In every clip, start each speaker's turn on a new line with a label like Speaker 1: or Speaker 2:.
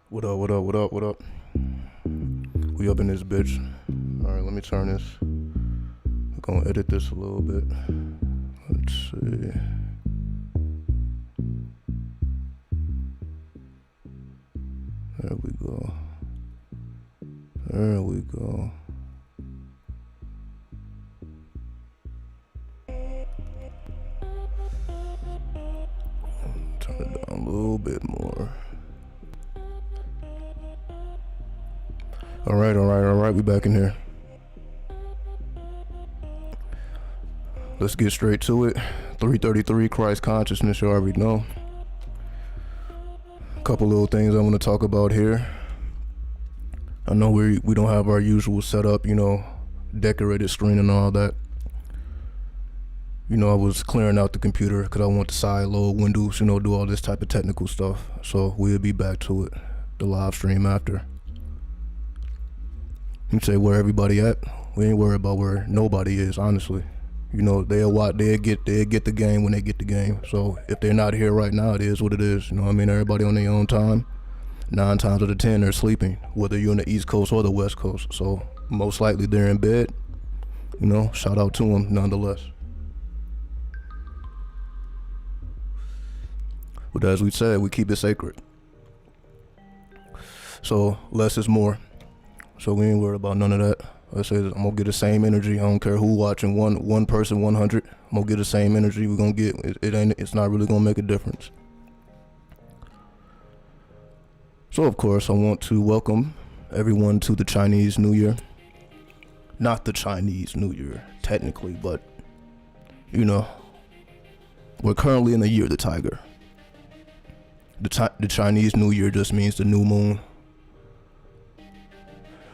Speaker 1: What up, what up, what up, what up? We up in this bitch. Alright, let me turn this. I'm gonna edit this a little bit. Let's see. There we go. There we go. Turn it down a little bit more. All right, we back in here. Let's get straight to it. 333 Christ consciousness, you already know. A couple little things I want to talk about here. I know we don't have our usual setup, decorated screen and all that. I was clearing out the computer because I want to side load Windows, do all this type of technical stuff. So we'll be back to it, the live stream after. You say where everybody at? We ain't worried about where nobody is, honestly. They'll get the game when they get the game. So if they're not here right now, it is what it is. Everybody on their own time. 9 times out of 10 they're sleeping, whether you're on the East Coast or the West Coast. So most likely they're in bed. Shout out to them nonetheless. But as we said, we keep it sacred. So less is more. So we ain't worried about none of that. I say I'm gonna get the same energy. I don't care who watching. One person, 100. I'm gonna get the same energy. We're gonna get it. It's not really gonna make a difference. So of course I want to welcome everyone to the Chinese New Year. Not the Chinese New Year technically, but we're currently in the year of the tiger. The Chinese New Year just means the new moon,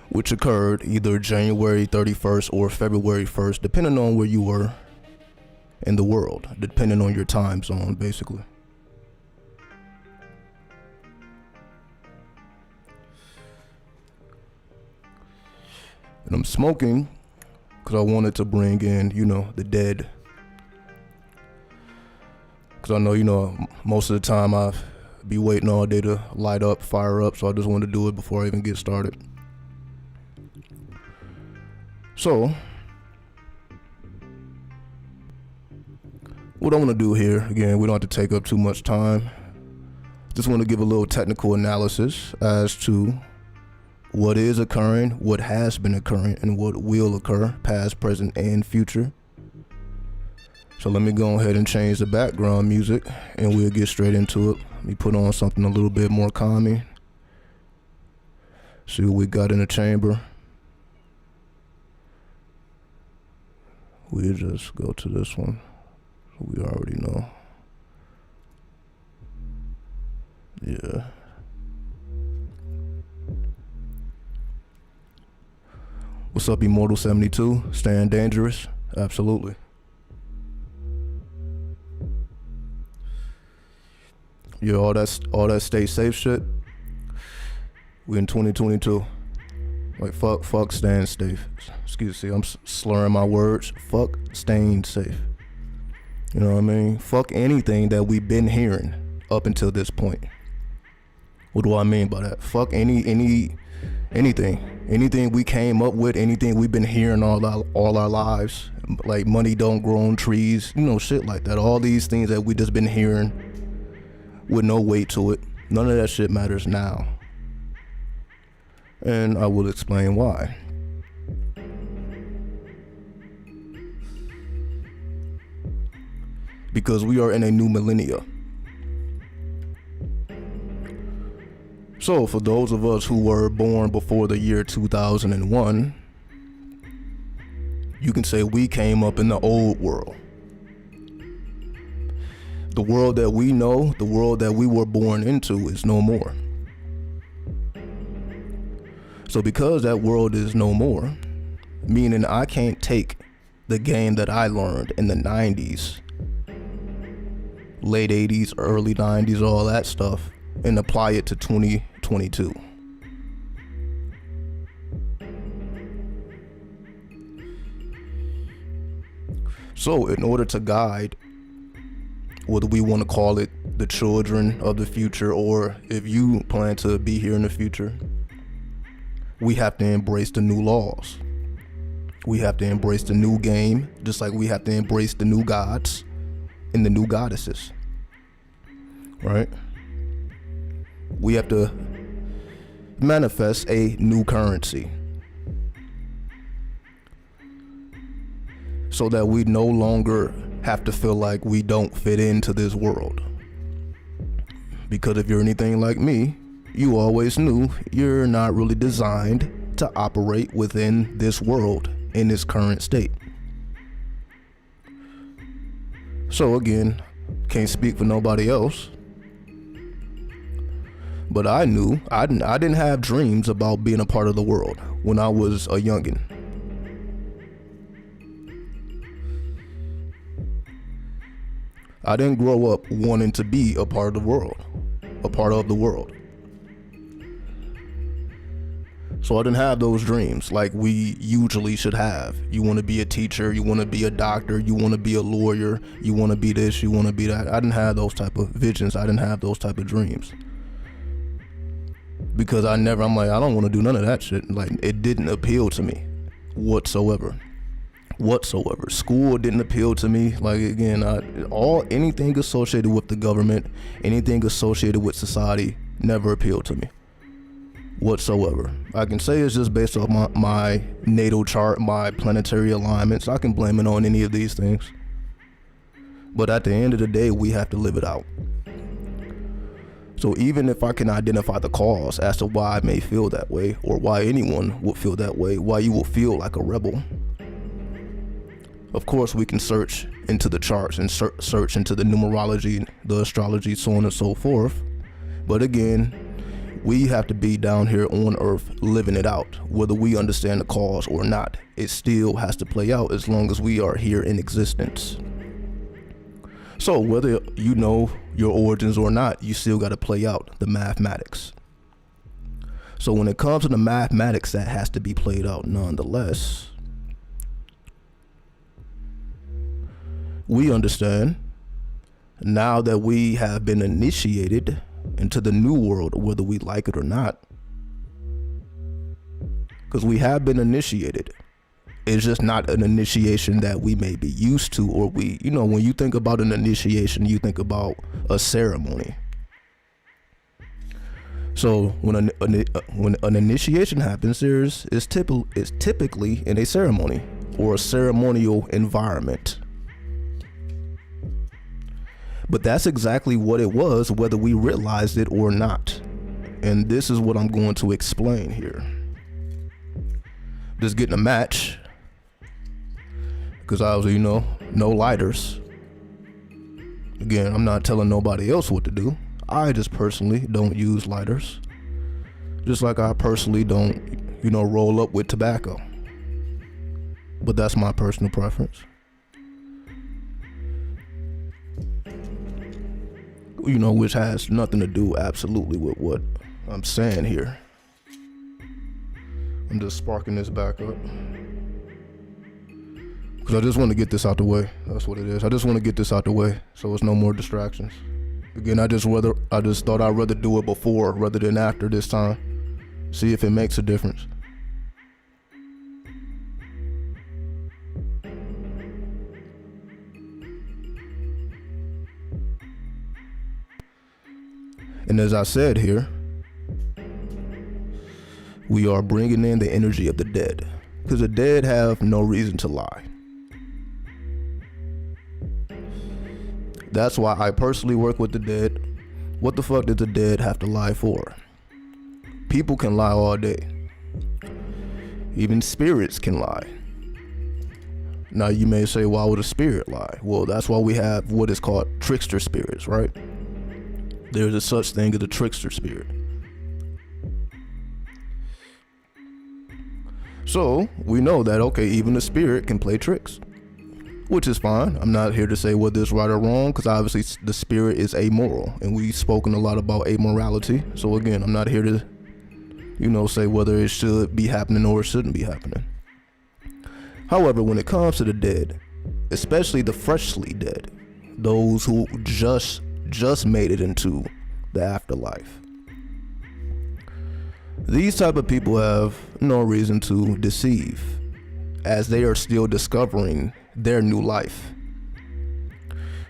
Speaker 1: which occurred either January 31st or February 1st, depending on where you were in the world, depending on your time zone, basically. And I'm smoking because I wanted to bring in, the dead. Because I know, most of the time I be waiting all day to light up, fire up, so I just wanted to do it before I even get started. So, what I want to do here, again, we don't have to take up too much time. Just want to give a little technical analysis as to what is occurring, what has been occurring, and what will occur, past, present, and future. So let me go ahead and change the background music, and we'll get straight into it. Let me put on something a little bit more calming. See what we got in the chamber. We'll just go to this one. We already know. Yeah. What's up, Immortal 72? Staying dangerous? Absolutely. Yeah, all that stay safe shit. We in 2022. Like fuck staying safe. Excuse me, I'm slurring my words. Fuck staying safe. You know what I mean? Fuck anything that we've been hearing up until this point. What do I mean by that? Fuck anything we came up with, anything we've been hearing all our lives, like money don't grow on trees, shit like that. All these things that we just been hearing with no weight to it. None of that shit matters now. And I will explain why. Because we are in a new millennia. So for those of us who were born before the year 2001, you can say we came up in the old world. The world that we know, the world that we were born into is no more. So because that world is no more, meaning I can't take the game that I learned in the 90s late 80s, early 90s, all that stuff, and apply it to 2022. So in order to guide, whether we want to call it the children of the future, or if you plan to be here in the future, we have to embrace the new laws. We have to embrace the new game, just like we have to embrace the new gods and the new goddesses, right? We have to manifest a new currency so that we no longer have to feel like we don't fit into this world. Because if you're anything like me, you always knew you're not really designed to operate within this world in its current state. So again, can't speak for nobody else, but I knew I didn't have dreams about being a part of the world when I was a youngin'. I didn't grow up wanting to be a part of the world, a part of the world. So I didn't have those dreams like we usually should have. You want to be a teacher, you want to be a doctor, you want to be a lawyer, you want to be this, you want to be that. I didn't have those type of visions. I didn't have those type of dreams. Because I'm like, I don't want to do none of that shit. Like, it didn't appeal to me whatsoever. School didn't appeal to me. Like, again, anything associated with the government, anything associated with society never appealed to me whatsoever. I can say it's just based off my natal chart, my planetary alignments. I can blame it on any of these things. But at the end of the day, we have to live it out. So even if I can identify the cause as to why I may feel that way, or why anyone would feel that way, why you will feel like a rebel, of course we can search into the charts and search into the numerology, the astrology, so on and so forth. But again, we have to be down here on earth living it out. Whether we understand the cause or not, it still has to play out as long as we are here in existence. So whether you know your origins or not, you still got to play out the mathematics. So when it comes to the mathematics, that has to be played out nonetheless. We understand now that we have been initiated into the new world, whether we like it or not, because we have been initiated. It's just not an initiation that we may be used to, or when you think about an initiation, you think about a ceremony. So when an initiation happens, it's typically in a ceremony or a ceremonial environment. But that's exactly what it was, whether we realized it or not. And this is what I'm going to explain here. Just getting a match, because I was, no lighters. Again, I'm not telling nobody else what to do. I just personally don't use lighters. Just like I personally don't, roll up with tobacco. But that's my personal preference. Which has nothing to do absolutely with what I'm saying here. I'm just sparking this back up because I just want to get this out the way. That's what it is. I just want to get this out the way so it's no more distractions. Again, I just thought I'd rather do it before rather than after this time. See if it makes a difference. And as I said here, we are bringing in the energy of the dead, because the dead have no reason to lie. That's why I personally work with the dead. What the fuck did the dead have to lie for? People can lie all day. Even spirits can lie. Now you may say, why would a spirit lie? Well, that's why we have what is called trickster spirits, right? There's a such thing as a trickster spirit. So we know that, okay, even the spirit can play tricks. which is fine. I'm not here to say whether it's right or wrong, because obviously the spirit is amoral, and we've spoken a lot about amorality. So again, I'm not here to, say whether it should be happening or it shouldn't be happening. However, when it comes to the dead, especially the freshly dead, those who just made it into the afterlife, these type of people have no reason to deceive, as they are still discovering their new life.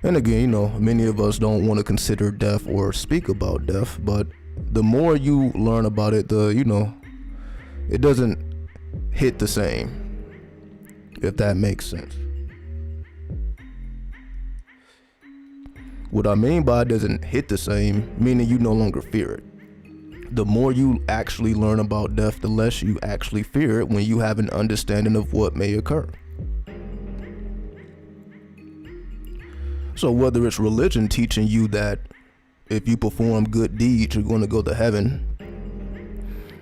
Speaker 1: And again, many of us don't want to consider death or speak about death, but the more you learn about it, it doesn't hit the same, if that makes sense. What I mean by it doesn't hit the same, meaning you no longer fear it. The more you actually learn about death, the less you actually fear it when you have an understanding of what may occur. So whether it's religion teaching you that if you perform good deeds, you're going to go to heaven,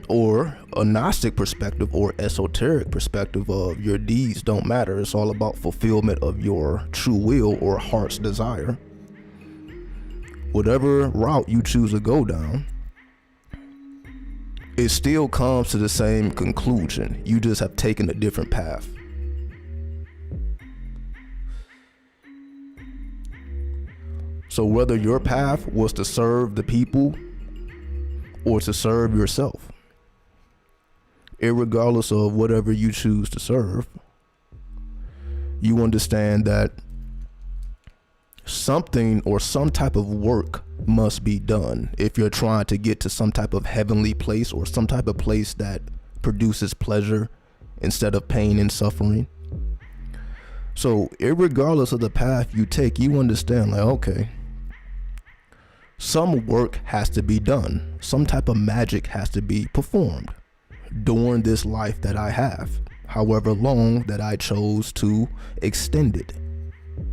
Speaker 1: or a Gnostic perspective or esoteric perspective of your deeds don't matter, it's all about fulfillment of your true will or heart's desire. Whatever route you choose to go down, it still comes to the same conclusion. You just have taken a different path. So whether your path was to serve the people or to serve yourself, irregardless of whatever you choose to serve, you understand that something or some type of work must be done if you're trying to get to some type of heavenly place or some type of place that produces pleasure instead of pain and suffering. So irregardless of the path you take, you understand, like, okay, some work has to be done. Some type of magic has to be performed during this life that I have, however long that I chose to extend it.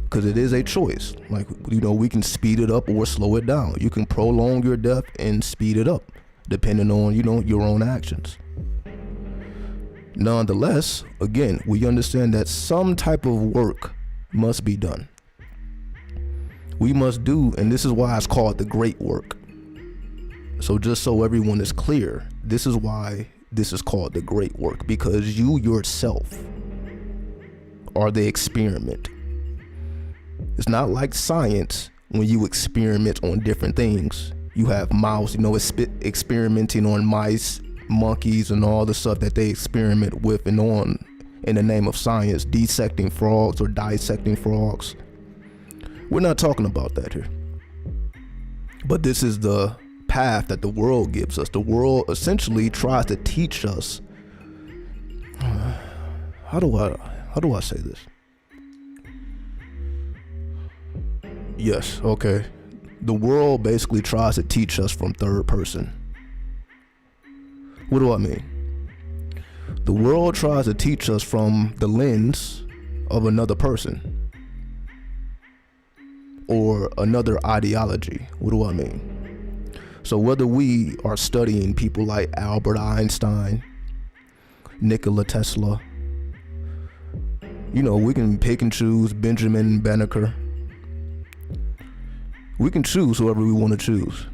Speaker 1: Because it is a choice. Like, we can speed it up or slow it down. You can prolong your death and speed it up, depending on, your own actions. Nonetheless, again, we understand that some type of work must be done. We must do, and this is why it's called the great work. So just so everyone is clear, this is why this is called the great work, because you yourself are the experiment. It's not like science when you experiment on different things. You have mouse, experimenting on mice, monkeys, and all the stuff that they experiment with and on in the name of science, dissecting frogs or dissecting frogs. We're not talking about that here. But this is the path that the world gives us. The world essentially tries to teach us. How do I say this? Yes, okay. The world basically tries to teach us from third person. What do I mean? The world tries to teach us from the lens of another person or another ideology. What do I mean? So whether we are studying people like Albert Einstein, Nikola Tesla, we can pick and choose Benjamin Banneker. We can choose whoever we want to choose.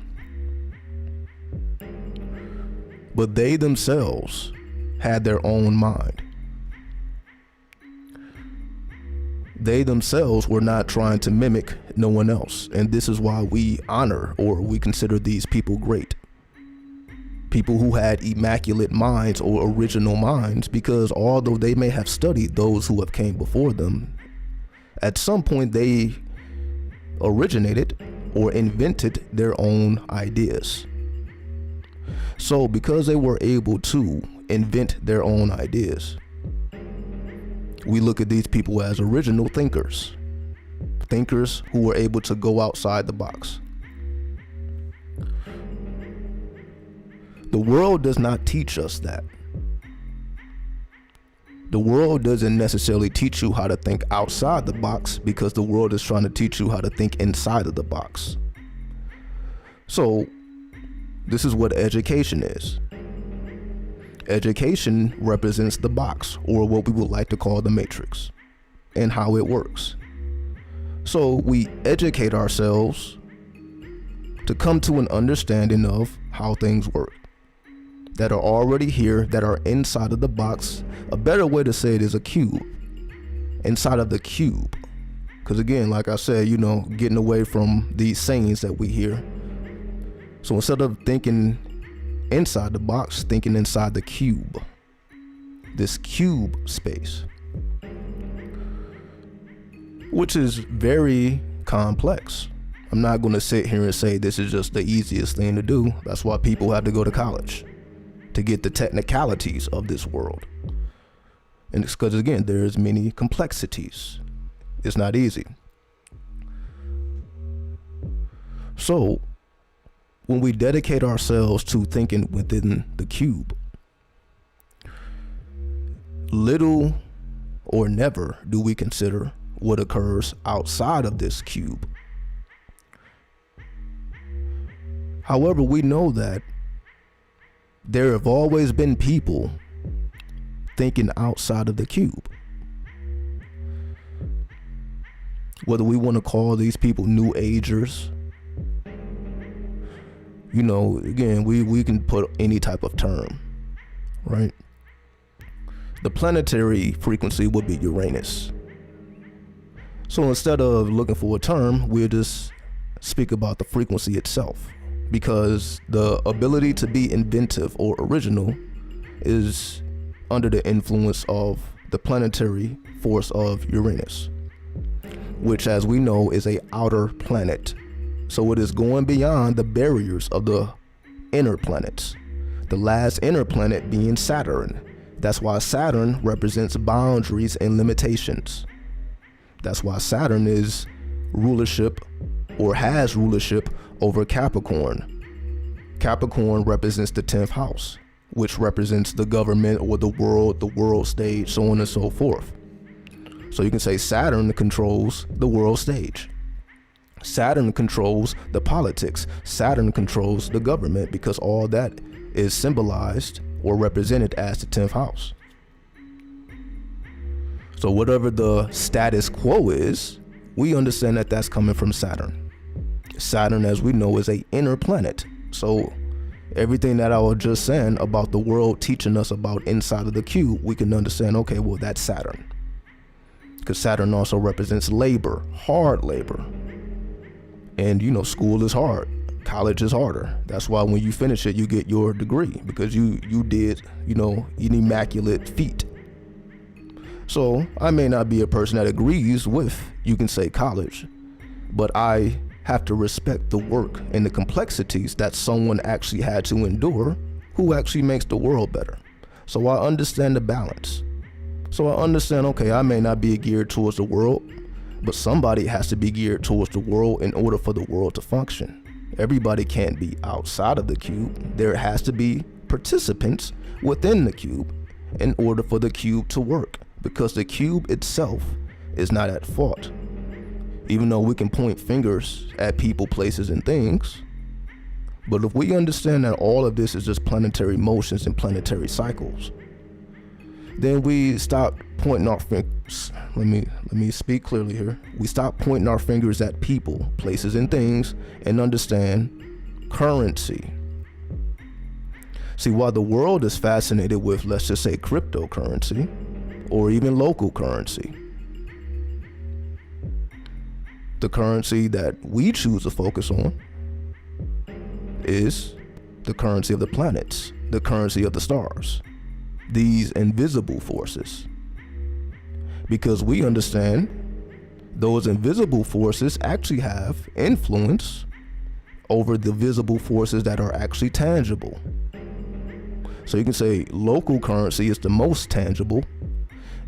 Speaker 1: But they themselves had their own mind. They themselves were not trying to mimic no one else. And this is why we honor or we consider these people great. People who had immaculate minds or original minds, because although they may have studied those who have came before them, at some point they originated or invented their own ideas. So because they were able to invent their own ideas, we look at these people as original thinkers who were able to go outside the box. The world does not teach us that. The world doesn't necessarily teach you how to think outside the box, because the world is trying to teach you how to think inside of the box. So this is what education is. Education represents the box, or what we would like to call the matrix. and how it works. So we educate ourselves to come to an understanding of how things work, that are already here, that are inside of the box. A better way to say it is a cube, inside of the cube. Because again, like I said, getting away from these sayings that we hear. So instead of thinking inside the box, thinking inside the cube, this cube space, which is very complex. I'm not going to sit here and say this is just the easiest thing to do. That's why people have to go to college, to get the technicalities of this world. And it's because, again, there's many complexities. It's not easy. So when we dedicate ourselves to thinking within the cube, little or never do we consider what occurs outside of this cube. However, we know that there have always been people thinking outside of the cube. Whether we want to call these people New Agers, again, we can put any type of term, right? The planetary frequency would be Uranus. So instead of looking for a term, we'll just speak about the frequency itself, because the ability to be inventive or original is under the influence of the planetary force of Uranus, which, as we know, is an outer planet. So it is going beyond the barriers of the inner planets, the last inner planet being Saturn. That's why Saturn represents boundaries and limitations. That's why Saturn is rulership, or has rulership, over Capricorn. Capricorn represents the 10th house, which represents the government or the world stage, so on and so forth. So you can say Saturn controls the world stage. Saturn controls the politics. Saturn controls the government, because all that is symbolized or represented as the 10th house. So whatever the status quo is, we understand that that's coming from Saturn. Saturn, as we know, is an inner planet. So everything that I was just saying about the world teaching us about inside of the cube, we can understand, okay, well, that's Saturn. Because Saturn also represents labor, hard labor. And school is hard. College is harder. That's why when you finish it, you get your degree, because you did, an immaculate feat. So I may not be a person that agrees with, you can say, college, but I have to respect the work and the complexities that someone actually had to endure, who actually makes the world better. So I understand the balance. So I understand, okay, I may not be geared towards the world, but somebody has to be geared towards the world in order for the world to function. Everybody can't be outside of the cube. There has to be participants within the cube in order for the cube to work, because the cube itself is not at fault. Even though we can point fingers at people, places, and things, but if we understand that all of this is just planetary motions and planetary cycles, then we stop pointing our fingers. Let me speak clearly here. We stop pointing our fingers at people, places, and things, and understand currency. See, while the world is fascinated with, let's just say, cryptocurrency or even local currency, the currency that we choose to focus on is the currency of the planets, the currency of the stars, these invisible forces. Because we understand those invisible forces actually have influence over the visible forces that are actually tangible. So you can say local currency is the most tangible.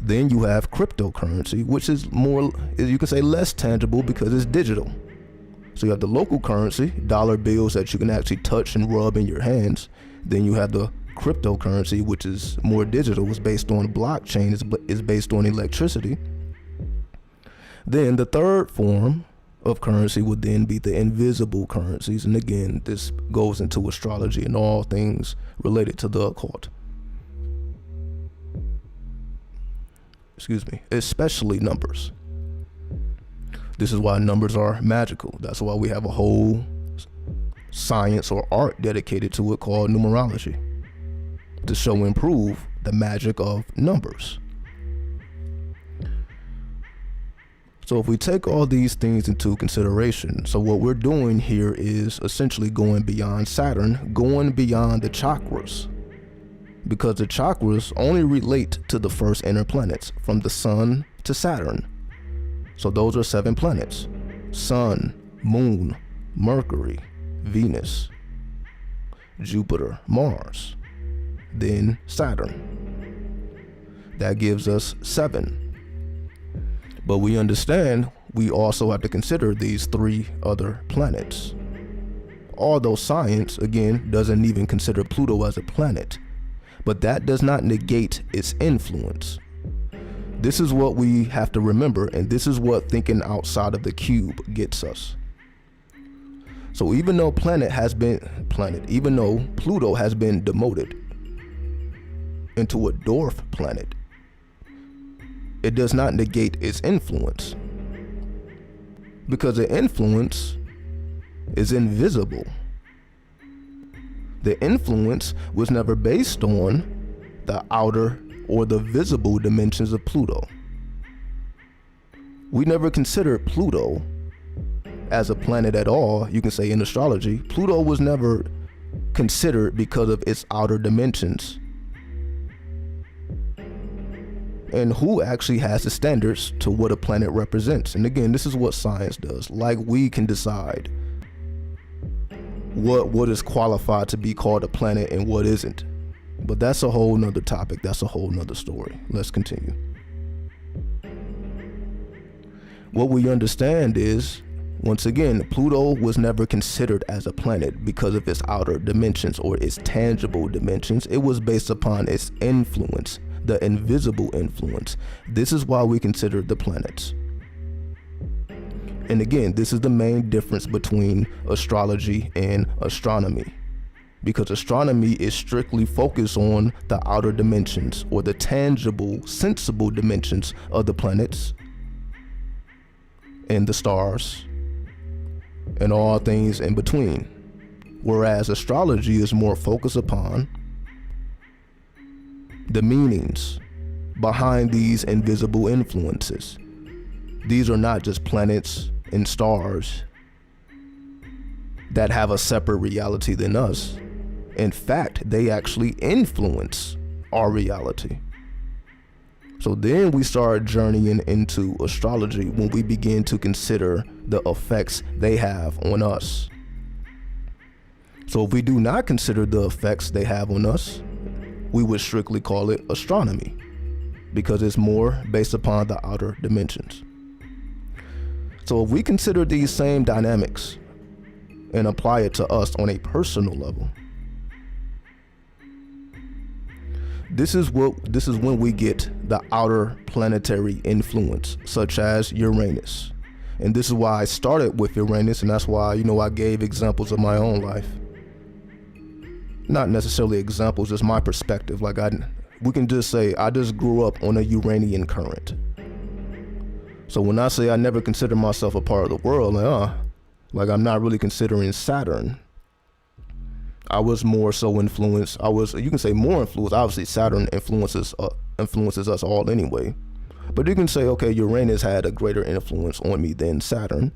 Speaker 1: Then you have cryptocurrency, which is more, you can say, less tangible because it's digital. So you have the local currency, dollar bills that you can actually touch and rub in your hands. Then you have the cryptocurrency, which is more digital, is based on blockchain, is based on electricity. Then the third form of currency would then be the invisible currencies. And again, this goes into astrology and all things related to the occult. especially numbers. This is why numbers are magical. That's why we have a whole science or art dedicated to it called numerology, to show and prove the magic of numbers. So if we take all these things into consideration, so what we're doing here is essentially going beyond Saturn, going beyond the chakras, because the chakras only relate to the first inner planets, from the sun to Saturn. So those are 7 planets: Sun, Moon, Mercury, Venus, Jupiter, Mars, then Saturn. That gives us 7. But we understand we also have to consider these 3 other planets. Although science, again, doesn't even consider Pluto as a planet, but that does not negate its influence. This is what we have to remember, and this is what thinking outside of the cube gets us. So even though Pluto has been demoted into a dwarf planet, it does not negate its influence, because the influence is invisible. The influence was never based on the outer or the visible dimensions of Pluto. We never considered Pluto as a planet at all. You can say in astrology, Pluto was never considered because of its outer dimensions. And who actually has the standards to what a planet represents? And again, this is what science does. Like, we can decide what is qualified to be called a planet and what isn't. But that's a whole nother topic. That's a whole nother story. Let's continue. What we understand is, once again, Pluto was never considered as a planet because of its outer dimensions or its tangible dimensions. It was based upon its influence, the invisible influence. This is why we consider the planets. And again, this is the main difference between astrology and astronomy, because astronomy is strictly focused on the outer dimensions or the tangible, sensible dimensions of the planets and the stars and all things in between. Whereas astrology is more focused upon the meanings behind these invisible influences. These are not just planets and stars that have a separate reality than us. In fact, they actually influence our reality. So then we start journeying into astrology when we begin to consider the effects they have on us. So if we do not consider the effects they have on us, we would strictly call it astronomy, because it's more based upon the outer dimensions. So if we consider these same dynamics and apply it to us on a personal level, this is when we get the outer planetary influence, such as Uranus. And this is why I started with Uranus, and that's why, I gave examples of my own life. Not necessarily examples, just my perspective. We can just say I just grew up on a Uranian current. So when I say I never consider myself a part of the world, I'm not really considering Saturn. I was more so influenced. You can say more influenced. Obviously, Saturn influences us all anyway. But you can say, okay, Uranus had a greater influence on me than Saturn,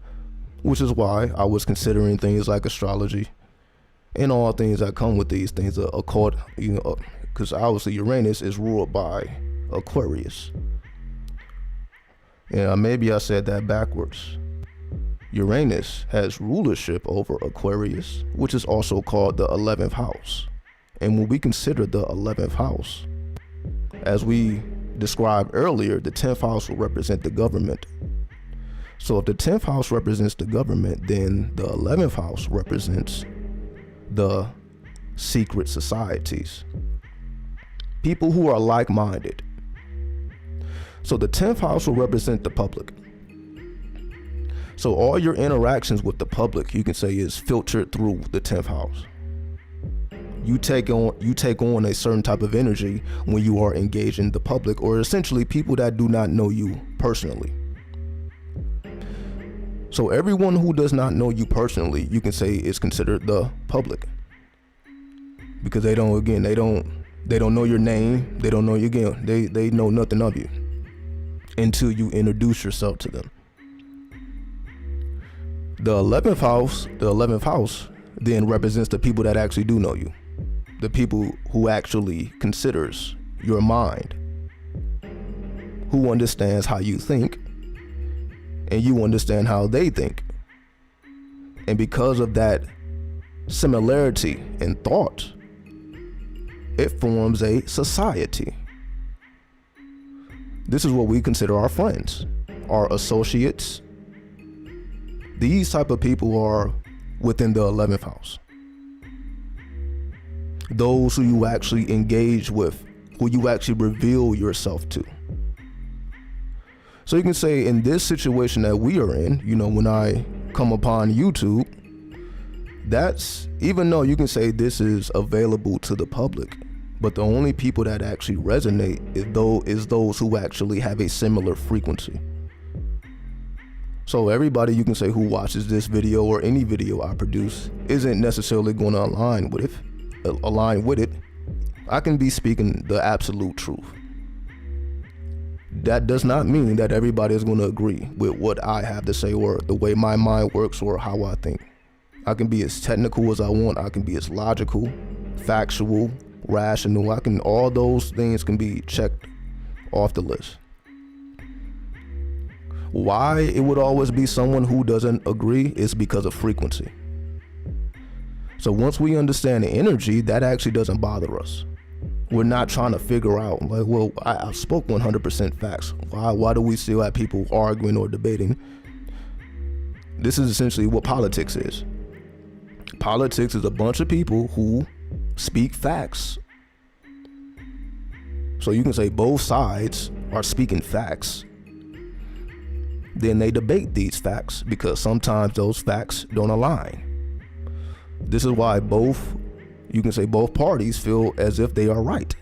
Speaker 1: which is why I was considering things like astrology and all things that come with these things, occult, because obviously Uranus is ruled by Aquarius. Yeah, maybe I said that backwards. Uranus has rulership over Aquarius, which is also called the 11th house. And when we consider the 11th house, as we described earlier, the 10th house will represent the government. So if the 10th house represents the government, then the 11th house represents the secret societies, people who are like-minded. So the 10th house will represent the public. So all your interactions with the public, you can say, is filtered through the 10th house. you take on a certain type of energy when you are engaged in the public, or essentially people that do not know you personally. So everyone who does not know you personally, you can say is considered the public, because they don't know your name, they don't know you again, they know nothing of you until you introduce yourself to them. The 11th house then represents the people that actually do know you, the people who actually considers your mind, who understands how you think, and you understand how they think. And because of that similarity in thought, it forms a society. This is what we consider our friends, our associates. These type of people are within the 11th house. Those who you actually engage with, who you actually reveal yourself to. So you can say in this situation that we are in, when I come upon YouTube, that's, even though you can say this is available to the public, but the only people that actually resonate is those who actually have a similar frequency. So everybody, you can say, who watches this video or any video I produce isn't necessarily going to align with it. I can be speaking the absolute truth. That does not mean that everybody is going to agree with what I have to say or the way my mind works or how I think. I can be as technical as I want. I can be as logical, factual, rational. All those things can be checked off the list. Why it would always be someone who doesn't agree is because of frequency. So once we understand the energy, that actually doesn't bother us. We're not trying to figure out, like, well, I spoke 100% facts. Why do we still have people arguing or debating? This is essentially what politics is. Politics is a bunch of people who speak facts. So you can say both sides are speaking facts. Then they debate these facts because sometimes those facts don't align. This is why you can say both parties feel as if they are right,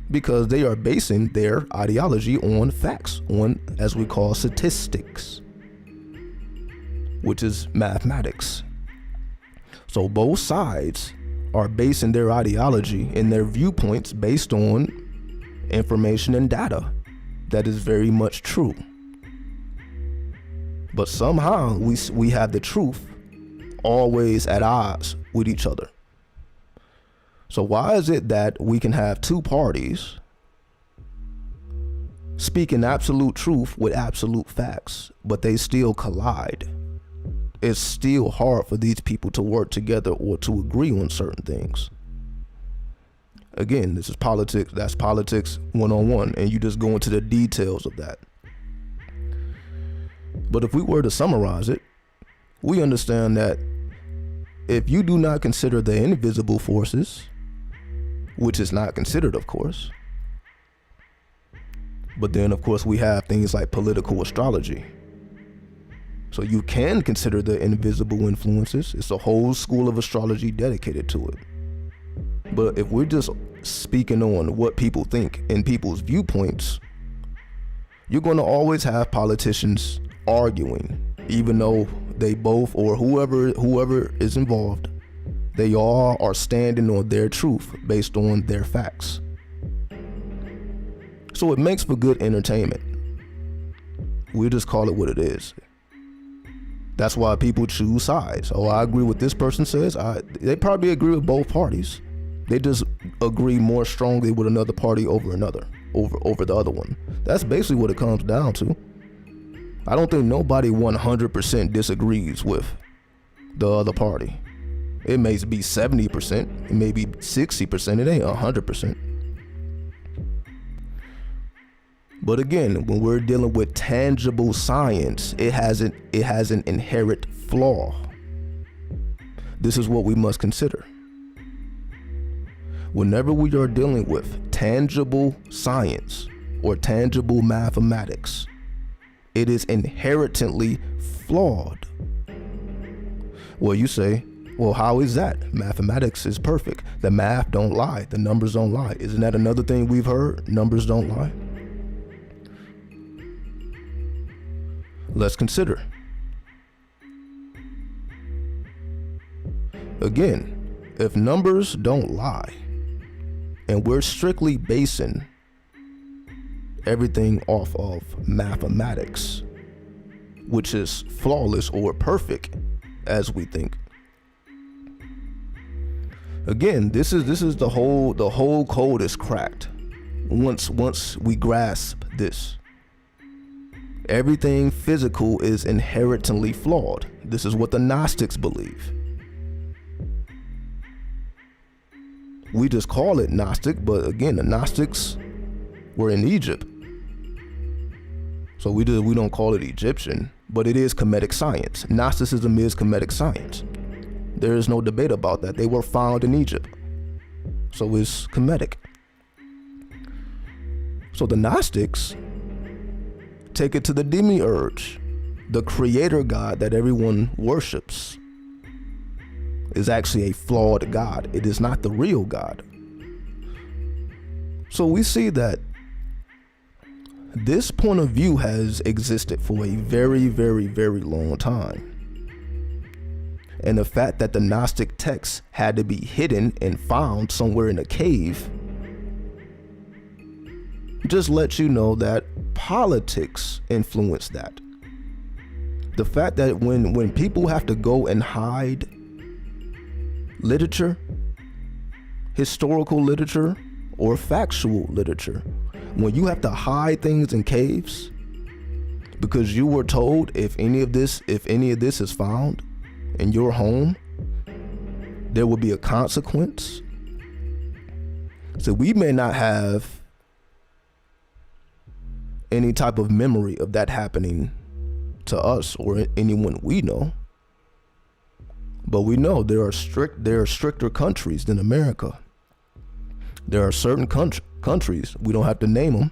Speaker 1: because they are basing their ideology on facts, on, as we call, statistics, which is mathematics. So both sides are basing their ideology and their viewpoints based on information and data that is very much true. But somehow we have the truth always at odds with each other. So why is it that we can have two parties speaking absolute truth with absolute facts, but they still collide? It's still hard for these people to work together or to agree on certain things. Again, this is politics. That's politics 101, and you just go into the details of that. But if we were to summarize it, we understand that if you do not consider the invisible forces, which is not considered, of course, but then of course we have things like political astrology. So you can consider the invisible influences. It's a whole school of astrology dedicated to it. But if we're just speaking on what people think and people's viewpoints, you're going to always have politicians arguing, even though they both, or whoever is involved, they all are standing on their truth based on their facts. So it makes for good entertainment. We'll just call it what it is. That's why people choose sides. Oh, I agree with this person says. They probably agree with both parties. They just agree more strongly with another party over the other one. That's basically what it comes down to. I don't think nobody 100% disagrees with the other party. It may be 70%, it may be 60%, it ain't 100%. But again, when we're dealing with tangible science, it has an inherent flaw. This is what we must consider. Whenever we are dealing with tangible science or tangible mathematics, it is inherently flawed. Well, you say, Well, how is that? Mathematics is perfect. The math don't lie. The numbers don't lie. Isn't that another thing we've heard? Numbers don't lie. Let's consider. Again, if numbers don't lie, and we're strictly basing everything off of mathematics, which is flawless or perfect as we think. Again, this is the whole code is cracked once we grasp this. Everything physical is inherently flawed. This is what the Gnostics believe. We just call it Gnostic, but again, the Gnostics were in Egypt. So we don't call it Egyptian, but it is Kemetic science. Gnosticism is Kemetic science. There is no debate about that. They were found in Egypt. So it's Kemetic. So the Gnostics take it to the demiurge, the creator god that everyone worships. Is actually a flawed God. It is not the real God. So we see that this point of view has existed for a very, very, very long time. And the fact that the Gnostic texts had to be hidden and found somewhere in a cave just lets you know that politics influenced that. The fact that when people have to go and hide literature, historical literature, or factual literature, when you have to hide things in caves because you were told if any of this is found in your home, there will be a consequence. So we may not have any type of memory of that happening to us or anyone we know. But we know there are stricter countries than America. There are certain countries, we don't have to name them,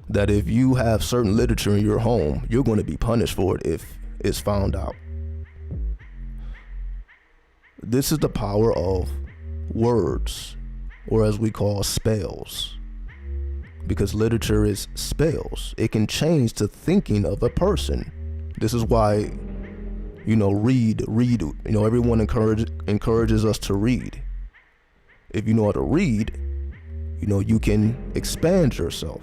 Speaker 1: that if you have certain literature in your home, you're going to be punished for it if it's found out. This is the power of words, or as we call spells. Because literature is spells. It can change the thinking of a person. This is why read, everyone encourages us to read. If you know how to read, you can expand yourself.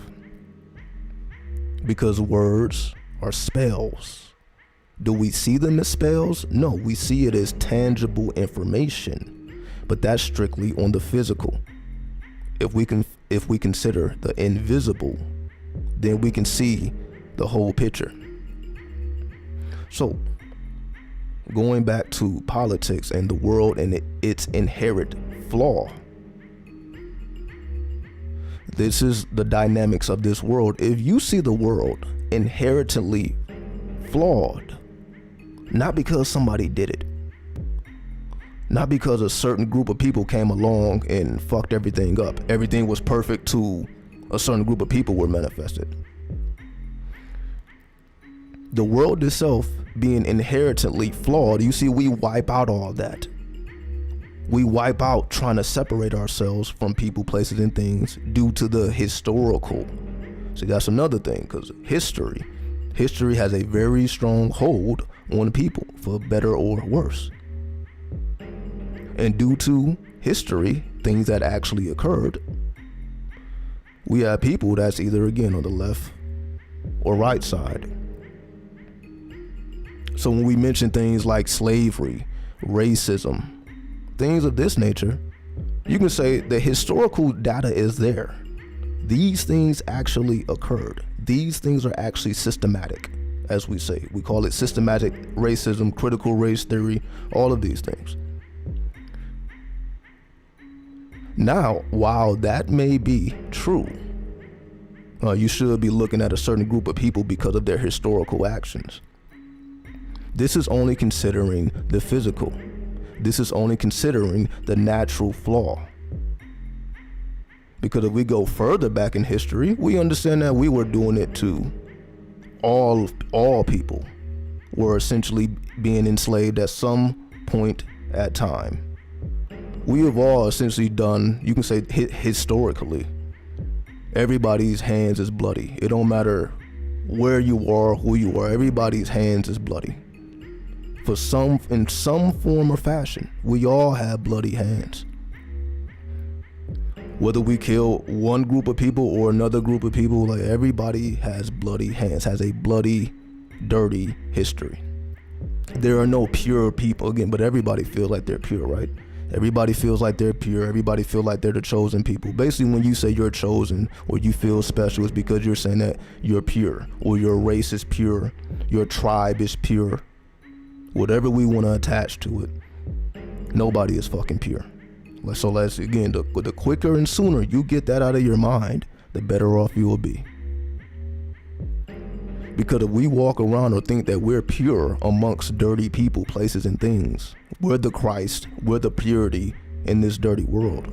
Speaker 1: Because words are spells. Do we see them as spells? No, we see it as tangible information, but that's strictly on the physical. If we consider the invisible, then we can see the whole picture. So, going back to politics and the world and its inherent flaw. This is the dynamics of this world. If you see the world inherently flawed, not because somebody did it, not because a certain group of people came along and fucked everything up, everything was perfect to a certain group of people were manifested. The world itself being inherently flawed, you see, we wipe out all that. We wipe out trying to separate ourselves from people, places, and things due to the historical. See, that's another thing, because history has a very strong hold on people, for better or worse. And due to history, things that actually occurred, we have people that's either, again, on the left or right side. So when we mention things like slavery, racism, things of this nature, you can say the historical data is there. These things actually occurred. These things are actually systematic, as we say. We call it systematic racism, critical race theory, all of these things. Now, while that may be true, you should be looking at a certain group of people because of their historical actions. This is only considering the physical. This is only considering the natural flaw. Because if we go further back in history, we understand that we were doing it to all people were essentially being enslaved at some point at time. We have all essentially done, you can say historically, everybody's hands is bloody. It don't matter where you are, who you are, everybody's hands is bloody. In some form or fashion, we all have bloody hands. Whether we kill one group of people or another group of people, like everybody has bloody hands, has a bloody, dirty history. There are no pure people, again, but everybody feels like they're pure, right? Everybody feels like they're pure. Everybody feels like they're the chosen people. Basically, when you say you're chosen or you feel special, it's because you're saying that you're pure, or your race is pure, your tribe is pure. Whatever we want to attach to it, nobody is fucking pure. So let's, again, the quicker and sooner you get that out of your mind, the better off you will be. Because if we walk around or think that we're pure amongst dirty people, places, and things, we're the Christ, we're the purity in this dirty world,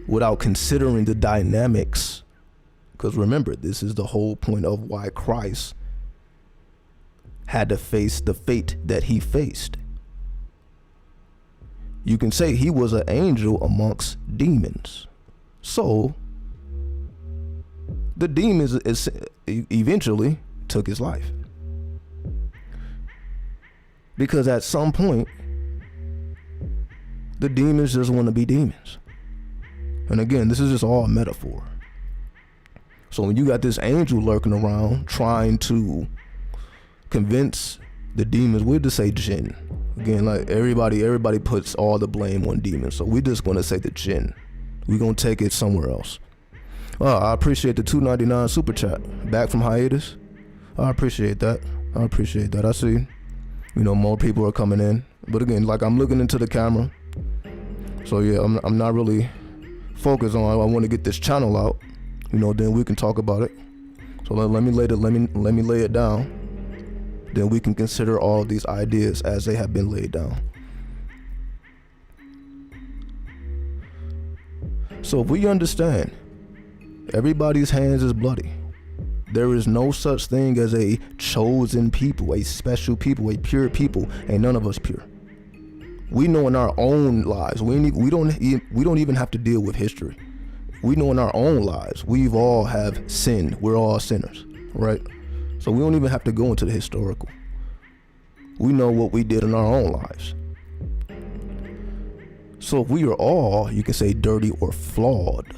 Speaker 1: without considering the dynamics. Because remember, this is the whole point of why Christ had to face the fate that he faced. You can say he was an angel amongst demons. So the demons eventually took his life. Because at some point, the demons just want to be demons. And again, this is just all a metaphor. So when you got this angel lurking around trying to convince the demons, we'll just say jinn. Again, like everybody puts all the blame on demons. So we're just going to say the jinn. We're going to take it somewhere else. I appreciate the $2.99 super chat. Back from hiatus. I appreciate that. I see, more people are coming in. But again, like I'm looking into the camera. So yeah, I'm not really focused on, I want to get this channel out. Then we can talk about it. So let me lay it down. Then we can consider all of these ideas as they have been laid down. So if we understand everybody's hands is bloody, there is no such thing as a chosen people, a special people, a pure people. Ain't none of us pure. We know in our own lives, we don't even have to deal with history. We know in our own lives, we've all have sinned. We're all sinners, right? So we don't even have to go into the historical. We know what we did in our own lives. So if we are all, you can say, dirty or flawed,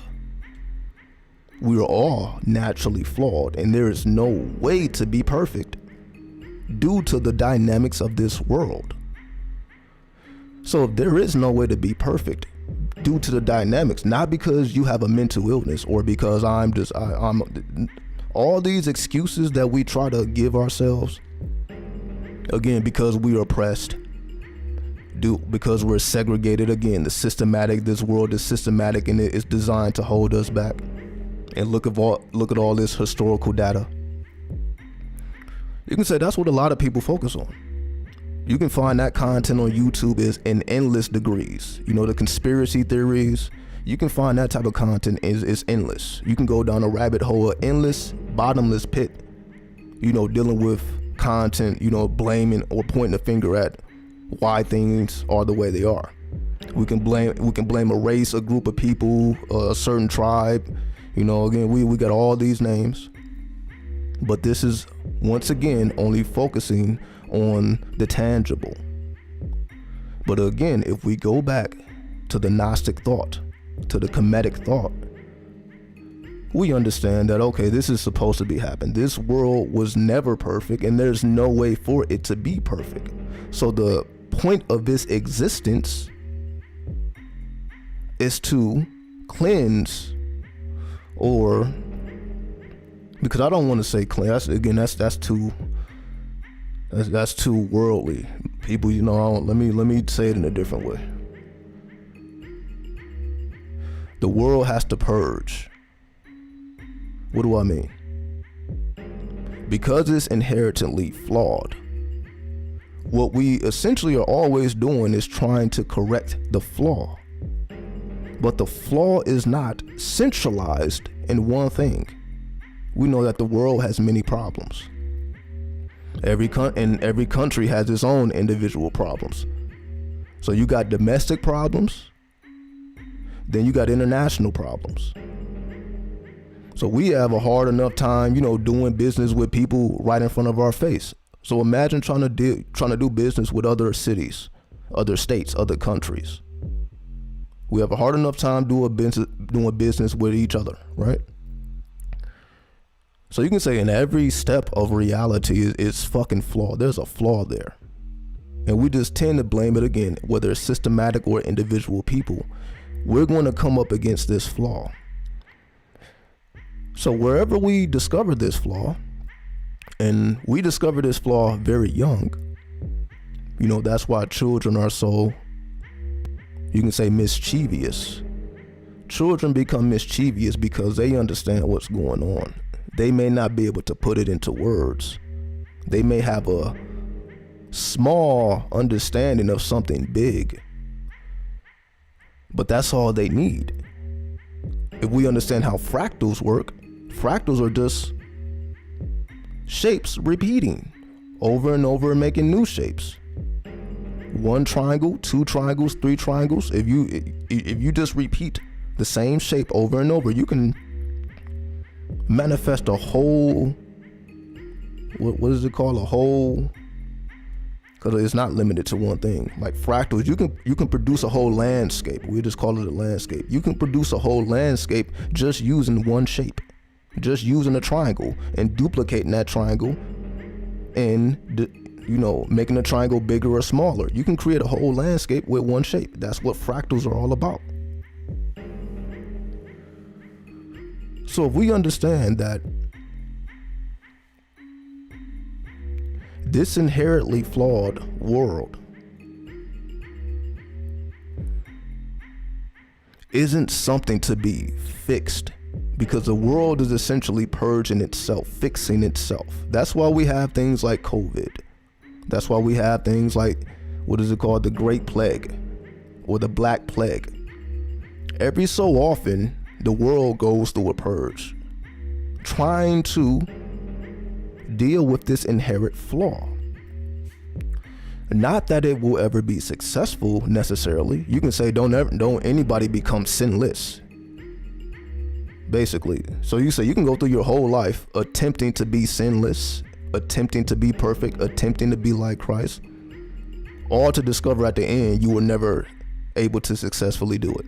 Speaker 1: we are all naturally flawed, and there is no way to be perfect due to the dynamics of this world. So if there is no way to be perfect due to the dynamics, not because you have a mental illness or because I'm all these excuses that we try to give ourselves, again, because we are oppressed, because we're segregated. Again, this world is systematic, and it is designed to hold us back. And look at all this historical data. You can say that's what a lot of people focus on. You can find that content on YouTube is in endless degrees. The conspiracy theories, you can find that type of content is endless. You can go down a rabbit hole, an endless, bottomless pit, dealing with content, blaming or pointing a finger at why things are the way they are. We can blame a race, a group of people, a certain tribe. Again, we got all these names, but this is once again only focusing on the tangible. But again, if we go back to the Gnostic thought, to the Kemetic thought, we understand that, okay, this is supposed to be happening. This world was never perfect, and there's no way for it to be perfect. So the point of this existence is to cleanse, or, because I don't want to say cleanse. That's too worldly. People, let me say it in a different way. The world has to purge. What do I mean? Because it's inherently flawed, what we essentially are always doing is trying to correct the flaw. But the flaw is not centralized in one thing. We know that the world has many problems. Every country has its own individual problems. So you got domestic problems, then you got international problems. So we have a hard enough time, doing business with people right in front of our face. So imagine trying to do business with other cities, other states, other countries. We have a hard enough time doing business with each other, right? So you can say in every step of reality is fucking flawed. There's a flaw there. And we just tend to blame it again, whether it's systematic or individual people. We're going to come up against this flaw. So wherever we discover this flaw, and we discover this flaw very young, that's why children are so, you can say, mischievous. Children become mischievous because they understand what's going on. They may not be able to put it into words. They may have a small understanding of something big, but that's all they need. If we understand how fractals work, fractals are just shapes repeating over and over and making new shapes. One triangle, two triangles, three triangles. If you just repeat the same shape over and over, you can manifest a whole, what is it called? A whole, because it's not limited to one thing. Like fractals, you can produce a whole landscape. We just call it a landscape. You can produce a whole landscape just using one shape, just using a triangle and duplicating that triangle and making the triangle bigger or smaller. You can create a whole landscape with one shape. That's what fractals are all about. So if we understand that this inherently flawed world isn't something to be fixed, because the world is essentially purging itself, fixing itself. That's why we have things like COVID. That's why we have things like, what is it called? The Great Plague or the Black Plague. Every so often, the world goes through a purge, trying to deal with this inherent flaw. Not that it will ever be successful necessarily. You can say don't anybody become sinless, basically. So you say you can go through your whole life attempting to be sinless, attempting to be perfect, attempting to be like Christ, all to discover at the end you were never able to successfully do it.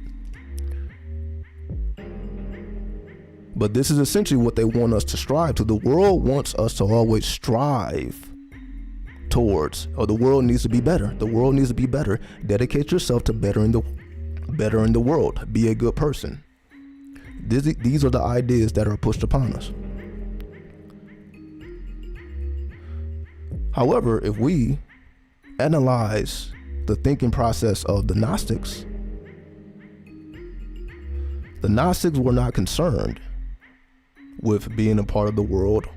Speaker 1: But this is essentially what they want us to strive to. The world wants us to always strive towards, or the world needs to be better. The world needs to be better. Dedicate yourself to bettering the world. Be a good person. These are the ideas that are pushed upon us. However, if we analyze the thinking process of the Gnostics were not concerned with being a part of the world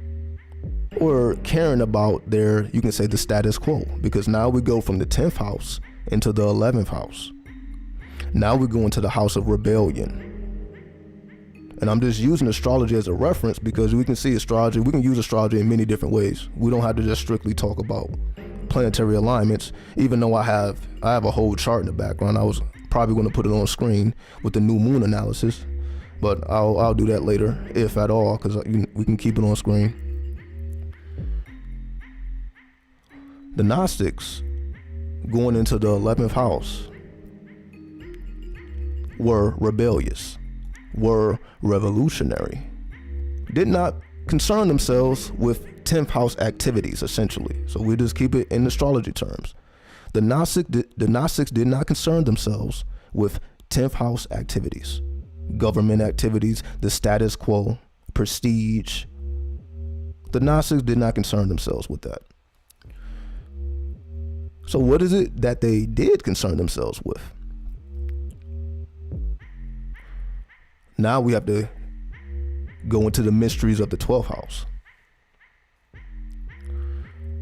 Speaker 1: or caring about their, you can say, the status quo, because now we go from the 10th house into the 11th house. Now we go into the house of rebellion. And I'm just using astrology as a reference because we can see astrology, we can use astrology in many different ways. We don't have to just strictly talk about planetary alignments, even though I have a whole chart in the background. I was probably going to put it on screen with the new moon analysis, but I'll do that later, if at all, because we can keep it on screen. The Gnostics going into the 11th house were rebellious, were revolutionary, did not concern themselves with 10th house activities, essentially. So we just keep it in astrology terms. The Gnostics did not concern themselves with 10th house activities, government activities, the status quo, prestige. The Gnostics did not concern themselves with that. So what is it that they did concern themselves with? Now we have to go into the mysteries of the 12th house.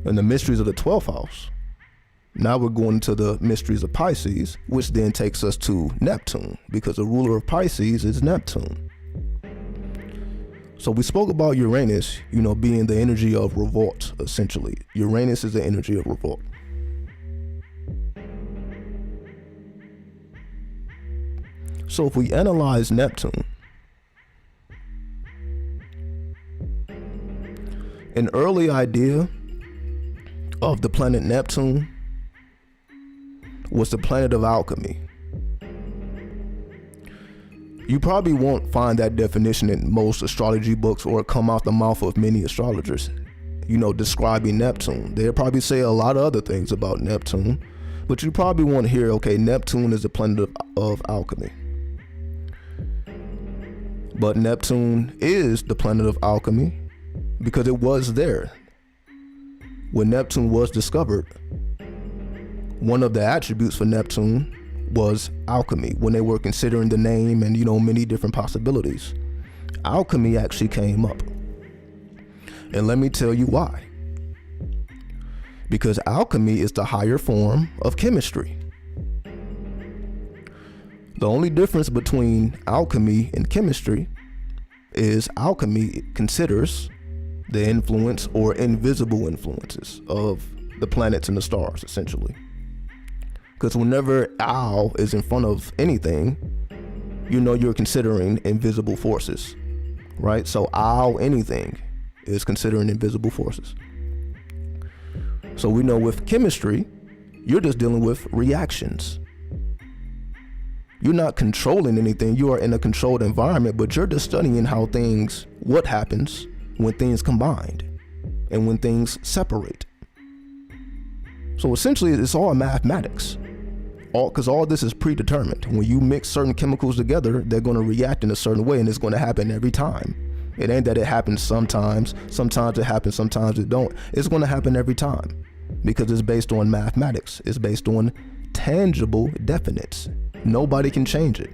Speaker 1: And the mysteries of the 12th house, now we're going into the mysteries of Pisces, which then takes us to Neptune, because the ruler of Pisces is Neptune. So we spoke about Uranus, being the energy of revolt, essentially. Uranus is the energy of revolt. So if we analyze Neptune, an early idea of the planet Neptune was the planet of alchemy. You probably won't find that definition in most astrology books or come out the mouth of many astrologers, describing Neptune. They'll probably say a lot of other things about Neptune, but you probably won't hear, okay, Neptune is the planet of alchemy. But Neptune is the planet of alchemy because it was there. When Neptune was discovered, one of the attributes for Neptune was alchemy. When they were considering the name and many different possibilities, alchemy actually came up. And let me tell you why. Because alchemy is the higher form of chemistry. The only difference between alchemy and chemistry is alchemy considers the influence or invisible influences of the planets and the stars, essentially. Because whenever Al is in front of anything, you're considering invisible forces, right? So Al anything is considering invisible forces. So we know with chemistry, you're just dealing with reactions. You're not controlling anything. You are in a controlled environment, but you're just studying what happens when things combine and when things separate. So essentially, it's all mathematics. Because all this is predetermined. When you mix certain chemicals together, they're going to react in a certain way, and it's going to happen every time. It ain't that it happens sometimes. Sometimes it happens, sometimes it don't. It's going to happen every time because it's based on mathematics. It's based on tangible definites. Nobody can change it.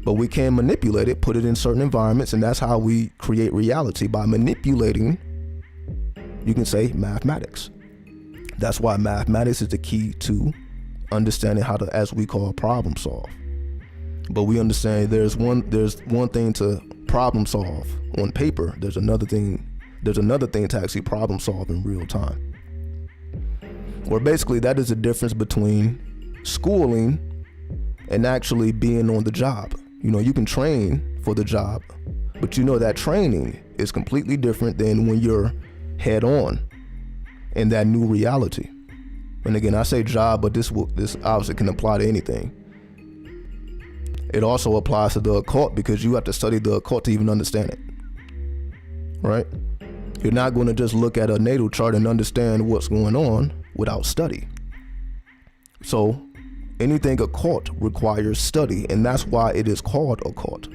Speaker 1: But we can manipulate it, put it in certain environments, and that's how we create reality, by manipulating, you can say, mathematics. That's why mathematics is the key to understanding how to, as we call, problem solve. But we understand there's one thing to problem solve on paper. There's another thing to actually problem solve in real time. Or basically, that is the difference between schooling and actually being on the job. You can train for the job, but that training is completely different than when you're head on in that new reality. And again, I say job, but this obviously can apply to anything. It also applies to the occult because you have to study the occult to even understand it, right? You're not going to just look at a natal chart and understand what's going on without study. So anything occult requires study, and that's why it is called occult.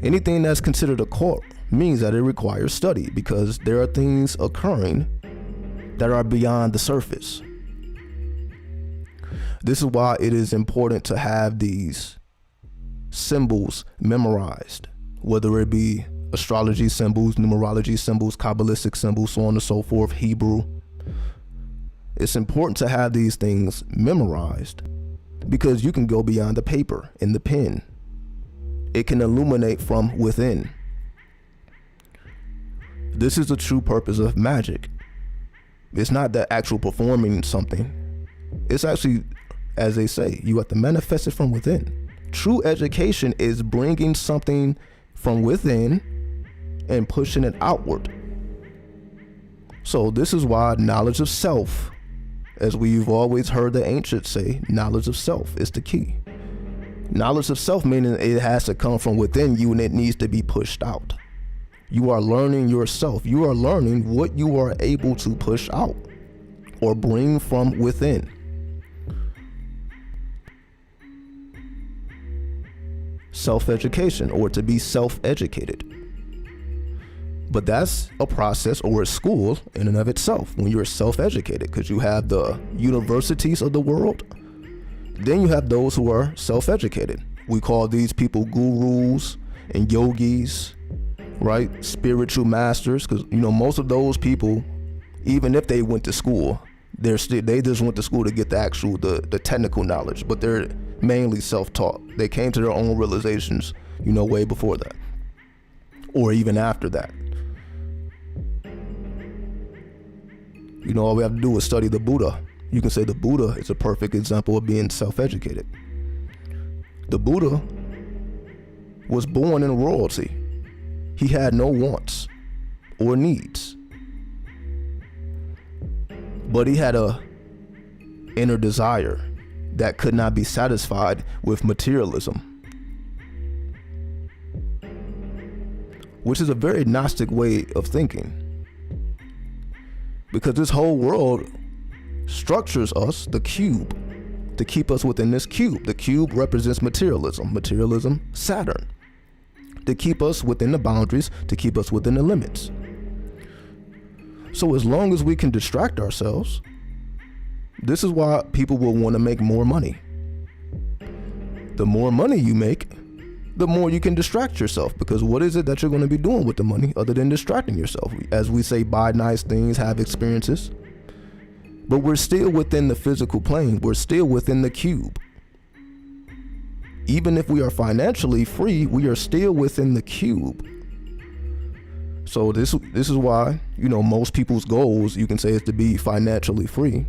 Speaker 1: Anything that's considered occult means that it requires study because there are things occurring that are beyond the surface. This is why it is important to have these symbols memorized, whether it be astrology symbols, numerology symbols, Kabbalistic symbols, so on and so forth, Hebrew. It's important to have these things memorized because you can go beyond the paper and the pen. It can illuminate from within. This is the true purpose of magic. It's not the actual performing something. It's actually, as they say, you have to manifest it from within. True education is bringing something from within and pushing it outward. So this is why knowledge of self, as we've always heard the ancients say, knowledge of self is the key. Knowledge of self meaning it has to come from within you and it needs to be pushed out. You are learning yourself. You are learning what you are able to push out or bring from within. Self-education, or to be self-educated. But that's a process or a school in and of itself when you're self-educated, because you have the universities of the world. Then you have those who are self-educated. We call these people gurus and yogis, right? Spiritual masters, because most of those people, even if they went to school, they just went to school to get the technical knowledge, but they're mainly self-taught. They came to their own realizations, way before that. or even after that. You know, all we have to do is study the Buddha. You can say the Buddha is a perfect example of being self-educated. The Buddha was born in royalty. He had no wants or needs, but he had a inner desire that could not be satisfied with materialism, which is a very Gnostic way of thinking, because this whole world structures us, the cube, to keep us within this cube. The cube represents materialism, Saturn, to keep us within the boundaries, to keep us within the limits. So as long as we can distract ourselves, this is why people will want to make more money. The more money you make, the more you can distract yourself, because what is it that you're going to be doing with the money other than distracting yourself? As we say, buy nice things, have experiences. But we're still within the physical plane. We're still within the cube. Even if we are financially free, we are still within the cube. So this is why, you know, most people's goals, you can say, is to be financially free,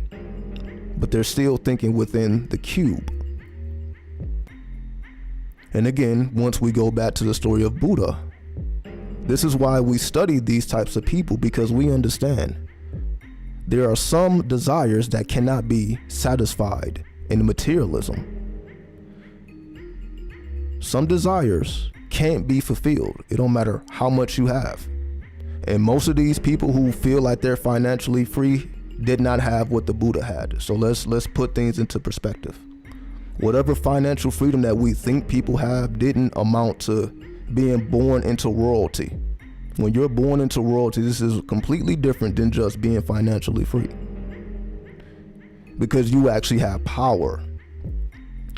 Speaker 1: but they're still thinking within the cube. And again, once we go back to the story of Buddha, this is why we study these types of people, because we understand there are some desires that cannot be satisfied in materialism. Some desires can't be fulfilled. It don't matter how much you have. And most of these people who feel like they're financially free did not have what the Buddha had. So let's put things into perspective. Whatever financial freedom that we think people have didn't amount to being born into royalty. When you're born into royalty, this is completely different than just being financially free, because you actually have power.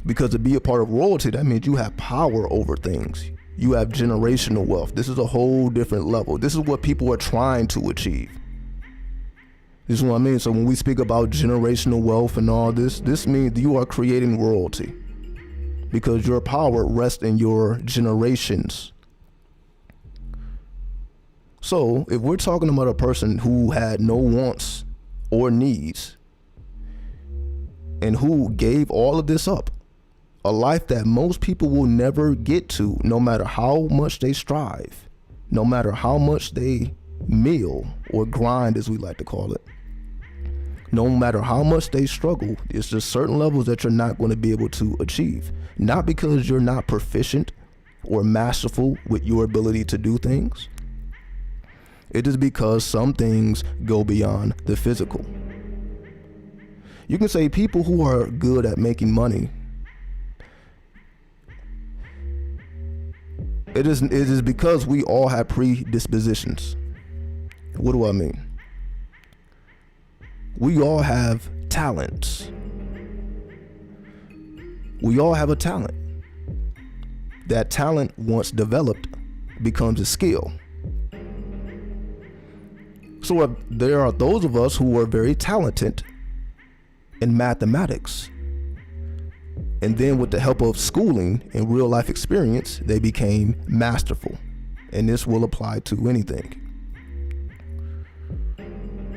Speaker 1: Because to be a part of royalty, that means you have power over things. You have generational wealth. This is a whole different level. This is what people are trying to achieve. This is what I mean. So when we speak about generational wealth and all this, this means you are creating royalty, because your power rests in your generations. So if we're talking about a person who had no wants or needs and who gave all of this up, a life that most people will never get to, no matter how much they strive, no matter how much they mill or grind, as we like to call it, no matter how much they struggle, it's just certain levels that you're not going to be able to achieve. Not because you're not proficient or masterful with your ability to do things. It is because some things go beyond the physical. You can say people who are good at making money, it is because we all have predispositions. What do I mean? We all have talents. We all have a talent. That talent, once developed, becomes a skill. So there are those of us who are very talented in mathematics, and then with the help of schooling and real life experience, they became masterful. And this will apply to anything.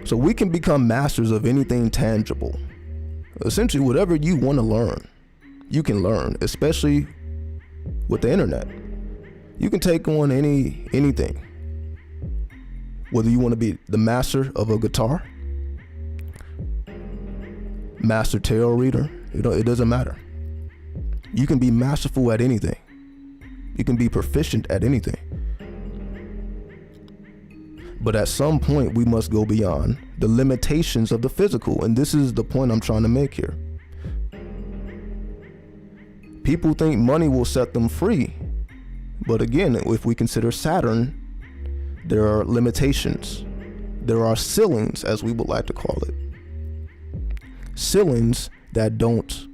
Speaker 1: So we can become masters of anything tangible. Essentially, whatever you want to learn, you can learn, especially with the internet. You can take on anything. Whether you want to be the master of a guitar, master tarot reader, it doesn't matter. You can be masterful at anything. You can be proficient at anything. But at some point, we must go beyond the limitations of the physical. And this is the point I'm trying to make here. People think money will set them free. But again, if we consider Saturn, there are limitations. There are ceilings, as we would like to call it. Ceilings that don't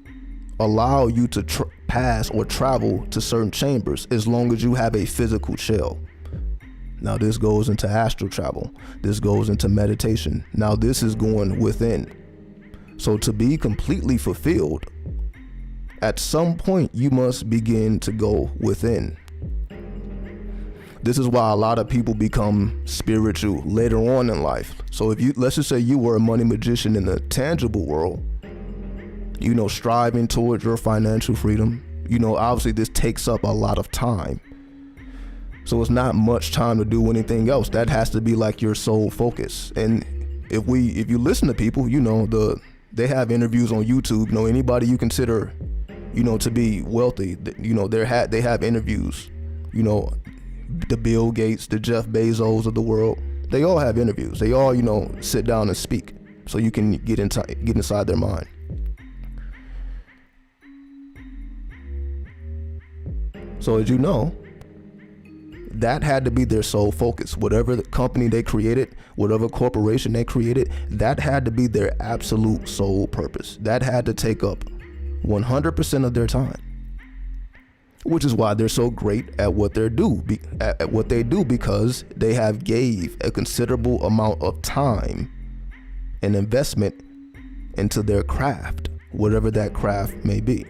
Speaker 1: allow you to pass or travel to certain chambers as long as you have a physical shell. Now this goes into astral travel. This goes into meditation. Now this is going within. So to be completely fulfilled, at some point you must begin to go within. This is why a lot of people become spiritual later on in life. So if you, let's just say you were a money magician in the tangible world, you know, striving towards your financial freedom, you know, obviously this takes up a lot of time. So it's not much time to do anything else. That has to be like your sole focus. And if you listen to people, you know, they have interviews on YouTube, you know, anybody you consider, you know, to be wealthy, you know, they have interviews, you know, the Bill Gates, the Jeff Bezos of the world, they all have interviews. They all, you know, sit down and speak so you can get inside their mind. So as you know, that had to be their sole focus. Whatever the company they created, whatever corporation they created, that had to be their absolute sole purpose. That had to take up 100% of their time. Which is why they're so great at what they do, because they have gave a considerable amount of time and investment into their craft, whatever that craft may be.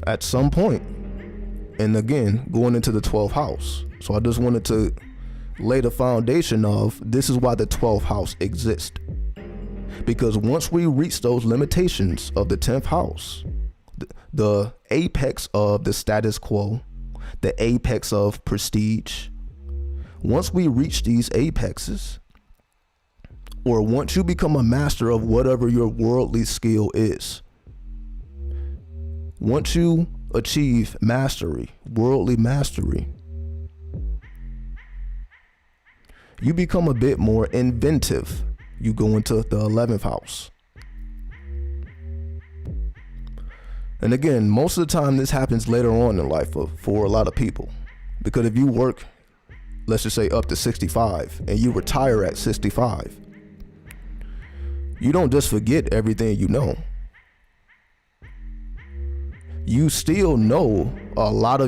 Speaker 1: At some point, and again, going into the 12th house. So I just wanted to lay the foundation of this is why the 12th house exists. Because once we reach those limitations of the 10th house, the apex of the status quo, the apex of prestige, once we reach these apexes, or once you become a master of whatever your worldly skill is, once you achieve mastery, worldly mastery, you become a bit more inventive. You go into the 11th house. And again, most of the time this happens later on in life for a lot of people. Because if you work, let's just say up to 65, and you retire at 65, you don't just forget everything you know. You still know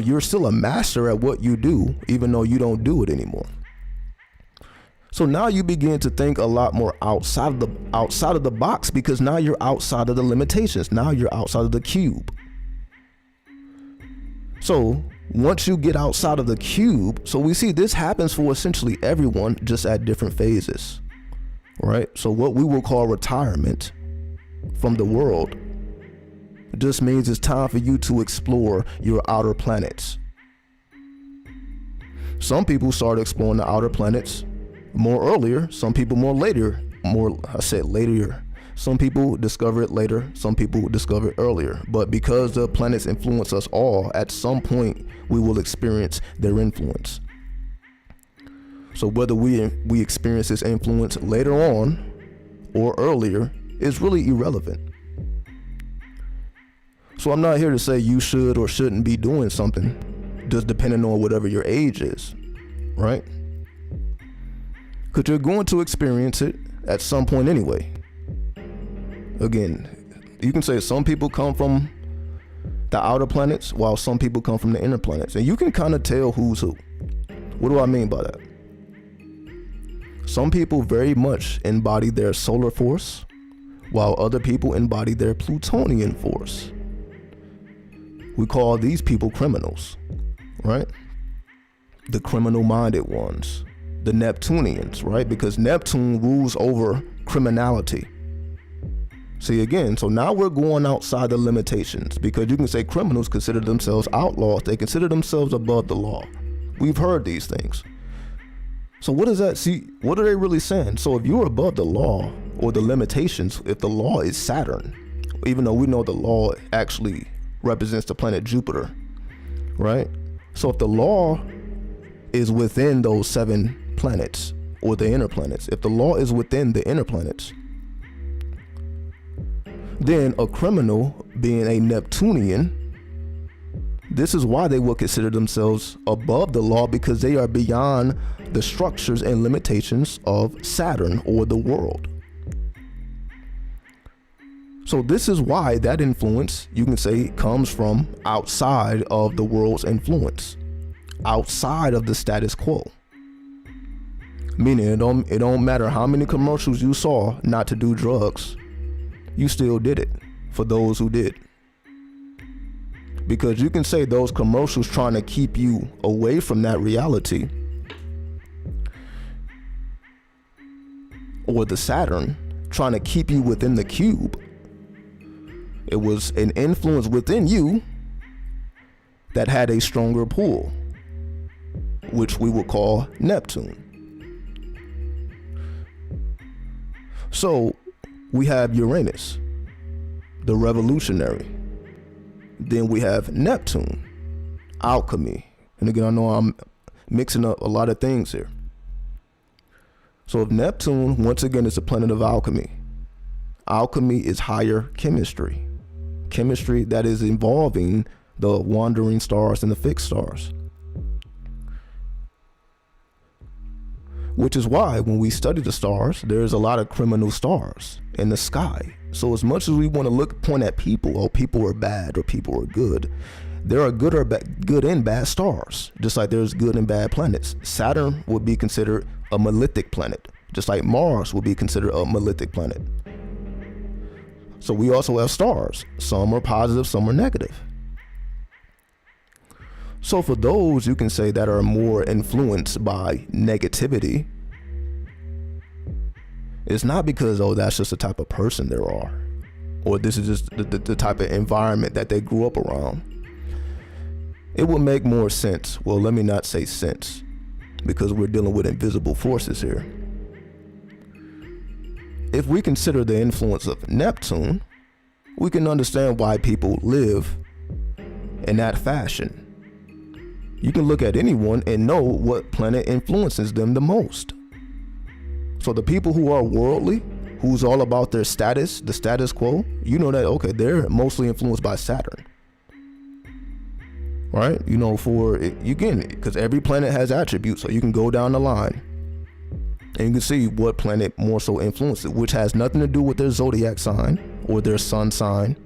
Speaker 1: you're still a master at what you do, even though you don't do it anymore. So now you begin to think a lot more outside of the box, because now you're outside of the limitations. Now you're outside of the cube. So once you get outside of the cube, so we see this happens for essentially everyone, just at different phases, right? So what we will call retirement from the world just means it's time for you to explore your outer planets. Some people start exploring the outer planets more earlier, some people more later. Some people discover it later, some people discover it earlier. But because the planets influence us all, at some point we will experience their influence. So whether we experience this influence later on or earlier is really irrelevant. So I'm not here to say you should or shouldn't be doing something, just depending on whatever your age is, right? Because you're going to experience it at some point anyway. Again, you can say some people come from the outer planets while some people come from the inner planets. And you can kind of tell who's who. What do I mean by that? Some people very much embody their solar force, while other people embody their Plutonian force. We call these people criminals, right? The criminal-minded ones. The Neptunians, right? Because Neptune rules over criminality. See, again, so now we're going outside the limitations, because you can say criminals consider themselves outlaws. They consider themselves above the law. We've heard these things. So what does that see? What are they really saying? So if you're above the law or the limitations, if the law is Saturn, even though we know the law actually represents the planet Jupiter, right? So if the law is within those 7 planets or the inner planets, if the law is within the inner planets, then a criminal being a Neptunian, this is why they will consider themselves above the law, because they are beyond the structures and limitations of Saturn or the world. So this is why that influence, you can say, comes from outside of the world's influence, outside of the status quo. Meaning it don't matter how many commercials you saw not to do drugs, you still did it for those who did. Because you can say those commercials trying to keep you away from that reality, or the Saturn trying to keep you within the cube. It was an influence within you that had a stronger pull, which we would call Neptune. So we have Uranus, the revolutionary. Then we have Neptune, alchemy. And again, I know I'm mixing up a lot of things here. So if Neptune, once again, is a planet of alchemy, alchemy is higher chemistry. Chemistry that is involving the wandering stars and the fixed stars. Which is why when we study the stars, there's a lot of criminal stars in the sky. So as much as we want to point at people, oh, people are bad or people are good, there are good and bad stars, just like there's good and bad planets. Saturn would be considered a malefic planet, just like Mars would be considered a malefic planet. So we also have stars. Some are positive, some are negative. So for those, you can say, that are more influenced by negativity, it's not because, oh, that's just the type of person there are, or this is just the type of environment that they grew up around. It would make more sense. Well, let me not say sense, because we're dealing with invisible forces here. If we consider the influence of Neptune, we can understand why people live in that fashion. You can look at anyone and know what planet influences them the most. So the people who are worldly, who's all about their status, the status quo, you know that, okay, they're mostly influenced by Saturn. Right? You know, because every planet has attributes, so you can go down the line and you can see what planet more so influences, which has nothing to do with their zodiac sign or their sun sign,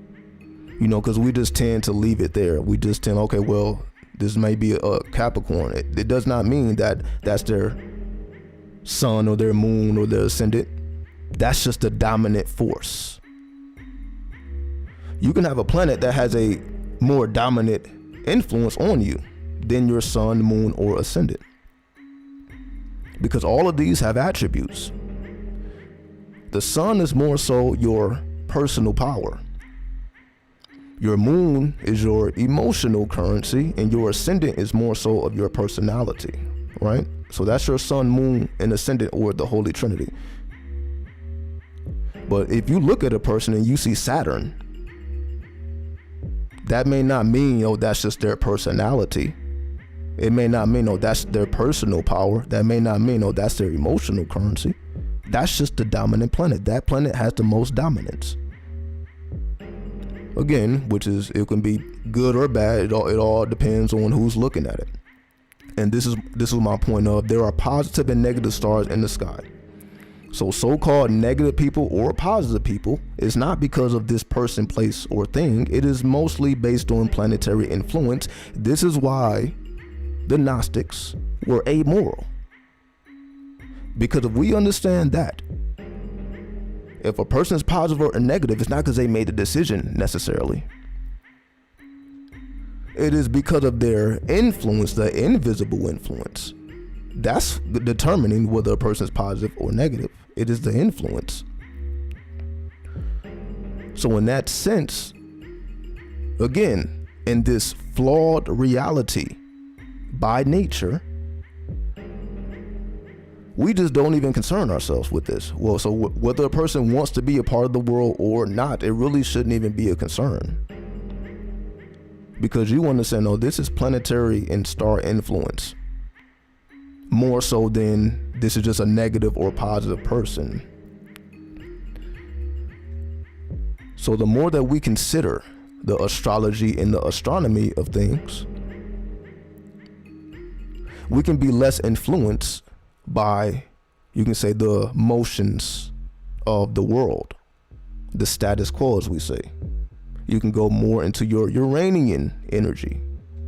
Speaker 1: you know, because we just tend to leave it there. We just tend, okay, well, this may be a Capricorn. It does not mean that that's their sun or their moon or their ascendant. That's just the dominant force. You can have a planet that has a more dominant influence on you than your sun, moon, or ascendant, because all of these have attributes. The sun is more so your personal power. Your moon is your emotional currency, and your ascendant is more so of your personality, right? So that's your sun, moon, and ascendant, or the Holy Trinity. But if you look at a person and you see Saturn, that may not mean, that's just their personality. It may not mean, that's their personal power. That may not mean, that's their emotional currency. That's just the dominant planet. That planet has the most dominance. Again, which is, it can be good or bad. It all depends on who's looking at it. And this is my point of, there are positive and negative stars in the sky. So-called negative people or positive people is not because of this person, place, or thing. It is mostly based on planetary influence. This is why the Gnostics were amoral. Because if we understand that, if a person is positive or negative, it's not because they made a decision necessarily. It is because of their influence, the invisible influence. That's determining whether a person is positive or negative. It is the influence. So in that sense, again, in this flawed reality by nature, we just don't even concern ourselves with this. Well, so whether a person wants to be a part of the world or not, it really shouldn't even be a concern. Because you understand, this is planetary and star influence, more so than this is just a negative or positive person. So the more that we consider the astrology and the astronomy of things, we can be less influenced by, you can say, the motions of the world, the status quo, as we say. You can go more into your Uranian energy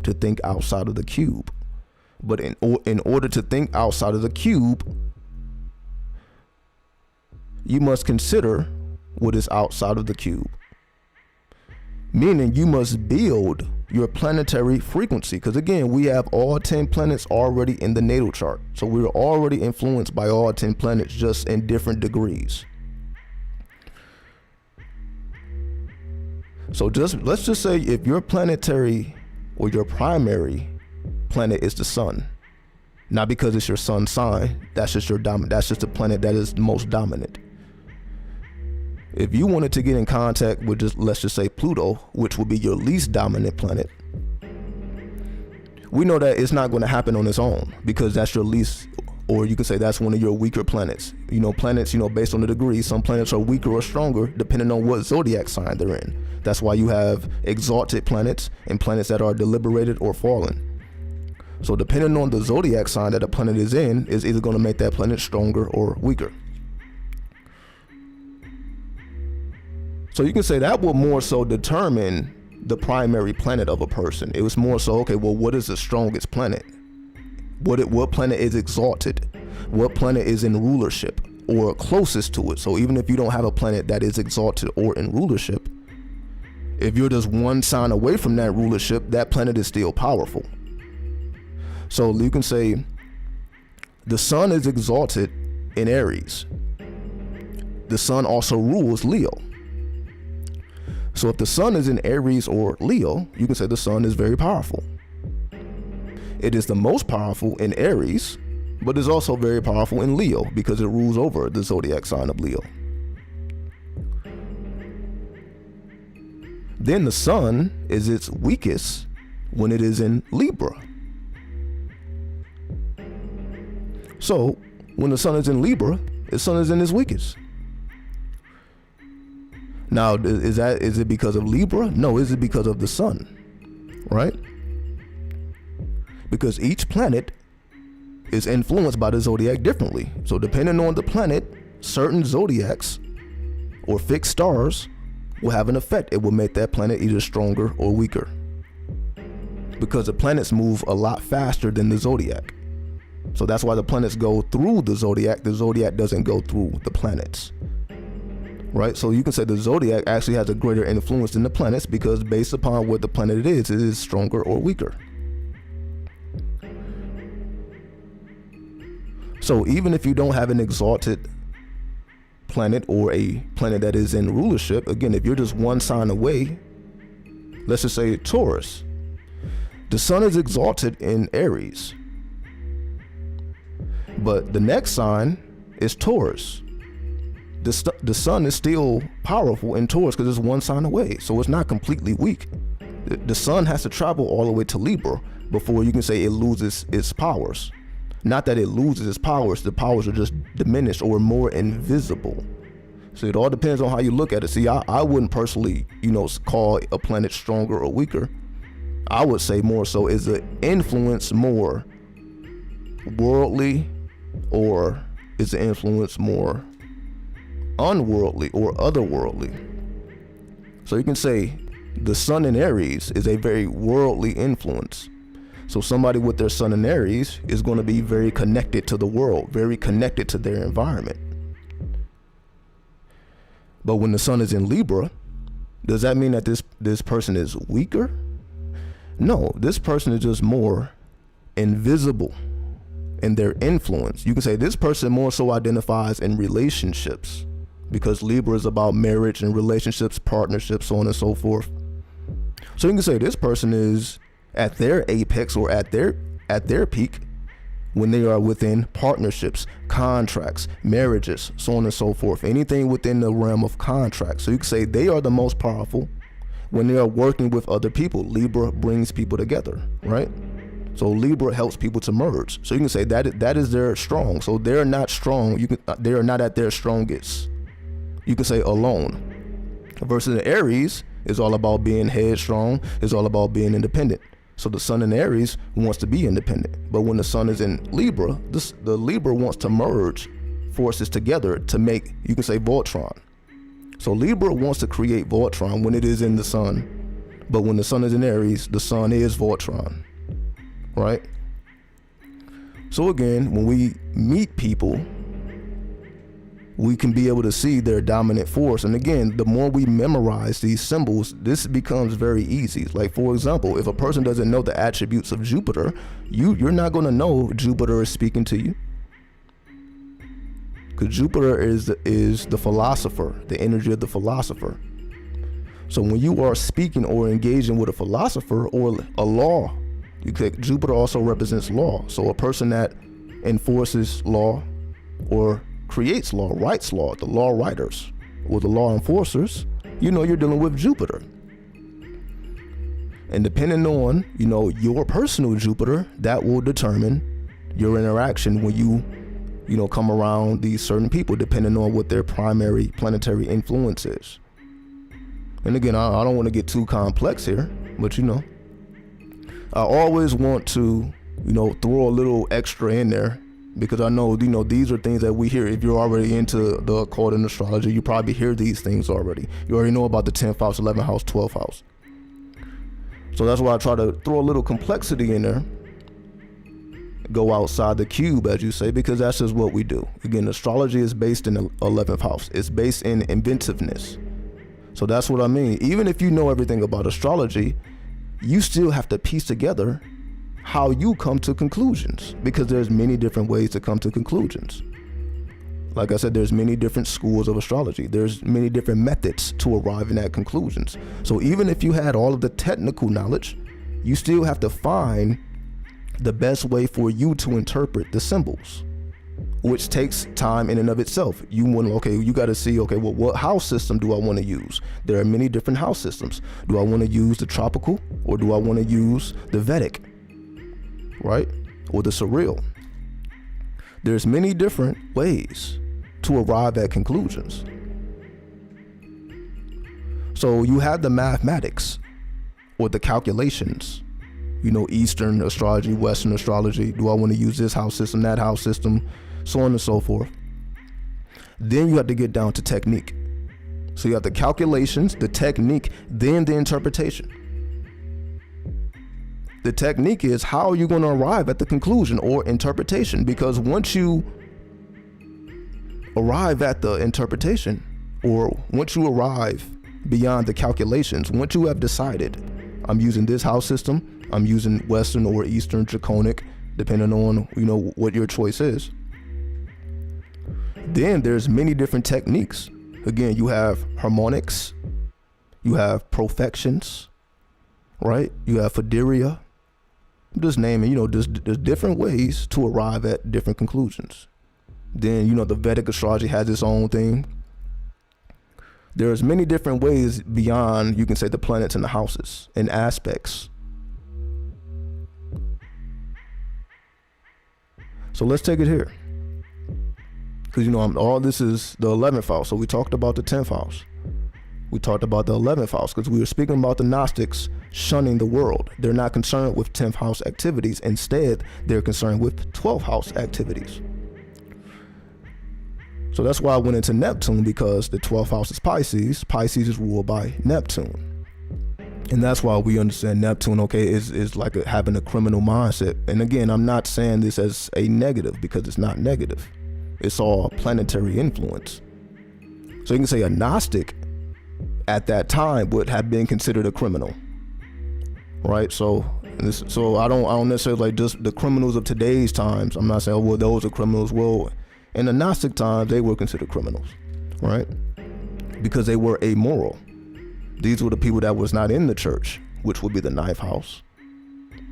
Speaker 1: to think outside of the cube. But in order to think outside of the cube, you must consider what is outside of the cube. Meaning you must build your planetary frequency. Because again, we have all 10 planets already in the natal chart. So we're already influenced by all 10 planets, just in different degrees. So let's just say if your planetary or your primary planet is the sun, not because it's your sun sign, that's just that's just the planet that is most dominant. If you wanted to get in contact with let's just say Pluto, which would be your least dominant planet, we know that it's not going to happen on its own, because that's your least, or you can say that's one of your weaker planets. Planets, based on the degree, some planets are weaker or stronger depending on what zodiac sign they're in. That's why you have exalted planets and planets that are deliberated or fallen. So depending on the zodiac sign that a planet is in is either going to make that planet stronger or weaker. So you can say that will more so determine the primary planet of a person. It was more so, okay, well, what is the strongest planet? What planet is exalted? What planet is in rulership or closest to it? So even if you don't have a planet that is exalted or in rulership, if you're just one sign away from that rulership, that planet is still powerful. So you can say the sun is exalted in Aries. The sun also rules Leo. So if the sun is in Aries or Leo, you can say the sun is very powerful. It is the most powerful in Aries, but is also very powerful in Leo because it rules over the zodiac sign of Leo. Then the sun is its weakest when it is in Libra. So when the sun is in Libra, the sun is in its weakest. Now, is it because of Libra? No, is it because of the sun, right? Because each planet is influenced by the zodiac differently. So depending on the planet, certain zodiacs or fixed stars will have an effect. It will make that planet either stronger or weaker, because the planets move a lot faster than the zodiac. So that's why the planets go through the zodiac. The zodiac doesn't go through the planets, right? So you can say the zodiac actually has a greater influence than the planets, because based upon what the planet it is stronger or weaker. So even if you don't have an exalted planet or a planet that is in rulership, again, if you're just one sign away, let's just say Taurus, the sun is exalted in Aries, but the next sign is Taurus. The sun is still powerful in Taurus because it's one sign away, so it's not completely weak. The sun has to travel all the way to Libra before you can say it loses its powers. Not that it loses its powers, the powers are just diminished or more invisible. So it all depends on how you look at it. See, I wouldn't personally, call a planet stronger or weaker. I would say more so is the influence more worldly, or is the influence more unworldly or otherworldly. So you can say the sun in Aries is a very worldly influence. So somebody with their sun in Aries is going to be very connected to the world, very connected to their environment. But when the sun is in Libra, does that mean that this person is weaker? No, this person is just more invisible in their influence. You can say this person more so identifies in relationships, because Libra is about marriage and relationships, partnerships, so on and so forth. So you can say this person is at their apex or at their peak when they are within partnerships, contracts, marriages, so on and so forth, anything within the realm of contracts. So you can say they are the most powerful when they are working with other people. Libra brings people together, right? So Libra helps people to merge. So you can say that is their strong. So they're not strong. They are not at their strongest. You can say alone. Versus Aries is all about being headstrong. It's all about being independent. So the sun in Aries wants to be independent. But when the sun is in Libra, the Libra wants to merge forces together to make, you can say, Voltron. So Libra wants to create Voltron when it is in the sun. But when the sun is in Aries, the sun is Voltron, right? So again, when we meet people, we can be able to see their dominant force. And again, the more we memorize these symbols, this becomes very easy. Like, for example, if a person doesn't know the attributes of Jupiter, you're not going to know Jupiter is speaking to you. Because Jupiter is the philosopher, the energy of the philosopher. So when you are speaking or engaging with a philosopher or a law, Jupiter also represents law. So a person that enforces law or creates law, writes law, the law writers or the law enforcers, you're dealing with Jupiter. And depending on, your personal Jupiter, that will determine your interaction when you come around these certain people, depending on what their primary planetary influence is. And again, I don't want to get too complex here, but I always want to, throw a little extra in there, because I know, these are things that we hear. If you're already into the occult and astrology, you probably hear these things already. You already know about the 10th house, 11th house, 12th house. So that's why I try to throw a little complexity in there, go outside the cube, as you say, because that's just what we do. Again, astrology is based in the 11th house. It's based in inventiveness. So that's what I mean. Even if you know everything about astrology, you still have to piece together how you come to conclusions, because there's many different ways to come to conclusions. Like I said, there's many different schools of astrology. There's many different methods to arriving at conclusions. So even if you had all of the technical knowledge, you still have to find the best way for you to interpret the symbols, which takes time in and of itself. You got to see, well, what house system do I want to use? There are many different house systems. Do I want to use the tropical, or do I want to use the Vedic, right? Or the surreal? There's many different ways to arrive at conclusions. So you have the mathematics or the calculations, Eastern astrology, Western astrology. Do I want to use this house system, that house system, so on and so forth? Then you have to get down to technique. So you have the calculations, the technique, then the interpretation. The technique is how you're going to arrive at the conclusion or interpretation, because once you arrive at the interpretation, or once you arrive beyond the calculations, once you have decided, I'm using this house system, I'm using Western or Eastern Draconic, depending on, what your choice is, then there's many different techniques. Again, you have harmonics, you have profections, right? You have fideria. I'm just naming, there's different ways to arrive at different conclusions. Then, the Vedic astrology has its own thing. There's many different ways beyond, you can say, the planets and the houses and aspects. So let's take it here. Because, all this is the 11th house. So we talked about the 10th house. We talked about the 11th house because we were speaking about the Gnostics shunning the world. They're not concerned with 10th house activities. Instead, they're concerned with 12th house activities. So that's why I went into Neptune, because the 12th house is Pisces. Pisces is ruled by Neptune. And that's why we understand Neptune, is like having a criminal mindset. And again, I'm not saying this as a negative, because it's not negative. It's all planetary influence. So you can say a Gnostic at that time would have been considered a criminal, right? So I don't necessarily like just the criminals of today's times. I'm not saying, well, those are criminals. Well, in the Gnostic times, they were considered criminals, right? Because they were amoral. These were the people that was not in the church, which would be the 9th house.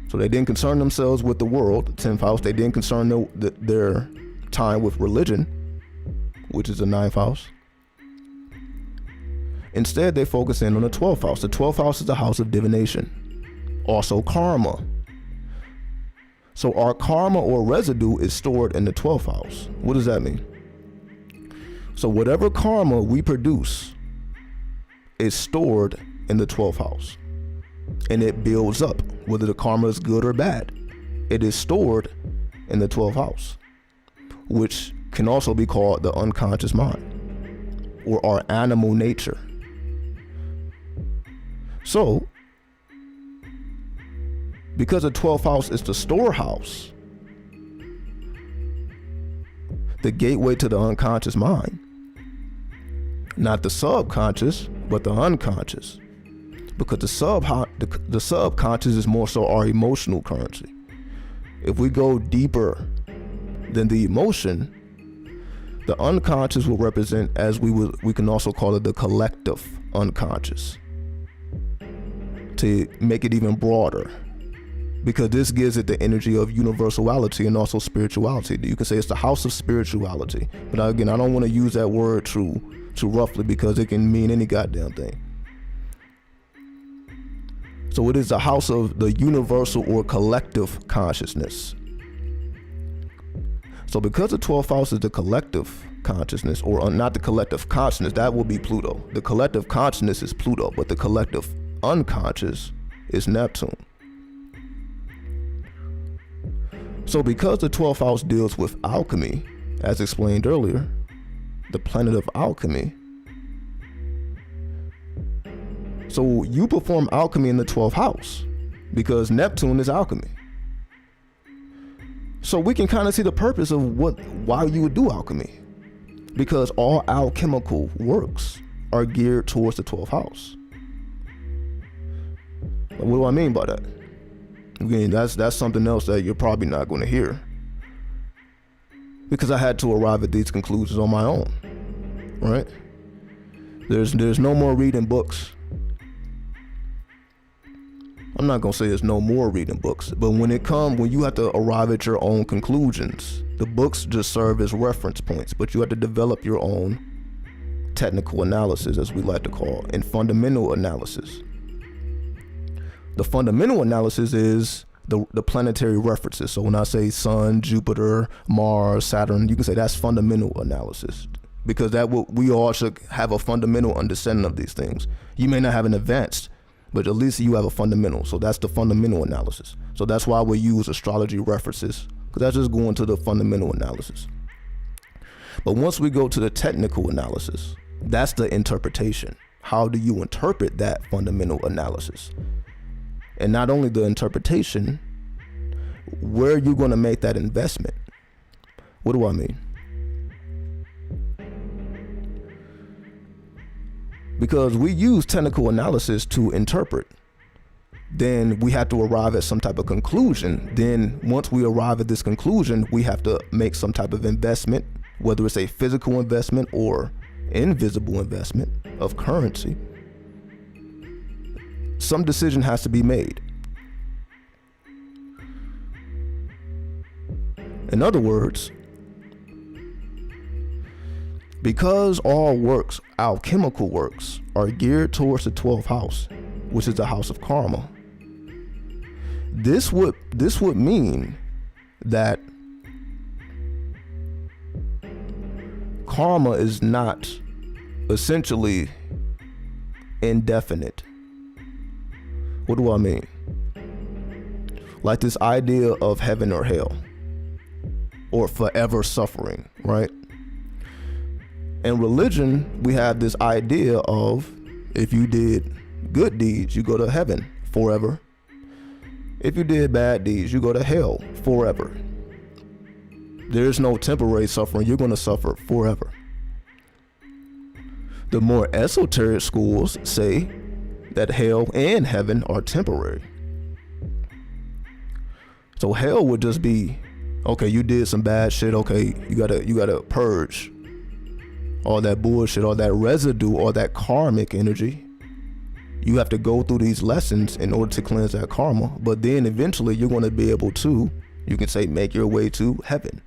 Speaker 1: So they didn't concern themselves with the world, the 10th house. They didn't concern their time with religion, which is the 9th house. Instead, they focus in on the 12th house. The 12th house is the house of divination, also karma. So our karma or residue is stored in the 12th house. What does that mean? So whatever karma we produce is stored in the 12th house, and it builds up, whether the karma is good or bad. It is stored in the 12th house, which can also be called the unconscious mind or our animal nature. So, because the 12th house is the storehouse, the gateway to the unconscious mind, Not the subconscious, but the unconscious. Because the subconscious is more so our emotional currency. If we go deeper than the emotion, the unconscious will represent, as we can also call it, the collective unconscious, to make it even broader, because this gives it the energy of universality and also spirituality. You can say it's the house of spirituality, but again, I don't want to use that word too roughly, because it can mean any goddamn thing. So it is the house of the universal or collective consciousness. So because the 12th house is the collective consciousness, or not the collective consciousness, that will be Pluto. The collective consciousness is Pluto, but the collective unconscious is Neptune. So because the 12th house deals with alchemy, as explained earlier, the planet of alchemy, so you perform alchemy in the 12th house because Neptune is alchemy. So we can kind of see the purpose of why you would do alchemy, because all alchemical works are geared towards the 12th house. What do I mean by that? Again, that's something else that you're probably not going to hear, because I had to arrive at these conclusions on my own, right? There's no more reading books. I'm not gonna say there's no more reading books, but when you have to arrive at your own conclusions, the books just serve as reference points, but you have to develop your own technical analysis, as we like to call it, and fundamental analysis. The fundamental analysis is the planetary references. So when I say Sun, Jupiter, Mars, Saturn, you can say that's fundamental analysis, because we all should have a fundamental understanding of these things. You may not have an advanced, but at least you have a fundamental. So that's the fundamental analysis. So that's why we use astrology references, because that's just going to the fundamental analysis. But once we go to the technical analysis, that's the interpretation. How do you interpret that fundamental analysis? And not only the interpretation, where are you going to make that investment? What do I mean? Because we use technical analysis to interpret. Then we have to arrive at some type of conclusion. Then once we arrive at this conclusion, we have to make some type of investment, whether it's a physical investment or invisible investment of currency. Some decision has to be made. In other words, because all works, alchemical works, are geared towards the 12th house, which is the house of karma, this would mean that karma is not essentially indefinite. What do I mean? Like this idea of heaven or hell, or forever suffering, right? In religion, we have this idea of, if you did good deeds, you go to heaven forever. If you did bad deeds, you go to hell forever. There's no temporary suffering. You're going to suffer forever. The more esoteric schools say that hell and heaven are temporary. So hell would just be, okay, you did some bad shit. Okay, you gotta purge all that bullshit, all that residue, all that karmic energy. You have to go through these lessons in order to cleanse that karma. But then eventually you're going to be able to, you can say, make your way to heaven.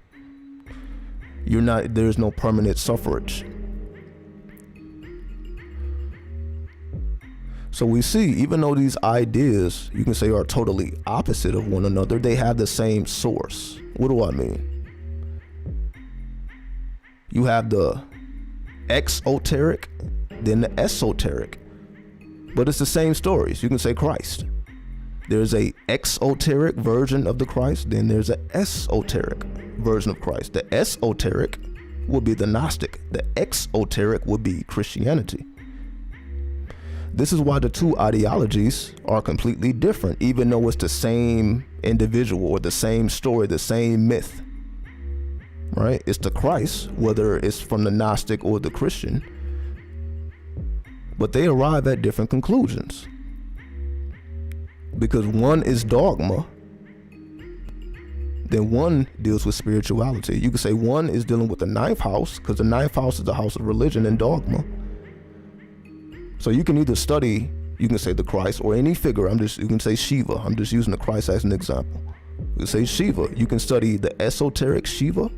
Speaker 1: There's no permanent suffrage. So we see, even though these ideas, you can say, are totally opposite of one another, they have the same source. What do I mean? You have the exoteric, then the esoteric, but it's the same stories. You can say Christ. There's a exoteric version of the Christ, then there's an esoteric version of Christ. The esoteric would be the Gnostic. The exoteric would be Christianity. This is why the two ideologies are completely different, even though it's the same individual or the same story, the same myth, right? It's the Christ, whether it's from the Gnostic or the Christian. but they arrive at different conclusions. Because one is dogma, then one deals with spirituality. You could say one is dealing with the ninth house, because the ninth house is the house of religion and dogma. So you can either study, you can say the Christ or any figure. You can say Shiva. I'm just using the Christ as an example. You can say Shiva. You can study the esoteric Shiva,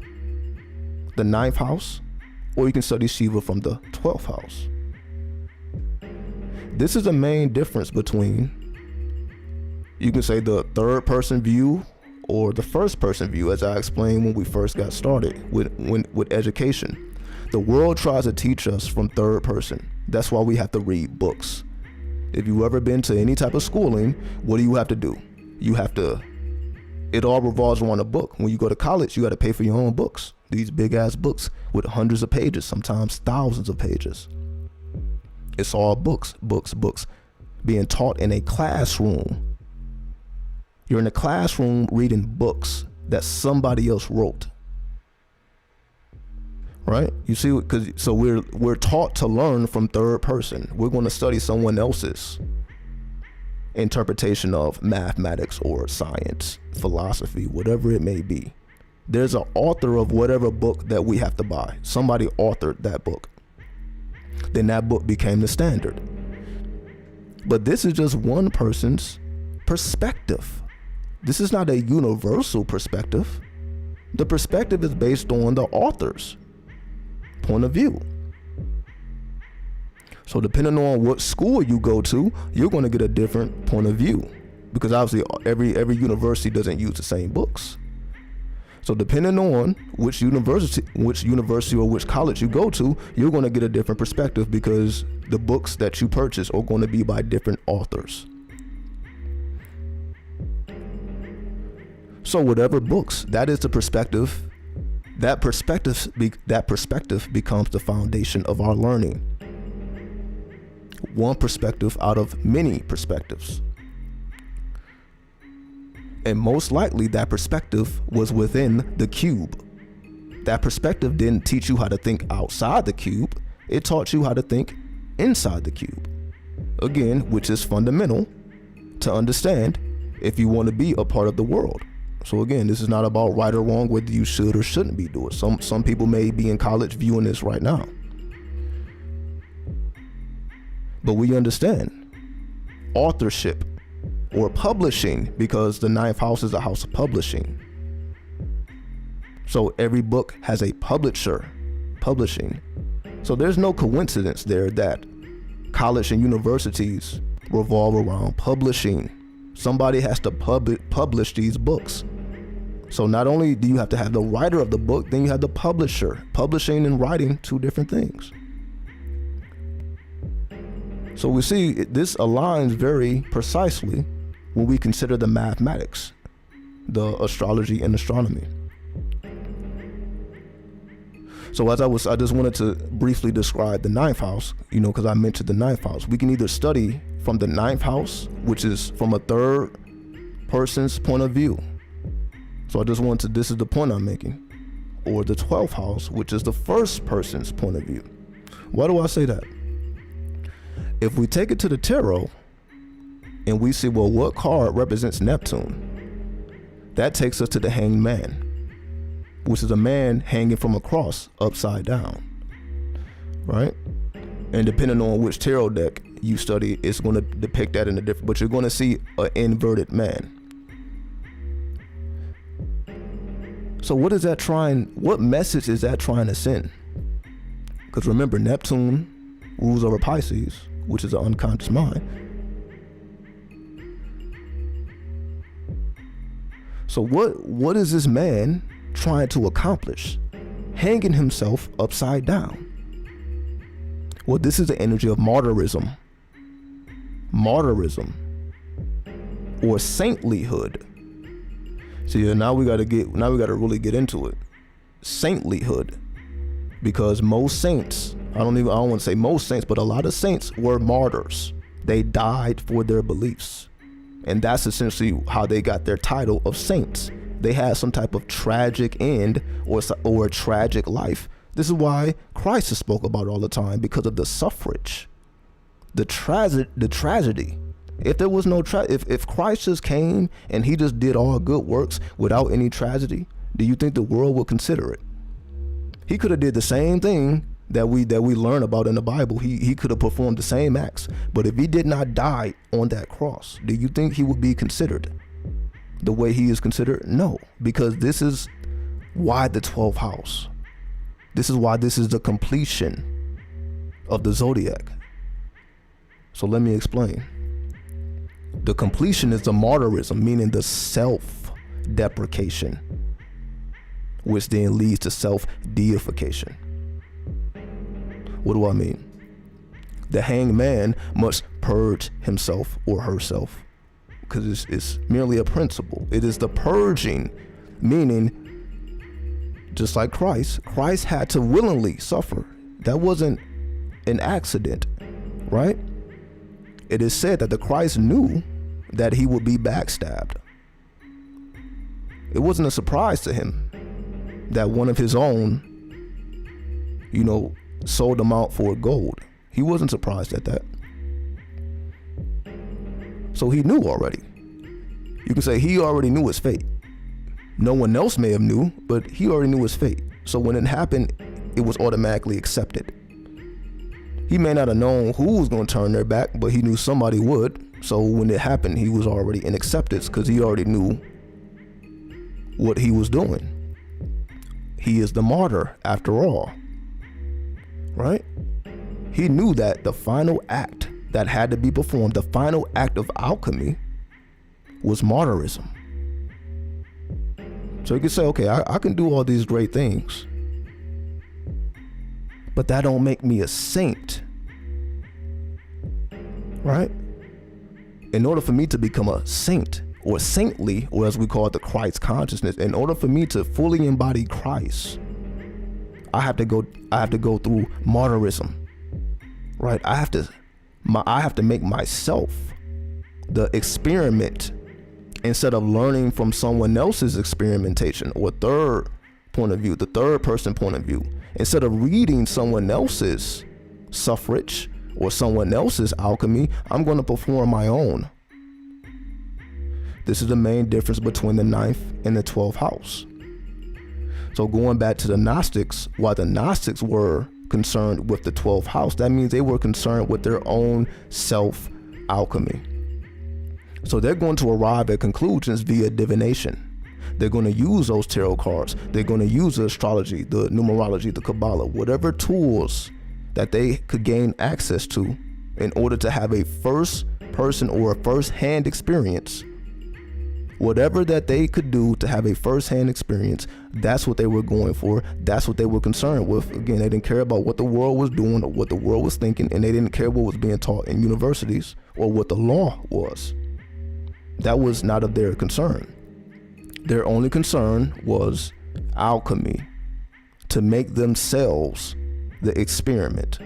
Speaker 1: the ninth house, or you can study Shiva from the 12th house. This is the main difference between, you can say, the third person view or the first person view, as I explained when we first got started with education. The world tries to teach us from third person. That's why we have to read books. If you've ever been to any type of schooling, what do you have to do? It all revolves around a book. When you go to college, you got to pay for your own books. These big ass books with hundreds of pages, sometimes thousands of pages. It's all books, being taught in a classroom. You're in a classroom reading books that somebody else wrote. Right? You see, so we're taught to learn from third person. We're going to study someone else's interpretation of mathematics or science, philosophy, whatever it may be. There's an author of whatever book that we have to buy. Somebody authored that book. Then that book became the standard. But this is just one person's perspective. This is not a universal perspective. The perspective is based on the author's point of view. So depending on what school you go to, you're going to get a different point of view, because obviously every university doesn't use the same books. So depending on which university or which college you go to, you're going to get a different perspective, because the books that you purchase are going to be by different authors. So whatever books, that is the perspective. That perspective becomes the foundation of our learning. One perspective out of many perspectives. And most likely that perspective was within the cube. That perspective didn't teach you how to think outside the cube. It taught you how to think inside the cube. Again, which is fundamental to understand if you want to be a part of the world. So again, this is not about right or wrong, whether you should or shouldn't be doing it. Some people may be in college viewing this right now. But we understand authorship or publishing, because the ninth house is a house of publishing. So every book has a publisher publishing. So there's no coincidence there that college and universities revolve around publishing. Somebody has to publish these books. So not only do you have to have the writer of the book, then you have the publisher. Publishing and writing, two different things. So we see this aligns very precisely when we consider the mathematics, the astrology and astronomy. So I just wanted to briefly describe the ninth house, because I mentioned the ninth house. We can either study from the ninth house, which is from a third person's point of view. So this is the point I'm making. Or the 12th house, which is the first person's point of view. Why do I say that? If we take it to the tarot and we see, well, what card represents Neptune? That takes us to the Hanged Man, which is a man hanging from a cross upside down, right? And depending on which tarot deck you study, it's going to depict that in a different, but you're going to see an inverted man. So what message is that trying to send? Because remember, Neptune rules over Pisces, which is the unconscious mind. So what is this man trying to accomplish? Hanging himself upside down. Well, this is the energy of martyrism. Martyrism or saintlyhood. See, now we got to really get into it. Saintlyhood, because most saints, I don't want to say most saints, but a lot of saints were martyrs. They died for their beliefs, and that's essentially how they got their title of saints. They had some type of tragic end or a tragic life. This is why Christ is spoke about all the time, because of the suffrage. the tragedy. If there was no if Christ just came and he just did all good works without any tragedy, do you think the world would consider it? He could have did the same thing that we learn about in the Bible. He could have performed the same acts, but if he did not die on that cross, do you think he would be considered the way he is considered? No, because this is why the 12th house. This is why this is the completion of the zodiac. So let me explain. The completion is the martyrism, meaning the self-deprecation, which then leads to self-deification. What do I mean? The hanged man must purge himself or herself, because it's merely a principle. It is the purging, meaning just like Christ had to willingly suffer. That wasn't an accident, right? It is said that the Christ knew that he would be backstabbed. It wasn't a surprise to him that one of his own, sold him out for gold. He wasn't surprised at that. So he knew already. You can say he already knew his fate. No one else may have knew, but he already knew his fate. So when it happened, it was automatically accepted. He may not have known who was going to turn their back, but he knew somebody would. So when it happened, he was already in acceptance because he already knew what he was doing. He is the martyr after all, right? He knew that the final act that had to be performed, the final act of alchemy, was martyrism. So you can say, okay, I can do all these great things, but that don't make me a saint, right? In order for me to become a saint or saintly, or as we call it, the Christ consciousness, in order for me to fully embody Christ, I have to go through martyrism, right? I have to make myself the experiment instead of learning from someone else's experimentation or third point of view, the third person point of view. Instead of reading someone else's suffrage or someone else's alchemy, I'm going to perform my own. This is the main difference between the 9th and the 12th house. So going back to the Gnostics, while the Gnostics were concerned with the 12th house, that means they were concerned with their own self-alchemy. So they're going to arrive at conclusions via divination. They're going to use those tarot cards. They're going to use the astrology, the numerology, the Kabbalah, whatever tools that they could gain access to in order to have a first person or a first-hand experience. Whatever that they could do to have a first-hand experience, that's what they were going for. That's what they were concerned with. Again, they didn't care about what the world was doing or what the world was thinking, and they didn't care what was being taught in universities or what the law was. That was not of their concern. Their only concern was alchemy, to make themselves the experiment,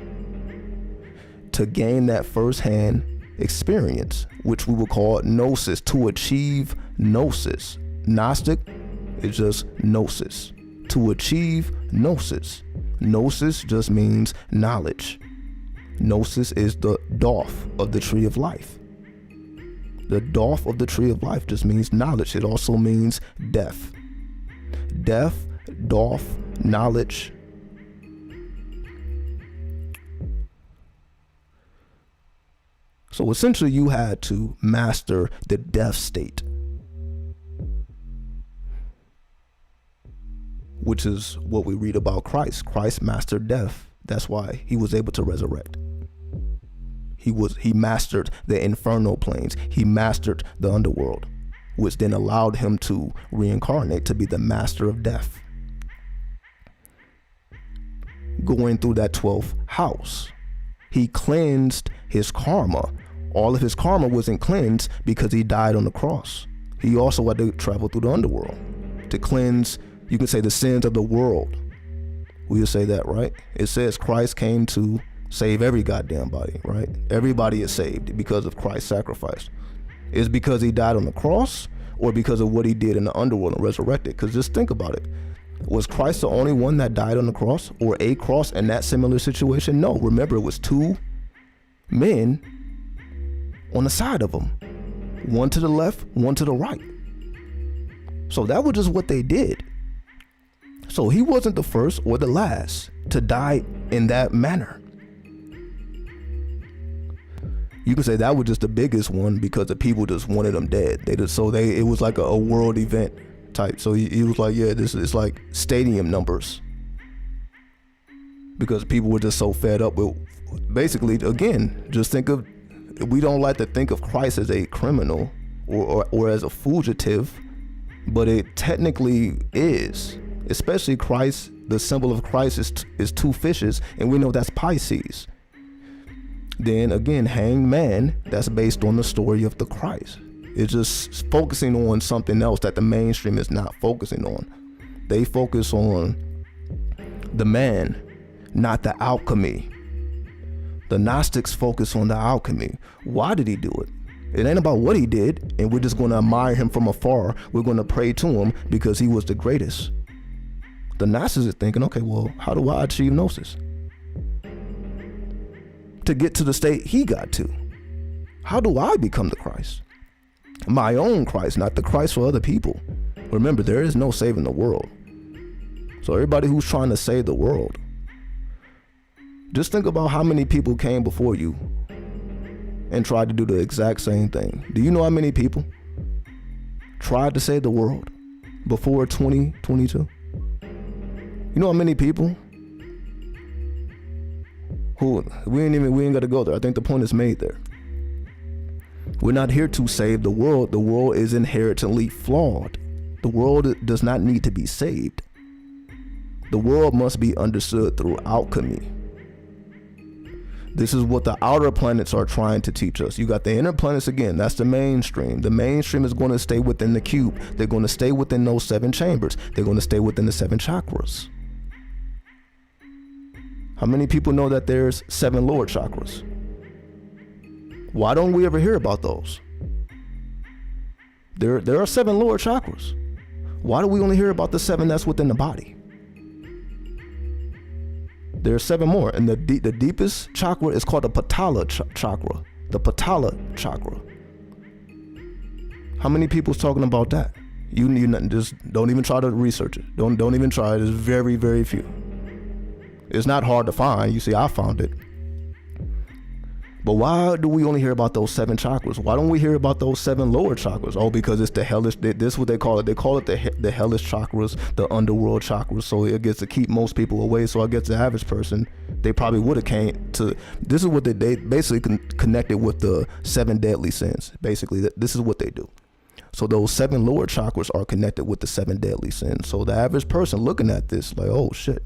Speaker 1: to gain that first-hand experience, which we will call gnosis, to achieve gnosis. Gnostic is just gnosis. To achieve gnosis. Gnosis just means knowledge. Gnosis is the doff of the tree of life. The doff of the tree of life just means knowledge. It also means death. Death, doff, knowledge. So essentially you had to master the death state, which is what we read about Christ. Christ mastered death. That's why he was able to resurrect. He mastered the infernal planes. He mastered the underworld, which then allowed him to reincarnate to be the master of death. Going through that 12th house, he cleansed his karma. All of his karma wasn't cleansed because he died on the cross. He also had to travel through the underworld to cleanse, you could say, the sins of the world. We would say that, right? It says Christ came to save every goddamn body, right? Everybody is saved because of Christ's sacrifice. Is because he died on the cross or because of what he did in the underworld and resurrected? Because just think about it. Was Christ the only one that died on the cross or a cross in that similar situation? No, remember it was two men on the side of him, one to the left, one to the right. So that was just what they did. So he wasn't the first or the last to die in that manner. You could say that was just the biggest one because the people just wanted him dead. It was like a world event type. So he was like, yeah, this is like stadium numbers, because people were just so fed up with, basically, again, just think of, we don't like to think of Christ as a criminal or as a fugitive, but it technically is. Especially Christ, the symbol of Christ is two fishes, and we know that's Pisces. Then again, hanged man, that's based on the story of the Christ. It's just focusing on something else that the mainstream is not focusing on. They focus on the man, not the alchemy. The Gnostics focus on the alchemy. Why did he do it? It ain't about what he did, and we're just going to admire him from afar. We're going to pray to him because he was the greatest. The Gnostics are thinking, okay, well, how do I achieve gnosis? To get to the state he got to. How do I become the Christ? My own Christ, not the Christ for other people. Remember, there is no saving the world. So everybody who's trying to save the world, just think about how many people came before you and tried to do the exact same thing. Do you know how many people tried to save the world before 2022? You know how many people who we ain't got to go there. I think the point is made there. We're not here to save the world. The world is inherently flawed. The world does not need to be saved. The world must be understood through alchemy. This is what the outer planets are trying to teach us. You got the inner planets again, that's the mainstream. The mainstream is going to stay within the cube. They're going to stay within those 7 chambers. They're going to stay within the 7 chakras. How many people know that there's 7 lower chakras? Why don't we ever hear about those? There are 7 lower chakras. Why do we only hear about the 7 that's within the body? There are 7 more, and the deepest chakra is called the Patala chakra. The Patala chakra. How many people's talking about that? You just don't even try to research it. Don't even try. There's very, very few. It's not hard to find. You see, I found it. But why do we only hear about those 7 chakras? Why don't we hear about those 7 lower chakras? Oh, because it's the hellish. This is what they call it. They call it the hellish chakras, the underworld chakras. So it gets to keep most people away. So I guess the average person, they probably would have came to. This is what they basically connected with the 7 deadly sins. Basically, this is what they do. So those 7 lower chakras are connected with the 7 deadly sins. So the average person looking at this, like, oh shit.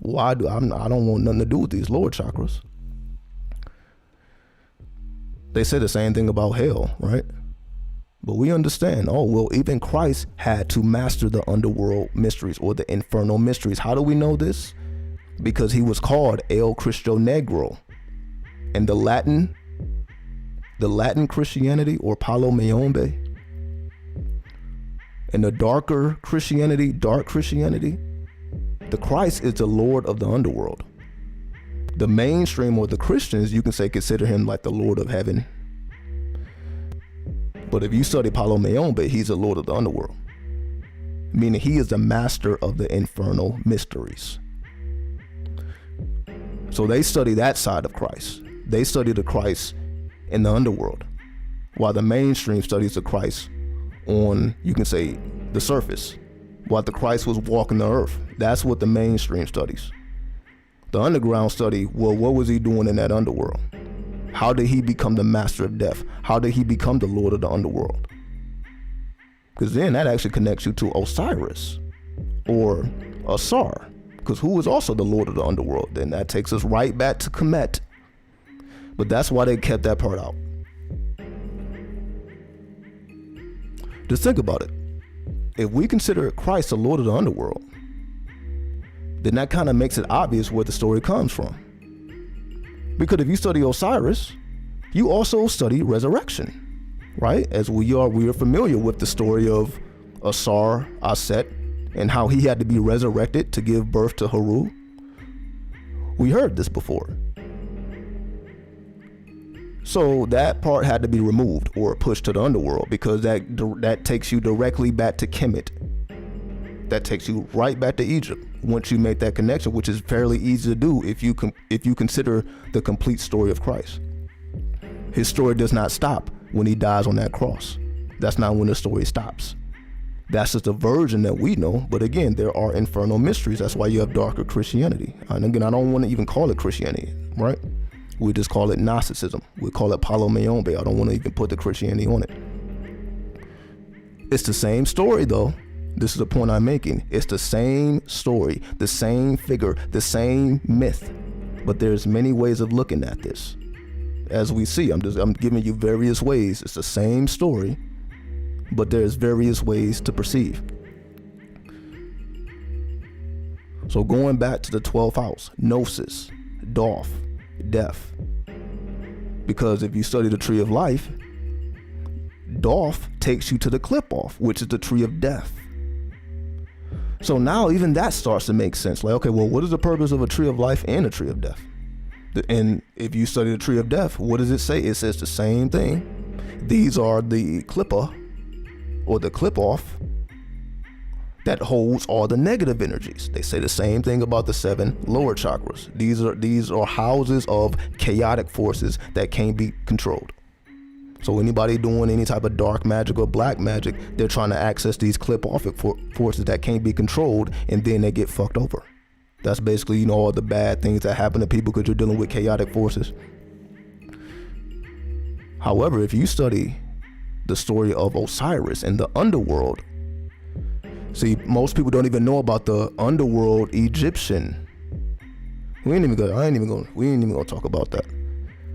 Speaker 1: I don't want nothing to do with these lower chakras. They say the same thing about hell, right? But we understand, oh, well, even Christ had to master the underworld mysteries or the infernal mysteries. How do we know this? Because he was called El Cristo Negro. And the Latin Christianity, or Palo Mayombe, and the dark Christianity, the Christ is the Lord of the underworld. The mainstream or the Christians, you can say, consider him like the Lord of heaven. But if you study Palo Mayombe, he's the Lord of the underworld, meaning he is the master of the infernal mysteries. So they study that side of Christ. They study the Christ in the underworld, while the mainstream studies the Christ on, you can say, the surface, while the Christ was walking the earth. That's what the mainstream studies. The underground study, well, what was he doing in that underworld? How did he become the master of death? How did he become the Lord of the underworld? Because then that actually connects you to Osiris or Asar, because who is also the Lord of the underworld? Then that takes us right back to Kemet. But that's why they kept that part out. Just think about it. If we consider Christ the Lord of the underworld, then that kind of makes it obvious where the story comes from. Because if you study Osiris, you also study resurrection, right? As we are familiar with the story of Asar, Aset, and how he had to be resurrected to give birth to Haru. We heard this before. So that part had to be removed or pushed to the underworld, because that takes you directly back to Kemet. That takes you right back to Egypt once you make that connection, which is fairly easy to do if you consider the complete story of Christ. His story does not stop when he dies on that cross. That's not when the story stops. That's just a version that we know. But again, there are infernal mysteries. That's why you have darker Christianity. And again, I don't want to even call it Christianity, right? We just call it Gnosticism. We call it Palomeombe. I don't want to even put the Christianity on it. It's the same story though. This is the point I'm making. It's the same story, the same figure, the same myth. But there's many ways of looking at this. As we see, I'm giving you various ways. It's the same story, but there's various ways to perceive. So going back to the 12th house, Gnosis, Doth, death. Because if you study the tree of life, Doth takes you to the clip-off, which is the tree of death. So now even that starts to make sense. Like, okay, well, what is the purpose of a tree of life and a tree of death? And if you study the tree of death, what does it say? It says the same thing. These are the clipper or the clip off that holds all the negative energies. They say the same thing about the 7 lower chakras. These are houses of chaotic forces that can't be controlled. So anybody doing any type of dark magic or black magic, they're trying to access these clip-off forces that can't be controlled, and then they get fucked over. That's basically, all the bad things that happen to people because you're dealing with chaotic forces. However, if you study the story of Osiris and the underworld, see, most people don't even know about the underworld Egyptian. We ain't even gonna talk about that.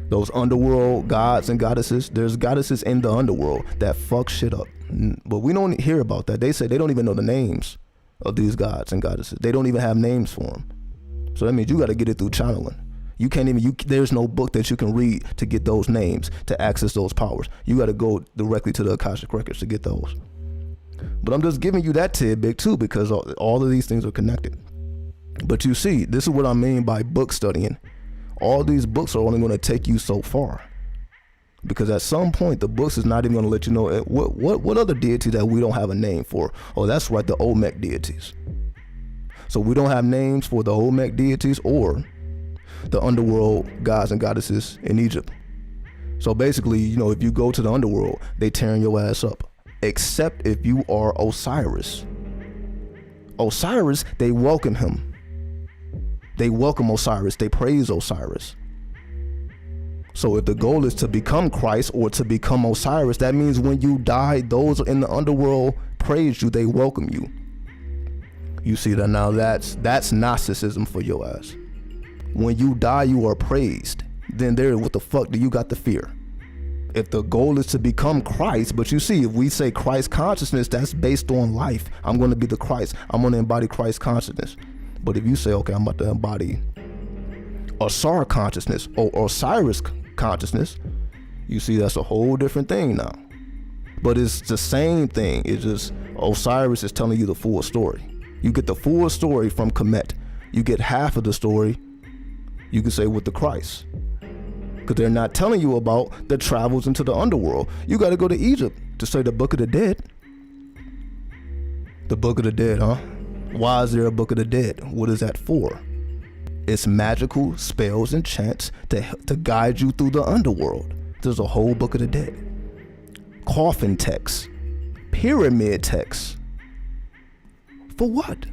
Speaker 1: Those underworld gods and goddesses, there's goddesses in the underworld that fuck shit up. But we don't hear about that. They say they don't even know the names of these gods and goddesses. They don't even have names for them. So that means you got to get it through channeling. You can't even, there's no book that you can read to get those names, to access those powers. You got to go directly to the Akashic Records to get those. But I'm just giving you that tidbit too, because all of these things are connected. But you see, this is what I mean by book studying. All these books are only going to take you so far, because at some point the books is not even going to let you know what other deities that we don't have a name for. Oh, that's right, the Olmec deities. So we don't have names for the Olmec deities or the underworld gods and goddesses in Egypt. So basically, if you go to the underworld, they tearing your ass up, except if you are Osiris. Osiris, they welcome him. They welcome Osiris. They praise Osiris. So if the goal is to become Christ or to become Osiris, that means when you die, those in the underworld praise you. They welcome you. You see that now? That's Gnosticism for your ass. When you die, you are praised. Then what the fuck do you got to fear? If the goal is to become Christ, but you see, if we say Christ consciousness, that's based on life. I'm going to be the Christ. I'm going to embody Christ consciousness. But if you say, okay, I'm about to embody Asar consciousness or Osiris consciousness, you see that's a whole different thing now. But it's the same thing. It's just Osiris is telling you the full story. You get the full story from Kemet. You get half of the story, you can say, with the Christ. Because they're not telling you about the travels into the underworld. You got to go to Egypt to study the Book of the Dead. The Book of the Dead, huh? Why is there a Book of the Dead? What is that for? It's magical spells and chants to guide you through the underworld. There's a whole Book of the Dead. Coffin texts, pyramid texts. For what?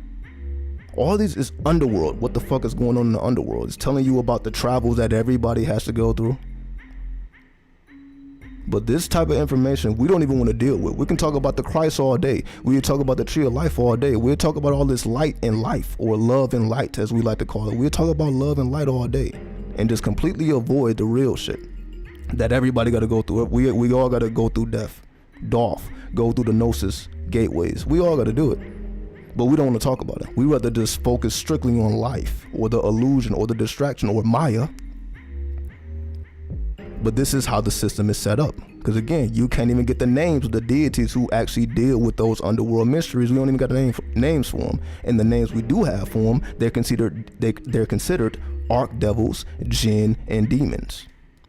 Speaker 1: All these is underworld. What the fuck is going on in the underworld? It's telling you about the travels that everybody has to go through. But this type of information we don't even want to deal with. We can talk about the Christ all day. We can talk about the tree of life all day. We'll talk about all this light and life, or love and light as we like to call it. We'll talk about love and light all day and just completely avoid the real shit that everybody got to go through. We all got to go through death, Doth, go through the Gnosis gateways. We all got to do it. But we don't want to talk about it. We rather just focus strictly on life or the illusion or the distraction or Maya. But this is how the system is set up. Because again, you can't even get the names of the deities who actually deal with those underworld mysteries. We don't even got the names for them. And the names we do have for them, they're considered archdevils, jinn, and demons.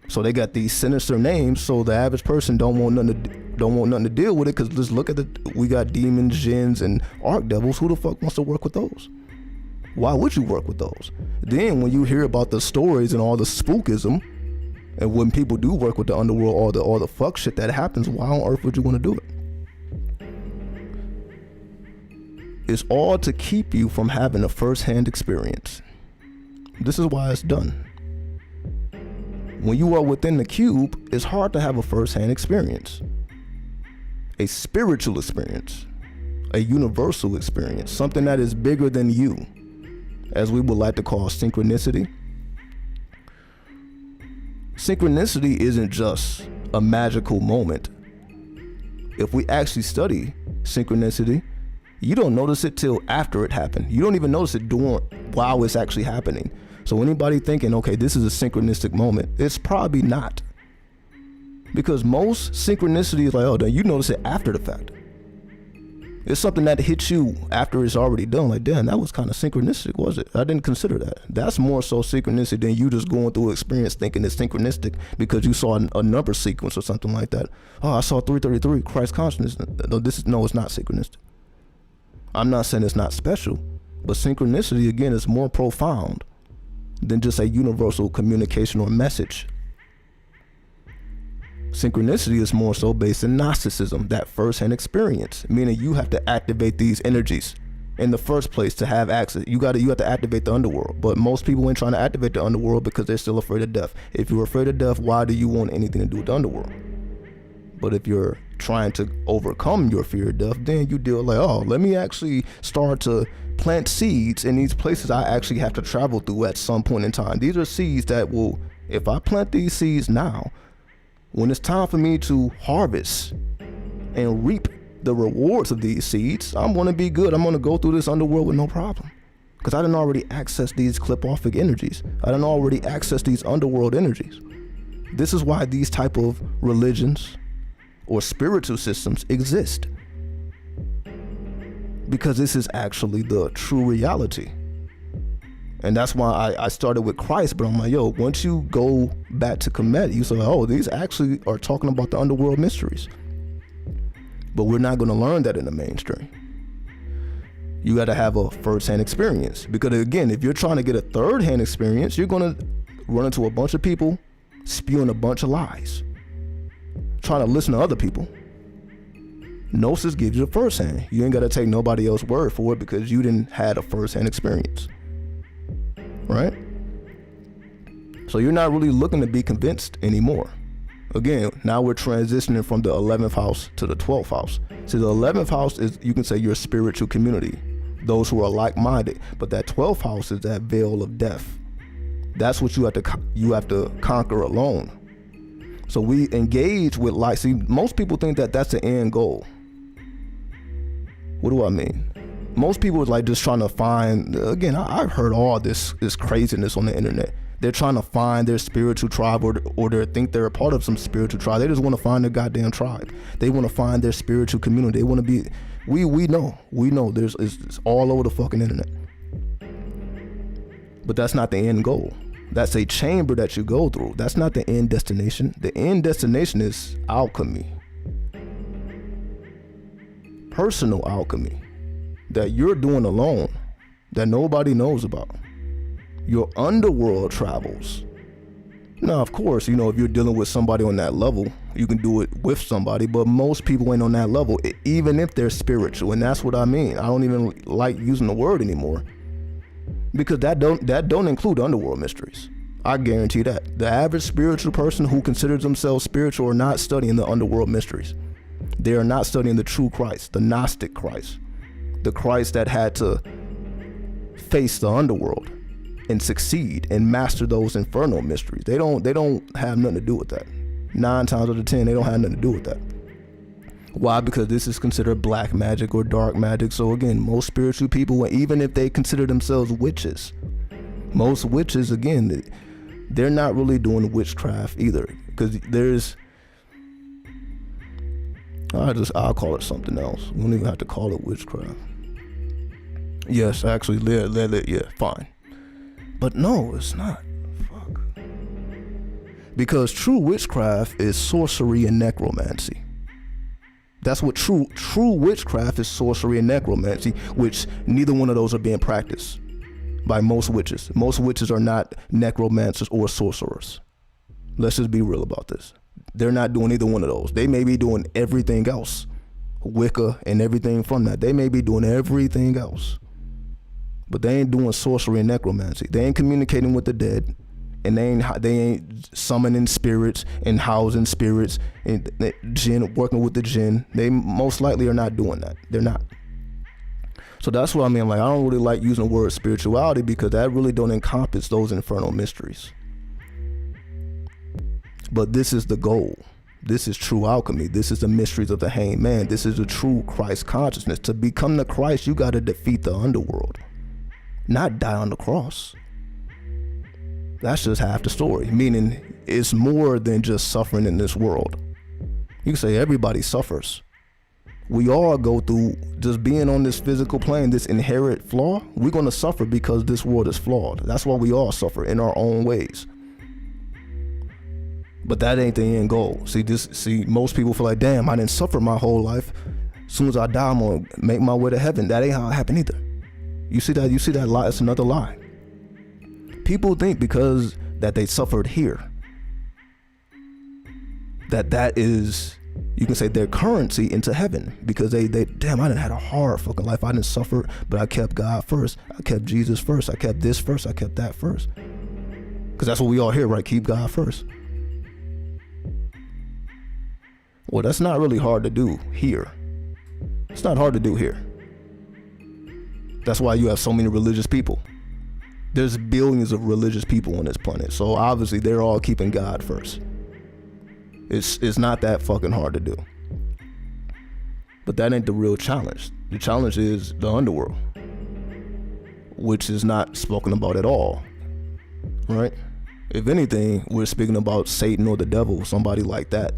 Speaker 1: So they got these sinister names, so the average person don't want nothing to deal with it, because just look at we got demons, jinns, and archdevils. Who the fuck wants to work with those? Why would you work with those? Then when you hear about the stories and all the spookism, and when people do work with the underworld, all the fuck shit that happens, why on earth would you want to do it? It's all to keep you from having a first-hand experience. This is why it's done. When you are within the cube, it's hard to have a first-hand experience. A spiritual experience, a universal experience, something that is bigger than you, as we would like to call synchronicity. Synchronicity isn't just a magical moment. If we actually study synchronicity, you don't notice it till after it happened. You don't even notice it while it's actually happening. So anybody thinking, okay, this is a synchronistic moment, it's probably not. Because most synchronicity is like, oh, you notice it after the fact. It's something that hits you after it's already done. Like, damn, that was kind of synchronistic, was it? I didn't consider that. That's more so synchronicity than you just going through experience thinking it's synchronistic because you saw a number sequence or something like that. Oh, I saw 333, Christ consciousness. No, it's not synchronistic. I'm not saying it's not special, but synchronicity, again, is more profound than just a universal communication or message. Synchronicity is more so based in Gnosticism, that first-hand experience, meaning you have to activate these energies in the first place to have access. You have to activate the underworld, but most people ain't trying to activate the underworld because they're still afraid of death. If you're afraid of death, why do you want anything to do with the underworld? But if you're trying to overcome your fear of death, then you deal like, oh, let me actually start to plant seeds in these places I actually have to travel through at some point in time. These are seeds that will, if I plant these seeds now, when it's time for me to harvest and reap the rewards of these seeds, I'm going to be good. I'm going to go through this underworld with no problem. Because I didn't already access these clipoffic energies. I didn't already access these underworld energies. This is why these type of religions or spiritual systems exist. Because this is actually the true reality. And that's why I started with Christ, but I'm like, yo, once you go back to Kemet, you say, oh, these actually are talking about the underworld mysteries. But we're not going to learn that in the mainstream. You got to have a first-hand experience. Because again, if you're trying to get a third-hand experience, you're going to run into a bunch of people spewing a bunch of lies, trying to listen to other people. Gnosis gives you the first-hand. You ain't got to take nobody else's word for it because you didn't had a first-hand experience. Right? So you're not really looking to be convinced anymore. Again, now we're transitioning from the 11th house to the 12th house. So the 11th house is, you can say, your spiritual community, those who are like-minded. But that 12th house is that veil of death. That's what you have to conquer alone. So we engage with light. See, most people think that that's the end goal. What do I mean? Most people is like just trying to find, again, I've heard all this craziness on the internet. They're trying to find their spiritual tribe or they think they're a part of some spiritual tribe. They just want to find their goddamn tribe. They want to find their spiritual community. They want to be, we know it's all over the fucking internet. But that's not the end goal. That's a chamber that you go through. That's not the end destination. The end destination is alchemy. Personal alchemy that you're doing alone, that nobody knows about. Your underworld travels. Now, of course, if you're dealing with somebody on that level, you can do it with somebody, but most people ain't on that level, even if they're spiritual. And that's what I mean. I don't even like using the word anymore because that don't include underworld mysteries. I guarantee that. The average spiritual person who considers themselves spiritual are not studying the underworld mysteries. They are not studying the true Christ, the Gnostic Christ, the Christ that had to face the underworld and succeed and master those infernal mysteries. They don't have nothing to do with that. 9 times out of 10, they don't have nothing to do with that. Why? Because this is considered black magic or dark magic. So again, most spiritual people, even if they consider themselves witches, most witches, again, they're not really doing witchcraft either. Because I'll call it something else. We don't even have to call it witchcraft. Yes, actually, yeah, fine. But no, it's not. Fuck. Because true witchcraft is sorcery and necromancy. That's what true witchcraft is, sorcery and necromancy, which neither one of those are being practiced by most witches. Most witches are not necromancers or sorcerers. Let's just be real about this. They're not doing either one of those. They may be doing everything else, Wicca and everything from that. They may be doing everything else, but they ain't doing sorcery and necromancy. They ain't communicating with the dead, and they ain't summoning spirits and housing spirits and jinn, working with the jinn. They most likely are not doing that. They're not. So that's what I mean. Like, I don't really like using the word spirituality, because that really don't encompass those infernal mysteries. But this is the goal. This is true alchemy. This is the mysteries of the hanged man. This is the true Christ consciousness. To become the Christ, you got to defeat the underworld, not die on the cross. That's just half the story. Meaning, it's more than just suffering in this world. You can say everybody suffers. We all go through just being on this physical plane, this inherent flaw. We're going to suffer because this world is flawed. That's why we all suffer in our own ways. But that ain't the end goal. See, most people feel like, damn, I didn't suffer my whole life. As soon as I die, I'm gonna make my way to heaven. That ain't how it happened either. You see that lie? It's another lie. People think because that they suffered here, that is, you can say, their currency into heaven, because they damn, I done had a hard fucking life. I didn't suffer, but I kept God first. I kept Jesus first. I kept this first. I kept that first. Because that's what we all hear, right? Keep God first. Well, that's not really hard to do here. It's not hard to do here. That's why you have so many religious people. There's billions of religious people on this planet. So obviously they're all keeping God first. It's not that fucking hard to do. But that ain't the real challenge. The challenge is the underworld, which is not spoken about at all, right? If anything, we're speaking about Satan or the devil, somebody like that.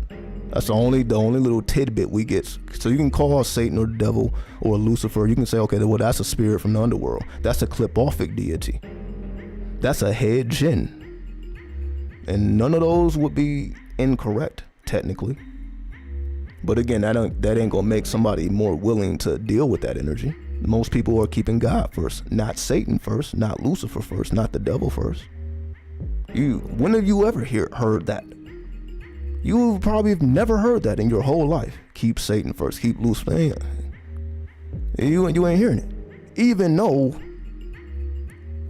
Speaker 1: That's the only little tidbit we get. So you can call Satan or the devil or Lucifer. You can say, okay, well, that's a spirit from the underworld. That's a clipoffic deity. That's a head jinn. And none of those would be incorrect, technically. But again, that ain't gonna make somebody more willing to deal with that energy. Most people are keeping God first, not Satan first, not Lucifer first, not the devil first. When have you ever heard that? You probably have never heard that in your whole life. Keep Satan first, keep Lucifer. You ain't hearing it. Even though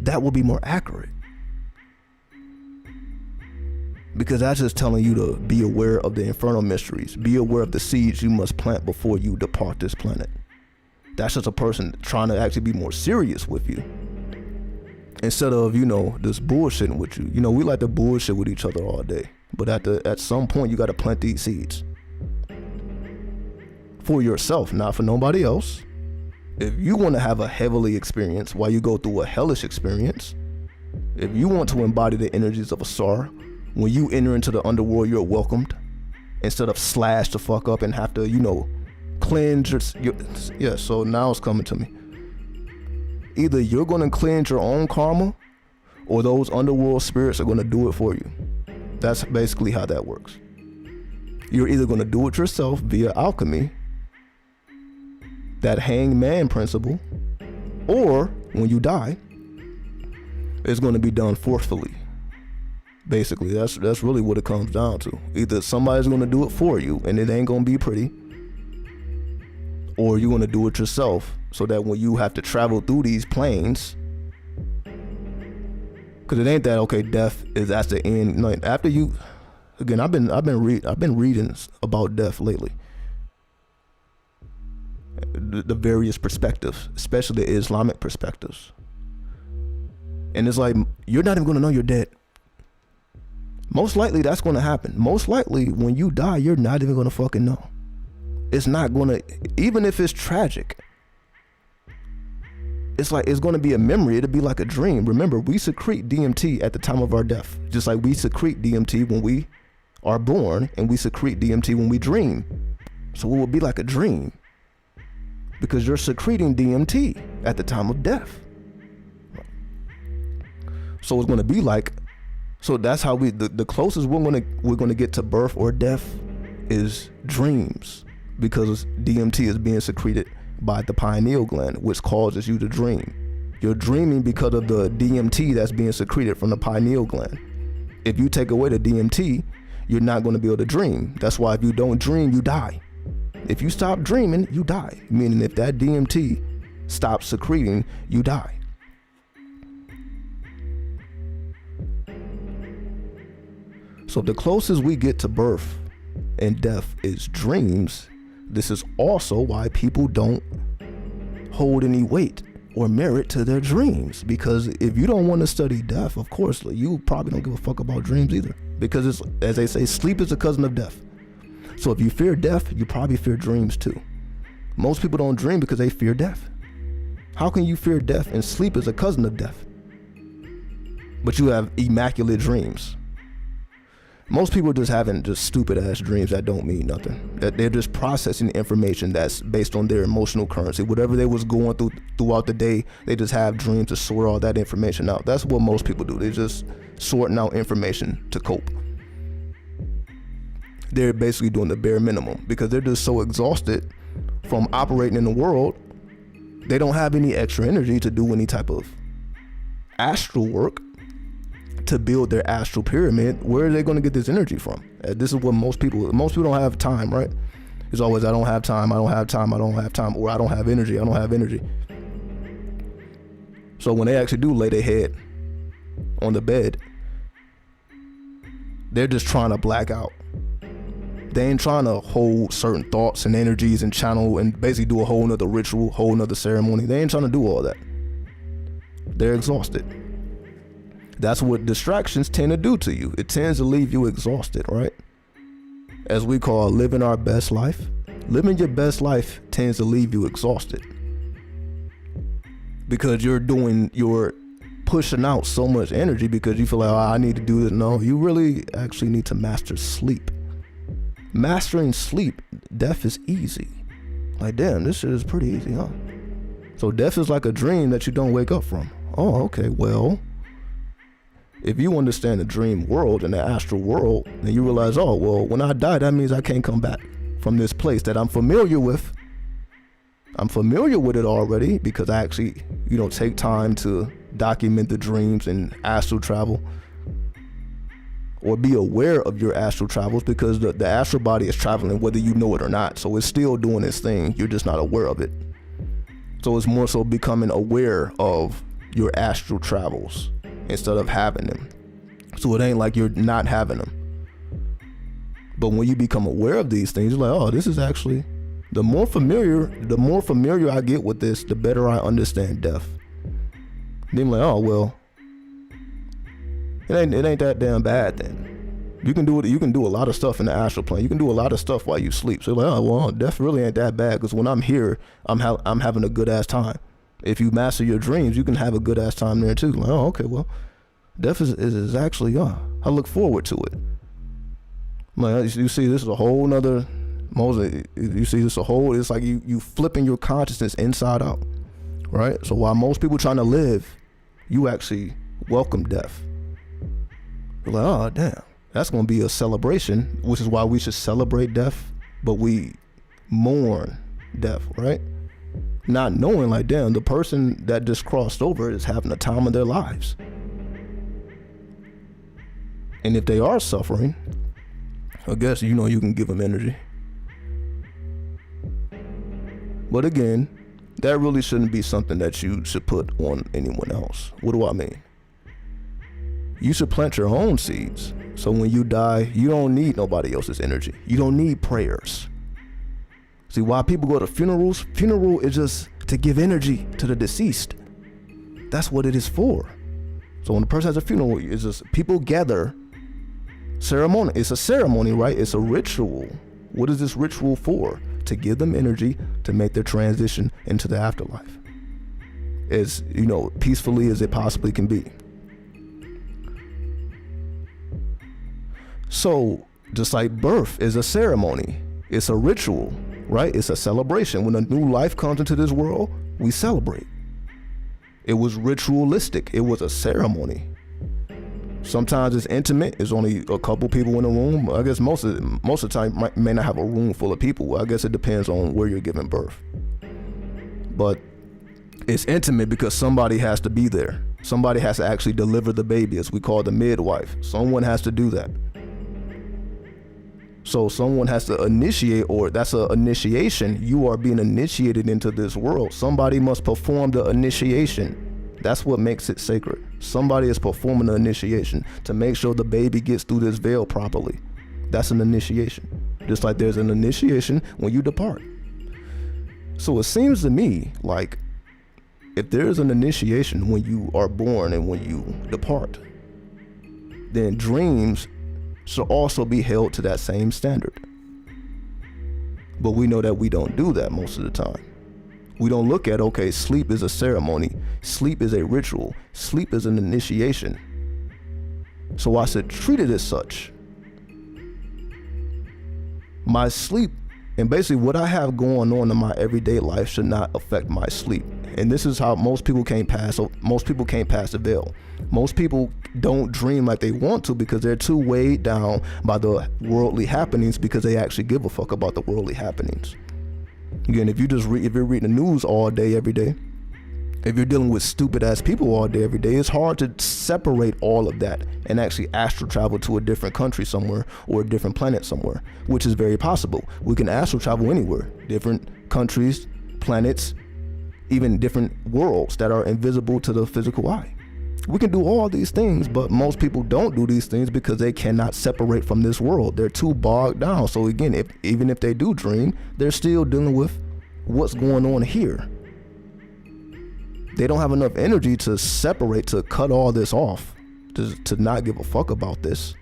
Speaker 1: that will be more accurate. Because that's just telling you to be aware of the infernal mysteries. Be aware of the seeds you must plant before you depart this planet. That's just a person trying to actually be more serious with you. Instead of, just bullshitting with you. We like to bullshit with each other all day. But at some point, you got to plant these seeds for yourself, not for nobody else. If you want to have a heavenly experience while you go through a hellish experience, if you want to embody the energies of a Sar, when you enter into the underworld, you're welcomed instead of slashed the fuck up and have to, cleanse your. So now it's coming to me. Either you're going to cleanse your own karma, or those underworld spirits are going to do it for you. That's basically how that works. You're either going to do it yourself via alchemy, that hanged man principle, or when you die, it's going to be done forcefully. Basically, that's really what it comes down to. Either somebody's going to do it for you, and it ain't going to be pretty, or you're going to do it yourself, so that when you have to travel through these planes, because it ain't that, okay, death is at the end. Like, after you, again, I've been reading about death lately. The various perspectives, especially the Islamic perspectives. And it's like, you're not even going to know you're dead. Most likely that's going to happen. Most likely when you die, you're not even going to fucking know. It's not going to, even if it's tragic, it's like, it's going to be a memory. It'll be like a dream. Remember, we secrete DMT at the time of our death, just like we secrete DMT when we are born, and we secrete DMT when we dream. So it will be like a dream, because you're secreting DMT at the time of death. So it's going to be like So that's how the closest we're gonna get to birth or death is dreams, because DMT is being secreted by the pineal gland, which causes you to dream. You're dreaming because of the DMT that's being secreted from the pineal gland. If you take away the DMT, you're not going to be able to dream. That's why if you don't dream, you die. If you stop dreaming, you die. Meaning if that DMT stops secreting, you die. So the closest we get to birth and death is dreams. This is also why people don't hold any weight or merit to their dreams, because if you don't want to study death, of course, you probably don't give a fuck about dreams either, because it's, as they say, sleep is a cousin of death. So if you fear death, you probably fear dreams too. Most people don't dream because they fear death. How can you fear death and sleep is a cousin of death, but you have immaculate dreams? Most people just having just stupid ass dreams that don't mean nothing. That they're just processing information that's based on their emotional currency. Whatever they was going through throughout the day, they just have dreams to sort all that information out. That's what most people do. They're just sorting out information to cope. They're basically doing the bare minimum because they're just so exhausted from operating in the world. They don't have any extra energy to do any type of astral work, to build their astral pyramid. Where are they going to get this energy from? This is what most people don't have time, right? It's always, I don't have time, or I don't have energy. So when they actually do lay their head on the bed, they're just trying to black out. They ain't trying to hold certain thoughts and energies and channel and basically do a whole nother ritual, whole nother ceremony. They ain't trying to do all that. They're exhausted. That's what distractions tend to do to you. It tends to leave you exhausted, right? As we call living our best life. Living your best life tends to leave you exhausted, because you're pushing out so much energy because you feel like, oh, I need to do this. No, you really actually need to master sleep. Mastering sleep, death is easy. Like, damn, this shit is pretty easy, huh? So death is like a dream that you don't wake up from. Oh, okay, well, if you understand the dream world and the astral world, then you realize, oh, well, when I die, that means I can't come back from this place that I'm familiar with. I'm familiar with it already because I actually, take time to document the dreams and astral travel, or be aware of your astral travels, because the astral body is traveling whether you know it or not. So it's still doing its thing. You're just not aware of it. So it's more so becoming aware of your astral travels instead of having them. So it ain't like you're not having them. But when you become aware of these things, you're like, oh, this is actually, the more familiar I get with this, the better I understand death. Then like, oh, well, it ain't that damn bad then. You can do a lot of stuff in the astral plane. You can do a lot of stuff while you sleep. So like, oh, well, death really ain't that bad, because when I'm here, I'm having a good ass time. If you master your dreams, you can have a good ass time there too. Like, oh, okay, well, death is actually, I look forward to it. Like, you see, this is a whole nother, it's like you flipping your consciousness inside out, right? So while most people trying to live, you actually welcome death. You're like, oh, damn, that's going to be a celebration, which is why we should celebrate death, but we mourn death, right? Not knowing, like, damn, the person that just crossed over is having the time of their lives. And if they are suffering, I guess, you can give them energy. But again, that really shouldn't be something that you should put on anyone else. What do I mean? You should plant your own seeds. So when you die, you don't need nobody else's energy. You don't need prayers. See, why people go to funerals? Funeral is just to give energy to the deceased. That's what it is for. So when a person has a funeral, it's just people gather. Ceremony. It's a ceremony, right? It's a ritual. What is this ritual for? To give them energy to make their transition into the afterlife as, peacefully as it possibly can be. So just like birth is a ceremony, it's a ritual, right? It's a celebration. When a new life comes into this world, we celebrate. It was ritualistic. It was a ceremony. Sometimes it's intimate. It's only a couple people in the room. I guess most of the time may not have a room full of people. I guess it depends on where you're giving birth. But it's intimate because somebody has to be there. Somebody has to actually deliver the baby, as we call the midwife. Someone has to do that. So someone has to initiate, or that's an initiation. You are being initiated into this world. Somebody must perform the initiation. That's what makes it sacred. Somebody is performing the initiation to make sure the baby gets through this veil properly. That's an initiation. Just like there's an initiation when you depart. So it seems to me like if there's an initiation when you are born and when you depart, then dreams should also be held to that same standard. But we know that we don't do that most of the time. We don't look at, okay, sleep is a ceremony, sleep is a ritual, sleep is an initiation. So I should treat it as such. My sleep, and basically what I have going on in my everyday life should not affect my sleep. And this is how most people can't pass the veil. Most people don't dream like they want to because they're too weighed down by the worldly happenings, because they actually give a fuck about the worldly happenings. Again, if you're reading the news all day, every day, if you're dealing with stupid ass people all day, every day, it's hard to separate all of that and actually astral travel to a different country somewhere or a different planet somewhere, which is very possible. We can astral travel anywhere, different countries, planets, even different worlds that are invisible to the physical eye. We can do all these things, but most people don't do these things because they cannot separate from this world. They're too bogged down. So again, even if they do dream, they're still dealing with what's going on here. They don't have enough energy to separate, to cut all this off, to not give a fuck about this,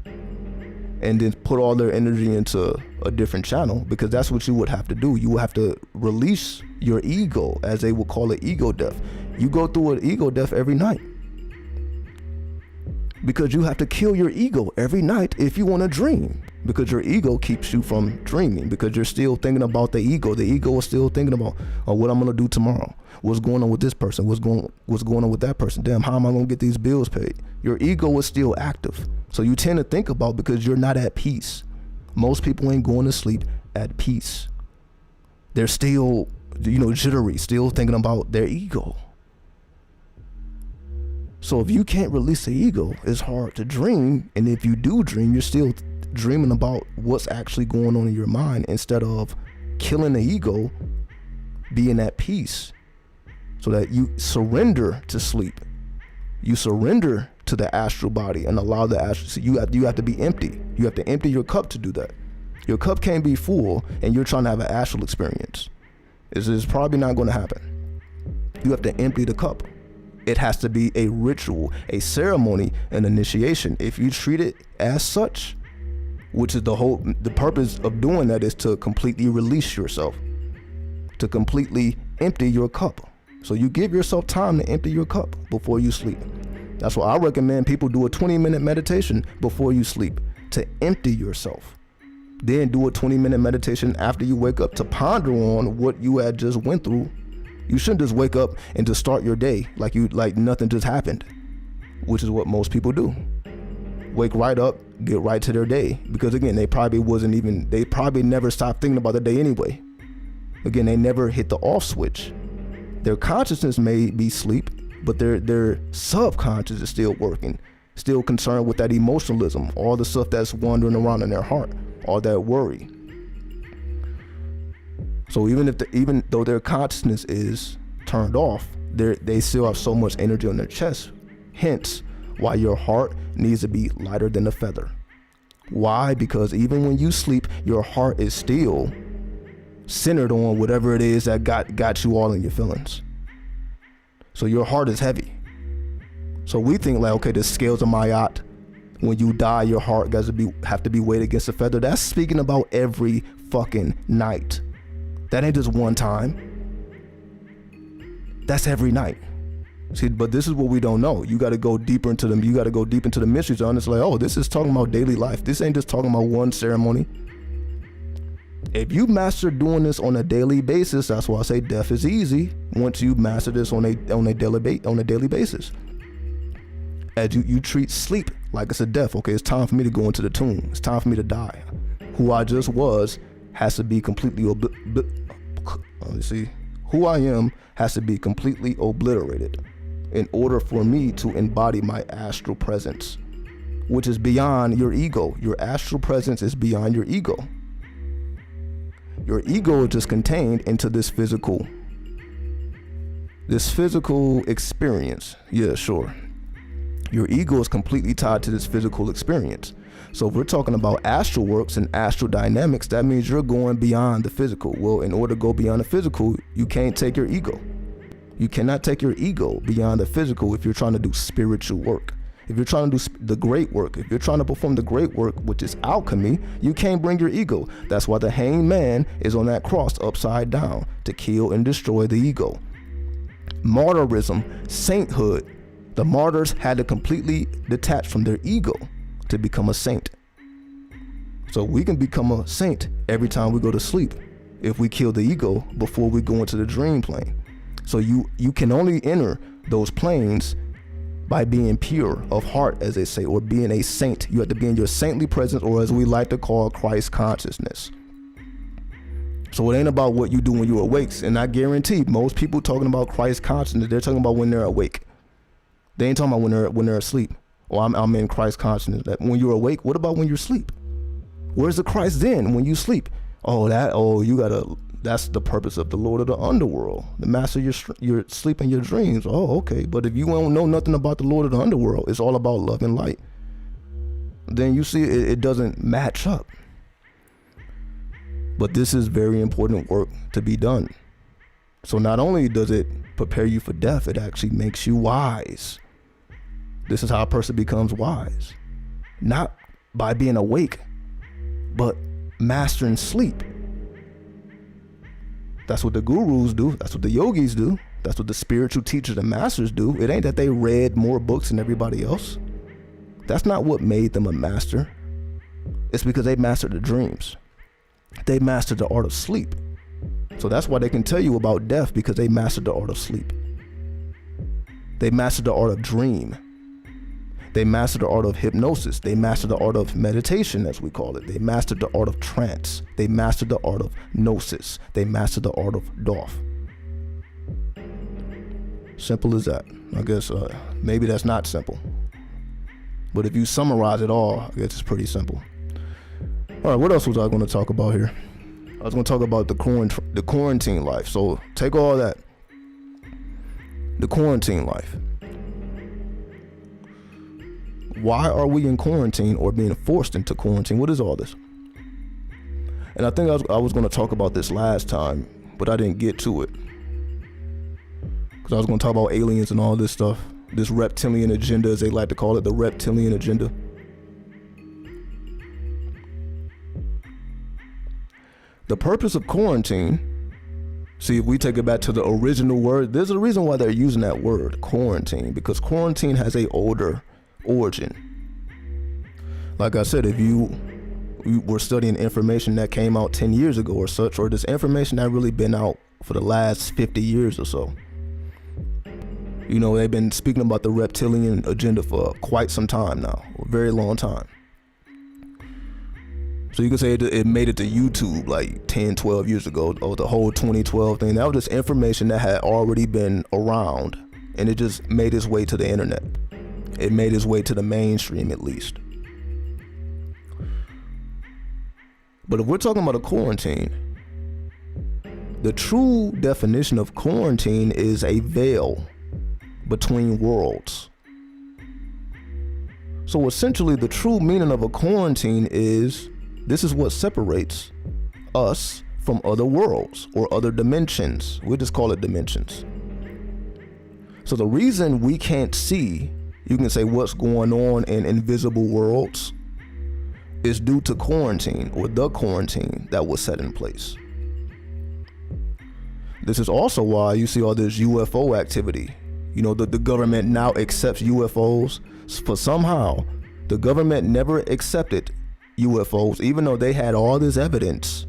Speaker 1: and then put all their energy into a different channel, because that's what you would have to do. You would have to release your ego, as they would call it, ego death. You go through an ego death every night, because you have to kill your ego every night if you want to dream, because your ego keeps you from dreaming, because you're still thinking about the ego. The ego is still thinking about, oh, what I'm going to do tomorrow. What's going on with this person? What's going on with that person? Damn, how am I going to get these bills paid? Your ego is still active. So you tend to think about, because you're not at peace. Most people ain't going to sleep at peace. They're still, jittery, still thinking about their ego. So if you can't release the ego, it's hard to dream. And if you do dream, you're still dreaming about what's actually going on in your mind, instead of killing the ego, being at peace, so that you surrender to sleep. You surrender to the astral body and allow the astral. So you have to be empty. You have to empty your cup to do that. Your cup can't be full and you're trying to have an astral experience. It's probably not going to happen. You have to empty the cup. It has to be a ritual, a ceremony, an initiation. If you treat it as such, which is the purpose of doing that, is to completely release yourself, to completely empty your cup. So you give yourself time to empty your cup before you sleep. That's why I recommend people do a 20-minute meditation before you sleep, to empty yourself. Then do a 20-minute meditation after you wake up to ponder on what you had just went through. You shouldn't just wake up and just start your day like nothing just happened, which is what most people do. Wake right up, get right to their day, because again, they probably never stopped thinking about the day anyway. Again, they never hit the off switch. Their consciousness may be asleep, but their subconscious is still working, still concerned with that emotionalism, all the stuff that's wandering around in their heart, all that worry. So even though their consciousness is turned off, they still have so much energy on their chest. Hence, why your heart needs to be lighter than a feather. Why? Because even when you sleep, your heart is still centered on whatever it is that got you all in your feelings. So your heart is heavy. So we think like, okay, the scales of Mayat, when you die, your heart have to be weighed against a feather. That's speaking about every fucking night. That ain't just one time. That's every night. See, but this is what we don't know. You got to go deeper into them. You got to go deep into the mysteries on. It's like, oh, this is talking about daily life. This ain't just talking about one ceremony. If you master doing this on a daily basis, that's why I say death is easy. Once you master this on a daily basis, as you treat sleep like it's a death. Okay, it's time for me to go into the tomb. It's time for me to die. Who I just was has to be completely let me see. Who I am has to be completely obliterated in order for me to embody my astral presence, which is beyond your ego. Your astral presence is beyond your ego. Your ego is just contained into this physical experience. Yeah, sure. Your ego is completely tied to this physical experience. So if we're talking about astral works and astral dynamics, that means you're going beyond the physical. Well, in order to go beyond the physical, you can't take your ego. You cannot take your ego beyond the physical if you're trying to do spiritual work. If you're trying to do the great work, if you're trying to perform the great work, which is alchemy, you can't bring your ego. That's why the hanged man is on that cross upside down, to kill and destroy the ego. Martyrism, sainthood, the martyrs had to completely detach from their ego to become a saint. So we can become a saint every time we go to sleep if we kill the ego before we go into the dream plane. So you can only enter those planes by being pure of heart, as they say, or being a saint. You have to be in your saintly presence, or as we like to call, Christ consciousness. So it ain't about what you do when you're awake. And I guarantee most people talking about Christ consciousness, they're talking about when they're awake. They ain't talking about when they're asleep. Or I'm in Christ consciousness. That when you're awake, what about when you're asleep? Where's the Christ then when you sleep? That's the purpose of the Lord of the underworld, the master your sleep and your dreams. Oh, okay. But if you don't know nothing about the Lord of the underworld, it's all about love and light, then you see it doesn't match up. But this is very important work to be done. So not only does it prepare you for death, it actually makes you wise. This is how a person becomes wise. Not by being awake, but mastering sleep. That's what the gurus do. That's what the yogis do. That's what the spiritual teachers and masters do. It ain't that they read more books than everybody else. That's not what made them a master. It's because they mastered the dreams. They mastered the art of sleep. So that's why they can tell you about death, because they mastered the art of sleep. They mastered the art of dream. They mastered the art of hypnosis. They mastered the art of meditation, as we call it. They mastered the art of trance. They mastered the art of gnosis. They mastered the art of Thoth. Simple as that. I guess maybe that's not simple. But if you summarize it all, I guess it's pretty simple. All right, what else was I going to talk about here? I was going to talk about the quarantine life. So take all that. The quarantine life. Why are we in quarantine or being forced into quarantine? What is all this? And I think I was going to talk about this last time, but I didn't get to it. Because I was going to talk about aliens and all this stuff. This reptilian agenda, as they like to call it, the reptilian agenda. The purpose of quarantine, see, if we take it back to the original word, there's a reason why they're using that word, quarantine, because quarantine has a older origin. Like I said, if you were studying information that came out 10 years ago or such, or this information that really been out for the last 50 years or so, you know, they've been speaking about the reptilian agenda for quite some time now, a very long time. So you can say it made it to YouTube like 10, 12 years ago, or the whole 2012 thing. That was just information that had already been around, and it just made its way to the internet. It made its way to the mainstream, at least. But if we're talking about a quarantine, the true definition of quarantine is a veil between worlds. So essentially, the true meaning of a quarantine is, this is what separates us from other worlds or other dimensions. We just call it dimensions. So the reason we can't see, you can say, what's going on in invisible worlds is due to quarantine, or the quarantine that was set in place. This is also why you see all this UFO activity. You know, the government now accepts UFOs. For somehow, the government never accepted UFOs, even though they had all this evidence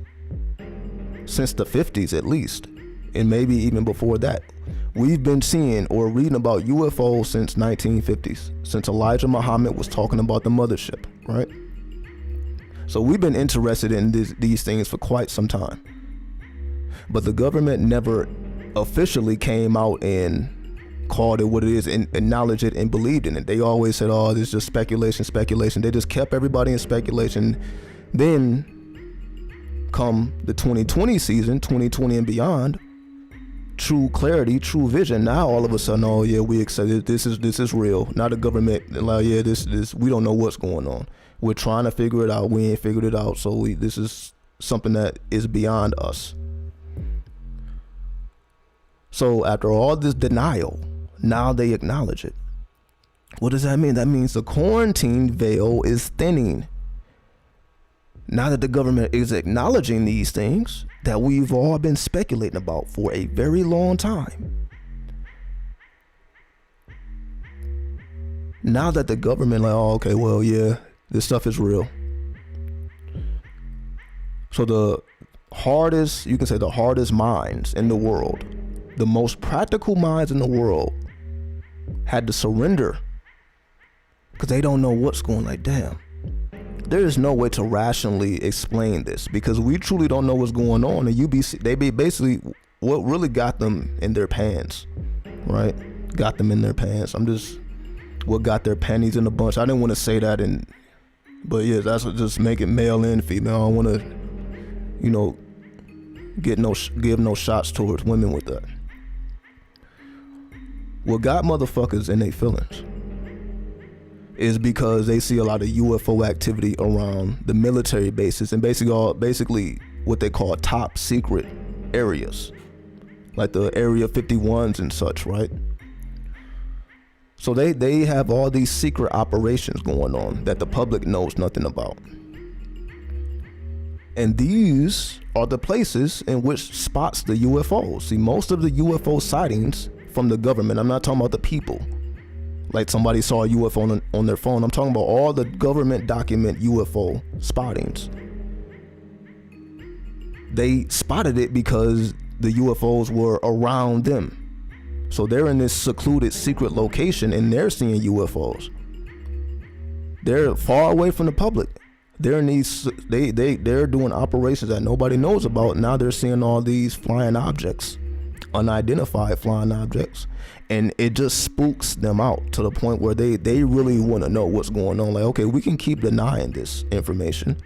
Speaker 1: since the 50s at least, and maybe even before that. We've been seeing or reading about UFOs since 1950s, since Elijah Muhammad was talking about the mothership, right? So we've been interested in these things for quite some time. But the government never officially came out and called it what it is and acknowledged it and believed in it. They always said, oh, this is just speculation. They just kept everybody in speculation. Then come the 2020 season, 2020 and beyond, true clarity, true vision. Now all of a sudden, oh yeah, we accept it. This is real. Now the government, like, yeah, this we don't know what's going on. We're trying to figure it out. We ain't figured it out. So this is something that is beyond us. So after all this denial, now they acknowledge it. What does that mean? That means the quarantine veil is thinning. Now that the government is acknowledging these things that we've all been speculating about for a very long time. Now that the government, like, oh, okay, well, yeah, this stuff is real. So the hardest, you can say the hardest minds in the world, the most practical minds in the world had to surrender because they don't know what's going on. Like, damn, there is no way to rationally explain this because we truly don't know what's going on. And they be basically what really got them in their pants, right? Got them in their pants. What got their panties in a bunch. I didn't want to say that, but yeah, that's what just make it male and female. I don't want to, give no shots towards women with that. What got motherfuckers in their feelings is because they see a lot of UFO activity around the military bases and basically what they call top secret areas, like the Area 51s and such, right? So they have all these secret operations going on that the public knows nothing about. And these are the places in which spots the UFOs. See, most of the UFO sightings from the government, I'm not talking about the people, like somebody saw a UFO on their phone. I'm talking about all the government document UFO spottings. They spotted it because the UFOs were around them. So they're in this secluded secret location and they're seeing UFOs. They're far away from the public. They're in these, they're doing operations that nobody knows about. Now they're seeing all these flying objects, unidentified flying objects, and it just spooks them out to the point where they really want to know what's going on. Like, okay, we can keep denying this information,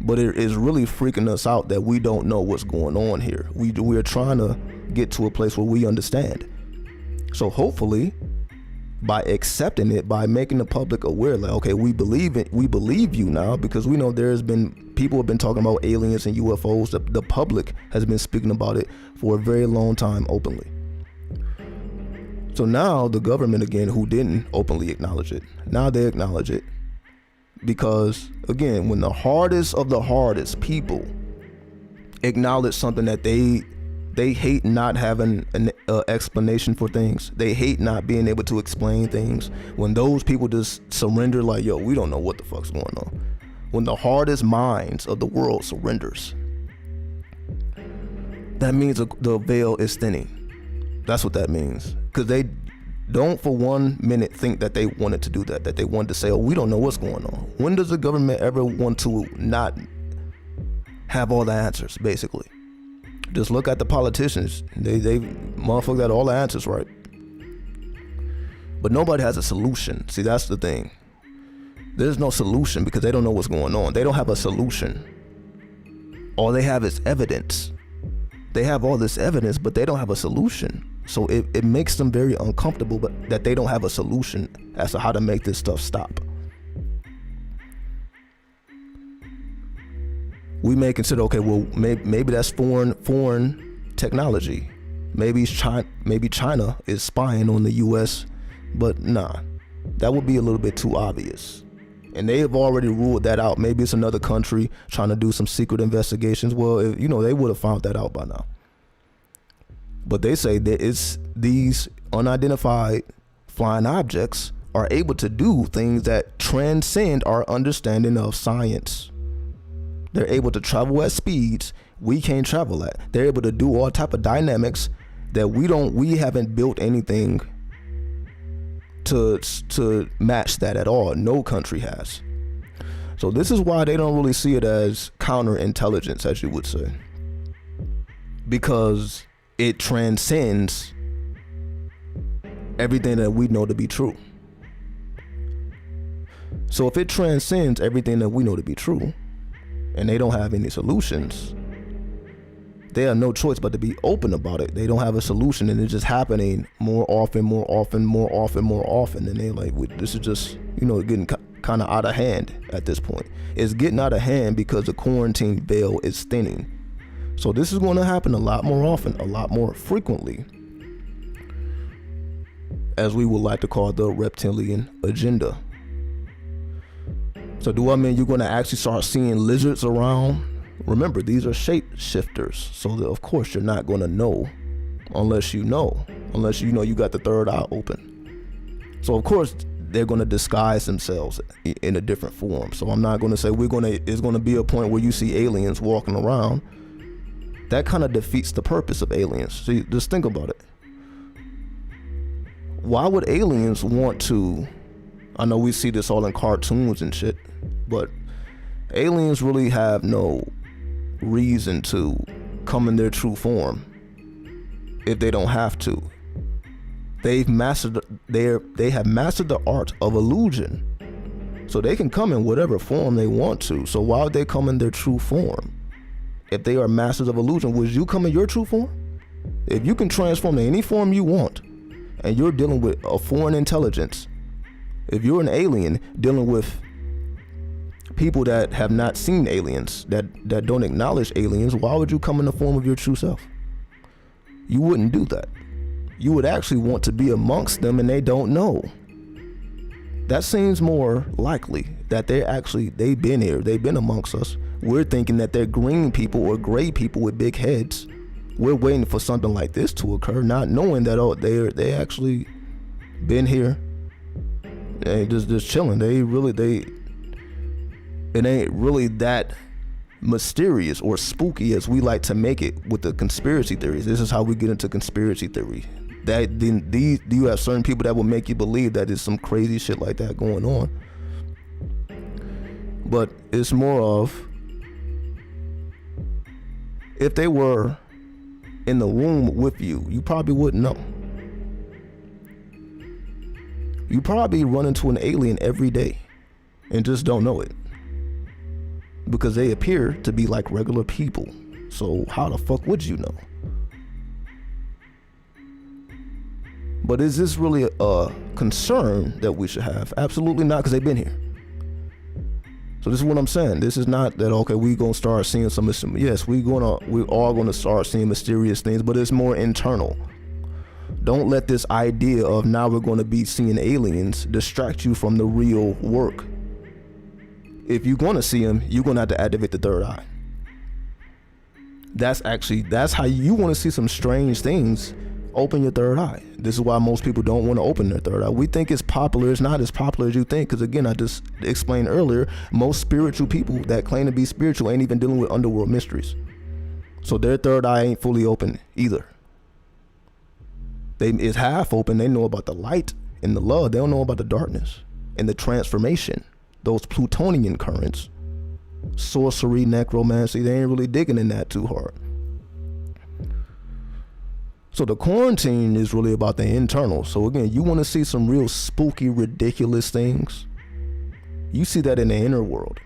Speaker 1: but it is really freaking us out that we don't know what's going on here. We're trying to get to a place where we understand. So hopefully, by accepting it, by making the public aware, like, okay, we believe it, we believe you now, because we know people have been talking about aliens and UFOs. The public has been speaking about it for a very long time openly. So now the government, again, who didn't openly acknowledge it, now they acknowledge it. Because again, when the hardest of the hardest people acknowledge something that they hate not having an explanation for things. They hate not being able to explain things. When those people just surrender, like, yo, we don't know what the fuck's going on. When the hardest minds of the world surrenders, that means the veil is thinning. That's what that means. Because they don't for 1 minute think that they wanted to do that they wanted to say, oh, we don't know what's going on. When does the government ever want to not have all the answers, basically? Just look at the politicians. They motherfuckers got all the answers right. But nobody has a solution. See, that's the thing. There's no solution because they don't know what's going on. They don't have a solution. All they have is evidence. They have all this evidence, but they don't have a solution. So it makes them very uncomfortable, but that they don't have a solution as to how to make this stuff stop. We may consider, okay, well, maybe that's foreign technology. Maybe China is spying on the U.S., but nah, that would be a little bit too obvious. And they have already ruled that out. Maybe it's another country trying to do some secret investigations. Well, they would have found that out by now. But they say that it's these unidentified flying objects are able to do things that transcend our understanding of science. They're able to travel at speeds we can't travel at. They're able to do all type of dynamics that we haven't built anything to match that at all. No country has. So this is why they don't really see it as counterintelligence, as you would say, because it transcends everything that we know to be true. So if it transcends everything that we know to be true, and they don't have any solutions, they have no choice but to be open about it. They don't have a solution, and it's just happening more often, and they like, this is just, getting kind of out of hand at this point. It's getting out of hand because the quarantine veil is thinning. So this is going to happen a lot more often, a lot more frequently, as we would like to call the reptilian agenda. So do I mean you're going to actually start seeing lizards around? Remember, these are shapeshifters, so that of course you're not going to know unless you know you got the third eye open. So of course they're going to disguise themselves in a different form. So I'm not going to say it's going to be a point where you see aliens walking around. That kind of defeats the purpose of aliens. See, just think about it. Why would aliens want to, I know we see this all in cartoons and shit, but aliens really have no reason to come in their true form if they don't have to. They have mastered the art of illusion, so they can come in whatever form they want to. So why would they come in their true form if they are masters of illusion? Would you come in your true form? If you can transform to any form you want, and you're dealing with a foreign intelligence, if you're an alien dealing with people that have not seen aliens, that don't acknowledge aliens, why would you come in the form of your true self? You wouldn't do that. You would actually want to be amongst them, and they don't know. That seems more likely that they've been here, they've been amongst us. We're thinking that they're green people or gray people with big heads. We're waiting for something like this to occur, not knowing that they actually been here. They just chilling. It ain't really that mysterious or spooky as we like to make it with the conspiracy theories. This is how we get into conspiracy theory. You have certain people that will make you believe that there's some crazy shit like that going on. But it's more of, if they were in the room with you, you probably wouldn't know. You probably run into an alien every day and just don't know it, because they appear to be like regular people. So how the fuck would you know? But is this really a concern that we should have? Absolutely not, because they've been here. So this is what I'm saying. This is not that, okay, we gonna start seeing some, yes, we're all gonna start seeing mysterious things, but it's more internal. Don't let this idea of now we're gonna be seeing aliens distract you from the real work. If you're gonna see them, you're gonna have to activate the third eye. That's how you wanna see some strange things. Open your third eye. This is why most people don't want to open their third eye. We think it's popular. It's not as popular as you think, because again, I just explained earlier, most spiritual people that claim to be spiritual ain't even dealing with underworld mysteries. So their third eye ain't fully open either. It's half open. They know about the light and the love. They don't know about the darkness and the transformation, those plutonian currents, sorcery, necromancy. They ain't really digging in that too hard. So the quarantine is really about the internal. So again, you want to see some real spooky, ridiculous things, you see that in the inner world.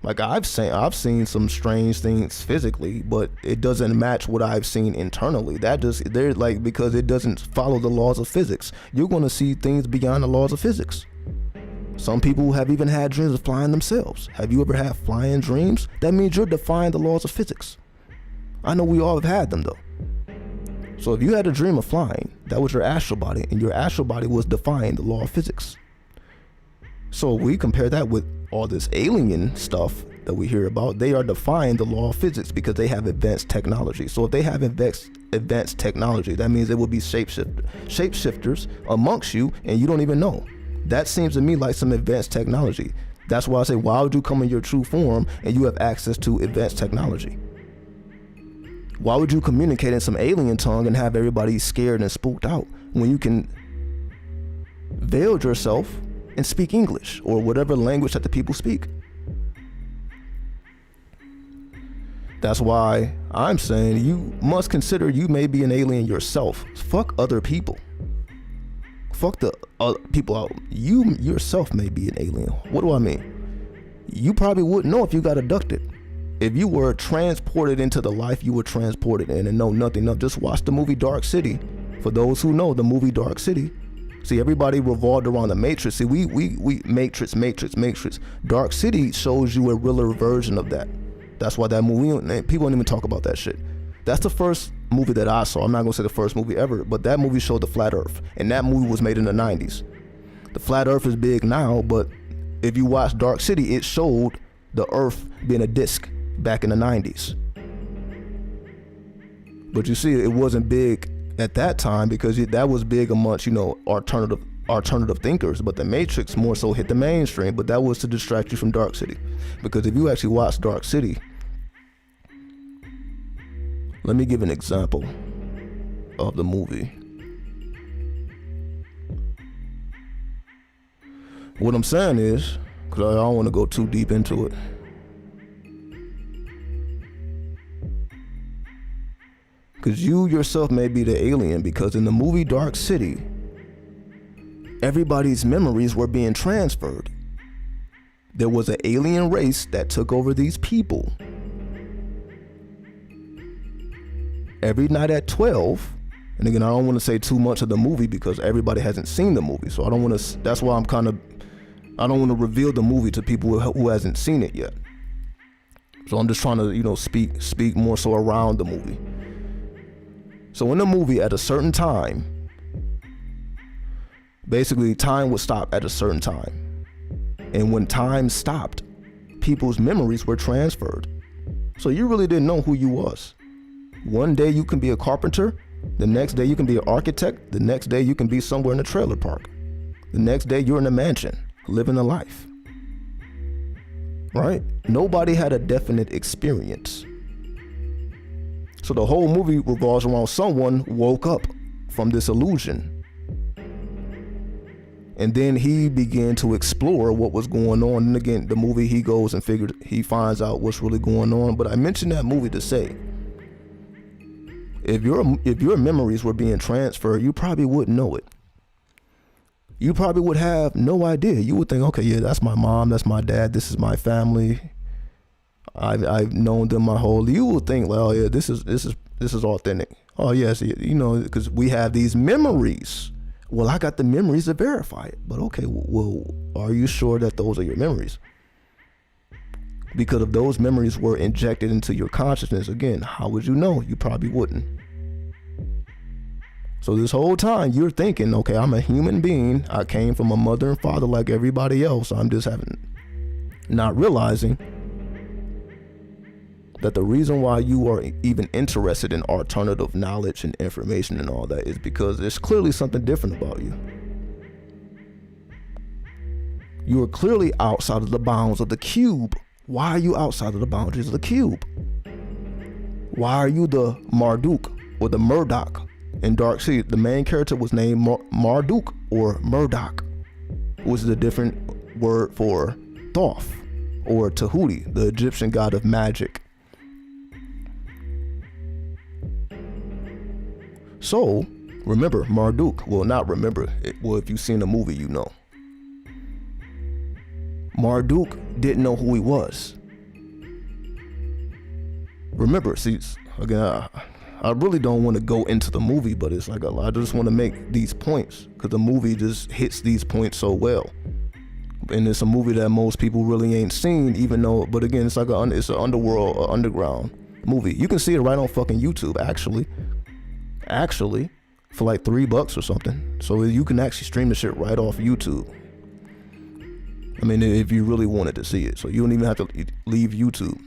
Speaker 1: Like I've seen some strange things physically, but it doesn't match what I've seen internally. They're like, because it doesn't follow the laws of physics. You're going to see things beyond the laws of physics. Some people have even had dreams of flying themselves. Have you ever had flying dreams? That means you're defying the laws of physics. I know we all have had them though. So if you had a dream of flying, that was your astral body, and your astral body was defying the law of physics. So we compare that with all this alien stuff that we hear about. They are defying the law of physics because they have advanced technology. So if they have advanced technology, that means they will be shapeshifters amongst you, and you don't even know. That seems to me like some advanced technology. That's why I say, why would you come in your true form and you have access to advanced technology? Why would you communicate in some alien tongue and have everybody scared and spooked out when you can veil yourself and speak English or whatever language that the people speak? That's why I'm saying you must consider you may be an alien yourself. Fuck other people. Fuck the people out. You yourself may be an alien. What do I mean? You probably wouldn't know if you got abducted. If you were transported into the life you were transported in and know nothing of, just watch the movie Dark City. For those who know the movie Dark City, see, everybody revolved around the Matrix. See, we Matrix. Dark City shows you a realer version of that. That's why that movie, people don't even talk about that shit. That's the first movie that I saw. I'm not gonna say the first movie ever, but that movie showed the flat earth. And that movie was made in the 90s. The flat earth is big now, but if you watch Dark City, it showed the earth being a disc back in the 90s. But you see, it wasn't big at that time because that was big amongst, alternative thinkers. But the Matrix more so hit the mainstream, but that was to distract you from Dark City. Because if you actually watch Dark City, let me give an example of the movie. What I'm saying is, because I don't want to go too deep into it, because you yourself may be the alien, because in the movie Dark City, everybody's memories were being transferred. There was an alien race that took over these people. Every night at 12, and again, I don't want to say too much of the movie because everybody hasn't seen the movie, so I don't want to, that's why I don't want to reveal the movie to people who hasn't seen it yet. So I'm just trying to, speak more so around the movie. So in the movie, at a certain time, basically time would stop at a certain time. And when time stopped, people's memories were transferred. So you really didn't know who you was. One day you can be a carpenter, the next day you can be an architect, the next day you can be somewhere in a trailer park. The next day you're in a mansion, living a life. Right? Nobody had a definite experience. So the whole movie revolves around someone woke up from this illusion. And then he began to explore what was going on. And again, the movie, he goes and he finds out what's really going on. But I mentioned that movie to say, if your memories were being transferred, you probably wouldn't know it. You probably would have no idea. You would think, okay, yeah, that's my mom, that's my dad, this is my family. I've known them my whole. You would think, well, oh, yeah, this is authentic. Oh yes, because we have these memories. Well, I got the memories to verify it. But okay, well, are you sure that those are your memories? Because if those memories were injected into your consciousness, again, how would you know? You probably wouldn't. So this whole time you're thinking, okay, I'm a human being. I came from a mother and father like everybody else. I'm just not realizing that the reason why you are even interested in alternative knowledge and information and all that is because there's clearly something different about you. You are clearly outside of the bounds of the cube. Why are you outside of the boundaries of the cube? Why are you the Marduk or the Murdoch in Dark City? The main character was named Marduk or Murdoch, which is a different word for Thoth or Tahuti, the Egyptian god of magic. So, remember Marduk. Well, not remember. Well, if you've seen the movie, you know. Marduk didn't know who he was. Remember, see, again, I really don't want to go into the movie, but it's like I just want to make these points because the movie just hits these points so well. And it's a movie that most people really ain't seen, even though, but again, it's like it's an underground movie. You can see it right on fucking YouTube, actually, for like $3 or something. So you can actually stream the shit right off YouTube. I mean, if you really wanted to see it. So you don't even have to leave YouTube.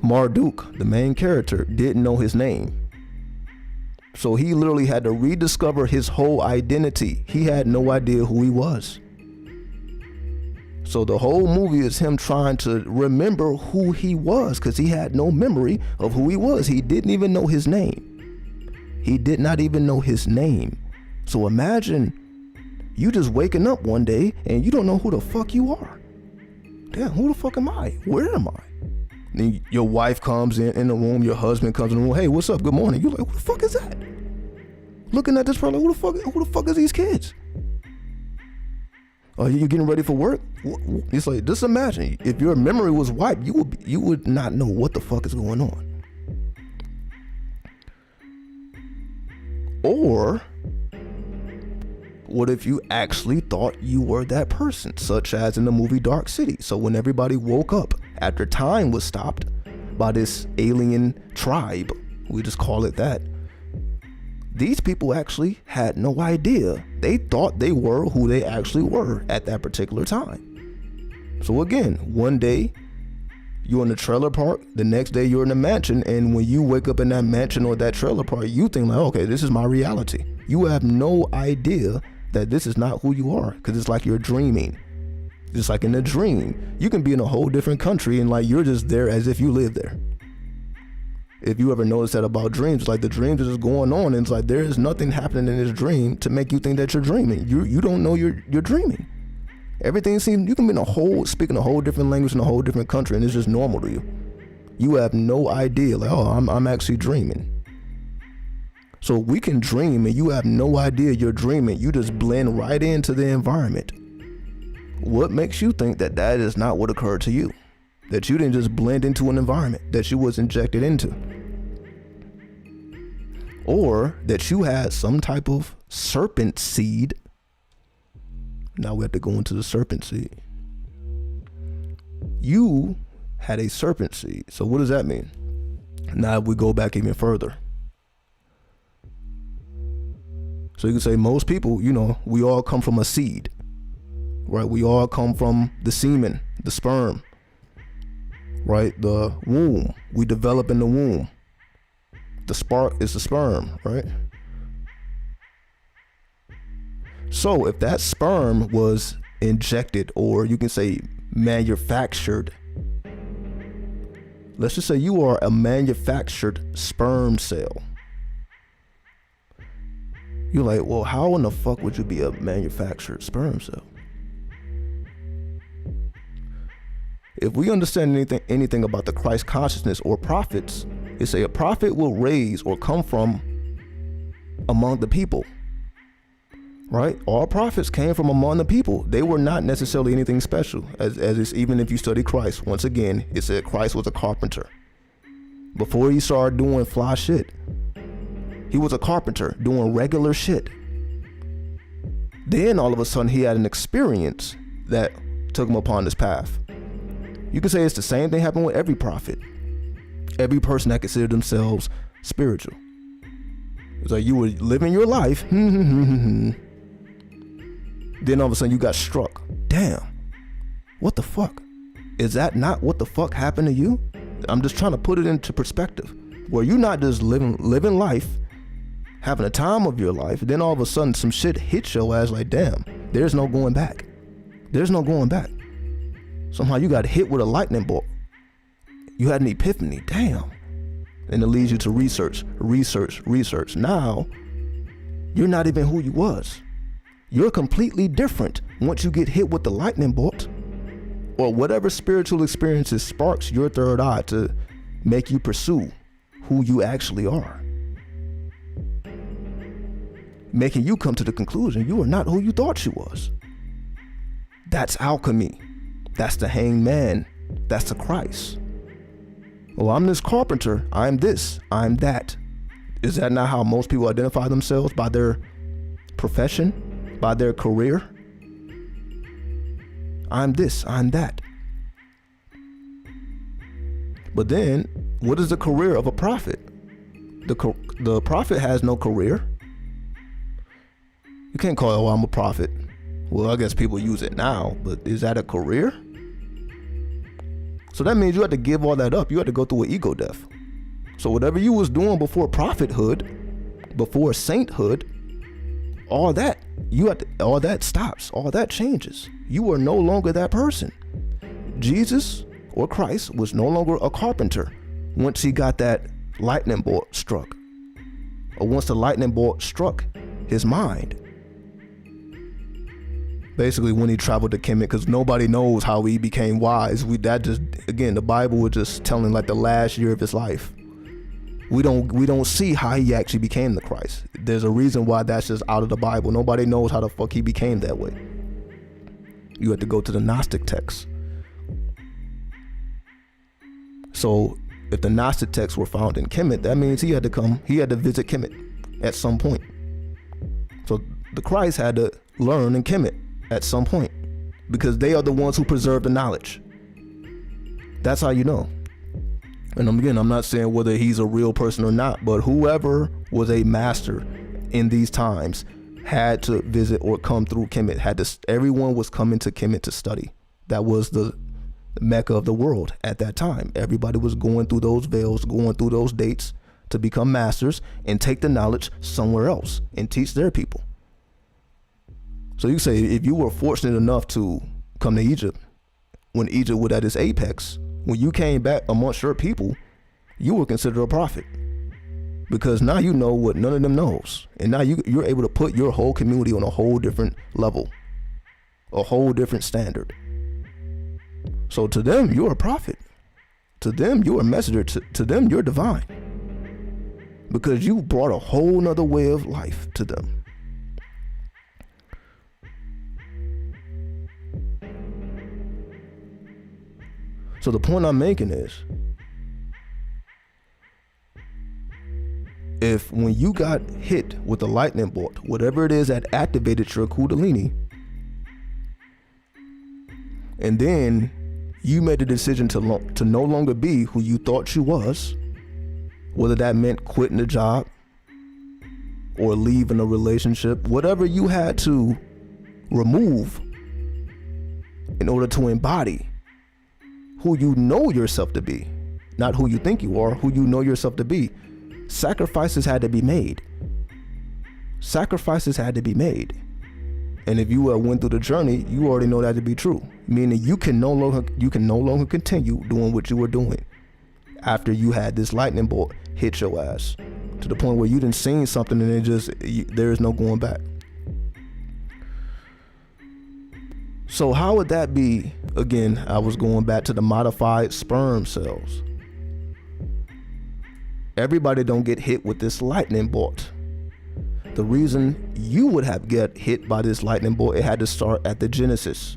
Speaker 1: Marduk, the main character, didn't know his name. So he literally had to rediscover his whole identity. He had no idea who he was. So the whole movie is him trying to remember who he was, because he had no memory of who he was. He didn't even know his name. He did not even know his name. So imagine you just waking up one day and you don't know who the fuck you are. Damn, who the fuck am I? Where am I? Then your wife comes in the room, your husband comes in the room, hey, what's up, good morning. You're like, who the fuck is that? Looking at this person, like, who the fuck is these kids? Are you getting ready for work? It's like, just imagine, if your memory was wiped, you would not know what the fuck is going on. Or what if you actually thought you were that person, such as in the movie Dark City? So when everybody woke up after time was stopped by this alien tribe, we just call it that, these people actually had no idea. They thought they were who they actually were at that particular time. So again, one day you're in the trailer park, the next day you're in a mansion, and when you wake up in that mansion or that trailer park, you think like, okay, this is my reality. You have no idea that this is not who you are, because it's like you're dreaming. Just like in a dream, you can be in a whole different country and like you're just there as if you live there. If you ever notice that about dreams, like the dreams are just going on and it's like there is nothing happening in this dream to make you think that you're dreaming. You don't know you're dreaming. Everything seems, you can be speaking a whole different language in a whole different country and it's just normal to you. You have no idea, like, oh, I'm actually dreaming. So we can dream and you have no idea you're dreaming. You just blend right into the environment. What makes you think that that is not what occurred to you? That you didn't just blend into an environment that you was injected into? Or that you had some type of serpent seed. Now we have to go into the serpent seed. You had a serpent seed. So what does that mean? Now we go back even further. So you can say most people, we all come from a seed, right? We all come from the semen, the sperm, right? The womb, we develop in the womb. The spark is the sperm, right? So if that sperm was injected, or you can say manufactured, let's just say you are a manufactured sperm cell. You're like, well, how in the fuck would you be a manufactured sperm cell? If we understand anything about the Christ consciousness or prophets, it's a prophet will raise or come from among the people, right? All prophets came from among the people. They were not necessarily anything special, as it's, even if you study Christ. Once again, it said Christ was a carpenter. Before he started doing fly shit, he was a carpenter doing regular shit. Then all of a sudden he had an experience that took him upon this path. You can say it's the same thing happened with every prophet. Every person that considered themselves spiritual. It's like you were living your life. Then all of a sudden you got struck. Damn. What the fuck? Is that not what the fuck happened to you? I'm just trying to put it into perspective. Where you're not just living life, having a time of your life, then all of a sudden some shit hits your ass like, damn, there's no going back. There's no going back. Somehow you got hit with a lightning bolt. You had an epiphany, damn. And it leads you to research. Now, you're not even who you was. You're completely different once you get hit with the lightning bolt, or whatever spiritual experiences sparks your third eye to make you pursue who you actually are. Making you come to the conclusion you are not who you thought you was. That's alchemy. That's the hangman. That's the Christ. Well, I'm this carpenter. I'm this. I'm that. Is that not how most people identify themselves? By their profession? By their career? I'm this. I'm that. But then, what is the career of a prophet? The prophet has no career. You can't call it, oh, I'm a prophet. Well, I guess people use it now, but is that a career? So that means you had to give all that up. You had to go through an ego death. So whatever you was doing before prophethood, before sainthood, all that all that stops, all that changes. You are no longer that person. Jesus or Christ was no longer a carpenter once he got that lightning bolt struck, or once the lightning bolt struck his mind. Basically, when he traveled to Kemet, because nobody knows how he became wise. The Bible was just telling like the last year of his life. We don't see how he actually became the Christ. There's a reason why that's just out of the Bible. Nobody knows how the fuck he became that way. You have to go to the Gnostic texts. So if the Gnostic texts were found in Kemet, that means he had to visit Kemet at some point. So the Christ had to learn in Kemet at some point, because they are the ones who preserve the knowledge. That's how you know. And again, I'm not saying whether he's a real person or not, but whoever was a master in these times had to visit or come through Kemet. Everyone was coming to Kemet to study. That was the Mecca of the world at that time. Everybody was going through those veils, going through those dates to become masters and take the knowledge somewhere else and teach their people. So you say, if you were fortunate enough to come to Egypt, when Egypt was at its apex, when you came back amongst your people, you were considered a prophet, because now you know what none of them knows. And now you're able to put your whole community on a whole different level, a whole different standard. So to them, you're a prophet. To them, you're a messenger. To them, you're divine, because you brought a whole nother way of life to them. So the point I'm making is, if when you got hit with a lightning bolt, whatever it is that activated your Kundalini, and then you made the decision to no longer be who you thought you was, whether that meant quitting the job or leaving a relationship, whatever you had to remove in order to embody who you know yourself to be, not who you think you are, who you know yourself to be. Sacrifices had to be made. Sacrifices had to be made. And if you went through the journey, you already know that to be true. Meaning you can no longer continue doing what you were doing after you had this lightning bolt hit your ass, to the point where you done seen something and there is no going back. So how would that be? Again, I was going back to the modified sperm cells. Everybody don't get hit with this lightning bolt. The reason you would have get hit by this lightning bolt, it had to start at the Genesis.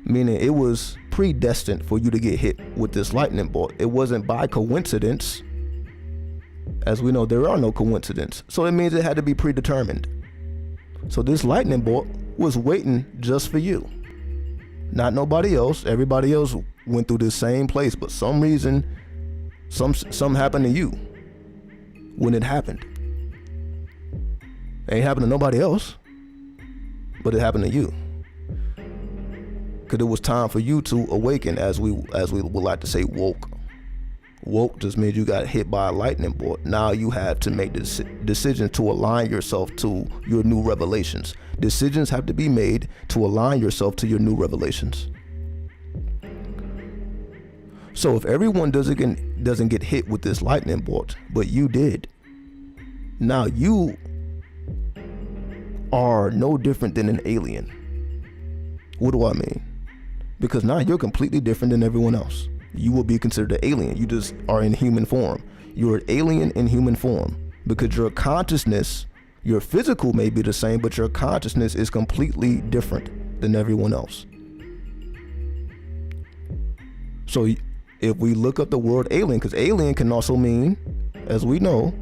Speaker 1: Meaning it was predestined for you to get hit with this lightning bolt. It wasn't by coincidence. As we know, there are no coincidences. So it means it had to be predetermined. So this lightning bolt was waiting just for you, not nobody else. Everybody else went through the same place, but some reason, some happened to you when it happened. It ain't happened to nobody else, but it happened to you, because it was time for you to awaken, as we would like to say, woke. Woke just means you got hit by a lightning bolt. Now you have to make the decision to align yourself to your new revelations. Decisions have to be made to align yourself to your new revelations. So if everyone doesn't get hit with this lightning bolt, but you did, now you are no different than an alien. What do I mean? Because now you're completely different than everyone else. You will be considered an alien. You just are in human form. You're an alien in human form, because your consciousness, your physical may be the same, but your consciousness is completely different than everyone else. So if we look up the word alien, because alien can also mean, as we know,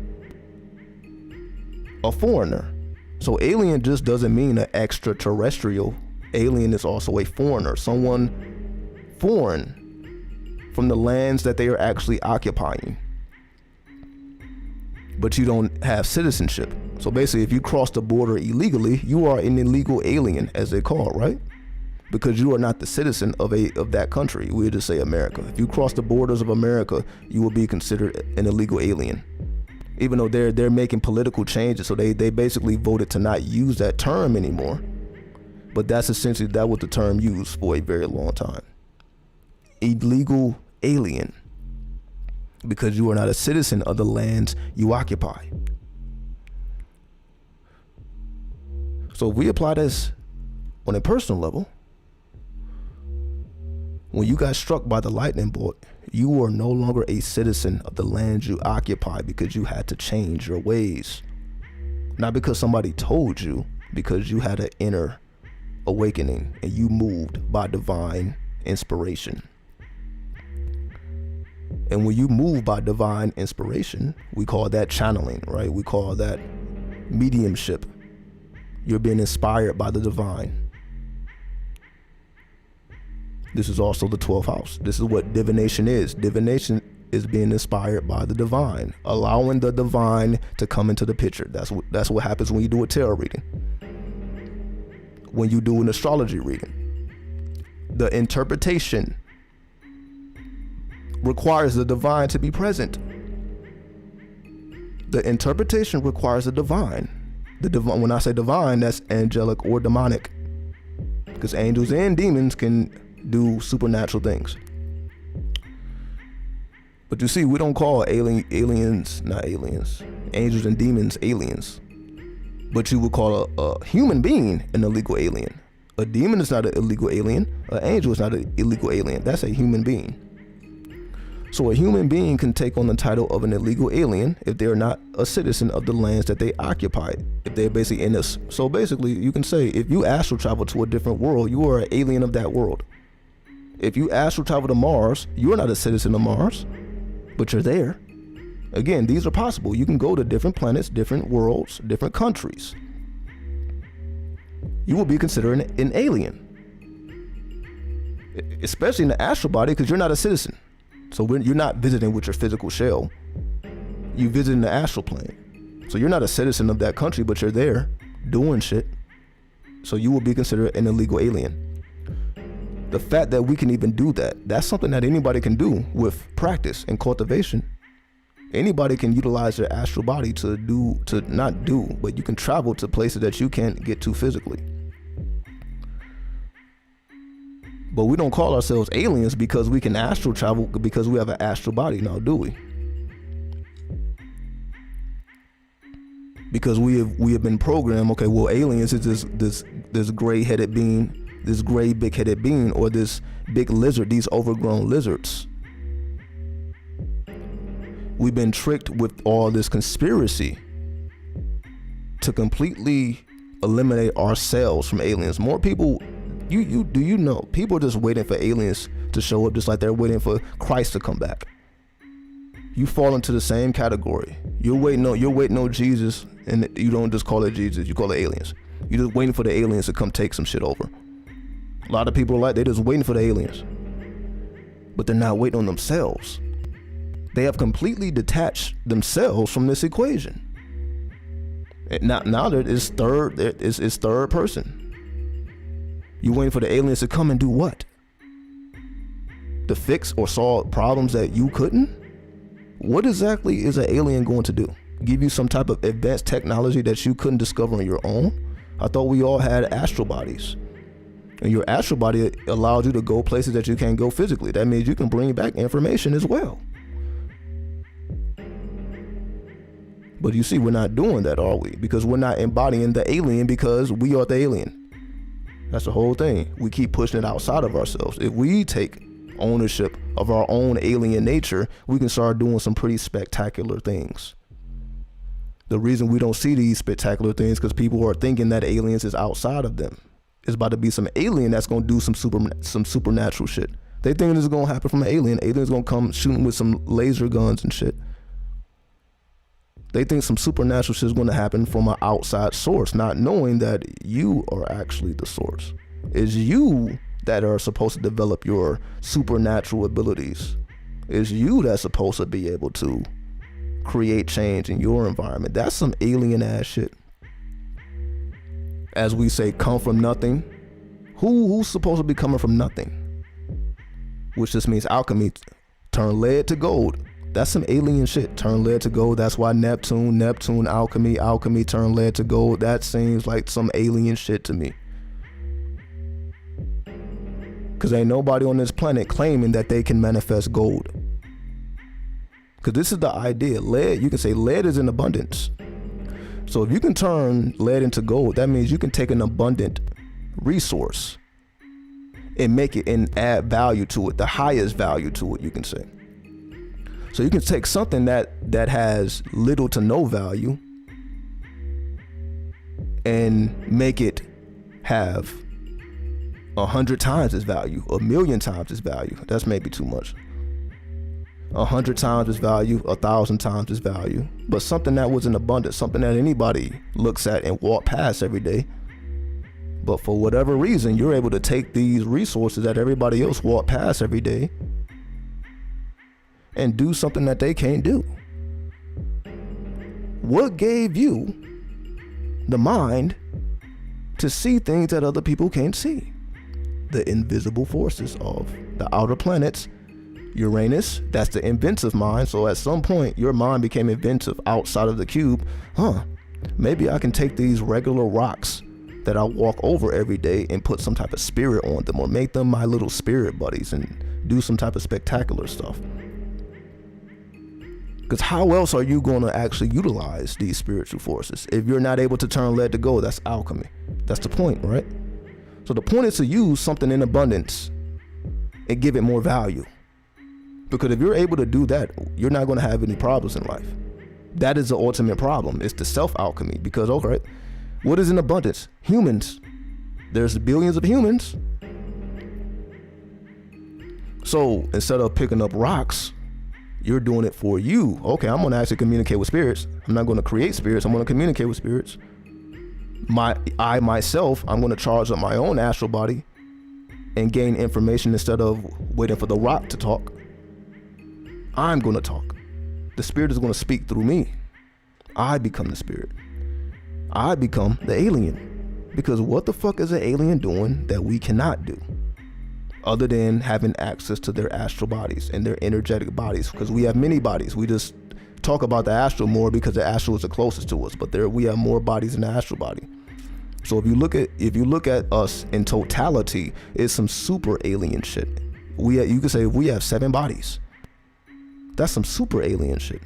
Speaker 1: a foreigner. So alien just doesn't mean an extraterrestrial. Alien is also a foreigner, someone foreign from the lands that they are actually occupying, but you don't have citizenship. So basically, if you cross the border illegally, you are an illegal alien, as they call it, right? Because you are not the citizen of that country. We would just say America. If you cross the borders of America, you will be considered an illegal alien. even though they're making political changes. So they basically voted to not use that term anymore. But that's essentially, that was the term used for a very long time. Illegal alien. Because you are not a citizen of the lands you occupy. So if we apply this on a personal level, when you got struck by the lightning bolt, you are no longer a citizen of the land you occupy because you had to change your ways. Not because somebody told you, because you had an inner awakening and you moved by divine inspiration. And when you move by divine inspiration, we call that channeling, right? We call that mediumship. You're being inspired by the divine. This is also the 12th house. This is what divination is. Divination is being inspired by the divine, allowing the divine to come into the picture. That's what happens when you do a tarot reading. When you do an astrology reading. The interpretation requires the divine to be present. The interpretation requires the divine. When I say divine, that's angelic or demonic. Because angels and demons can do supernatural things. But you see, we don't call angels and demons aliens. But you would call a human being an illegal alien. A demon is not an illegal alien. An angel is not an illegal alien. That's a human being. So a human being can take on the title of an illegal alien if they're not a citizen of the lands that they occupy. If they're basically in this. So basically, you can say if you astral travel to a different world, you are an alien of that world. If you astral travel to Mars, you're not a citizen of Mars, but you're there. Again, these are possible. You can go to different planets, different worlds, different countries. You will be considered an alien, especially in the astral body, because you're not a citizen. So you're not visiting with your physical shell. You visit in the astral plane. So you're not a citizen of that country, but you're there doing shit. So you will be considered an illegal alien. The fact that we can even do that, that's something that anybody can do with practice and cultivation. Anybody can utilize their astral body but you can travel to places that you can't get to physically. But we don't call ourselves aliens because we can astral travel because we have an astral body now, do we? Because we have been programmed, okay, well, aliens is this gray-headed being, this gray big-headed being, or this big lizard, these overgrown lizards. We've been tricked with all this conspiracy to completely eliminate ourselves from aliens. More people, people are just waiting for aliens to show up, just like they're waiting for Christ to come back. You fall into the same category. You're waiting on Jesus, and you don't just call it Jesus, you call it aliens. You're just waiting for the aliens to come take some shit over. A lot of people are like, they're just waiting for the aliens, but they're not waiting on themselves. They have completely detached themselves from this equation. And now that it's third person. You waiting for the aliens to come and do what? To fix or solve problems that you couldn't? What exactly is an alien going to do? Give you some type of advanced technology that you couldn't discover on your own? I thought we all had astral bodies. And your astral body allows you to go places that you can't go physically. That means you can bring back information as well. But you see, we're not doing that, are we? Because we're not embodying the alien because we are the alien. That's the whole thing. We keep pushing it outside of ourselves. If we take ownership of our own alien nature, we can start doing some pretty spectacular things. The reason we don't see these spectacular things because people are thinking that aliens is outside of them. It's about to be some alien that's going to do some supernatural shit. They think this is going to happen from an alien. Aliens going to come shooting with some laser guns and shit. They think some supernatural shit is going to happen from an outside source, not knowing that you are actually the source. It's you that are supposed to develop your supernatural abilities. It's you that's supposed to be able to create change in your environment. That's some alien ass shit. As we say, come from nothing. Who's supposed to be coming from nothing? Which just means alchemy. Turn lead to gold. That's some alien shit. Turn lead to gold. That's why Neptune, alchemy turn lead to gold. That seems like some alien shit to me. Because ain't nobody on this planet claiming that they can manifest gold. Because this is the idea. Lead, you can say lead is in abundance. So if you can turn lead into gold, that means you can take an abundant resource and make it and add value to it, the highest value to it, you can say. So you can take something that has little to no value and make it have 100 times its value, 1,000,000 times its value. That's maybe too much. 100 times its value, 1,000 times its value. But something that was in abundance, something that anybody looks at and walk past every day. But for whatever reason, you're able to take these resources that everybody else walk past every day and do something that they can't do. What gave you the mind to see things that other people can't see? The invisible forces of the outer planets. Uranus, that's the inventive mind. So at some point, your mind became inventive outside of the cube. Maybe I can take these regular rocks that I walk over every day and put some type of spirit on them, or make them my little spirit buddies and do some type of spectacular stuff. Because how else are you going to actually utilize these spiritual forces if you're not able to turn lead to gold? That's alchemy. That's the point, right? So the point is to use something in abundance and give it more value. Because if you're able to do that, you're not going to have any problems in life. That is the ultimate problem. It's the self-alchemy. Because, okay, what is in abundance? Humans. There's billions of humans. So instead of picking up rocks, you're doing it for you. Okay, I'm going to actually communicate with spirits. I'm not going to create spirits. I'm going to communicate with spirits. Myself, I'm going to charge up my own astral body and gain information instead of waiting for the rock to talk. I'm going to talk. The spirit is going to speak through me. I become the spirit. I become the alien. Because what the fuck is an alien doing that we cannot do? Other than having access to their astral bodies and their energetic bodies. Because we have many bodies. We just talk about the astral more because the astral is the closest to us. But we have more bodies in the astral body. So if you look at us in totality, it's some super alien shit. You could say we have 7 bodies. That's some super alien shit.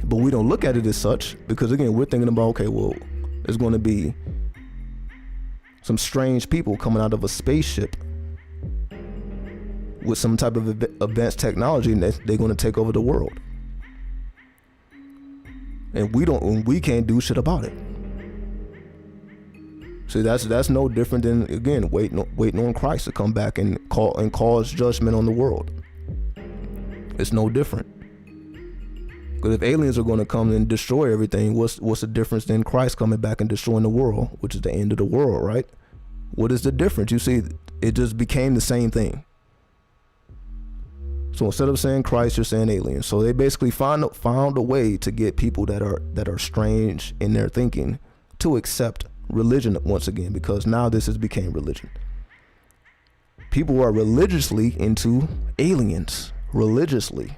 Speaker 1: But we don't look at it as such because, again, we're thinking about, okay, well, there's going to be some strange people coming out of a spaceship with some type of advanced technology, and they're going to take over the world. And we can't do shit about it. See, that's no different than, again, waiting on Christ to come back and cause judgment on the world. It's no different. Because if aliens are going to come and destroy everything, what's the difference than Christ coming back and destroying the world, which is the end of the world, right? What is the difference? You see, it just became the same thing. So instead of saying Christ, you're saying aliens. So they basically found a way to get people that are strange in their thinking to accept religion once again, because now this has become religion. People are religiously into aliens. Religiously.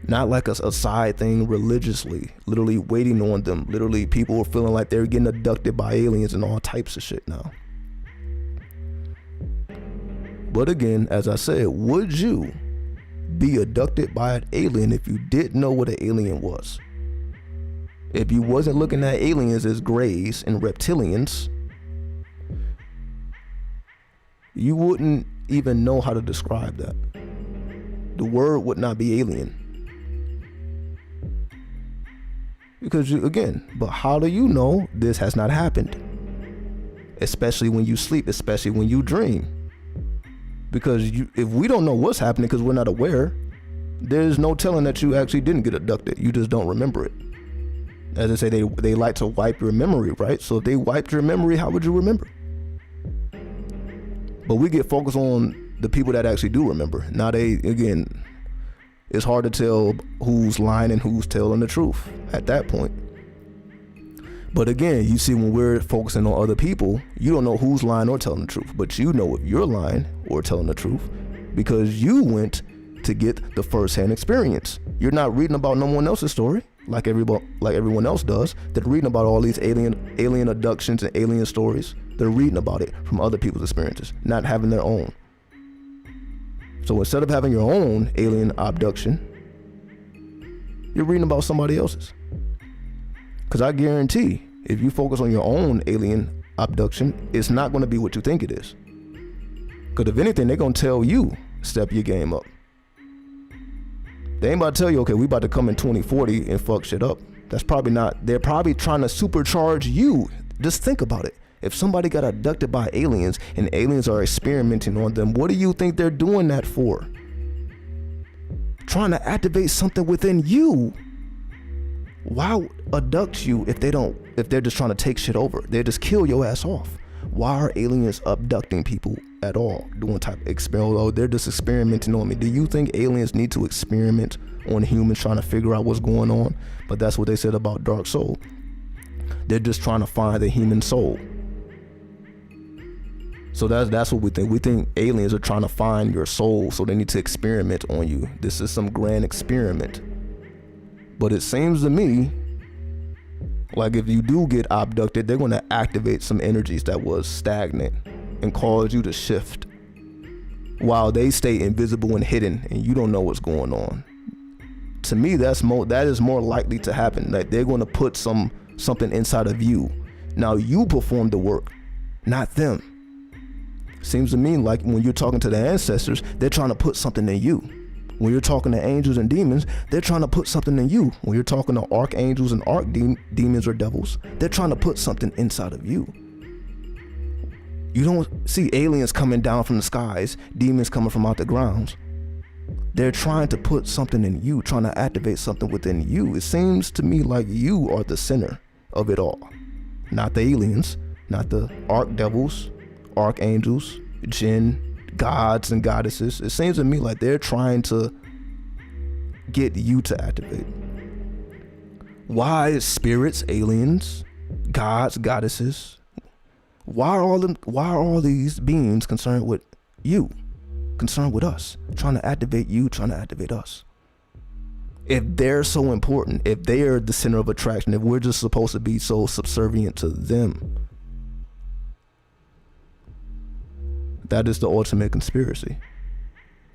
Speaker 1: Not like a side thing, religiously. Literally waiting on them. Literally people are feeling like they're getting abducted by aliens and all types of shit now. But again, as I said, would you be abducted by an alien if you didn't know what an alien was? If you wasn't looking at aliens as greys and reptilians, you wouldn't even know how to describe that. The word would not be alien. Because but how do you know this has not happened? Especially when you sleep, especially when you dream. Because if we don't know what's happening because we're not aware, there's no telling that you actually didn't get abducted. You just don't remember it. As I say, they like to wipe your memory, right? So if they wiped your memory, how would you remember? But we get focused on the people that actually do remember. Now it's hard to tell who's lying and who's telling the truth at that point. But again, you see, when we're focusing on other people, you don't know who's lying or telling the truth, but you know if you're lying or telling the truth because you went to to get the first-hand experience. You're not reading about no one else's story like everyone else does. They're reading about all these alien abductions and alien stories. They're reading about it from other people's experiences, not having their own. So instead of having your own alien abduction, you're reading about somebody else's. Because I guarantee, if you focus on your own alien abduction, it's not going to be what you think it is. Because if anything, they're going to tell you, step your game up. They ain't about to tell you, okay, we about to come in 2040 and fuck shit up. That's probably not. They're probably trying to supercharge you. Just think about it. If somebody got abducted by aliens and aliens are experimenting on them, what do you think they're doing that for? Trying to activate something within you. Why abduct you if they're just trying to take shit over? They just kill your ass off. Why are aliens abducting people at all? Doing type of experiment? Oh, they're just experimenting on me. Do you think aliens need to experiment on humans trying to figure out what's going on? But that's what they said about Dark Soul. They're just trying to find the human soul. So that's what we think. We think aliens are trying to find your soul, so they need to experiment on you. This is some grand experiment. But it seems to me like if you do get abducted, they're going to activate some energies that was stagnant and cause you to shift while they stay invisible and hidden and you don't know what's going on. To me, that is more likely to happen. Like they're going to put something inside of you. Now you perform the work, not them. Seems to me like when you're talking to the ancestors, they're trying to put something in you. When you're talking to angels and demons, they're trying to put something in you. When you're talking to archangels and demons or devils, they're trying to put something inside of you. You don't see aliens coming down from the skies, demons coming from out the grounds. They're trying to put something in you, trying to activate something within you. It seems to me like you are the center of it all. Not the aliens, not the archdevils, archangels, jinn, gods and goddesses. It seems to me like they're trying to get you to activate. Why spirits, aliens, gods, goddesses? Why are all these beings concerned with you? Concerned with us? Trying to activate you, trying to activate us. If they're so important, if they are the center of attraction, if we're just supposed to be so subservient to them, that is the ultimate conspiracy.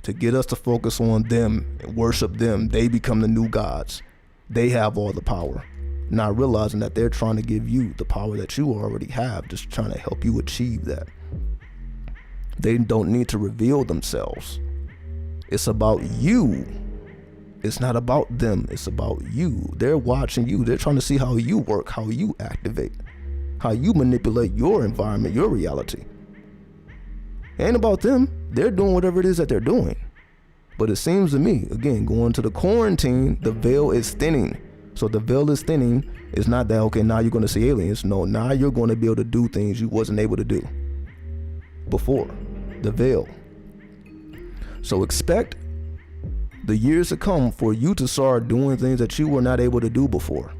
Speaker 1: To get us to focus on them and worship them, they become the new gods. They have all the power. Not realizing that they're trying to give you the power that you already have, just trying to help you achieve that. They don't need to reveal themselves. It's about you. It's not about them, it's about you. They're watching you. They're trying to see how you work, how you activate, how you manipulate your environment, your reality. It ain't about them. They're doing whatever it is that they're doing. But it seems to me, again, going to the quarantine, the veil is thinning. So the veil is thinning. It's not that, okay, now you're going to see aliens. No, now you're going to be able to do things you wasn't able to do before the veil. So expect the years to come for you to start doing things that you were not able to do before.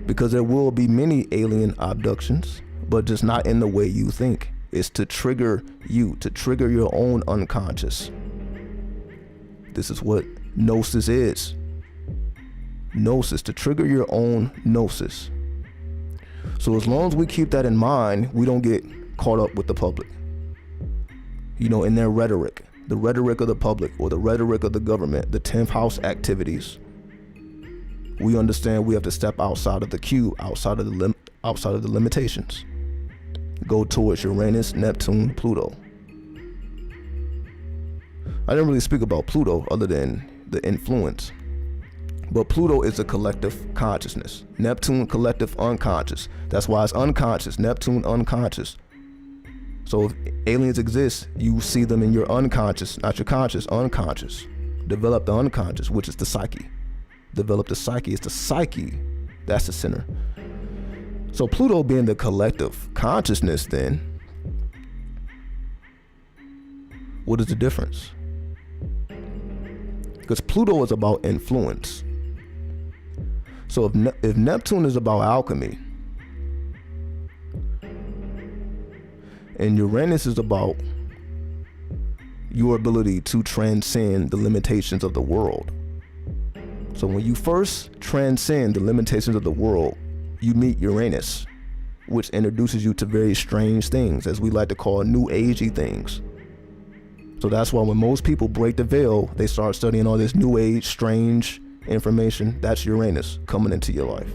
Speaker 1: Because there will be many alien abductions, but just not in the way you think. It's to trigger you, to trigger your own unconscious. This is what gnosis is. Gnosis, to trigger your own gnosis. So as long as we keep that in mind, we don't get caught up with the public. You know, in their rhetoric, the rhetoric of the public or the rhetoric of the government, the 10th house activities. We understand we have to step outside of the cube, outside of the limitations. Go towards Uranus, Neptune, Pluto. I didn't really speak about Pluto other than the influence. But Pluto is a collective consciousness. Neptune, collective unconscious. That's why it's unconscious. Neptune, unconscious. So if aliens exist, you see them in your unconscious, not your conscious, unconscious. Develop the unconscious, which is the psyche. Develop the psyche. It's the psyche. That's the center. So Pluto being the collective consciousness, then, what is the difference? Because Pluto is about influence. So if Neptune is about alchemy, and Uranus is about, your ability to transcend the limitations of the world. So when you first transcend the limitations of the world, you meet Uranus, which introduces you to very strange things, as we like to call new agey things. So that's why when most people break the veil, they start studying all this new age, strange information. That's Uranus coming into your life,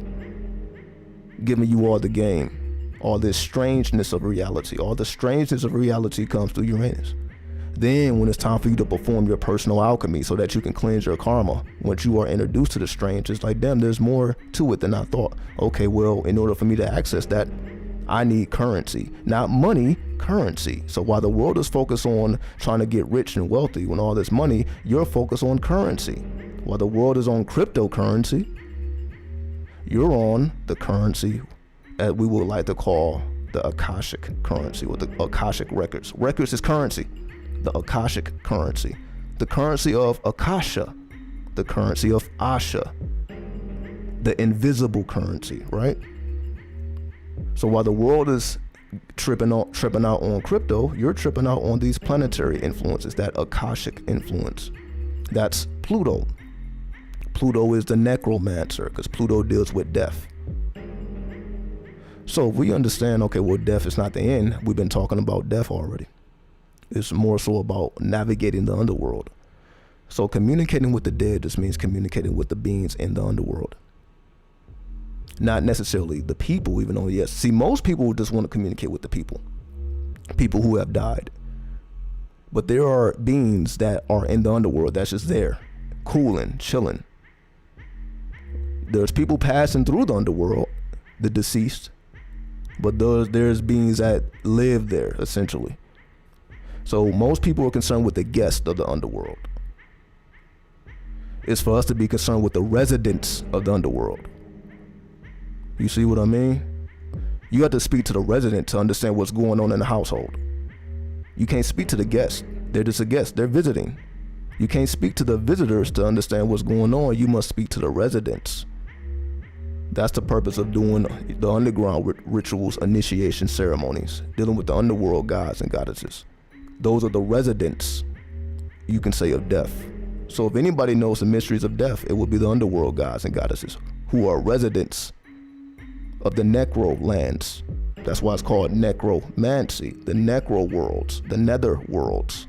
Speaker 1: giving you all the game, all this strangeness of reality. All the strangeness of reality comes through Uranus. Then when it's time for you to perform your personal alchemy so that you can cleanse your karma, once you are introduced to the strange, it's like, damn, there's more to it than I thought. Okay, well, in order for me to access that, I need currency, not money, currency. So while the world is focused on trying to get rich and wealthy with all this money, you're focused on currency. While the world is on cryptocurrency, you're on the currency that we would like to call the Akashic currency, or the Akashic records. Records is currency. The Akashic currency, the currency of Akasha, the currency of Asha, the invisible currency, right? So while the world is tripping out on crypto, you're tripping out on these planetary influences, that Akashic influence. That's Pluto. Pluto is the necromancer, because Pluto deals with death. So if we understand, okay, well, death is not the end. We've been talking about death already. It's more so about navigating the underworld. So communicating with the dead just means communicating with the beings in the underworld. Not necessarily the people, even though, yes. See, most people just want to communicate with the people who have died. But there are beings that are in the underworld that's just there, cooling, chilling. There's people passing through the underworld, the deceased, but there's beings that live there, essentially. So most people are concerned with the guests of the underworld. It's for us to be concerned with the residents of the underworld. You see what I mean? You have to speak to the resident to understand what's going on in the household. You can't speak to the guests. They're just a guest. They're visiting. You can't speak to the visitors to understand what's going on. You must speak to the residents. That's the purpose of doing the underground rituals, initiation ceremonies, dealing with the underworld gods and goddesses. Those are the residents, you can say, of death. So if anybody knows the mysteries of death, it would be the underworld gods and goddesses, who are residents of the necro lands. That's why it's called necromancy, the necro worlds, the nether worlds.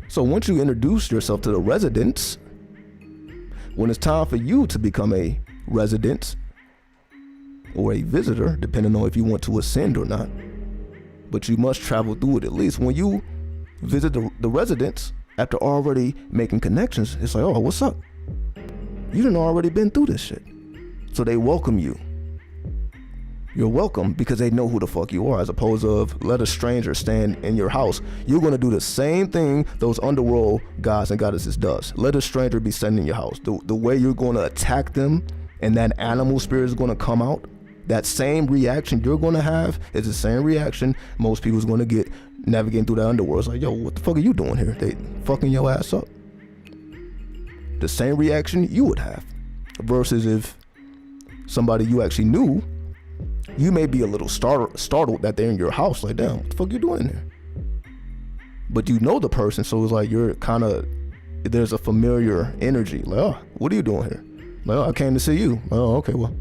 Speaker 1: So once you introduce yourself to the residents, when it's time for you to become a resident or a visitor, depending on if you want to ascend or not, but you must travel through it at least. When you visit the residents, after already making connections, it's like, oh, what's up? You done already been through this shit. So they welcome you. You're welcome because they know who the fuck you are, as opposed to let a stranger stand in your house. You're gonna do the same thing those underworld gods and goddesses does. Let a stranger be standing in your house. The way you're gonna attack them and that animal spirit is gonna come out, that same reaction you're gonna have is the same reaction most people's gonna get navigating through the underworld. It's like, yo, what the fuck are you doing here? They fucking your ass up. The same reaction you would have. Versus if somebody you actually knew, you may be a little startled that they're in your house. Like, damn, what the fuck you doing in there? But you know the person, so it's like you're kind of, there's a familiar energy. Like, oh, what are you doing here? Like, oh, I came to see you. Oh, okay, well.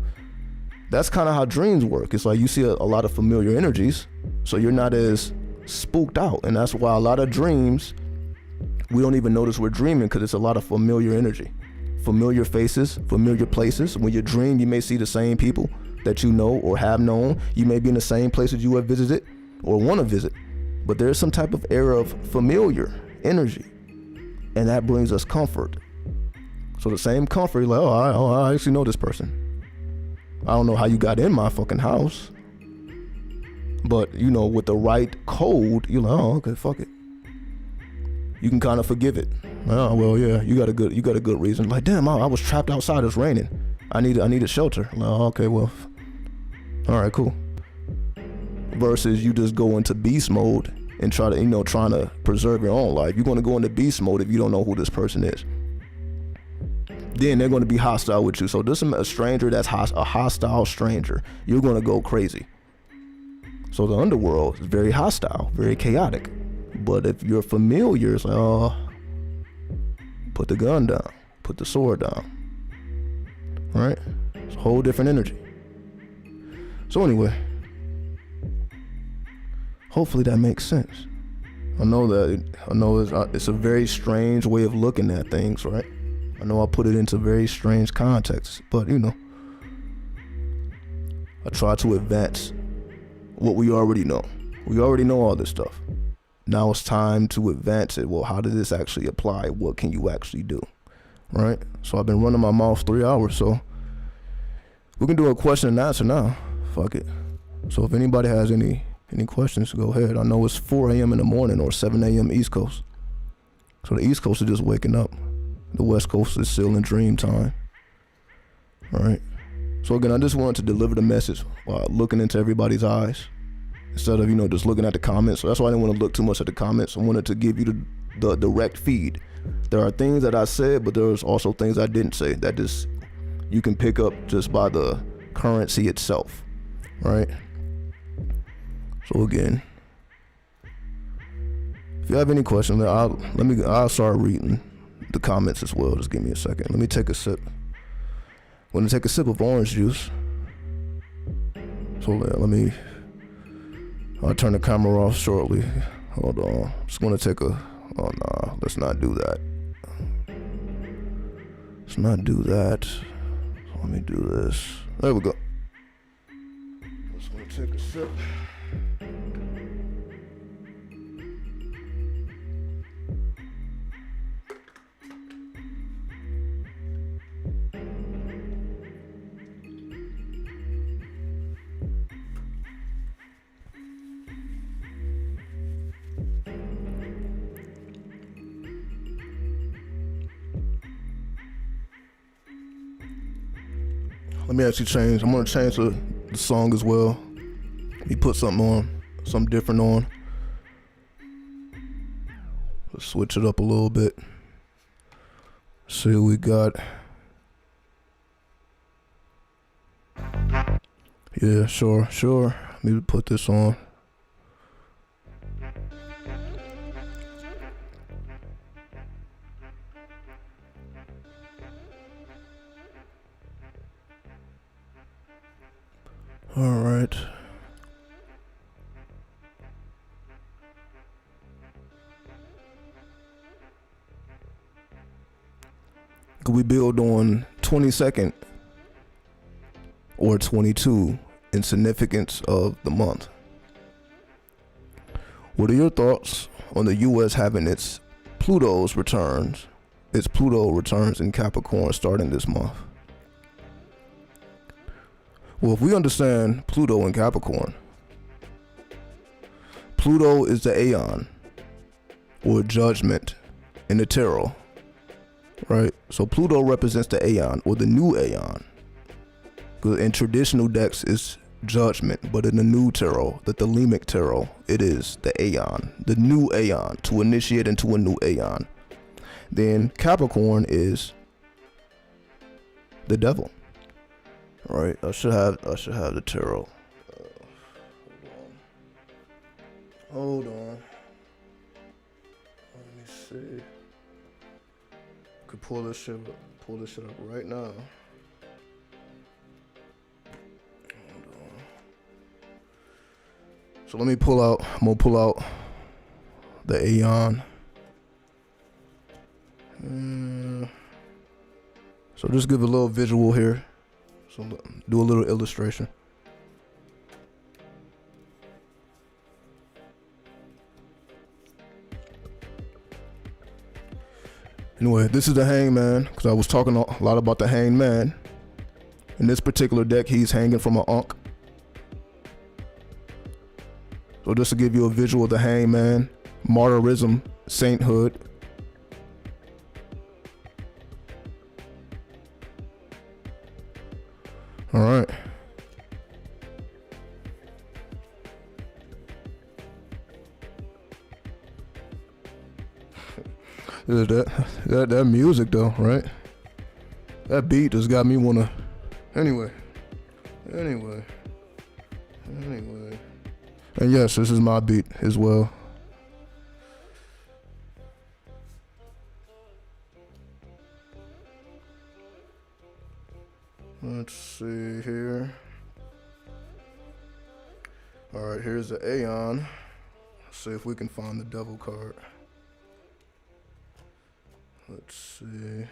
Speaker 1: That's kind of how dreams work. It's like you see a lot of familiar energies, so you're not as spooked out. And that's why a lot of dreams, we don't even notice we're dreaming, because it's a lot of familiar energy. Familiar faces, familiar places. When you dream, you may see the same people that you know or have known. You may be in the same places you have visited or want to visit. But there's some type of air of familiar energy, and that brings us comfort. So the same comfort, like, oh, I actually know this person. I don't know how you got in my fucking house, but you know, with the right code, you're like, oh, okay, fuck it. You can kind of forgive it. Oh, well, yeah, you got a good reason. Like, damn, I was trapped outside. It's raining. I needed shelter. Like, oh, okay, well, all right, cool. Versus you just go into beast mode and trying to preserve your own life. You're going to go into beast mode if you don't know who this person is. Then they're going to be hostile with you. So this is a stranger that's a hostile stranger. You're going to go crazy. So the underworld is very hostile, very chaotic. But if you're familiar, it's like, oh, put the gun down, put the sword down. Right? It's a whole different energy. So anyway, hopefully that makes sense. I know it's a very strange way of looking at things, right? I know I put it into very strange contexts, but I try to advance what we already know. We already know all this stuff. Now it's time to advance it. Well, how does this actually apply? What can you actually do? Right? So I've been running my mouth 3 hours, so we can do a question and answer now. Fuck it. So if anybody has any questions, go ahead. I know it's 4 a.m. in the morning or 7 a.m. East Coast. So the East Coast is just waking up. The West Coast is still in dream time. All right. So again, I just wanted to deliver the message while looking into everybody's eyes instead of, just looking at the comments. So that's why I didn't want to look too much at the comments. I wanted to give you the direct feed. There are things that I said, but there's also things I didn't say that just you can pick up just by the currency itself, right? So again, if you have any questions, I'll start reading the comments as well. Just give me a second. Let me take a sip. I'm gonna take a sip of orange juice. So I'll turn the camera off shortly. Hold on. Just gonna take oh no, let's not do that. Let's not do that. Let me do this. There we go. Just gonna take a sip. Let me actually change. I'm gonna change the song as well. Let me put something different on. Let's switch it up a little bit. See what we got. Yeah, sure. Let me put this on. All right. Could we build on 22nd or 22 in significance of the month? What are your thoughts on the U.S. having its Pluto returns in Capricorn starting this month? Well, if we understand Pluto in Capricorn, Pluto is the Aeon, or judgment, in the tarot, right? So Pluto represents the Aeon, or the new Aeon. Because in traditional decks, it's judgment, but in the new tarot, the Thelemic tarot, it is the Aeon, the new Aeon, to initiate into a new Aeon. Then Capricorn is the devil. All right, I should have the tarot. Hold on. Let me see. Could pull this shit up right now. Hold on. So I'm gonna pull out the Aeon. So just give a little visual here. So do a little illustration. Anyway, this is the Hangman, because I was talking a lot about the Hangman. In this particular deck, he's hanging from an Ankh. So just to give you a visual of the Hangman, martyrism, sainthood. All right. That music though, right? That beat just got me Anyway. And yes, this is my beat as well. Let's see here. All right, here's the Aeon. Let's see if we can find the devil card. Let's see.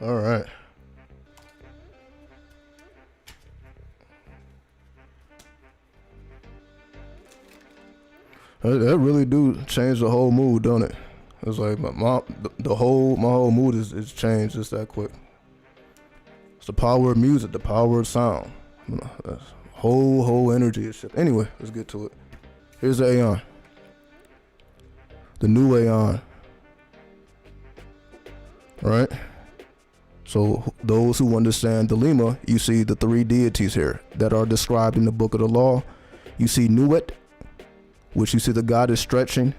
Speaker 1: All right. That really do change the whole mood, don't it? It's like my whole mood is changed just that quick. It's the power of music, the power of sound. That's whole energy is shit. Anyway, let's get to it. Here's the Aeon. The new Aeon. Right? So those who understand the Lima, you see the three deities here that are described in the Book of the Law. You see Nuit, which you see the goddess stretching.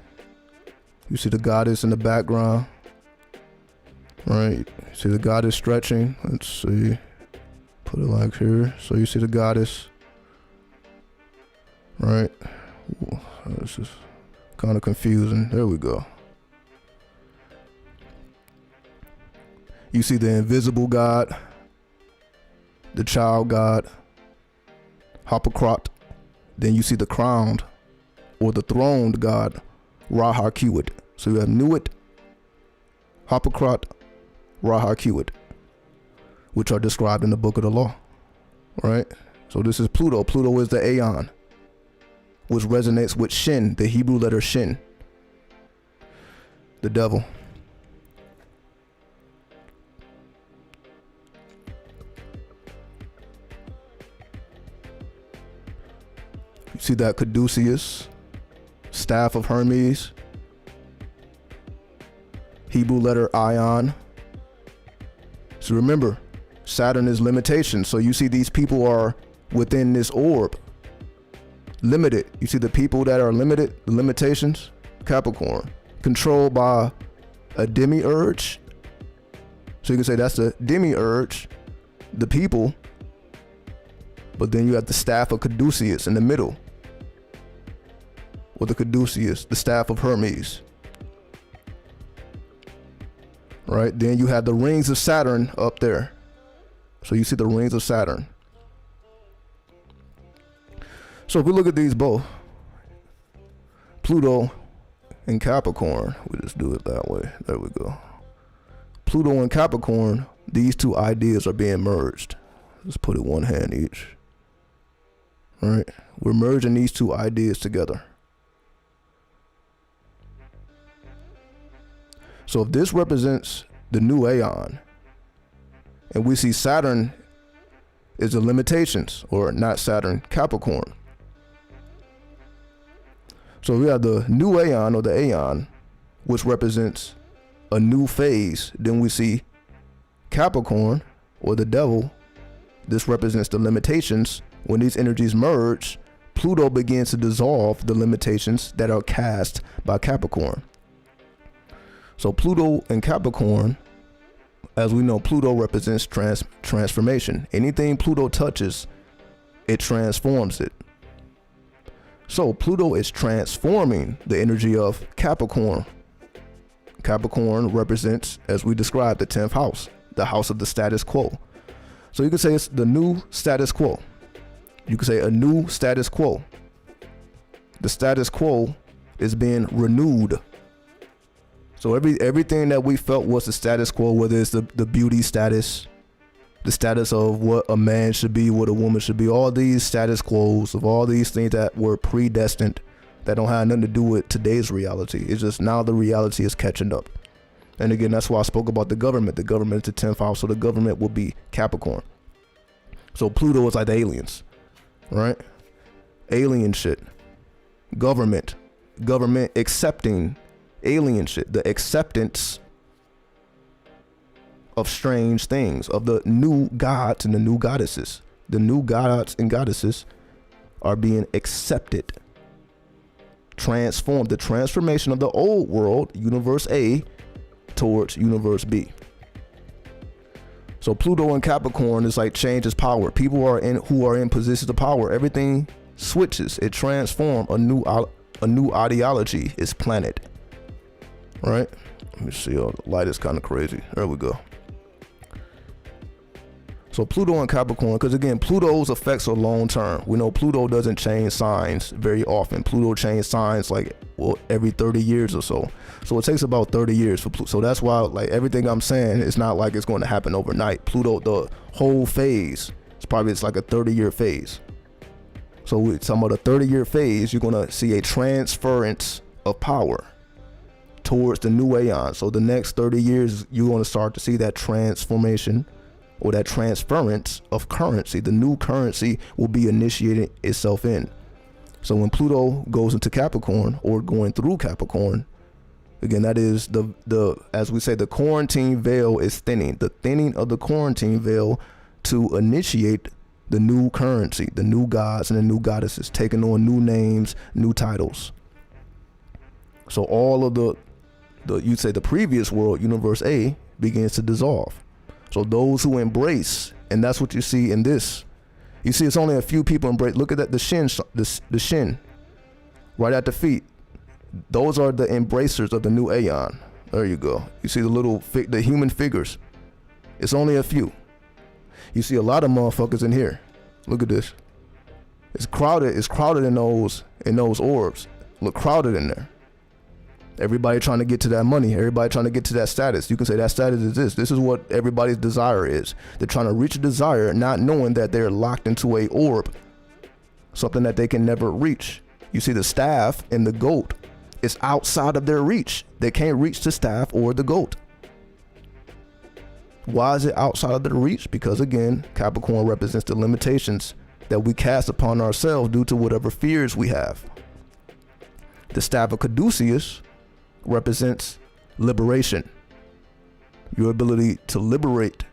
Speaker 1: You see the goddess in the background. Right? You see the goddess stretching. Let's see. Put it like here. So you see the goddess. Right? This is kind of confusing. There we go. You see the invisible God, the child God, Hippocrat. Then you see the crowned or the throned God, Ra-Ha-Kiwit. So you have Nuit, Hippocrat, Ra-Ha-Kiwit, which are described in the Book of the Law, right? So this is Pluto. Pluto is the Aeon, which resonates with Shin, the Hebrew letter Shin, the devil. You see that caduceus, staff of Hermes, Hebrew letter Ion. So remember, Saturn is limitation. So you see these people are within this orb, limited. You see the people that are limited, the limitations, Capricorn, controlled by a demiurge. So you can say that's the demiurge, the people. But then you have the staff of Caduceus in the middle. Or the Caduceus, the staff of Hermes. Right? Then you have the rings of Saturn up there. So you see the rings of Saturn. So if we look at these both, Pluto and Capricorn, we just do it that way. There we go. Pluto and Capricorn, these two ideas are being merged. Let's put it one hand each. All right, we're merging these two ideas together. So if this represents the new Aeon, and we see Saturn is the limitations, or not Saturn, Capricorn. So we have the new Aeon, or the Aeon, which represents a new phase. Then we see Capricorn, or the devil. This represents the limitations. When these energies merge, Pluto begins to dissolve the limitations that are cast by Capricorn. So Pluto and Capricorn, as we know, Pluto represents transformation. Anything Pluto touches, it transforms it. So Pluto is transforming the energy of Capricorn. Capricorn represents, as we described, the 10th house, the house of the status quo. So you could say it's the new status quo. You could say a new status quo. The status quo is being renewed. So everything that we felt was the status quo, whether it's the beauty status, the status of what a man should be, what a woman should be, all these status quos of all these things that were predestined, that don't have nothing to do with today's reality. It's just now the reality is catching up. And again, that's why I spoke about the government. The government is the 10th house, so the government will be Capricorn. So Pluto is like the aliens, right? Alien shit. Government accepting alien shit. The acceptance of strange things, of the new gods and the new goddesses, the new gods and goddesses are being accepted, transformed, the transformation of the old world, universe A, towards universe B. So Pluto in Capricorn is like changes power. People who are in positions of power, everything switches. It transforms. A new ideology is planted. Right? Let me see. Oh, the light is kind of crazy. There we go. So Pluto in Capricorn, because again, Pluto's effects are long term. We know Pluto doesn't change signs very often. Pluto changes signs like, well, every 30 years or so. So it takes about 30 years for Pluto. So that's why, like, everything I'm saying, it's not like it's going to happen overnight. Pluto, the whole phase, it's like a 30-year phase. So we're talking about a 30-year phase, you're going to see a transference of power towards the new aeon. So the next 30 years, you're going to start to see that transformation or that transference of currency. The new currency will be initiating itself in. So when Pluto goes into Capricorn or going through Capricorn, again, that is the as we say, the quarantine veil is thinning. The thinning of the quarantine veil to initiate the new currency, the new gods and the new goddesses, taking on new names, new titles. So all of you'd say the previous world, universe A, begins to dissolve. So those who embrace, and that's what you see in this. You see, it's only a few people embrace. Look at that, the shin, right at the feet. Those are the embracers of the new aeon. There you go. You see the human figures. It's only a few. You see a lot of motherfuckers in here. Look at this. It's crowded. It's crowded in those orbs. Look, crowded in there. Everybody trying to get to that money. Everybody trying to get to that status. You can say that status is this. This is what everybody's desire is. They're trying to reach a desire, not knowing that they're locked into a orb, something that they can never reach. You see the staff and the goat is outside of their reach. They can't reach the staff or the goat. Why is it outside of their reach? Because again, Capricorn represents the limitations that we cast upon ourselves due to whatever fears we have. The staff of Caduceus represents liberation, your ability to liberate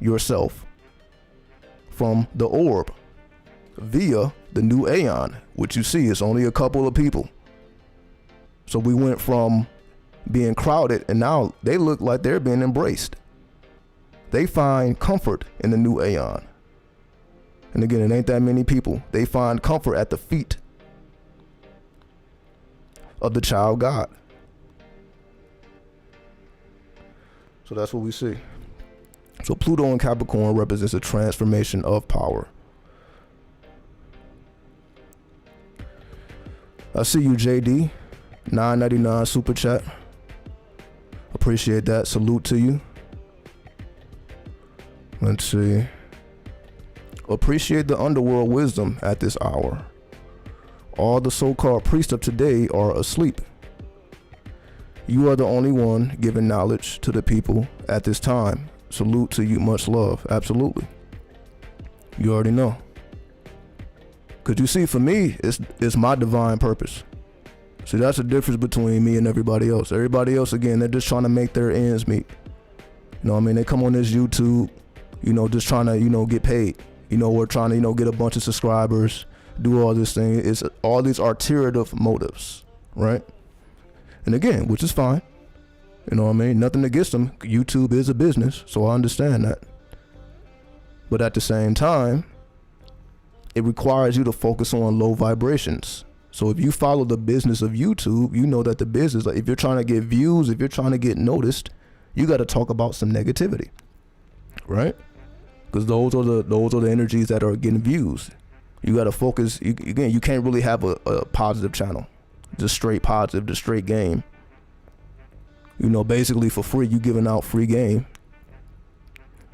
Speaker 1: yourself from the orb via the new aeon, which you see is only a couple of people. So we went from being crowded and now they look like they're being embraced. They find comfort in the new aeon. And again, it ain't that many people. They find comfort at the feet of the child God. So that's what we see. So Pluto in Capricorn represents a transformation of power. I see you, JD. $9.99 super chat. Appreciate that. Salute to you. Let's see. Appreciate the underworld wisdom at this hour. All the so-called priests of today are asleep. You are the only one giving knowledge to the people at this time. Salute to you. Much love. Absolutely. You already know. Because you see, for me, it's my divine purpose. See, that's the difference between me and everybody else. Everybody else, again, they're just trying to make their ends meet. You know what I mean? They come on this YouTube, just trying to, get paid. We're trying to, get a bunch of subscribers, do all this thing. It's all these arteriative motives, right? And again, which is fine. You know what I mean? Nothing against them. YouTube is a business, so I understand that. But at the same time, it requires you to focus on low vibrations. So if you follow the business of YouTube, you know that the business, like if you're trying to get views, if you're trying to get noticed, you got to talk about some negativity, right? Because those are the energies that are getting views. You got to focus. You can't really have a positive channel, just straight positive, just straight game. Basically for free, you giving out free game.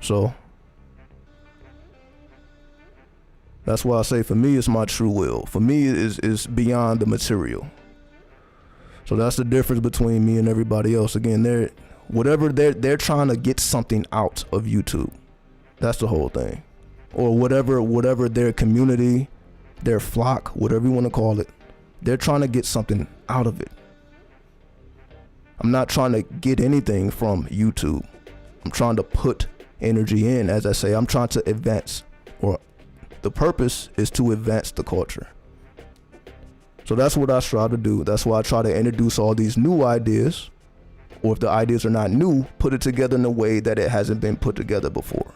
Speaker 1: So that's why I say, for me, it's my true will. For me, it's beyond the material. So that's the difference between me and everybody else. Again, they're trying to get something out of YouTube. That's the whole thing. Or whatever their community, their flock, whatever you want to call it, they're trying to get something out of it. I'm not trying to get anything from YouTube. I'm trying to put energy in. As I say, I'm trying to advance or The purpose is to advance the culture. So that's what I try to do. That's why I try to introduce all these new ideas, or if the ideas are not new, put it together in a way that it hasn't been put together before.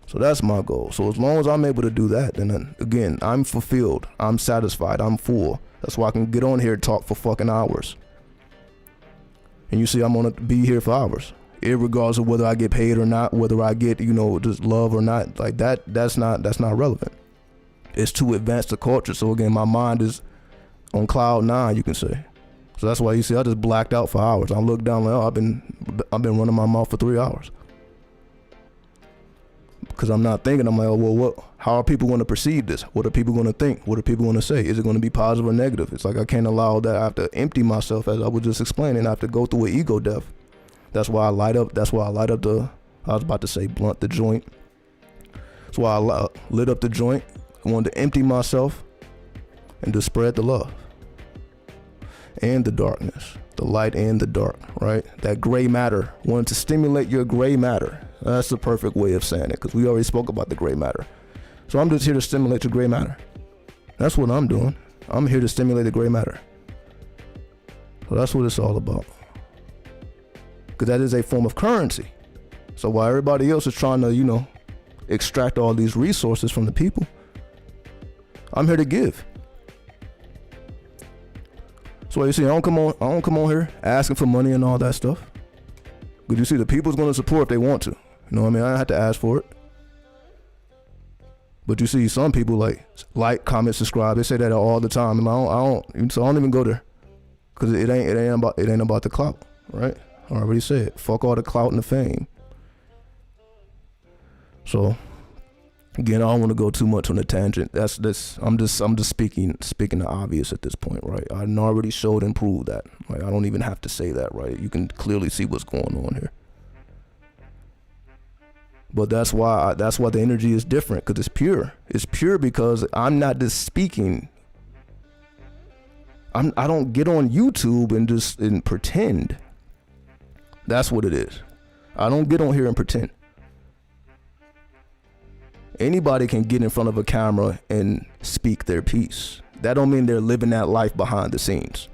Speaker 1: So that's my goal. So as long as I'm able to do that, then again, I'm fulfilled, I'm satisfied, I'm full. That's why I can get on here and talk for fucking hours. And you see, I'm gonna be here for hours, irregardless of whether I get paid or not, whether I get, just love or not. Like that's not relevant. It's to advance the culture. So again, my mind is on cloud 9, you can say. So that's why you see I just blacked out for hours. I look down like, oh, I've been running my mouth for 3 hours. Because I'm not thinking, I'm like, oh, well, how are people going to perceive this? What are people going to think? What are people going to say? Is it going to be positive or negative? It's like I can't allow that. I have to empty myself, as I was just explaining. I have to go through an ego death. That's why I light up. That's why I light up I was about to say blunt the joint. That's why I lit up the joint. I wanted to empty myself and to spread the love and the darkness, the light and the dark, right? That gray matter. Wanted to stimulate your gray matter. That's the perfect way of saying it, because we already spoke about the gray matter. So I'm just here to stimulate your gray matter. That's what I'm doing. I'm here to stimulate the gray matter. So that's what it's all about. Because that is a form of currency. So while everybody else is trying to, extract all these resources from the people, I'm here to give. So you see, I don't come on here asking for money and all that stuff. Because you see, the people's going to support if they want to. You know what I mean? I don't have to ask for it. But you see, some people like, comment, subscribe. They say that all the time, and so I don't even go there, because it ain't about the clout, right? I already said, fuck all the clout and the fame. So again, I don't want to go too much on a tangent. I'm just speaking the obvious at this point, right? I already showed and proved that. Like, I don't even have to say that, right? You can clearly see what's going on here. But that's why the energy is different, because it's pure. It's pure because I'm not just speaking. I don't get on YouTube and pretend. That's what it is. I don't get on here and pretend. Anybody can get in front of a camera and speak their piece. That don't mean they're living that life behind the scenes.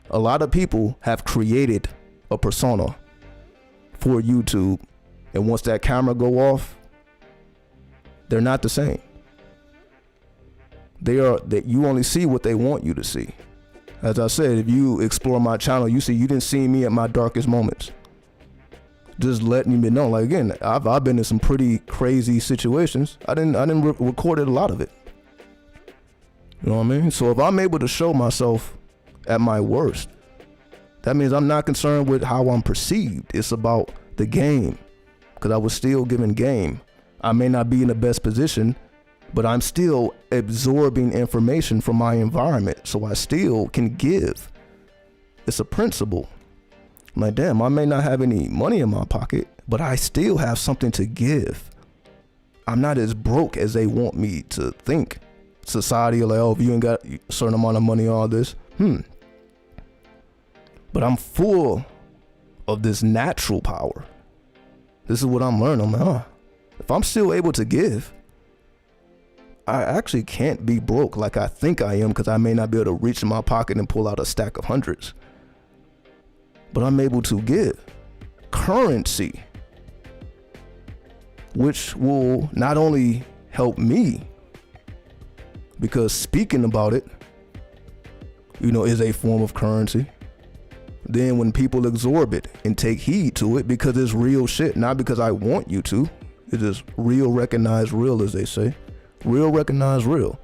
Speaker 1: A lot of people have created a persona for YouTube, and once that camera go off, they're not the same. That you only see what they want you to see. As I said, if you explore my channel, you see you didn't see me at my darkest moments. Just letting me know, like, again, I've been in some pretty crazy situations. I didn't record a lot of it. You know what I mean? So if I'm able to show myself at my worst, that means I'm not concerned with how I'm perceived. It's about the game, because I was still given game. I may not be in the best position, but I'm still absorbing information from my environment, so I still can give. It's a principle. I'm like, damn, I may not have any money in my pocket, but I still have something to give. I'm not as broke as they want me to think. Society are like, oh, if you ain't got a certain amount of money, all this. But I'm full of this natural power. This is what I'm learning. I'm like, if I'm still able to give, I actually can't be broke like I think I am, because I may not be able to reach in my pocket and pull out a stack of hundreds. But I'm able to give currency, which will not only help me, because speaking about it, is a form of currency. Then when people absorb it and take heed to it, because it's real shit, not because I want you to, it is real, recognized real, as they say. Real, recognized real.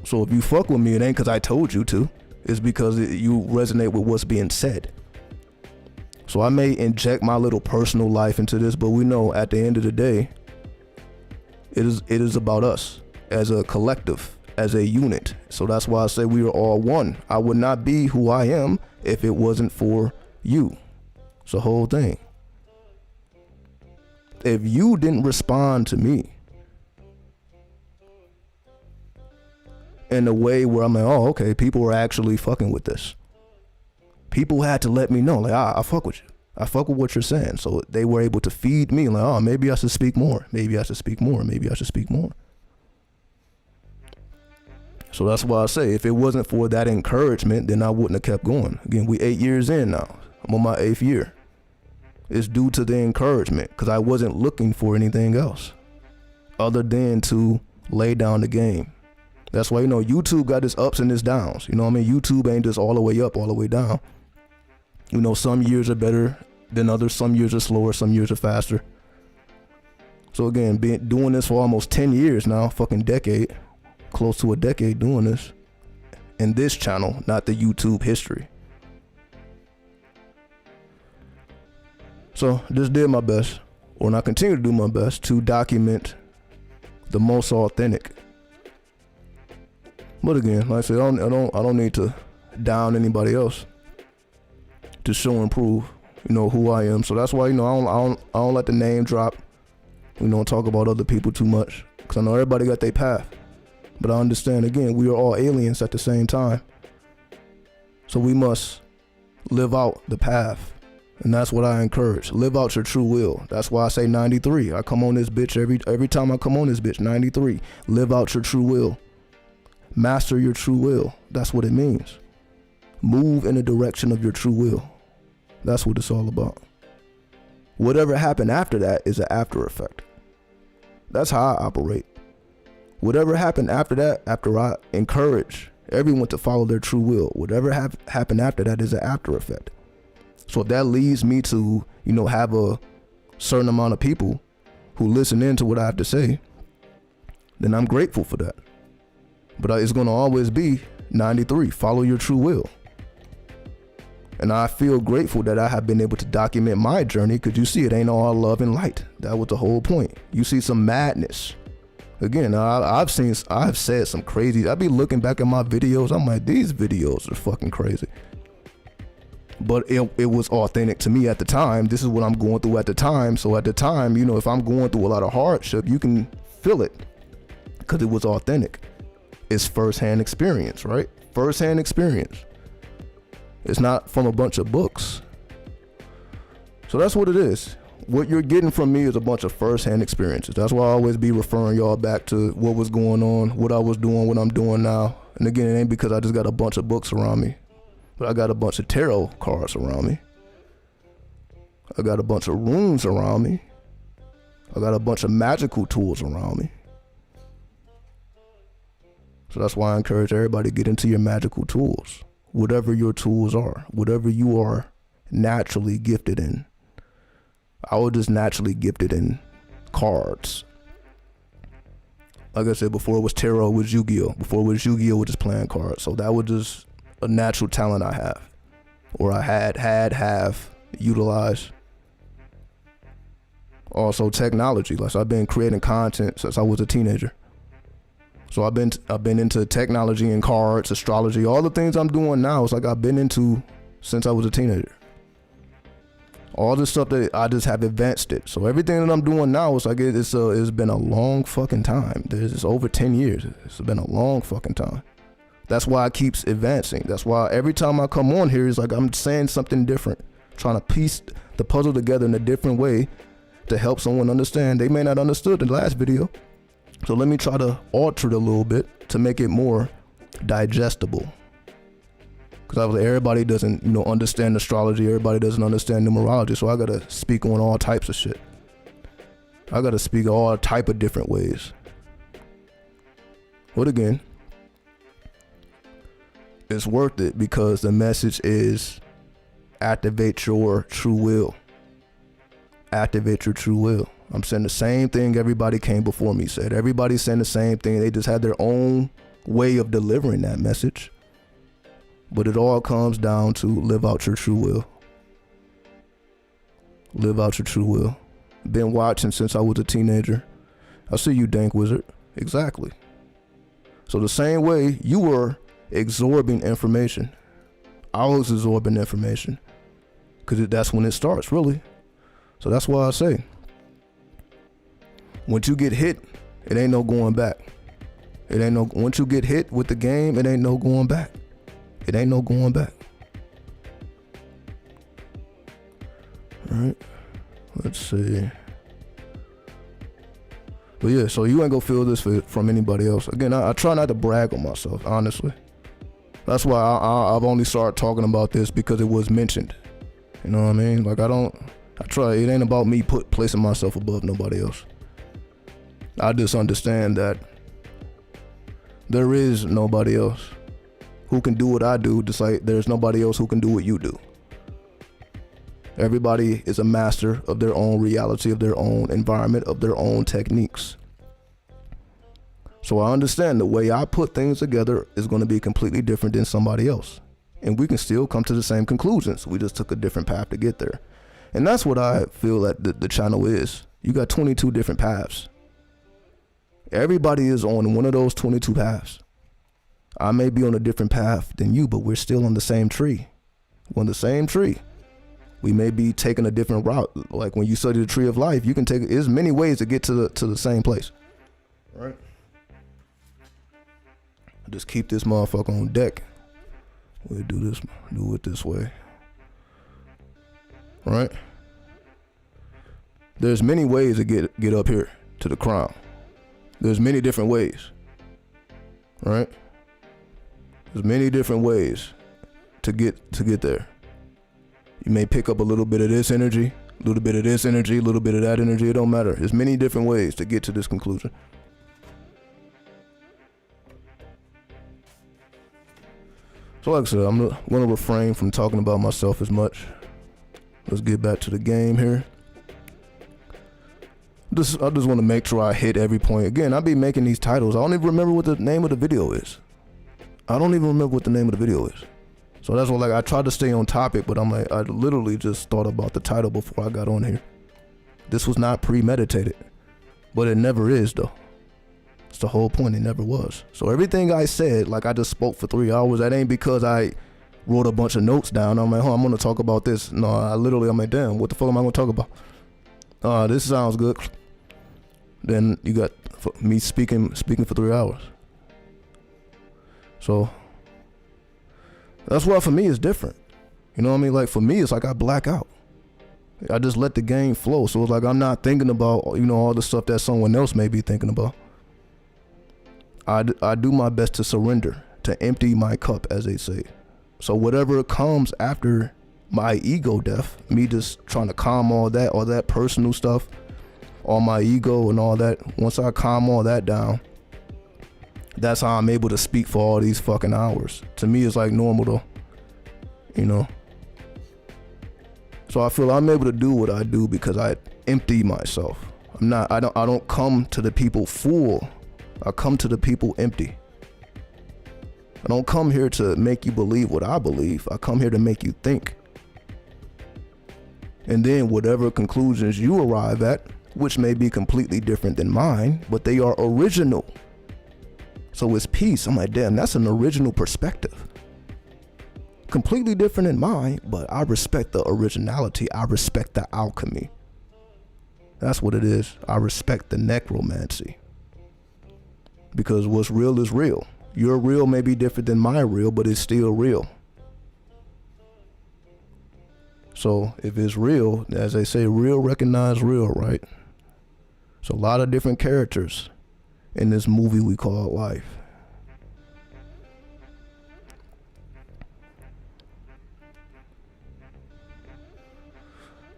Speaker 1: So if you fuck with me, it ain't because I told you to. It's because you resonate with what's being said. So I may inject my little personal life into this, but we know at the end of the day, it is about us as a collective, as a unit. So that's why I say we are all one. I would not be who I am if it wasn't for you. It's the whole thing. If you didn't respond to me in a way where I'm like, oh, okay, people are actually fucking with this. People had to let me know, like, I fuck with you. I fuck with what you're saying. So they were able to feed me like, oh, maybe I should speak more. Maybe I should speak more. Maybe I should speak more. So that's why I say, if it wasn't for that encouragement, then I wouldn't have kept going. Again, we 8 years in now. I'm on my 8th year. It's due to the encouragement, because I wasn't looking for anything else other than to lay down the game. That's why, YouTube got its ups and its downs. You know what I mean? YouTube ain't just all the way up, all the way down. Some years are better than others. Some years are slower. Some years are faster. So again, doing this for almost 10 years now, fucking decade, close to a decade doing this in this channel, not the YouTube history. So just did my best, and I continue to do my best to document the most authentic. But again, like I said, I don't need to down anybody else to show and prove, who I am. So that's why, I don't let the name drop. We don't talk about other people too much, because I know everybody got their path. But I understand, again, we are all aliens at the same time. So we must live out the path. And that's what I encourage. Live out your true will. That's why I say 93. I come on this bitch every time I come on this bitch, 93. Live out your true will. Master your true will. That's what it means. Move in the direction of your true will. That's what it's all about. Whatever happened after that is an after effect. That's how I operate. Whatever happened after that, after I encourage everyone to follow their true will, whatever happened after that is an after effect. So if that leads me to, have a certain amount of people who listen in to what I have to say, then I'm grateful for that. But it's going to always be 93, follow your true will. And I feel grateful that I have been able to document my journey, because you see, it ain't all love and light. That was the whole point. You see some madness. Again, I've said some crazy, I be looking back at my videos, I'm like, these videos are fucking crazy. But it was authentic to me at the time. This is what I'm going through at the time. So at the time, if I'm going through a lot of hardship, you can feel it, because it was authentic. It's firsthand experience, right? Firsthand experience. It's not from a bunch of books. So that's what it is. What you're getting from me is a bunch of firsthand experiences. That's why I always be referring y'all back to what was going on, what I was doing, what I'm doing now. And again, it ain't because I just got a bunch of books around me, but I got a bunch of tarot cards around me. I got a bunch of runes around me. I got a bunch of magical tools around me. So that's why I encourage everybody to get into your magical tools. Whatever your tools are, whatever you are naturally gifted in. I was just naturally gifted in cards. Like I said, before it was tarot, it was Yu-Gi-Oh. Before it was Yu-Gi-Oh, it was just playing cards. So that was just a natural talent I have. Or I have utilized. Also technology. Like, so I've been creating content since I was a teenager. So I've been into technology and cards, astrology, all the things I'm doing now. It's like I've been into since I was a teenager. All the stuff that I just have advanced it. So everything that I'm doing now, it's like it's been a long fucking time. It's over 10 years. It's been a long fucking time. That's why it keeps advancing. That's why every time I come on here, it's like I'm saying something different, trying to piece the puzzle together in a different way to help someone understand. They may not understood the last video. So let me try to alter it a little bit to make it more digestible. Because everybody doesn't, understand astrology. Everybody doesn't understand numerology. So I got to speak on all types of shit. I got to speak all type of different ways. But again, it's worth it because the message is activate your true will. Activate your true will. I'm saying the same thing everybody came before me said. Everybody's saying the same thing. They just had their own way of delivering that message. But it all comes down to live out your true will. Live out your true will. Been watching since I was a teenager. I see you, Dank Wizard. Exactly. So the same way you were absorbing information, I was absorbing information. Because that's when it starts, really. So that's why I say, once you get hit, it ain't no going back. Once you get hit with the game, it ain't no going back. It ain't no going back. Right? Let's see. But yeah, so you ain't gonna feel this from anybody else. Again, I try not to brag on myself, honestly. That's why I've only started talking about this because it was mentioned. You know what I mean? Like it ain't about me placing myself above nobody else. I just understand that there is nobody else who can do what I do, just like there's nobody else who can do what you do. Everybody is a master of their own reality, of their own environment, of their own techniques. So I understand the way I put things together is going to be completely different than somebody else. And we can still come to the same conclusions. We just took a different path to get there. And that's what I feel that the channel is. You got 22 different paths. Everybody is on one of those 22 paths. I may be on a different path than you, but we're still on the same tree. We're on the same tree. We may be taking a different route. Like when you study the tree of life, you can take, there's many ways to get to the same place. Right? I just keep this motherfucker on deck. We'll do it this way. Right? There's many ways to get up here to the crown. There's many different ways. Right? There's many different ways to get there. You may pick up a little bit of this energy, a little bit of this energy, a little bit of that energy. It don't matter. There's many different ways to get to this conclusion. So like I said, I'm going to refrain from talking about myself as much. Let's get back to the game here. I just want to make sure I hit every point. Again, I be making these titles. I don't even remember what the name of the video is. So that's why I tried to stay on topic, but I literally just thought about the title before I got on here. This was not premeditated, but it never is though. It's the whole point, it never was. So everything I said, like I just spoke for 3 hours, that ain't because I wrote a bunch of notes down. I'm like, I'm gonna talk about this. No, I'm like, damn, what the fuck am I gonna talk about? This sounds good. Then you got me speaking for 3 hours. So that's why for me it's different. You know what I mean? Like for me, it's like I black out. I just let the game flow. So it's like I'm not thinking about, all the stuff that someone else may be thinking about. I do my best to surrender, to empty my cup, as they say. So whatever comes after my ego death, me just trying to calm all that personal stuff, all my ego and all that, once I calm all that down, that's how I'm able to speak for all these fucking hours. To me, it's like normal though, So I feel I'm able to do what I do because I empty myself. I don't come to the people full. I come to the people empty. I don't come here to make you believe what I believe. I come here to make you think. And then whatever conclusions you arrive at, which may be completely different than mine, but they are original. So it's peace. I'm like, damn, that's an original perspective. Completely different than mine, but I respect the originality. I respect the alchemy. That's what it is. I respect the necromancy. Because what's real is real. Your real may be different than my real, but it's still real. So if it's real, as they say, real recognize real, right? So a lot of different characters in this movie we call life.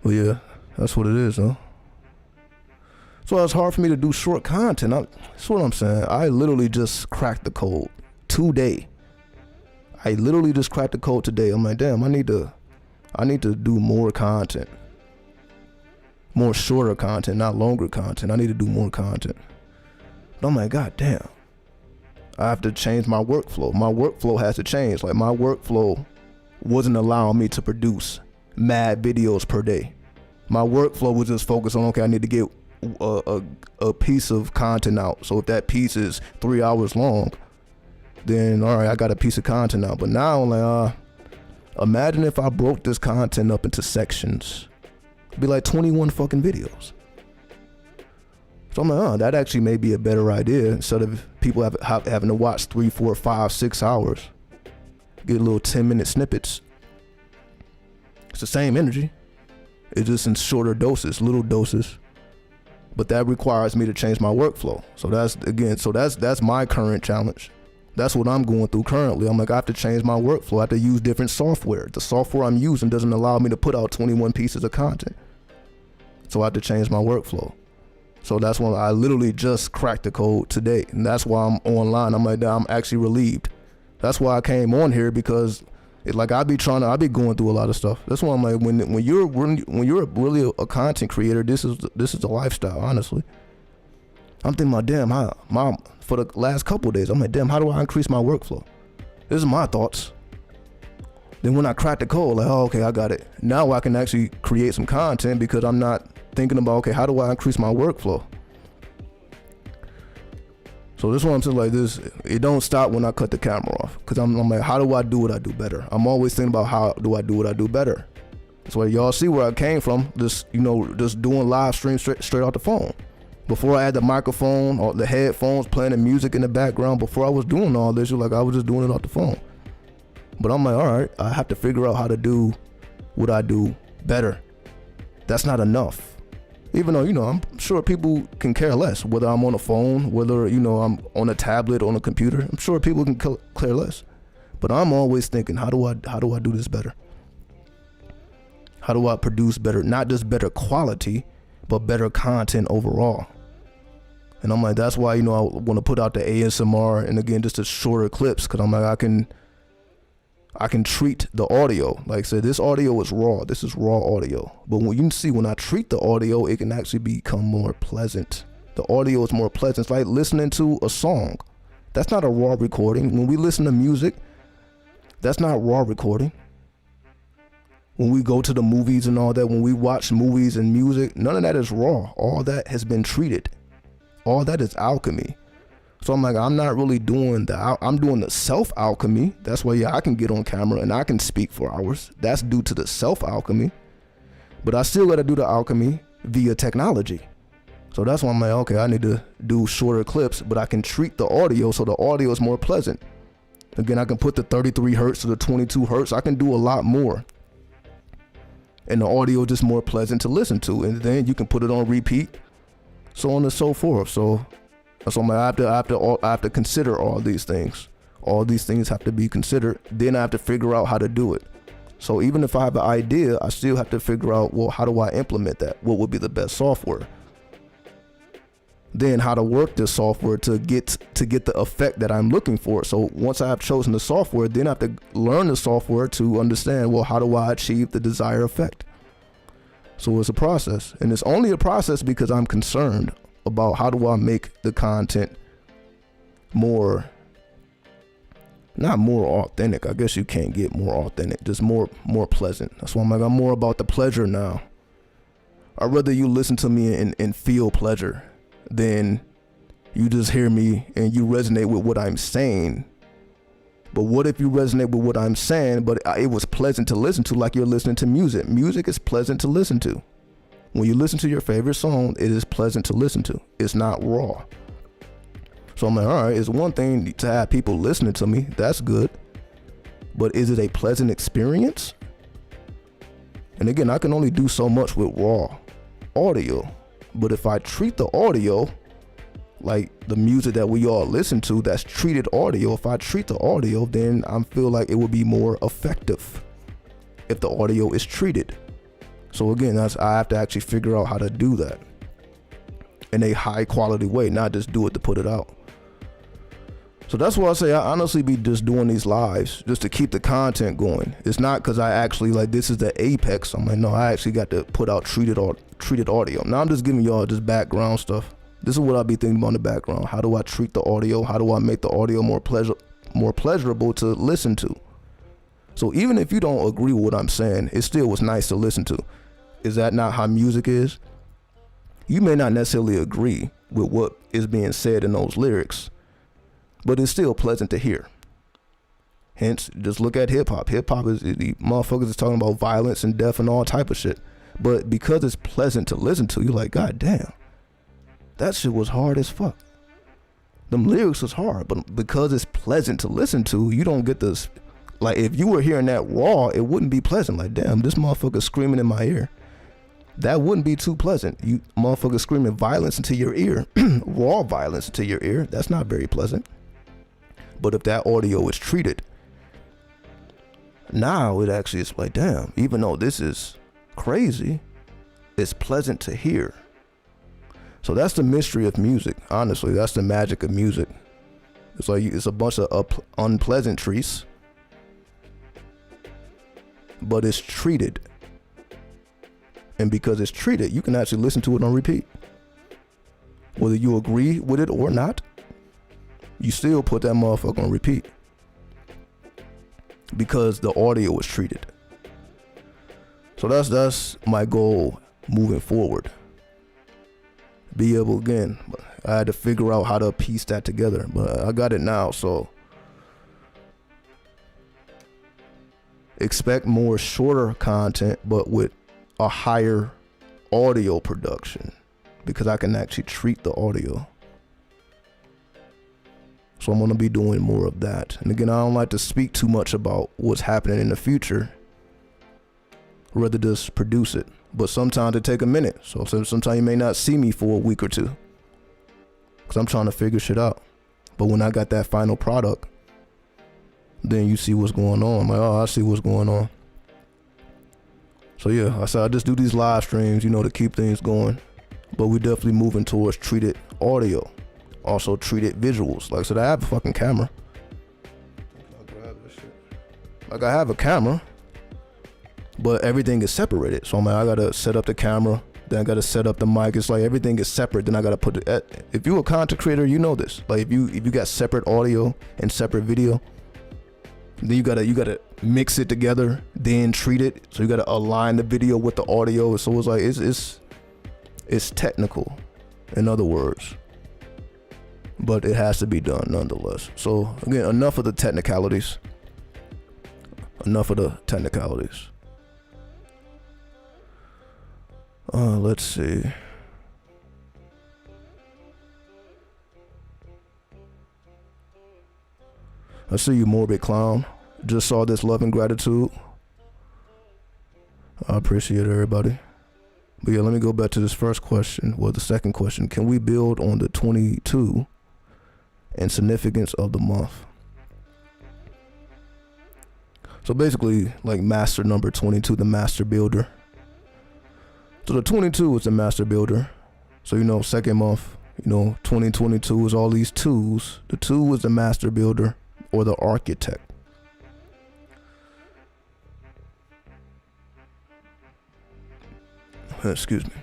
Speaker 1: Well, yeah, that's what it is, huh? So it's hard for me to do short content. That's what I'm saying. I literally just cracked the code today. I literally just cracked the code today. I'm like, damn, I need to do more content. More shorter content, not longer content. I need to do more content. But I'm like, God damn. I have to change my workflow. My workflow has to change. Like my workflow wasn't allowing me to produce mad videos per day. My workflow was just focused on, okay, I need to get a piece of content out. So if that piece is 3 hours long, then all right, I got a piece of content out. But now I'm like, imagine if I broke this content up into sections. It'd be like 21 fucking videos. So I'm like, that actually may be a better idea. Instead of people having to watch 3, 4, 5, 6 hours, get little 10-minute snippets. It's the same energy. It's just in shorter doses, little doses. But that requires me to change my workflow. So that's my current challenge. That's what I'm going through currently. I'm like, I have to change my workflow. I have to use different software. The software I'm using doesn't allow me to put out 21 pieces of content. So I have to change my workflow. So that's when I literally just cracked the code today. And that's why I'm online. I'm like, I'm actually relieved. That's why I came on here, because I be going through a lot of stuff. That's why I'm like, when you're really a content creator, this is the lifestyle, honestly. I'm thinking about, damn, for the last couple of days, I'm like, damn, how do I increase my workflow? This is my thoughts. Then when I cracked the code, like, oh, okay, I got it. Now I can actually create some content, because I'm not thinking about, okay, how do I increase my workflow? So this is what I'm saying, like this, it don't stop when I cut the camera off. Because I'm like, how do I do what I do better? I'm always thinking about, how do I do what I do better? That's why y'all see where I came from, just doing live streams straight off the phone. Before I had the microphone or the headphones playing the music in the background, before I was doing all this, I was just doing it off the phone. But I'm like, all right, I have to figure out how to do what I do better. That's not enough. Even though, I'm sure people can care less, whether I'm on a phone, whether, I'm on a tablet, on a computer. I'm sure people can care less. But I'm always thinking, how do I do this better? How do I produce better, not just better quality, but better content overall? And I'm like, that's why, I want to put out the ASMR, and again, just the shorter clips, because I'm like, I can treat the audio. Like I said, this audio is raw. This is raw audio. But when I treat the audio, it can actually become more pleasant. The audio is more pleasant. It's like listening to a song. That's not a raw recording. When we listen to music, that's not raw recording. When we go to the movies and all that, when we watch movies and music, none of that is raw. All that has been treated. All that is alchemy. So I'm like, I'm not really doing I'm doing the self-alchemy. That's why, I can get on camera and I can speak for hours. That's due to the self-alchemy. But I still got to do the alchemy via technology. So that's why I'm like, okay, I need to do shorter clips, but I can treat the audio so the audio is more pleasant. Again, I can put the 33 hertz to the 22 hertz. I can do a lot more. And the audio is just more pleasant to listen to. And then you can put it on repeat, so on and so forth. So I'm like, I have to consider all these things. All these things have to be considered. Then I have to figure out how to do it. So even if I have an idea, I still have to figure out, well, how do I implement that? What would be the best software? Then how to work this software to get the effect that I'm looking for. So once I have chosen the software, then I have to learn the software to understand, well, how do I achieve the desired effect? So it's a process, and it's only a process because I'm concerned about how do I make the content not more authentic. I guess you can't get more authentic, just more pleasant. That's why I'm like, I'm more about the pleasure now. I'd rather you listen to me and feel pleasure than you just hear me and you resonate with what I'm saying. But what if you resonate with what I'm saying, but it was pleasant to listen to, like you're listening to music? Music is pleasant to listen to. When you listen to your favorite song, it is pleasant to listen to. It's not raw. So I'm like, all right, it's one thing to have people listening to me. That's good. But is it a pleasant experience? And again, I can only do so much with raw audio. But if I treat the audio like the music that we all listen to, that's treated audio, if I treat the audio, then I feel like it would be more effective if the audio is treated. So again, I have to actually figure out how to do that in a high quality way, not just do it to put it out. So that's why I say I honestly be just doing these lives just to keep the content going. It's not because I actually this is the apex. I'm like, no, I actually got to put out treated audio. Now I'm just giving y'all just background stuff. This is what I be thinking about in the background. How do I treat the audio? How do I make the audio more pleasurable to listen to? So even if you don't agree with what I'm saying, it still was nice to listen to. Is that not how music is? You may not necessarily agree with what is being said in those lyrics, but it's still pleasant to hear. Hence, just look at hip hop. Hip hop is, the motherfuckers is talking about violence and death and all type of shit. But because it's pleasant to listen to, you're like, God damn, that shit was hard as fuck. Them lyrics was hard, but because it's pleasant to listen to, you don't get this. Like if you were hearing that raw, it wouldn't be pleasant. Like, damn, this motherfucker screaming in my ear. that wouldn't be too pleasant. You motherfuckers screaming violence into your ear, raw violence into your ear. That's not very pleasant. But if that audio is treated, now it actually is like, damn, even though this is crazy, it's pleasant to hear. So that's the mystery of music. Honestly, that's the magic of music. It's like it's a bunch of unpleasantries, but it's treated. And because it's treated, you can actually listen to it on repeat. Whether you agree with it or not, you still put that motherfucker on repeat. Because the audio is treated. So that's my goal moving forward. Be able, again, I had to figure out how to piece that together, but I got it now. So expect more shorter content, but with a higher audio production, because I can actually treat the audio. So I'm going to be doing more of that. And again, I don't like to speak too much about what's happening in the future, rather just produce it. But sometimes it take a minute. So sometimes you may not see me for a week or two, because I'm trying to figure shit out. But when I got that final product, then you see what's going on. I'm like, oh, I see what's going on. So yeah, I said I just do these live streams, to keep things going. But we're definitely moving towards treated audio. Also treated visuals. Like I said, I have a fucking camera. Like I have a camera, but everything is separated. So I'm like, I gotta set up the camera, then I gotta set up the mic. It's like everything is separate. Then I gotta put it. If you're a content creator, you know this. Like if you got separate audio and separate video, then you gotta mix it together, then treat it. So you gotta align the video with the audio. So it's like it's technical, in other words. But it has to be done nonetheless. So again, enough of the technicalities. Let's see. I see you, Morbid Clown. Just saw this, love and gratitude. I appreciate everybody. But yeah, let me go back to this first question. Well, the second question. Can we build on the 22 and significance of the month? So basically, like master number 22, the master builder. So the 22 is the master builder. So, second month, 2022 is all these twos. The 2 is the master builder or the architect. Excuse me.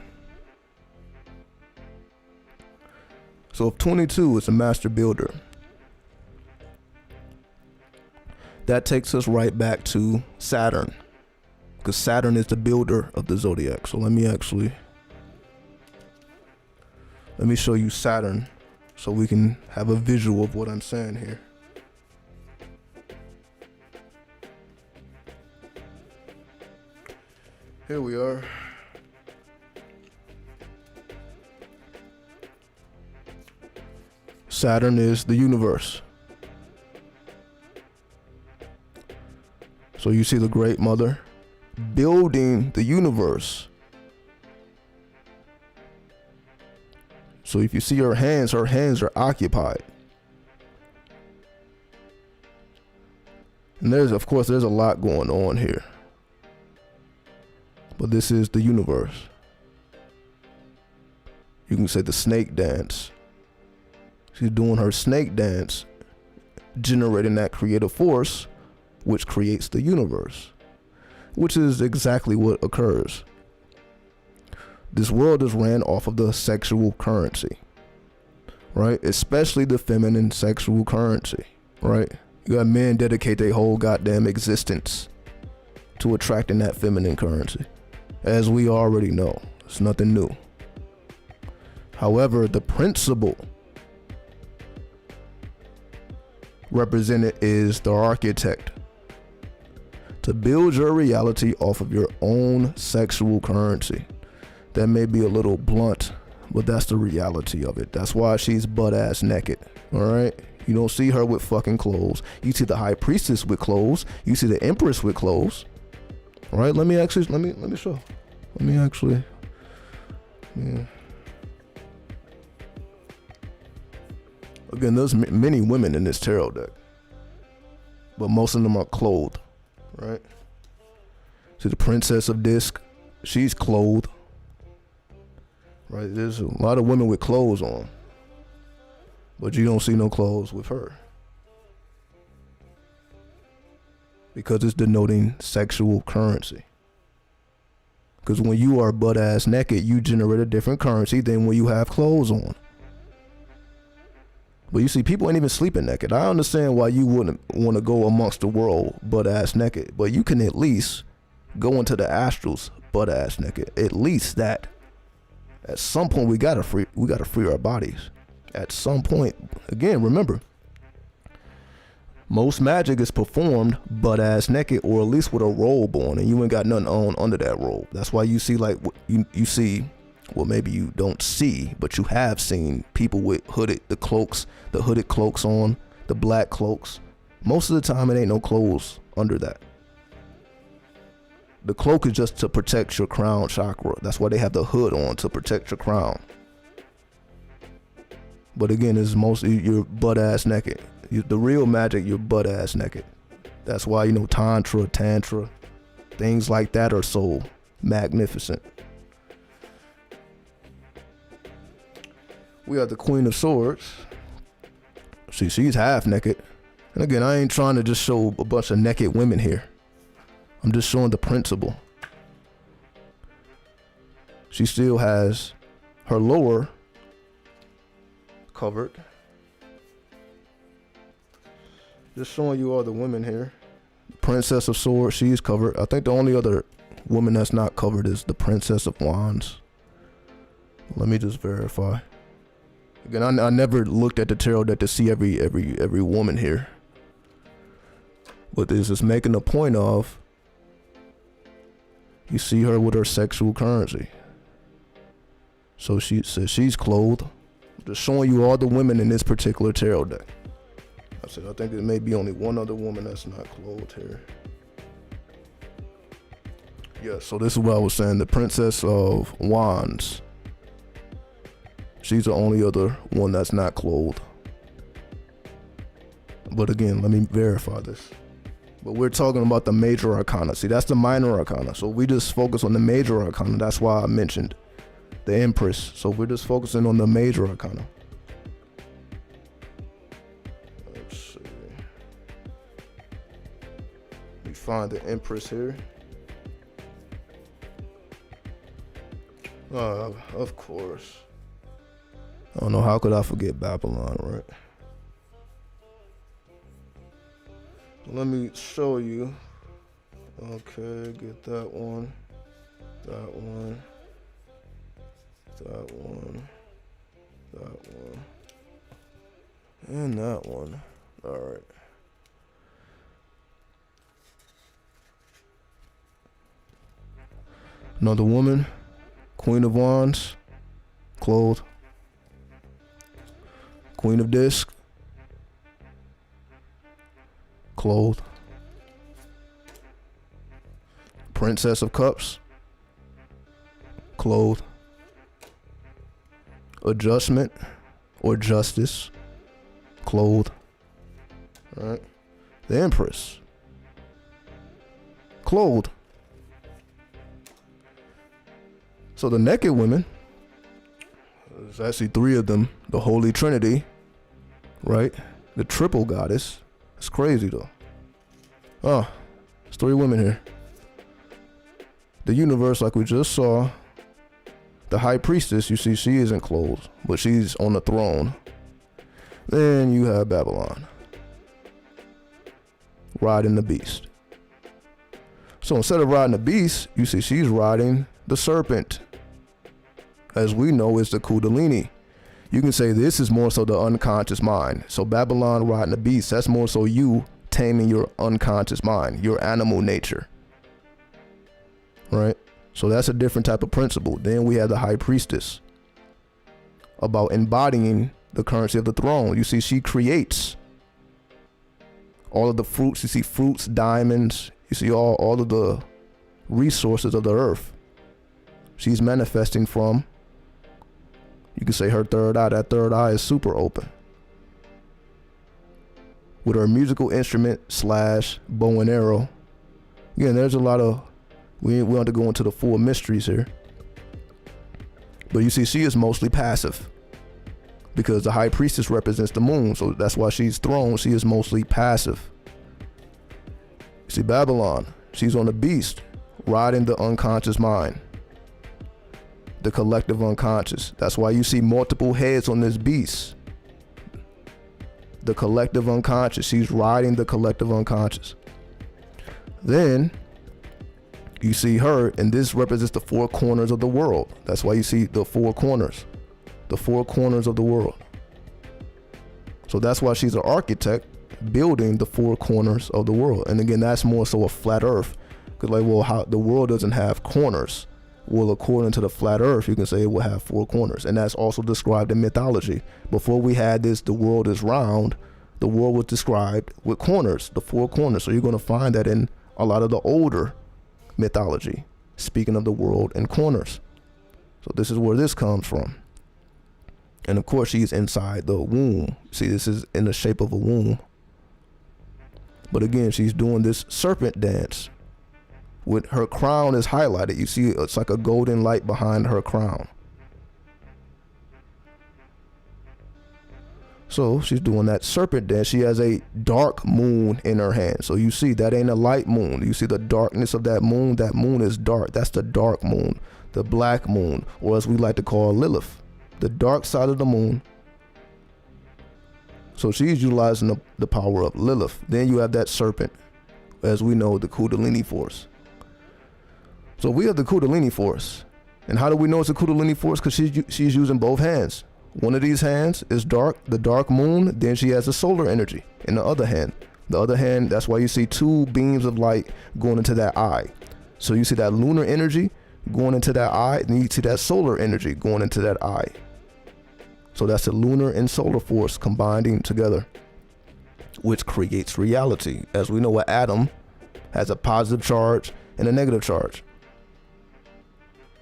Speaker 1: So if 22 is a master builder, that takes us right back to Saturn, because Saturn is the builder of the zodiac. So let me show you Saturn so we can have a visual of what I'm saying here. Here we are. Saturn is the universe. So you see the Great Mother building the universe. So if you see her hands are occupied. And there's a lot going on here. But this is the universe. You can say the snake dance. She's doing her snake dance, generating that creative force, which creates the universe, which is exactly what occurs. This world is ran off of the sexual currency, right? Especially the feminine sexual currency, right? You got men dedicate their whole goddamn existence to attracting that feminine currency. As we already know, it's nothing new. However, the principle represented is the architect. To build your reality off of your own sexual currency. That may be a little blunt, but that's the reality of it. That's why she's butt-ass naked, all right? You don't see her with fucking clothes. You see the high priestess with clothes. You see the empress with clothes. All right, let me show. Yeah. Again, there's many women in this tarot deck, but most of them are clothed, right? See the Princess of Disc, she's clothed, right? There's a lot of women with clothes on, but you don't see no clothes with her because it's denoting sexual currency. Because when you are butt ass naked, you generate a different currency than when you have clothes on. But you see, people ain't even sleeping naked. I understand why you wouldn't want to go amongst the world butt ass naked, but you can at least go into the astrals butt ass naked. At least that. At some point, we gotta free our bodies. At some point, again, remember, most magic is performed butt ass naked, or at least with a robe on, and you ain't got nothing on under that robe. That's why you see, like, you see, well, maybe you don't see, but you have seen people with the hooded cloaks on, the black cloaks. Most of the time, it ain't no clothes under that. The cloak is just to protect your crown chakra. That's why they have the hood on, to protect your crown. But again, it's mostly you're butt ass naked. The real magic, you're butt ass naked. That's why, tantra, things like that are so magnificent. We have the Queen of Swords. See, she's half naked. And again, I ain't trying to just show a bunch of naked women here. I'm just showing the principle. She still has her lower covered. Just showing you all the women here. Princess of Swords, she's covered. I think the only other woman that's not covered is the Princess of Wands. Let me just verify. Again, I never looked at the tarot deck to see every woman here. But this is making a point of, you see her with her sexual currency. So she says she's clothed. Just showing you all the women in this particular tarot deck. I think there may be only one other woman that's not clothed here. Yeah, so this is what I was saying. The Princess of Wands. She's the only other one that's not clothed. But again, let me verify this. But we're talking about the major arcana. See, that's the minor arcana. So we just focus on the major arcana. That's why I mentioned the Empress. So we're just focusing on the major arcana. Let's see. We find the Empress here. Of course. I don't know, how could I forget Babylon, right? Let me show you. Okay, get that one, that one, that one, that one, and that one. All right. Another woman, Queen of Wands, clothed. Queen of Disc, clothed. Princess of Cups, clothed. Adjustment or Justice, clothed. All right. The Empress, clothed. So the naked women, there's actually three of them. The Holy Trinity, right? The triple goddess. It's crazy though. Oh, there's three women here. The universe, like we just saw. The High Priestess, you see, she isn't clothed, but she's on the throne. Then you have Babylon, riding the beast. So instead of riding the beast, you see she's riding the serpent. As we know, is the Kundalini. You can say this is more so the unconscious mind. So Babylon riding the beast, that's more so you taming your unconscious mind, your animal nature. Right? So that's a different type of principle. Then we have the High Priestess, about embodying the currency of the throne. You see, she creates all of the fruits. You see fruits, diamonds. You see all of the resources of the earth. She's manifesting from You can say her third eye, that third eye is super open. With her musical instrument / bow and arrow. Again, there's a lot of, we don't have to go into the full mysteries here. But you see, she is mostly passive because the high priestess represents the moon. So that's why she's thrown. She is mostly passive. You see, Babylon, she's on the beast, riding the unconscious mind, the collective unconscious. That's why you see multiple heads on this beast. The collective unconscious. She's riding the collective unconscious. Then you see her, and this represents the four corners of the world. That's why you see the four corners of the world. So that's why she's an architect building the four corners of the world. And again, that's more so a flat earth, because like, well, how the world doesn't have corners. Well, according to the flat earth, you can say it will have four corners. And that's also described in mythology. Before we had this, the world is round, the world was described with corners, the four corners. So you're going to find that in a lot of the older mythology, speaking of the world in corners. So this is where this comes from. And of course, she's inside the womb. See, this is in the shape of a womb. But again, she's doing this serpent dance. With her crown is highlighted. You see, it's like a golden light behind her crown. So she's doing that serpent dance. She has a dark moon in her hand. So you see, that ain't a light moon. You see the darkness of that moon. That moon is dark. That's the dark moon, the black moon, or as we like to call Lilith, the dark side of the moon. So she's utilizing the power of Lilith. Then you have that serpent, as we know, the Kundalini force. So we have the Kundalini force. And how do we know it's a Kundalini force? Because she's using both hands. One of these hands is dark, the dark moon. Then she has the solar energy in the other hand. The other hand, that's why you see two beams of light going into that eye. So you see that lunar energy going into that eye, and you see that solar energy going into that eye. So that's the lunar and solar force combining together, which creates reality. As we know, an atom has a positive charge and a negative charge.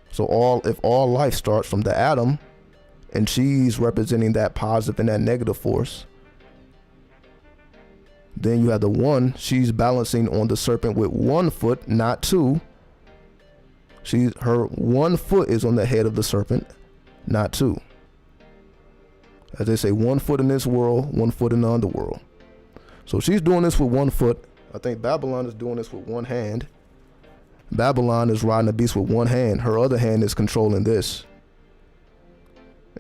Speaker 1: So if all life starts from the atom, and she's representing that positive and that negative force, then you have the one, she's balancing on the serpent with 1 foot, not 2. Her 1 foot is on the head of the serpent, not 2. As they say, 1 foot in this world, 1 foot in the underworld. So she's doing this with 1 foot. I think Babylon is doing this with one hand. Babylon is riding the beast with one hand. Her other hand is controlling this.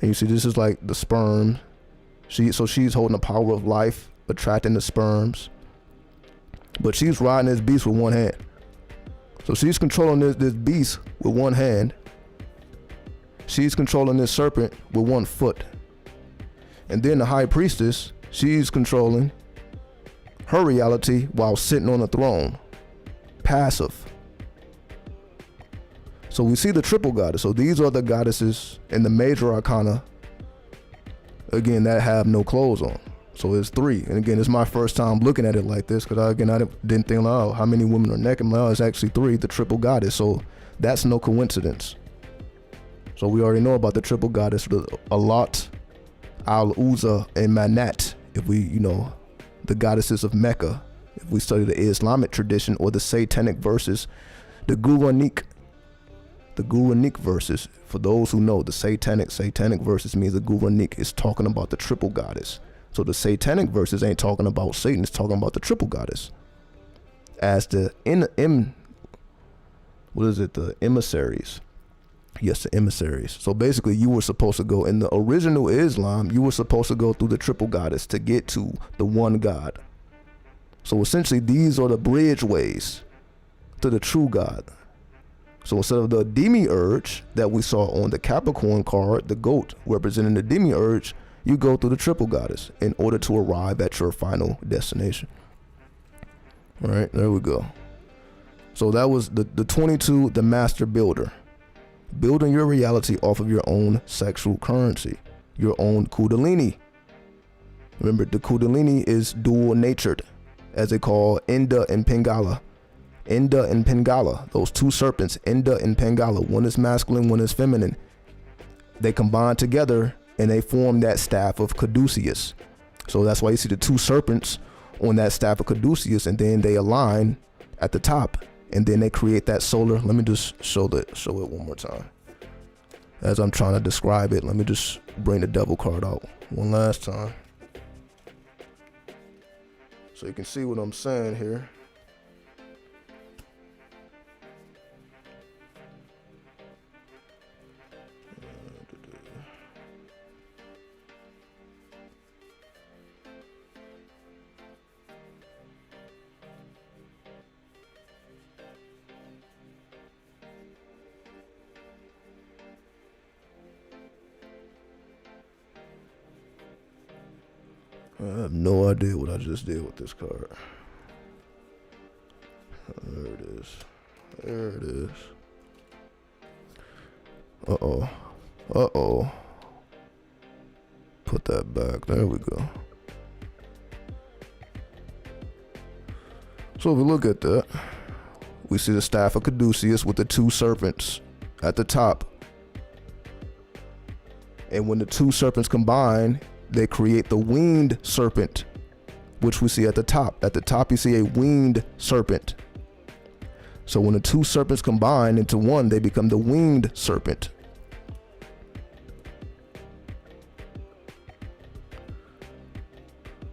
Speaker 1: And you see, this is like the sperm. So she's holding the power of life, attracting the sperms. But she's riding this beast with one hand. So she's controlling this beast with one hand. She's controlling this serpent with 1 foot. And then the high priestess, she's controlling her reality while sitting on the throne, passive. So we see the triple goddess. So these are the goddesses in the major arcana, again, that have no clothes on. So it's 3. And again, it's my first time looking at it like this, because I didn't think, oh, how many women are naked? Well, it's actually 3, the triple goddess. So that's no coincidence. So we already know about the triple goddess, the Alat, Al-Uzza, and Manat. If we, the goddesses of Mecca, if we study the Islamic tradition, or the satanic verses, the Quranic verses. For those who know, the satanic verses means the Quranic is talking about the triple goddess. So the satanic verses ain't talking about Satan, it's talking about the triple goddess as the the emissaries. Yes, the emissaries. So basically, you were supposed to go in the original Islam, you were supposed to go through the triple goddess to get to the one God. So essentially, these are the bridge ways to the true God. So instead of the demiurge that we saw on the Capricorn card, the goat representing the demiurge, you go through the triple goddess in order to arrive at your final destination. All right, there we go. So that was the 22, the master builder. Building your reality off of your own sexual currency, your own Kundalini. Remember, the Kundalini is dual natured, as they call Inda and Pingala. Inda and Pingala, those two serpents, Inda and Pingala. One is masculine, one is feminine. they combine together and they form that staff of Caduceus. So that's why you see the two serpents on that staff of Caduceus, and then they align at the top, and then they create that solar. Let me just show it one more time. As I'm trying to describe it, let me just bring the devil card out one last time, so you can see what I'm saying here. I have no idea what I just did with this card. There it is. There it is. Uh-oh. Uh-oh. Put that back. There we go. So if we look at that, we see the staff of Caduceus with the two serpents at the top. And when the two serpents combine, they create the winged serpent, which we see at the top. At the top, you see a winged serpent. So when the two serpents combine into one, they become the winged serpent.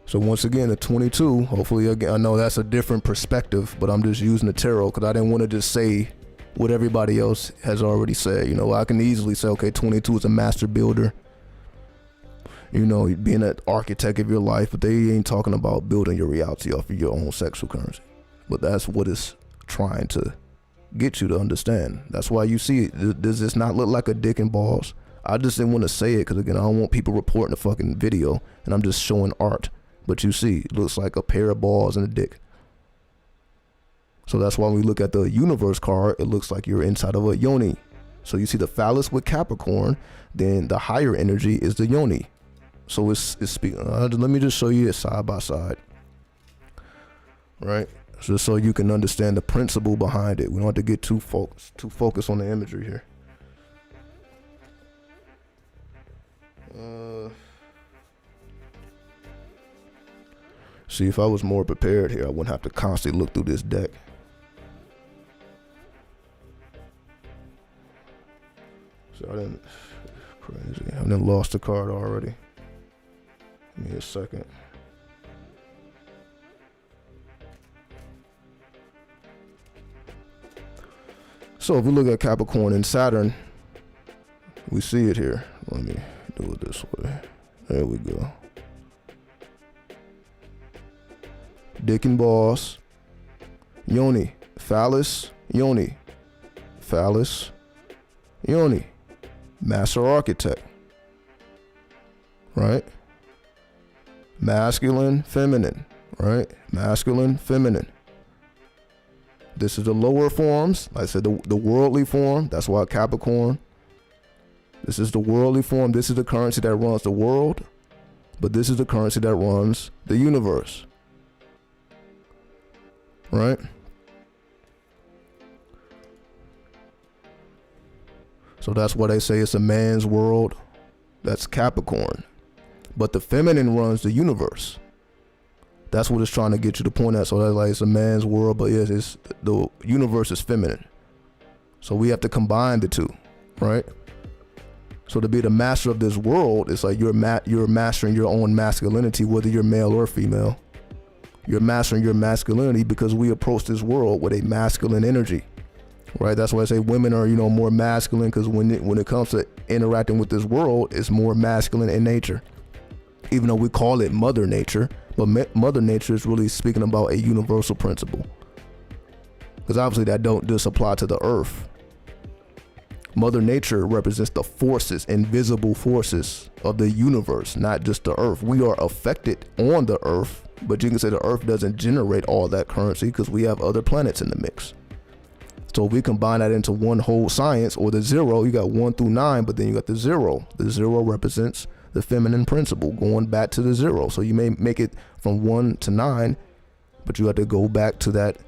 Speaker 1: So once again, the 22, hopefully, again, I know that's a different perspective, but I'm just using the tarot because I didn't want to just say what everybody else has already said. You know, I can easily say, okay, 22 is a master builder. You know, being an architect of your life, but they ain't talking about building your reality off of your own sexual currency. But that's what it's trying to get you to understand. That's why you see it. Does this not look like a dick and balls? I just didn't want to say it because, again, I don't want people reporting the fucking video and I'm just showing art. But you see, it looks like a pair of balls and a dick. So that's why when we look at the universe card, it looks like you're inside of a yoni. So you see the phallus with Capricorn, then the higher energy is the yoni. So it's speaking. Let me just show you it side by side, right? Just so you can understand the principle behind it. We don't have to get too focused on the imagery here. See, if I was more prepared here, I wouldn't have to constantly look through this deck. So I didn't. Crazy. I done lost the card already. Give me a second. So if we look at Capricorn and Saturn, we see it here. Let me do it this way. There we go. Dick and balls, yoni, phallus, yoni, phallus, yoni, master architect, right? Masculine, feminine, right? Masculine, feminine. This is the lower forms. Like I said, the worldly form. That's why Capricorn. This is the worldly form. This is the currency that runs the world. But this is the currency that runs the universe. Right? So that's why they say it's a man's world. That's Capricorn. But the feminine runs the universe. That's what it's trying to get you to point at. So that's like it's a man's world, but yes, it's the universe is feminine. So we have to combine the two, right? So to be the master of this world, it's like you're mastering your own masculinity, whether you're male or female. You're mastering your masculinity because we approach this world with a masculine energy, right? That's why I say women are, you know, more masculine, because when it comes to interacting with this world, it's more masculine in nature. Even though we call it Mother Nature, but Mother Nature is really speaking about a universal principle. Because obviously that don't just apply to the earth. Mother Nature represents the forces, invisible forces of the universe, not just the earth. We are affected on the earth, but you can say the earth doesn't generate all that currency because we have other planets in the mix. So if we combine that into one whole science, or the zero, you got 1 through 9, but then you got the zero. The zero represents the feminine principle, going back to the zero. So you may make it from 1 to 9, but you have to go back to that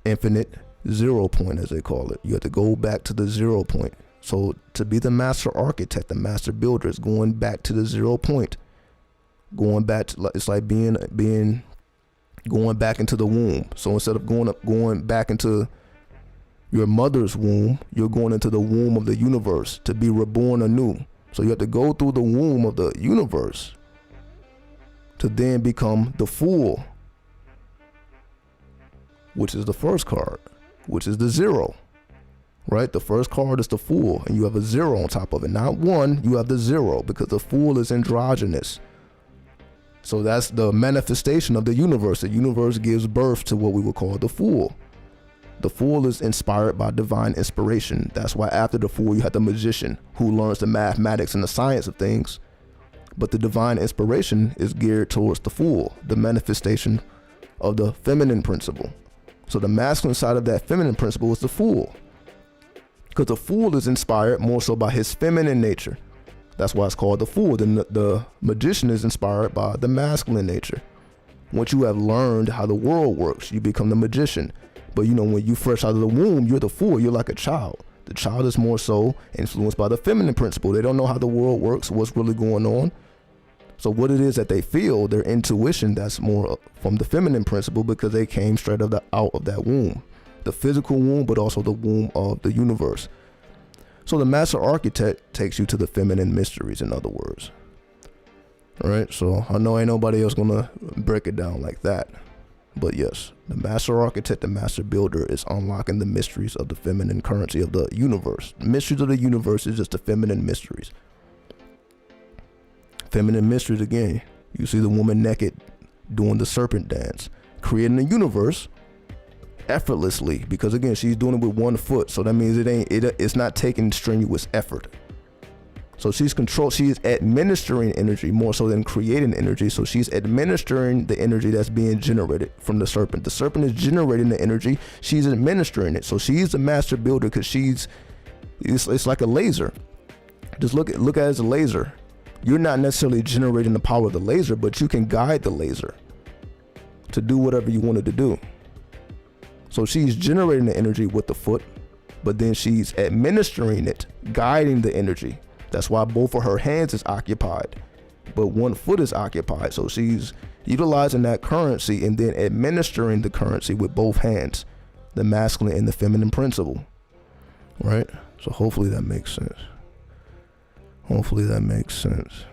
Speaker 1: infinite 0 point, as they call it. You have to go back to the 0 point. So to be the master architect, the master builder, is going back to the 0 point. Going back to, it's like going back into the womb. So instead of going back into your mother's womb, you're going into the womb of the universe to be reborn anew. So you have to go through the womb of the universe to then become the Fool, which is the first card, which is the 0, right? The first card is the Fool, and you have a 0 on top of it. Not 1, you have the 0, because the Fool is androgynous. So that's the manifestation of the universe. The universe gives birth to what we would call the Fool. The Fool is inspired by divine inspiration. That's why after the Fool, you have the magician, who learns the mathematics and the science of things. But the divine inspiration is geared towards the Fool, the manifestation of the feminine principle. So the masculine side of that feminine principle is the Fool, because the Fool is inspired more so by his feminine nature. That's why it's called the Fool. The magician is inspired by the masculine nature. Once you have learned how the world works, you become the magician. But you know, when you fresh out of the womb, you're the Fool. You're like a child. The child is more so influenced by the feminine principle. They don't know how the world works, what's really going on. So what it is that they feel, their intuition, that's more from the feminine principle, because they came straight out of that womb. The physical womb, but also the womb of the universe. So the master architect takes you to the feminine mysteries, in other words. All right, so I know ain't nobody else gonna break it down like that. But yes, the master architect, the master builder, is unlocking the mysteries of the feminine currency of the universe. The mysteries of the universe is just the feminine mysteries. Feminine mysteries, again, you see the woman naked doing the serpent dance, creating a universe effortlessly, because again, she's doing it with 1 foot. So that means it's not taking strenuous effort. So she's administering energy more so than creating energy. So she's administering the energy that's being generated from the serpent. The serpent is generating the energy, she's administering it. So she's the master builder, because it's like a laser. Just look at it as a laser. You're not necessarily generating the power of the laser, but you can guide the laser to do whatever you want it to do. So she's generating the energy with the foot, but then she's administering it, guiding the energy. That's why both of her hands is occupied, but 1 foot is occupied. So she's utilizing that currency and then administering the currency with both hands, the masculine and the feminine principle, right? So hopefully that makes sense. Hopefully that makes sense.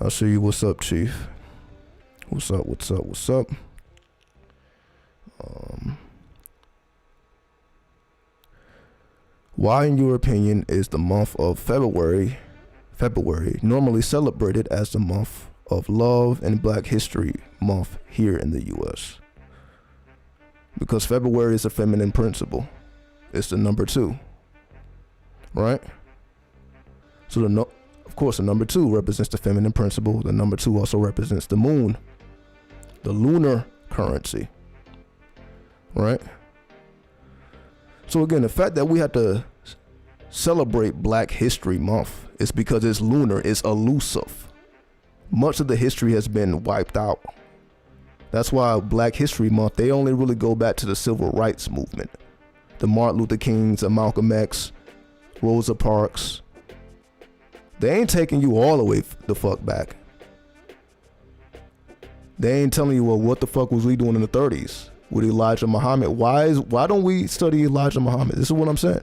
Speaker 1: I'll see you. What's up, Chief? What's up? What's up? What's up? Why, in your opinion, is the month of February normally celebrated as the month of love and Black History Month here in the U.S.? Because February is a feminine principle. It's the number 2, right? So of course, the number 2 represents the feminine principle. The number 2 also represents the moon, the lunar currency, right? So again, the fact that we have to celebrate Black History Month is because it's lunar, it's elusive. Much of the history has been wiped out. That's why Black History Month, they only really go back to the civil rights movement. The Martin Luther Kings, the Malcolm X, Rosa Parks. They ain't taking you all the way the fuck back. They ain't telling you, well, what the fuck was we doing in the 30s with Elijah Muhammad? Why don't we study Elijah Muhammad? This is what I'm saying.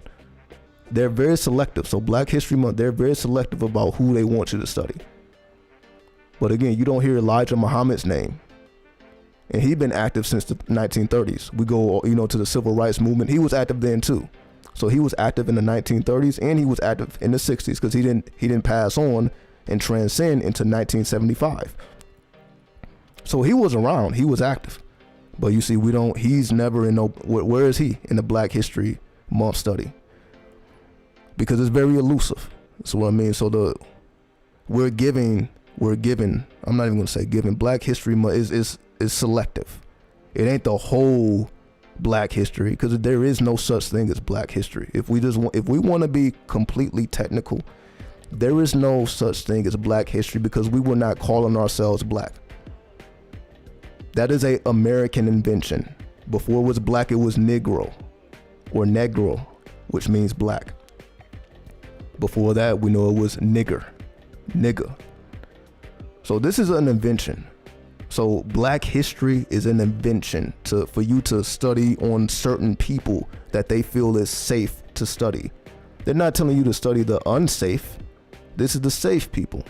Speaker 1: They're very selective. So Black History Month, they're very selective about who they want you to study. But again, you don't hear Elijah Muhammad's name. And he's been active since the 1930s. We go, to the civil rights movement. He was active then too. So he was active in the 1930s and he was active in the 60s, because he didn't pass on and transcend into 1975. So he was around, he was active. But you see, he's never in where is he in the Black History Month study? Because it's very elusive. That's what I mean. So we're giving, I'm not even gonna say giving, Black History Month is selective. It ain't the whole Black history, because there is no such thing as Black history. If we want to be completely technical, there is no such thing as Black history, because we were not calling ourselves Black. That is a American invention. Before it was Black, it was Negro. or negro, which means black. Before that, we know it was nigger. So this is an invention. So black history is an invention for you to study on certain people that they feel is safe to study. They're not telling you to study the unsafe. This is the safe people,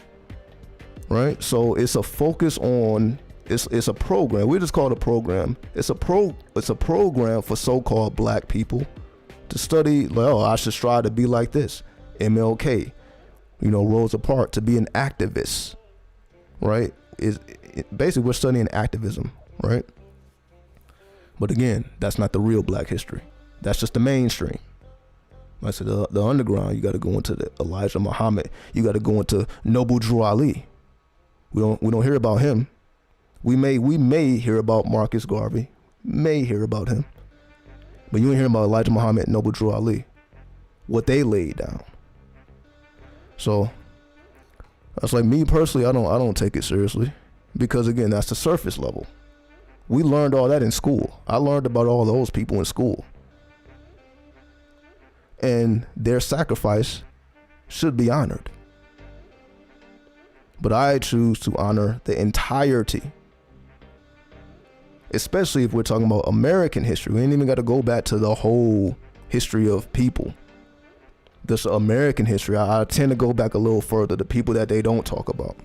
Speaker 1: right? So it's a focus on, it's a program. We just call it a program. It's a program for so-called black people to study. Like, oh, I should strive to be like this. MLK, Rosa Parks, to be an activist, right? Basically, we're studying activism, right? But again, that's not the real black history. That's just the mainstream. Like I said, the underground, you got to go into the Elijah Muhammad. You got to go into Noble Drew Ali. We don't hear about him. We may hear about Marcus Garvey. May hear about him. But you ain't hearing about Elijah Muhammad and Noble Drew Ali. What they laid down. So that's like me personally, I don't take it seriously. Because again, that's the surface level. We learned all that in school. I learned about all those people in school. And their sacrifice should be honored. But I choose to honor the entirety. Especially if we're talking about American history. We ain't even got to go back to the whole history of people. This American history, I tend to go back a little further, the people that they don't talk about.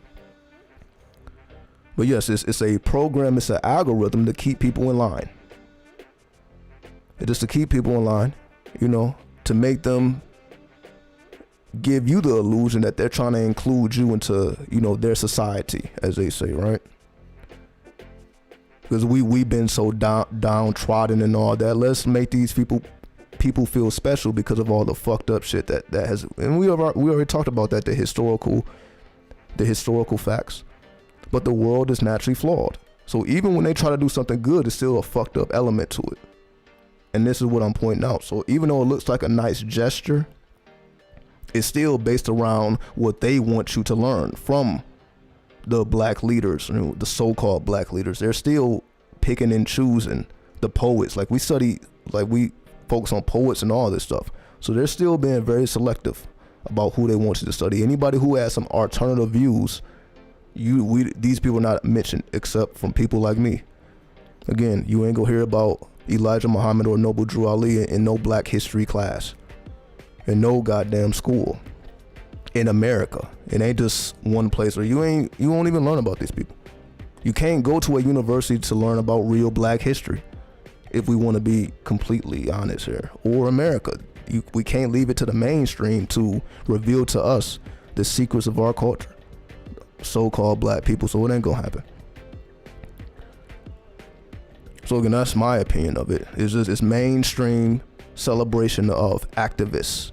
Speaker 1: But yes, it's a program, it's an algorithm to keep people in line. It is to keep people in line, to make them give you the illusion that they're trying to include you into, their society, as they say, right? Because we've been so downtrodden and all that. Let's make these people feel special because of all the fucked up shit that has, and we already talked about that, the historical facts. But the world is naturally flawed. So even when they try to do something good, it's still a fucked up element to it. And this is what I'm pointing out. So even though it looks like a nice gesture, it's still based around what they want you to learn from the black leaders, the so-called black leaders. They're still picking and choosing the poets. Like we focus on poets and all this stuff. So they're still being very selective about who they want you to study. Anybody who has some alternative views, these people are not mentioned except from people like me. Again, you ain't gonna hear about Elijah Muhammad or Noble Drew Ali in no black history class, in no goddamn school in America. It ain't just one place where you won't even learn about these people. You can't go to a university to learn about real black history, if we want to be completely honest here, or America. We can't leave it to the mainstream to reveal to us the secrets of our culture, so-called black people. So it ain't gonna happen. So again, that's my opinion of it. It's mainstream celebration of activists,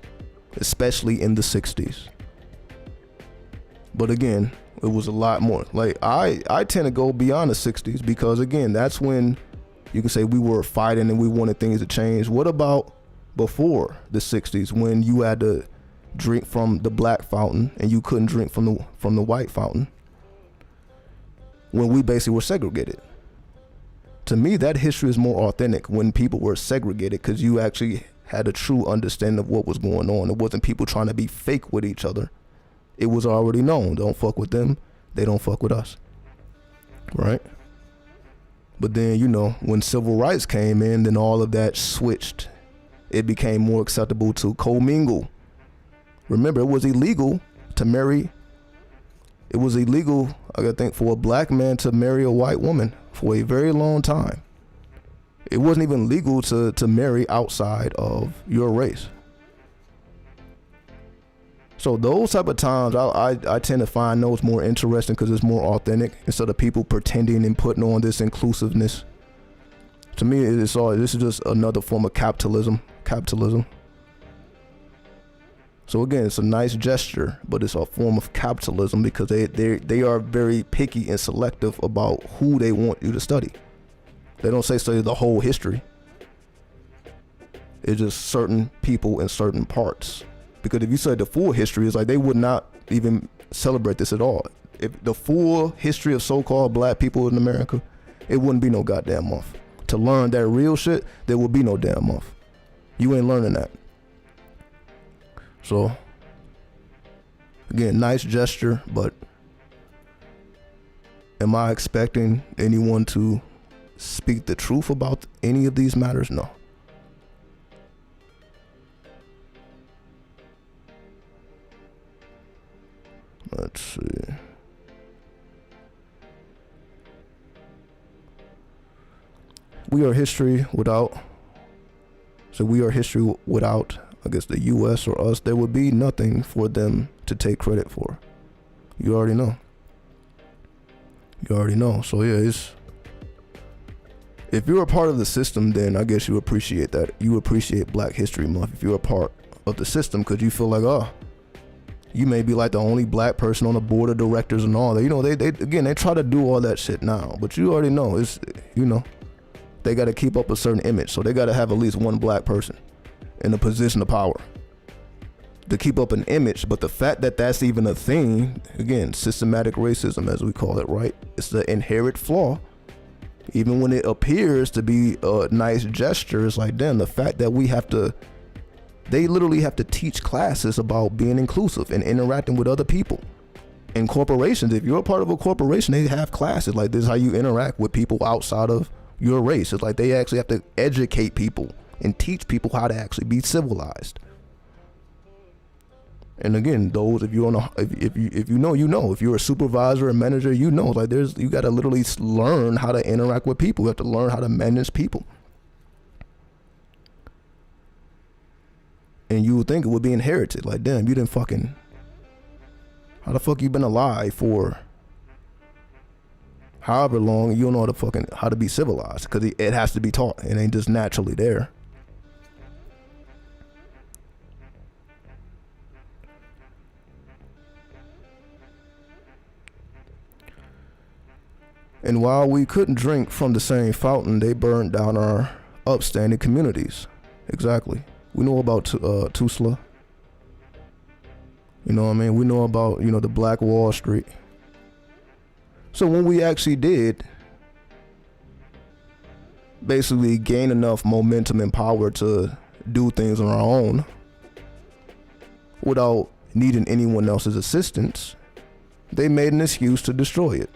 Speaker 1: especially in the 60s. But again, it was a lot more. Like I tend to go beyond the 60s because again, that's when you can say we were fighting and we wanted things to change. What about before the 60s when you had to drink from the black fountain and you couldn't drink from the white fountain? When we basically were segregated. To me, that history is more authentic when people were segregated because you actually had a true understanding of what was going on. It wasn't people trying to be fake with each other. It was already known. Don't fuck with them. They don't fuck with us. Right? But then, when civil rights came in, then all of that switched. It became more acceptable to commingle. Remember, it was illegal to marry. It was illegal, I think, for a black man to marry a white woman for a very long time. It wasn't even legal to marry outside of your race. So those type of times, I tend to find those more interesting because it's more authentic instead of people pretending and putting on this inclusiveness. To me, this is just another form of capitalism. So again, it's a nice gesture, but it's a form of capitalism because they are very picky and selective about who they want you to study. They don't say study the whole history. It's just certain people in certain parts. Because if you study the full history, it's like they would not even celebrate this at all. If the full history of so-called black people in America, it wouldn't be no goddamn month. To learn that real shit, there would be no damn month. You ain't learning that. So, again, nice gesture, but am I expecting anyone to speak the truth about any of these matters? No. Let's see. We are history without, I guess, the U.S. or us. There would be nothing for them to take credit for. You already know. So yeah, if you're a part of the system, then I guess you appreciate that. You appreciate Black History Month if you're a part of the system, because you feel like, oh, you may be like the only Black person on the board of directors and all that. You know, they try to do all that shit now, but you already know they got to keep up a certain image, so they got to have at least one Black person in a position of power to keep up an image. But the fact that that's even a thing, again, systematic racism, as we call it, right? It's the inherent flaw. Even when it appears to be a nice gesture, it's like, damn, the fact that they literally have to teach classes about being inclusive and interacting with other people. In corporations, if you're a part of a corporation, they have classes like this, how you interact with people outside of your race. It's like they actually have to educate people and teach people how to actually be civilized. And again, those, if you're if you're a supervisor or manager, like you got to literally learn how to interact with people. You have to learn how to manage people. And you would think it would be inherited. Like, damn, you didn't how the fuck you been alive for however long, you don't know how to be civilized, because it has to be taught. It ain't just naturally there. And while we couldn't drink from the same fountain, they burned down our upstanding communities. Exactly. We know about Tuzla. You know what I mean? We know about, the Black Wall Street. So when we actually did basically gain enough momentum and power to do things on our own without needing anyone else's assistance, they made an excuse to destroy it.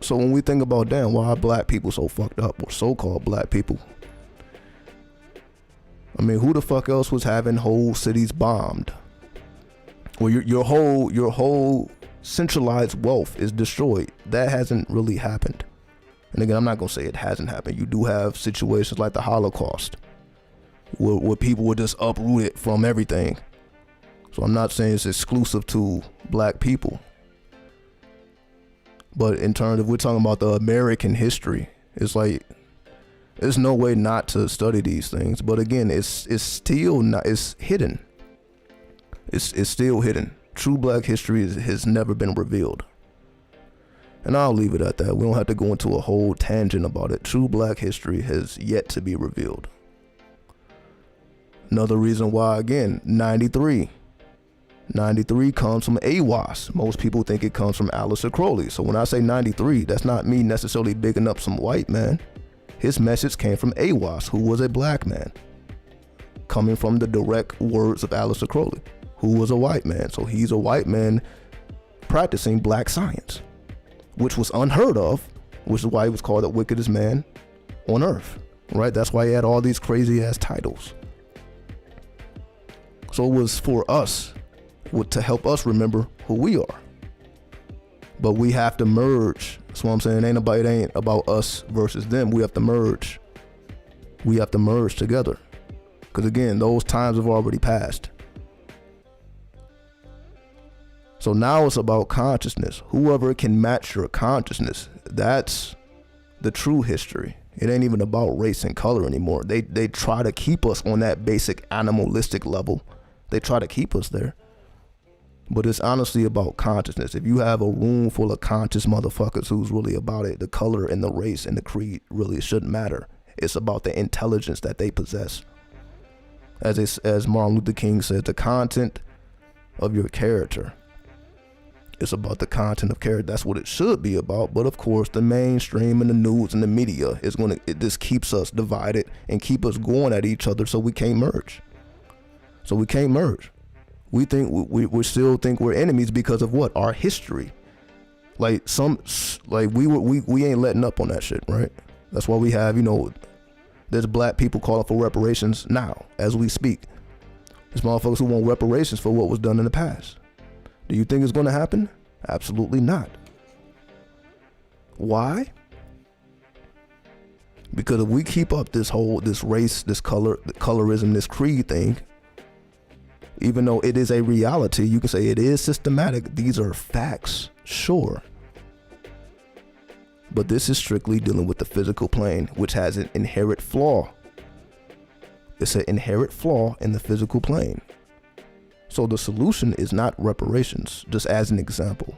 Speaker 1: So when we think about, damn, why are Black people so fucked up, or so-called Black people? I mean, who the fuck else was having whole cities bombed? Well, your whole centralized wealth is destroyed. That hasn't really happened. And again, I'm not gonna say it hasn't happened. You do have situations like the Holocaust, where people were just uprooted from everything. So I'm not saying it's exclusive to Black people. But in terms of, we're talking about the American history, it's like, there's no way not to study these things. But again, it's still not, it's hidden. It's still hidden. True Black history has never been revealed. And I'll leave it at that. We don't have to go into a whole tangent about it. True Black history has yet to be revealed. Another reason why, again, 93 comes from AWAS. Most people think it comes from Aleister Crowley. So when I say 93, that's not me necessarily bigging up some white man. His message came from AWAS, who was a Black man, coming from the direct words of Aleister Crowley, who was a white man. So he's a white man practicing Black science, which was unheard of, which is why he was called the wickedest man on earth, right? That's why he had all these crazy ass titles. So it was for us, to help us remember who we are. But we have to merge. That's what I'm saying. It ain't about us versus them. We have to merge. We have to merge together. Because again, those times have already passed. So now it's about consciousness. Whoever can match your consciousness, that's the true history. It ain't even about race and color anymore. They try to keep us on that basic animalistic level. They try to keep us there. But it's honestly about consciousness. If you have a room full of conscious motherfuckers who's really about it, the color and the race and the creed really shouldn't matter. It's about the intelligence that they possess. As Martin Luther King said, the content of your character It's about the content of character. That's what it should be about. But of course, the mainstream and the news and the media it just keeps us divided and keep us going at each other, so we can't merge. We think we still think we're enemies because of what? Our history. We ain't letting up on that shit, right? That's why we have, there's black people calling for reparations now as we speak. There's motherfuckers who want reparations for what was done in the past. Do you think it's going to happen? Absolutely not. Why? Because if we keep up this race, this colorism, this creed thing, even though it is a reality, you can say it is systematic. These are facts, sure. But this is strictly dealing with the physical plane, which has an inherent flaw. It's an inherent flaw in the physical plane. So the solution is not reparations, just as an example.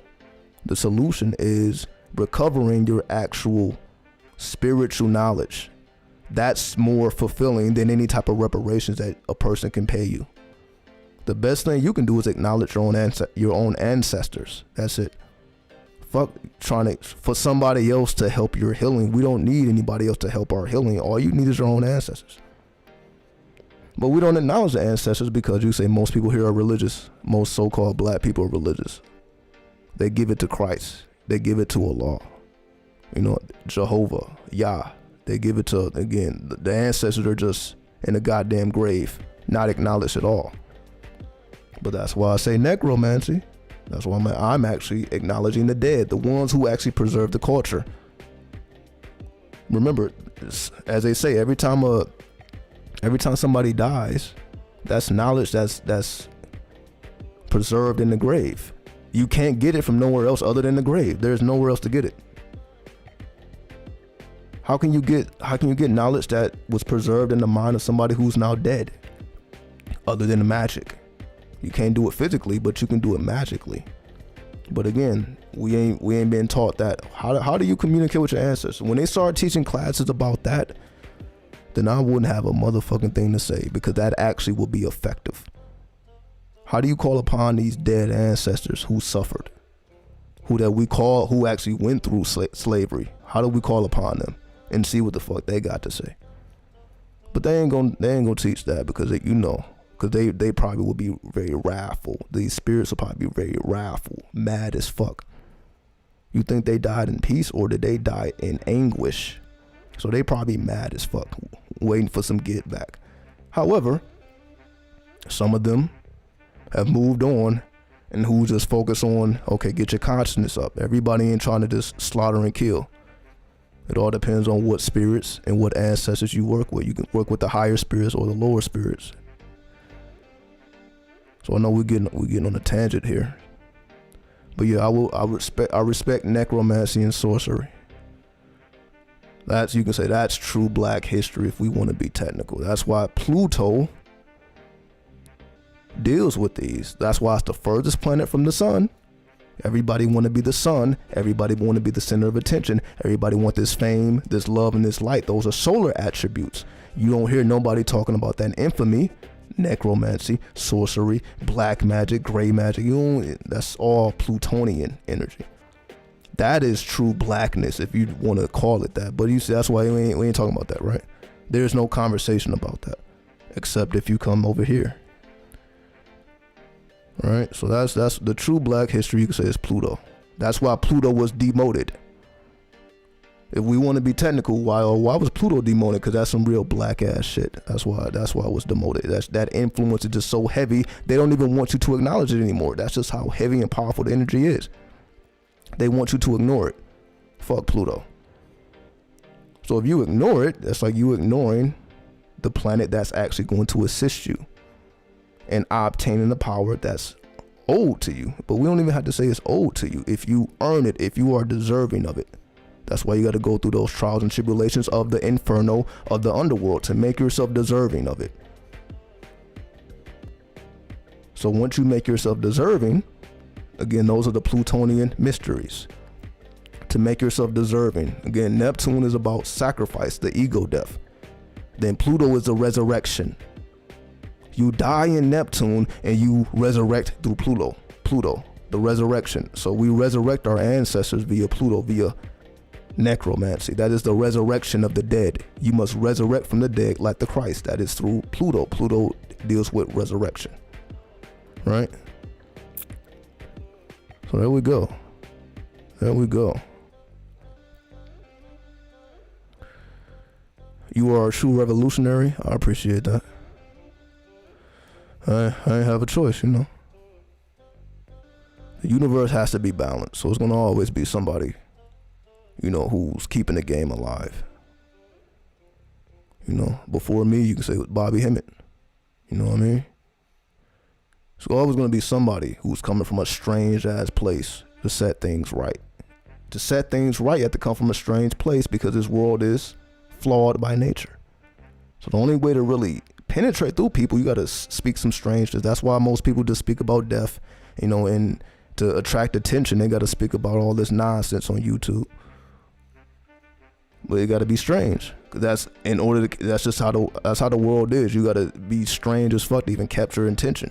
Speaker 1: The solution is recovering your actual spiritual knowledge. That's more fulfilling than any type of reparations that a person can pay you. The best thing you can do is acknowledge your own ancestors. That's it. Fuck trying for somebody else to help your healing. We don't need anybody else to help our healing. All you need is your own ancestors. But we don't acknowledge the ancestors because you say most people here are religious. Most so-called black people are religious. They give it to Christ. They give it to Allah. Jehovah, Yah. They give it to, again, the ancestors are just in a goddamn grave, not acknowledged at all. But that's why I say necromancy. That's why I'm actually acknowledging the dead, the ones who actually preserve the culture. Remember, as they say, every time somebody dies, that's knowledge that's preserved in the grave. You can't get it from nowhere else other than the grave. There's nowhere else to get it. How can you get knowledge that was preserved in the mind of somebody who's now dead, other than the magic? You can't do it physically, but you can do it magically. But again, we ain't been taught that. How do you communicate with your ancestors? When they start teaching classes about that, then I wouldn't have a motherfucking thing to say, because that actually will be effective. How do you call upon these dead ancestors who suffered, who actually went through slavery? How do we call upon them and see what the fuck they got to say? But they ain't gonna teach that, because they probably will be very wrathful. These spirits will probably be very wrathful, mad as fuck. You think they died in peace, or did they die in anguish? So they probably mad as fuck, waiting for some get back. However, some of them have moved on, and who just focus on, okay, get your consciousness up. Everybody ain't trying to just slaughter and kill. It all depends on what spirits and what ancestors you work with. You can work with the higher spirits or the lower spirits. So I know we're getting on a tangent here. But yeah, I respect necromancy and sorcery. You can say that's true black history if we want to be technical. That's why Pluto deals with these. That's why it's the furthest planet from the sun. Everybody want to be the sun. Everybody want to be the center of attention. Everybody want this fame, this love, and this light. Those are solar attributes. You don't hear nobody talking about that infamy, necromancy, sorcery, black magic, gray magic. That's all Plutonian energy. That is true blackness, if you want to call it that. But you see, that's why we ain't talking about that, right? There's no conversation about that, except if you come over here. All right, so that's the true black history. You can say is Pluto. That's why Pluto was demoted. If we want to be technical, why was Pluto demoted? Because that's some real black ass shit. That's why it was demoted. That influence is just so heavy, they don't even want you to acknowledge it anymore. That's just how heavy and powerful the energy is. They want you to ignore it. Fuck Pluto. So if you ignore it, that's like you ignoring the planet that's actually going to assist you in obtaining the power that's owed to you. But we don't even have to say it's owed to you. If you earn it, if you are deserving of it. That's why you got to go through those trials and tribulations of the inferno, of the underworld, to make yourself deserving of it. So once you make yourself deserving, again, those are the Plutonian mysteries. To make yourself deserving. Again, Neptune is about sacrifice, the ego death. Then Pluto is the resurrection. You die in Neptune and you resurrect through Pluto, the resurrection. So we resurrect our ancestors via Pluto, via necromancy. That is the resurrection of the dead. You must resurrect from the dead like the Christ. That is through Pluto. Pluto deals with resurrection, right? So there we go. There we go. You are a true revolutionary. I appreciate that. I ain't have a choice, you know. The universe has to be balanced, so it's gonna always be somebody, you know, who's keeping the game alive. You know, before me, you can say it was Bobby Hemmett. You know what I mean? It's always gonna be somebody who's coming from a strange ass place to set things right. To set things right, you have to come from a strange place because this world is flawed by nature. So the only way to really penetrate through people, you gotta speak some strangeness. That's why most people just speak about death, you know, and to attract attention, they gotta speak about all this nonsense on YouTube. But it gotta be strange. That's just how the world is. You gotta be strange as fuck to even capture attention,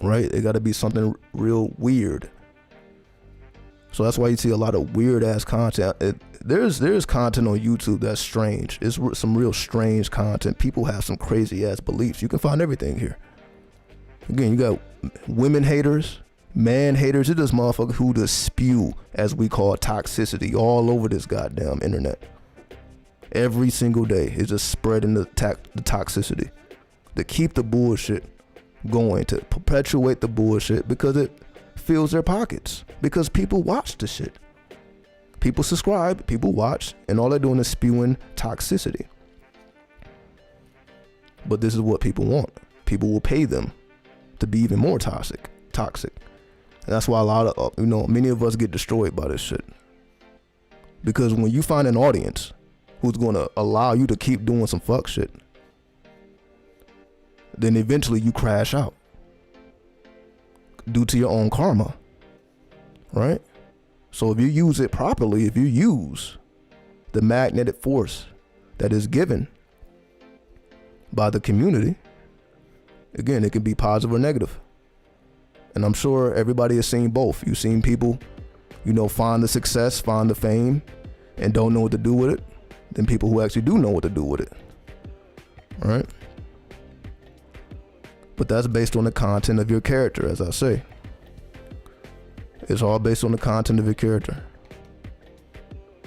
Speaker 1: right? It gotta be something real weird. So that's why you see a lot of weird ass content. There's content on YouTube that's strange. It's some real strange content. People have some crazy ass beliefs. You can find everything here. Again, you got women haters, man haters. It's this motherfucker who just spew, as we call toxicity, all over this goddamn internet. Every single day, it's just spreading the toxicity to keep the bullshit going, to perpetuate the bullshit because it fills their pockets. Because people watch the shit. People subscribe, people watch, and all they're doing is spewing toxicity. But this is what people want. People will pay them to be even more toxic. And that's why a lot of, many of us get destroyed by this shit. Because when you find an audience who's going to allow you to keep doing some fuck shit, then eventually you crash out due to your own karma, right? So if you use it properly, if you use the magnetic force that is given by the community, again, it can be positive or negative. And I'm sure everybody has seen both. You've seen people, find the success, find the fame, and don't know what to do with it. Then people who actually do know what to do with it, all right? But that's based on the content of your character, as I say. It's all based on the content of your character.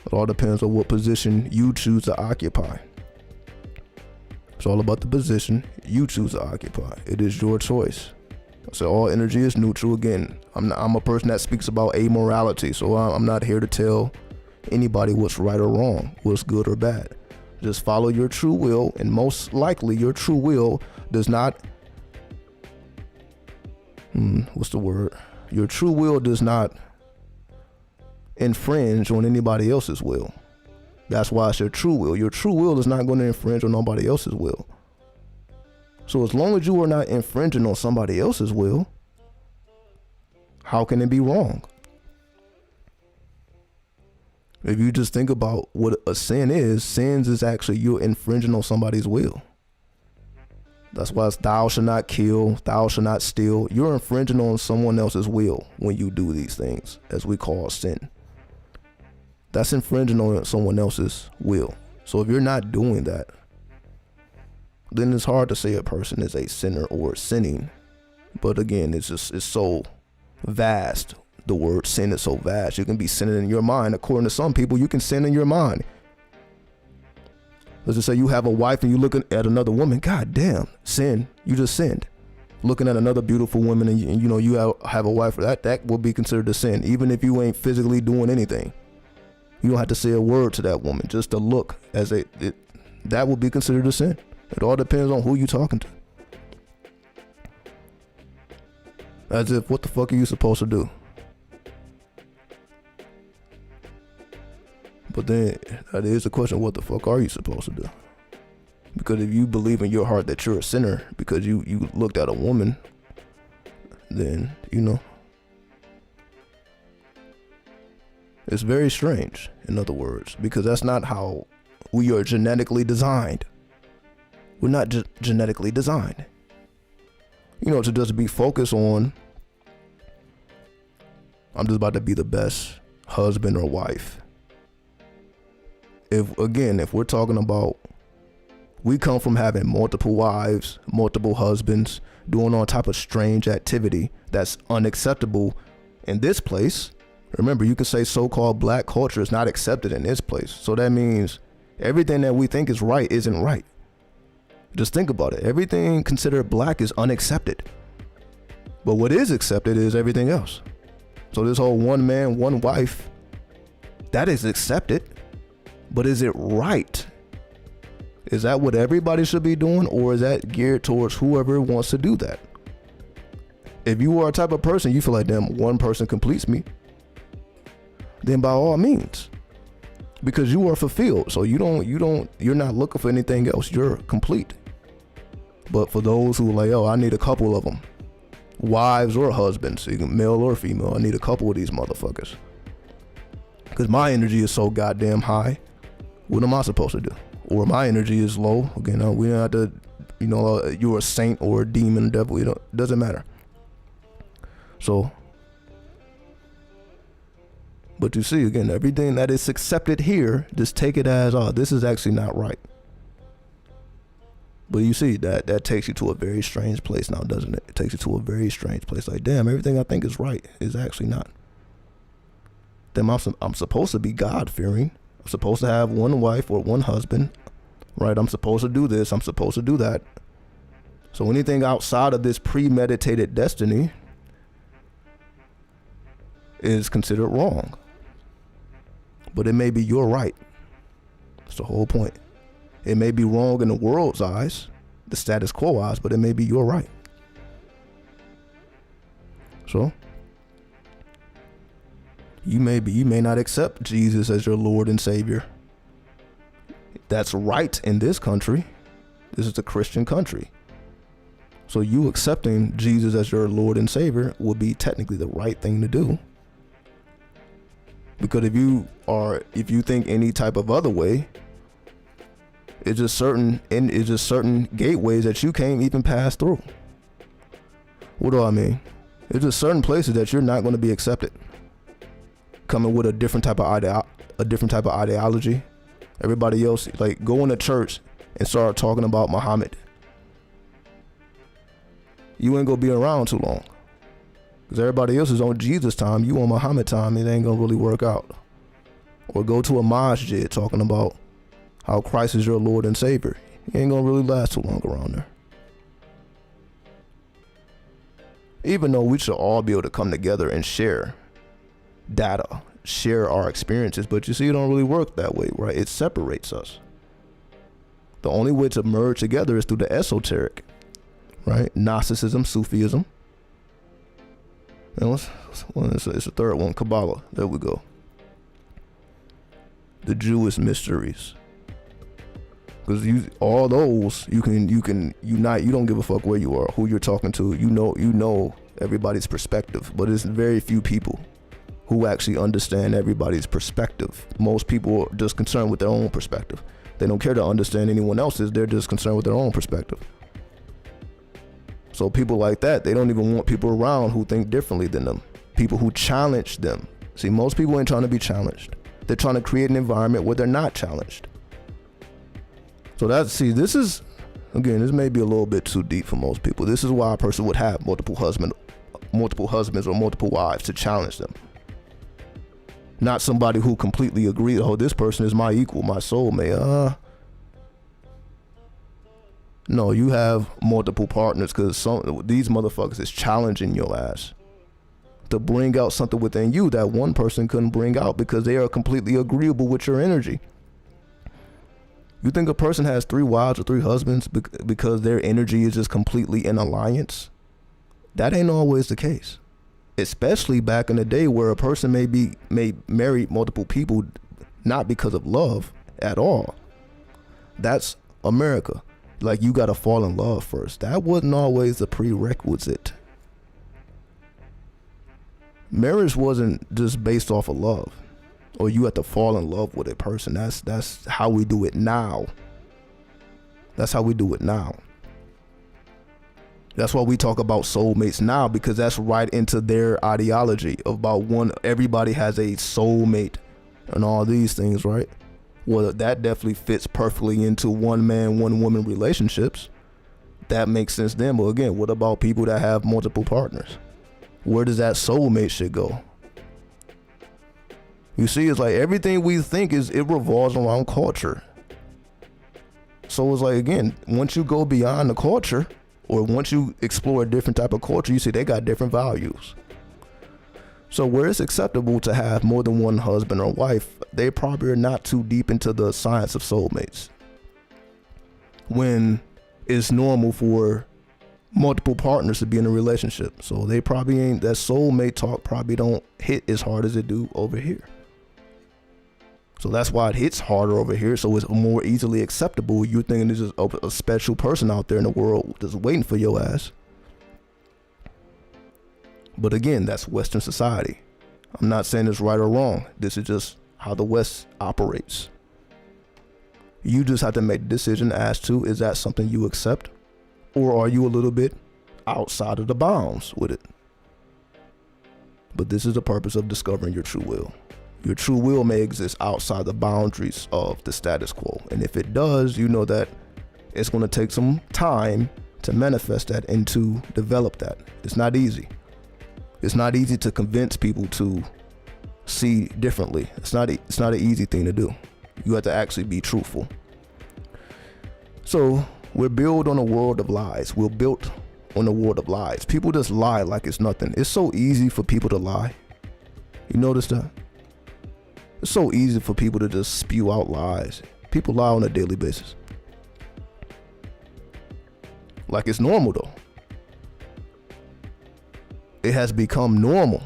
Speaker 1: It all depends on what position you choose to occupy. It's all about the position you choose to occupy. It is your choice. So all energy is neutral. Again, I'm a person that speaks about amorality, so I'm not here to tell anybody what's right or wrong, what's good or bad. Just follow your true will, and most likely your true will does not your true will does not infringe on anybody else's will. That's why it's your true will. Your true will is not going to infringe on nobody else's will. So as long as you are not infringing on somebody else's will, how can it be wrong? If you just think about what a sin is, sins is actually you're infringing on somebody's will. That's why it's thou shalt not kill, thou shalt not steal. You're infringing on someone else's will when you do these things, as we call sin. That's infringing on someone else's will. So if you're not doing that, then it's hard to say a person is a sinner or sinning. But again, it's so vast. The word sin is so vast. You can be sinning in your mind. According to some people, you can sin in your mind. Let's just say you have a wife and you're looking at another woman. God damn, sin. You just sinned. Looking at another beautiful woman and you have a wife. That will be considered a sin, even if you ain't physically doing anything. You don't have to say a word to that woman. Just to look that will be considered a sin. It all depends on who you're talking to. As if, what the fuck are you supposed to do? But then that is the question, what the fuck are you supposed to do? Because if you believe in your heart that you're a sinner because you looked at a woman, then, it's very strange, in other words, because that's not how we are genetically designed. We're not genetically designed, to just be focused on I'm just about to be the best husband or wife. If we're talking about, we come from having multiple wives, multiple husbands, doing all type of strange activity that's unacceptable in this place. Remember, you can say so-called black culture is not accepted in this place. So that means everything that we think is right isn't right. Just think about it. Everything considered black is unaccepted. But what is accepted is everything else. So this whole one man, one wife, that is accepted. But is it right? Is that what everybody should be doing, or is that geared towards whoever wants to do that? If you are a type of person, you feel like, damn, one person completes me, then by all means, because you are fulfilled. So you're not looking for anything else. You're complete. But for those who are like, oh, I need a couple of them, wives or husbands, male or female, I need a couple of these motherfuckers, because my energy is so goddamn high. What am I supposed to do? Or my energy is low. Again, we don't have to, you're a saint or a demon, devil. It doesn't matter. So, but you see, again, everything that is accepted here, just take it as, oh, this is actually not right. But you see, that takes you to a very strange place now, doesn't it? It takes you to a very strange place. Like, damn, everything I think is right is actually not. Then I'm supposed to be God-fearing. I'm supposed to have one wife or one husband, right? I'm supposed to do this. I'm supposed to do that. So anything outside of this premeditated destiny is considered wrong. But it may be your right. That's the whole point. It may be wrong in the world's eyes, the status quo eyes, but it may be your right. So you may not accept Jesus as your Lord and Savior. That's right in this country. This is a Christian country. So you accepting Jesus as your Lord and Savior would be technically the right thing to do. Because if you think any type of other way, it's just certain gateways that you can't even pass through. What do I mean? It's just certain places that you're not going to be accepted. Coming with a different type of ideology. Everybody else, like, going to church and start talking about Muhammad. You ain't gonna be around too long. Because everybody else is on Jesus time, you on Muhammad time, it ain't gonna really work out. Or go to a masjid talking about how Christ is your Lord and Savior. You ain't gonna really last too long around there. Even though we should all be able to come together and share data, share our experiences, but you see, it don't really work that way, right? It separates us. The only way to merge together is through the esoteric, right? Gnosticism, Sufism. And it's a third one, Kabbalah. There we go. The Jewish mysteries. Because all those you can unite. You don't give a fuck where you are, who you're talking to. You know everybody's perspective, but it's very few people who actually understand everybody's perspective. Most people are just concerned with their own perspective. They don't care to understand anyone else's. They're just concerned with their own perspective. So people like that, they don't even want people around who think differently than them. People who challenge them. See, most people ain't trying to be challenged. They're trying to create an environment where they're not challenged. So this is, again, this may be a little bit too deep for most people. This is why a person would have multiple husbands or multiple wives, to challenge them. Not somebody who completely agrees, oh, this person is my equal, my soulmate. No, you have multiple partners because these motherfuckers is challenging your ass to bring out something within you that one person couldn't bring out because they are completely agreeable with your energy. You think a person has 3 wives or 3 husbands because their energy is just completely in alliance? That ain't always the case. Especially back in the day where a person may marry multiple people not because of love at all. That's America. Like, you gotta fall in love first. That wasn't always the prerequisite. Marriage wasn't just based off of love, or you have to fall in love with a person. That's how we do it now. That's how we do it now. That's why we talk about soulmates now, because that's right into their ideology about everybody has a soulmate and all these things, right? Well, that definitely fits perfectly into one man, one woman relationships. That makes sense then. But again, what about people that have multiple partners? Where does that soulmate shit go? You see, it's like everything we think it revolves around culture. So it's like, again, once you go beyond the culture, or once you explore a different type of culture, you see they got different values. So where it's acceptable to have more than one husband or wife, they probably are not too deep into the science of soulmates. When it's normal for multiple partners to be in a relationship. So they probably ain't, that soulmate talk probably don't hit as hard as it do over here. So that's why it hits harder over here. So it's more easily acceptable. You're thinking there's just a special person out there in the world just waiting for your ass. But again, that's Western society. I'm not saying it's right or wrong. This is just how the West operates. You just have to make the decision as to, is that something you accept? Or are you a little bit outside of the bounds with it? But this is the purpose of discovering your true will. Your true will may exist outside the boundaries of the status quo. And if it does, you know that it's going to take some time to manifest that and to develop that. It's not easy. It's not easy to convince people to see differently. It's not an easy thing to do. You have to actually be truthful. So we're built on a world of lies. We're built on a world of lies. People just lie like it's nothing. It's so easy for people to lie. You notice that? It's so easy for people to just spew out lies. People lie on a daily basis. Like it's normal though. It has become normal.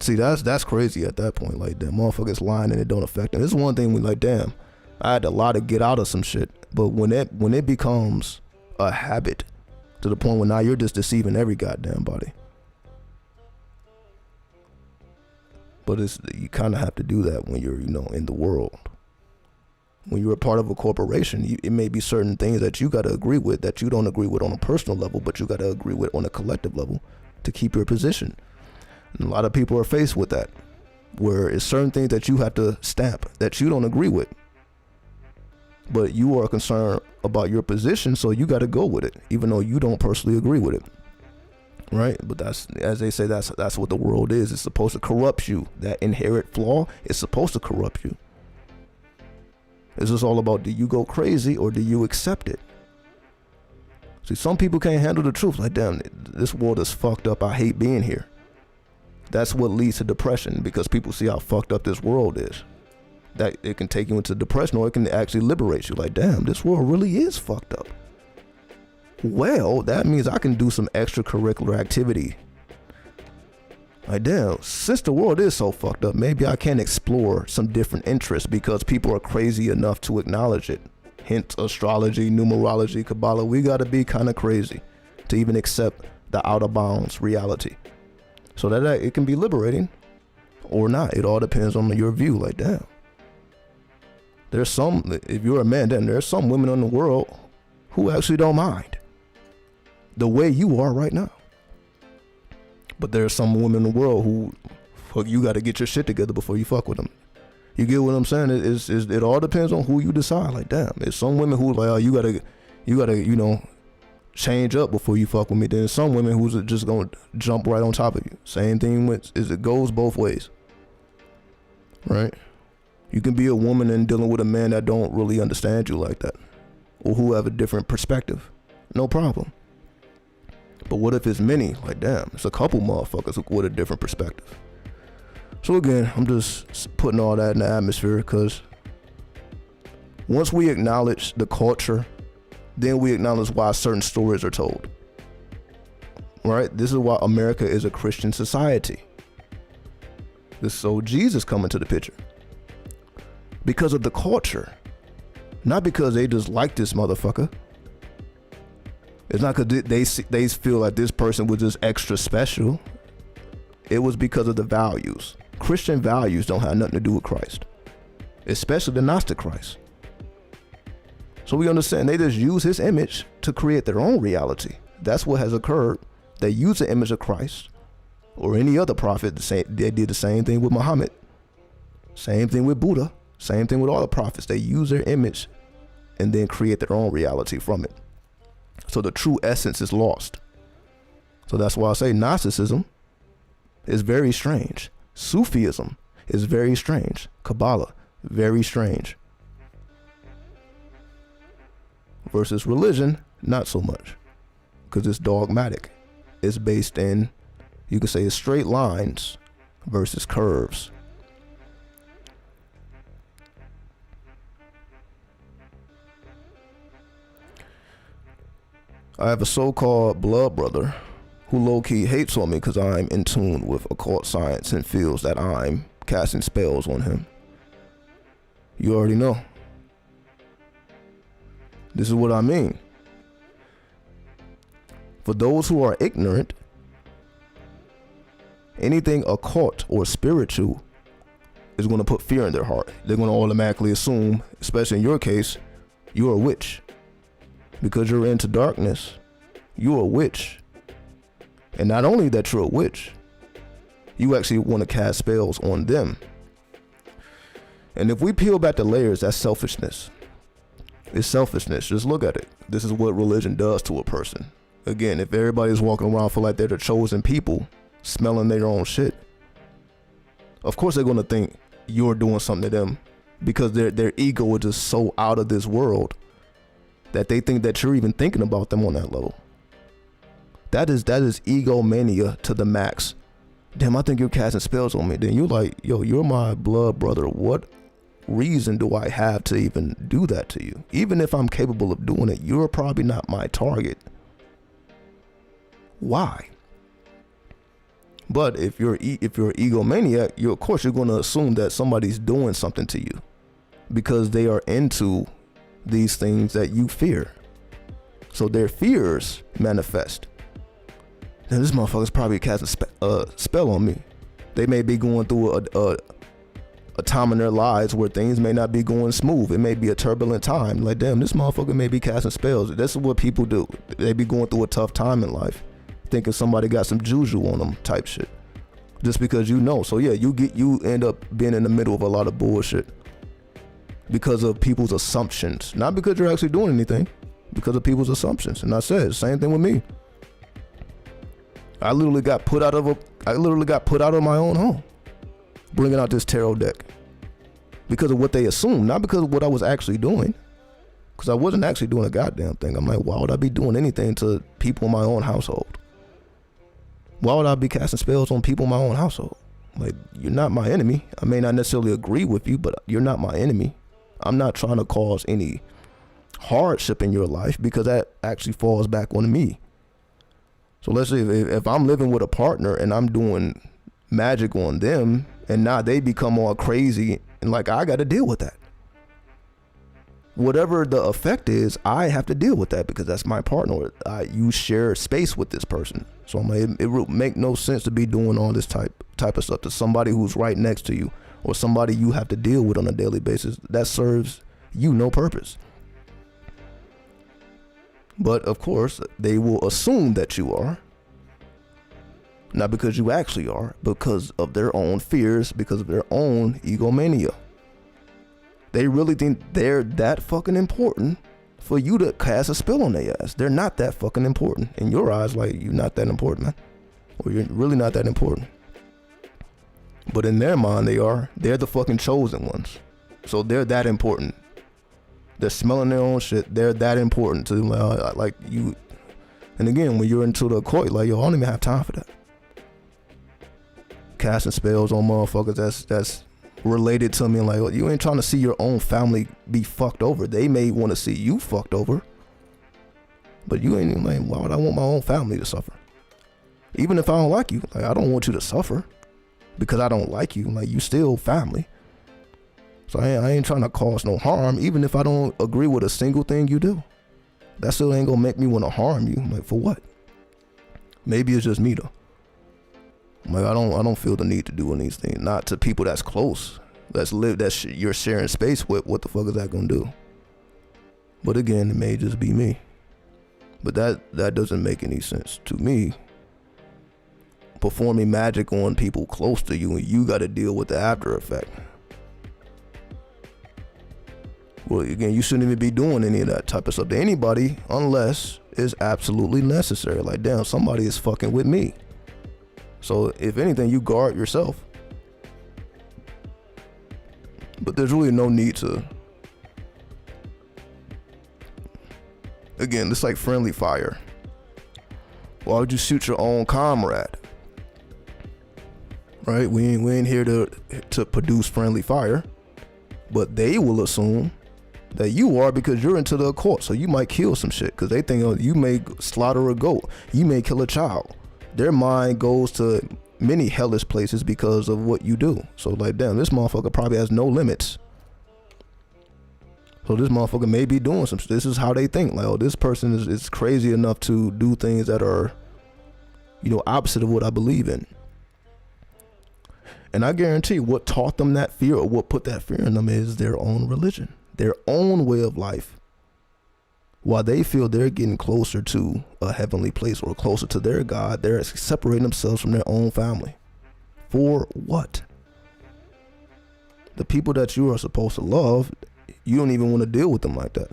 Speaker 1: See, that's crazy at that point. Like, damn, motherfuckers lying and it don't affect them. This is one thing we like, damn, I had a lot to get out of some shit. But when it becomes a habit to the point where now you're just deceiving every goddamn body. But you kind of have to do that when you're, in the world. When you're a part of a corporation, it may be certain things that you got to agree with that you don't agree with on a personal level, but you got to agree with on a collective level to keep your position. And a lot of people are faced with that, where it's certain things that you have to stamp that you don't agree with. But you are concerned about your position, so you got to go with it, even though you don't personally agree with it. Right? But that's, as they say, that's what the world is. It's supposed to corrupt you. That inherent flaw is supposed to corrupt you. It's just all about, do you go crazy or do you accept it? See, some people can't handle the truth. Like, damn, this world is fucked up. I hate being here. That's what leads to depression, because people see how fucked up this world is. That it can take you into depression, or it can actually liberate you. Like, damn, this world really is fucked up. Well, that means I can do some extracurricular activity. Like, damn, since the world is so fucked up, maybe I can explore some different interests because people are crazy enough to acknowledge it. Hence, astrology, numerology, Kabbalah, we gotta be kind of crazy to even accept the out of bounds reality. So that it can be liberating or not. It all depends on your view. Like, damn. There's some, if you're a man, then there's some women in the world who actually don't mind the way you are right now. But there's some women in the world who, fuck, you got to get your shit together before you fuck with them. You get what I'm saying? It all depends on who you decide. Like, damn, there's some women who like, oh, you gotta, change up before you fuck with me. Then some women who's just gonna jump right on top of you. Same thing it goes both ways, right? You can be a woman and dealing with a man that don't really understand you like that, or who have a different perspective. No problem. But what if it's many? Like, damn, it's a couple motherfuckers with a different perspective. So again, I'm just putting all that in the atmosphere, because once we acknowledge the culture, then we acknowledge why certain stories are told. Right? This is why America is a Christian society. So Jesus come into the picture. Because of the culture. Not because they just like this motherfucker. It's not because they feel like this person was just extra special. It was because of the values. Christian values don't have nothing to do with Christ. Especially the Gnostic Christ. So we understand they just use his image to create their own reality. That's what has occurred. They use the image of Christ or any other prophet. They did the same thing with Muhammad. Same thing with Buddha. Same thing with all the prophets. They use their image and then create their own reality from it. So the true essence is lost. So that's why I say Gnosticism is very strange. Sufism is very strange. Kabbalah, very strange. Versus religion, not so much. Because it's dogmatic. It's based in, you could say, it's straight lines versus curves. I have a so-called blood brother who low-key hates on me because I'm in tune with occult science and feels that I'm casting spells on him. You already know. This is what I mean. For those who are ignorant, anything occult or spiritual is going to put fear in their heart. They're going to automatically assume, especially in your case, you're a witch. Because you're into darkness, you're a witch. And not only that you're a witch, you actually want to cast spells on them. And if we peel back the layers, that's selfishness. It's selfishness. Just look at it. This is what religion does to a person. Again, if everybody's walking around feel like they're the chosen people, smelling their own shit, of course they're going to think you're doing something to them because their ego is just so out of this world that they think that you're even thinking about them on that level. That is egomania to the max. Damn, I think you're casting spells on me. Then you're like, yo, you're my blood brother. What reason do I have to even do that to you? Even if I'm capable of doing it, you're probably not my target. Why? But if you're an egomaniac, of course you're going to assume that somebody's doing something to you because they are into these things that you fear. So their fears manifest. Now this motherfucker's probably casting a spell on me. They may be going through a time in their lives where things may not be going smooth. It may be a turbulent time. Like, damn, this motherfucker may be casting spells. This is what people do. They be going through a tough time in life, thinking somebody got some juju on them type shit. Just because you know. So yeah, you end up being in the middle of a lot of bullshit because of people's assumptions. Not because you're actually doing anything, because of people's assumptions. And I said, same thing with me. I literally got put out of my own home, bringing out this tarot deck because of what they assumed, not because of what I was actually doing. Because I wasn't actually doing a goddamn thing. I'm like, why would I be doing anything to people in my own household? Why would I be casting spells on people in my own household? Like, you're not my enemy. I may not necessarily agree with you, but you're not my enemy. I'm not trying to cause any hardship in your life because that actually falls back on me. So let's say if I'm living with a partner and I'm doing magic on them and now they become all crazy and like, I got to deal with that. Whatever the effect is, I have to deal with that because that's my partner. You share space with this person. So I'm like, it would make no sense to be doing all this type of stuff to somebody who's right next to you or somebody you have to deal with on a daily basis. That serves you no purpose. But of course, they will assume that you are. Not because you actually are, because of their own fears, because of their own egomania. They really think they're that fucking important for you to cast a spell on their ass. They're not that fucking important. In your eyes, like, you're not that important, man. Or you're really not that important. But in their mind, they are. They're the fucking chosen ones. So they're that important. They're smelling their own shit. They're that important to like you. And again, when you're into the occult, like, yo, I don't even have time for that. Casting spells on motherfuckers that's related to me, and like, you ain't trying to see your own family be fucked over. They may want to see you fucked over, but you ain't even like, why would I want my own family to suffer? Even if I don't like you, like, I don't want you to suffer because I don't like you. Like, you still family. So I ain't trying to cause no harm, even if I don't agree with a single thing you do. That still ain't gonna make me want to harm you. Like, for what? Maybe it's just me though. Like, I don't feel the need to do these things. Not to people that's close, you're sharing space with. What the fuck is that gonna do? But again, it may just be me. But that doesn't make any sense to me. Performing magic on people close to you, and you got to deal with the after effect. Well, again, you shouldn't even be doing any of that type of stuff to anybody unless it's absolutely necessary. Like, damn, somebody is fucking with me. So if anything, you guard yourself. But there's really no need to. Again, it's like friendly fire. Why would you shoot your own comrade? Right? We ain't here to produce friendly fire. But they will assume that you are because you're into the occult. So you might kill some shit because they think, oh, you may slaughter a goat. You may kill a child. Their mind goes to many hellish places because of what you do. So like, damn, this motherfucker probably has no limits. So this motherfucker may be doing some shit. This is how they think. Like, oh, this person is crazy enough to do things that are, opposite of what I believe in. And I guarantee what taught them that fear, or what put that fear in them, is their own religion, their own way of life. While they feel they're getting closer to a heavenly place or closer to their God, they're separating themselves from their own family. For what? The people that you are supposed to love, you don't even want to deal with them like that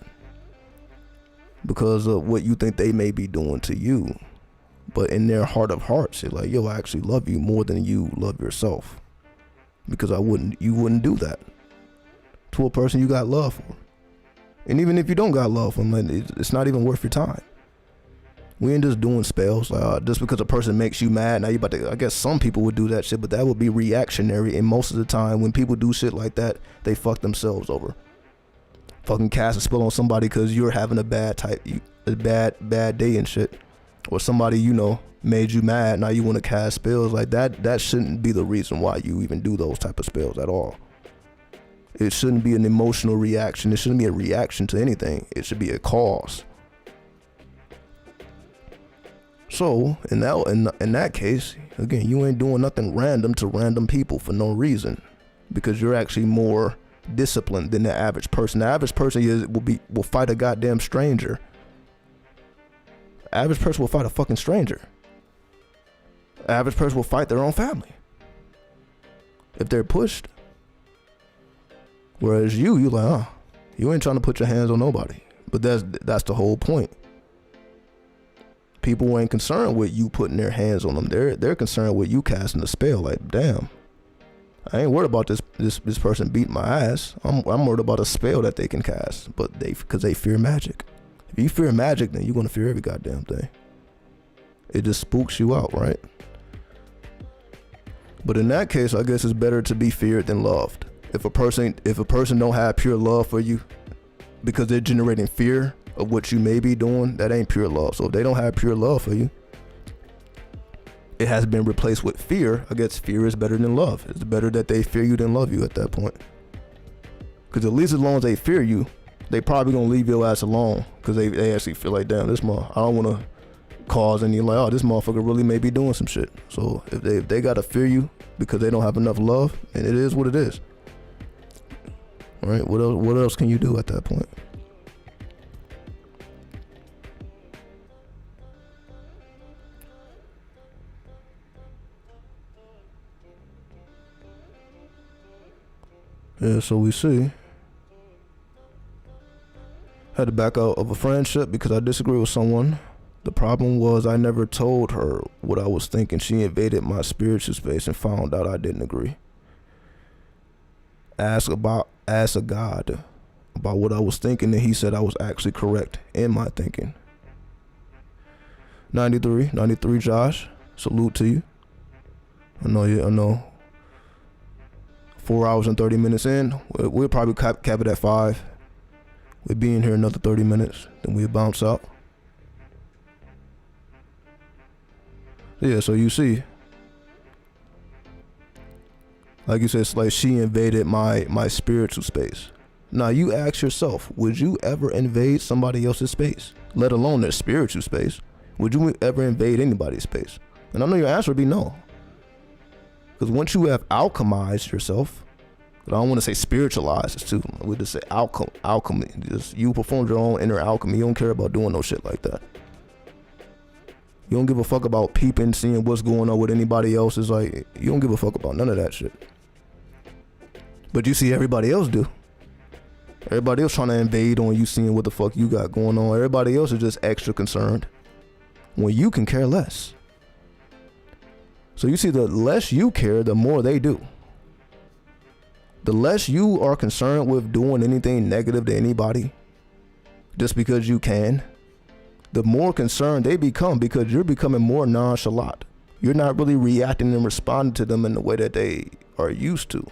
Speaker 1: because of what you think they may be doing to you. But in their heart of hearts, they're like, yo, I actually love you more than you love yourself, because you wouldn't do that to a person you got love for. And even if you don't got love for them, like, it's not even worth your time. We ain't just doing spells. Just because a person makes you mad, now you about to, I guess some people would do that shit, but that would be reactionary. And most of the time when people do shit like that, they fuck themselves over. Fucking cast a spell on somebody because you're having a bad day and shit. Or somebody, made you mad. Now you want to cast spells like that. That shouldn't be the reason why you even do those type of spells at all. It shouldn't be an emotional reaction. It shouldn't be a reaction to anything. It should be a cause. So in that case, again, you ain't doing nothing random to random people for no reason, because you're actually more disciplined than the average person. The average person will fight a goddamn stranger. The average person will fight a fucking stranger. The average person will fight their own family if they're pushed. Whereas you like, you ain't trying to put your hands on nobody. But that's the whole point. People ain't concerned with you putting their hands on them. They're concerned with you casting the spell. Like, damn, I ain't worried about this person beating my ass. I'm worried about a spell that they can cast. But because they fear magic. If you fear magic, then you're gonna fear every goddamn thing. It just spooks you out, right? But in that case, I guess it's better to be feared than loved. If a person don't have pure love for you because they're generating fear of what you may be doing, that ain't pure love. So if they don't have pure love for you, it has been replaced with fear. I guess fear is better than love. It's better that they fear you than love you at that point. Because at least as long as they fear you, they probably gonna leave your ass alone, because they actually feel like, damn, I don't want to cause any, like, oh, this motherfucker really may be doing some shit. So if they gotta fear you because they don't have enough love, and it is what it is. All right, what else can you do at that point? Yeah, so we see. Had to back out of a friendship because I disagree with someone. The problem was I never told her what I was thinking. She invaded my spiritual space and found out I didn't agree. Asked a God about what I was thinking, and he said I was actually correct in my thinking. 93 Josh, salute to you. I know. 4 hours and 30 minutes in, we'll probably cap it at 5. We'll be in here another 30 minutes, then we'll bounce out. Yeah, so you see, like you said, it's like she invaded my spiritual space. Now you ask yourself, would you ever invade somebody else's space, let alone their spiritual space? Would you ever invade anybody's space? And I know your answer would be no. Because once you have alchemized yourself, but I don't want to say spiritualized, it's too, we just say alchemy. Just you performed your own inner alchemy. You don't care about doing no shit like that. You don't give a fuck about peeping, seeing what's going on with anybody else. It's like, you don't give a fuck about none of that shit. But you see everybody else do. Everybody else trying to invade on you, seeing what the fuck you got going on. Everybody else is just extra concerned when you can care less. So you see, the less you care, the more they do. The less you are concerned with doing anything negative to anybody just because you can, the more concerned they become, because you're becoming more nonchalant. You're not really reacting and responding to them in the way that they are used to.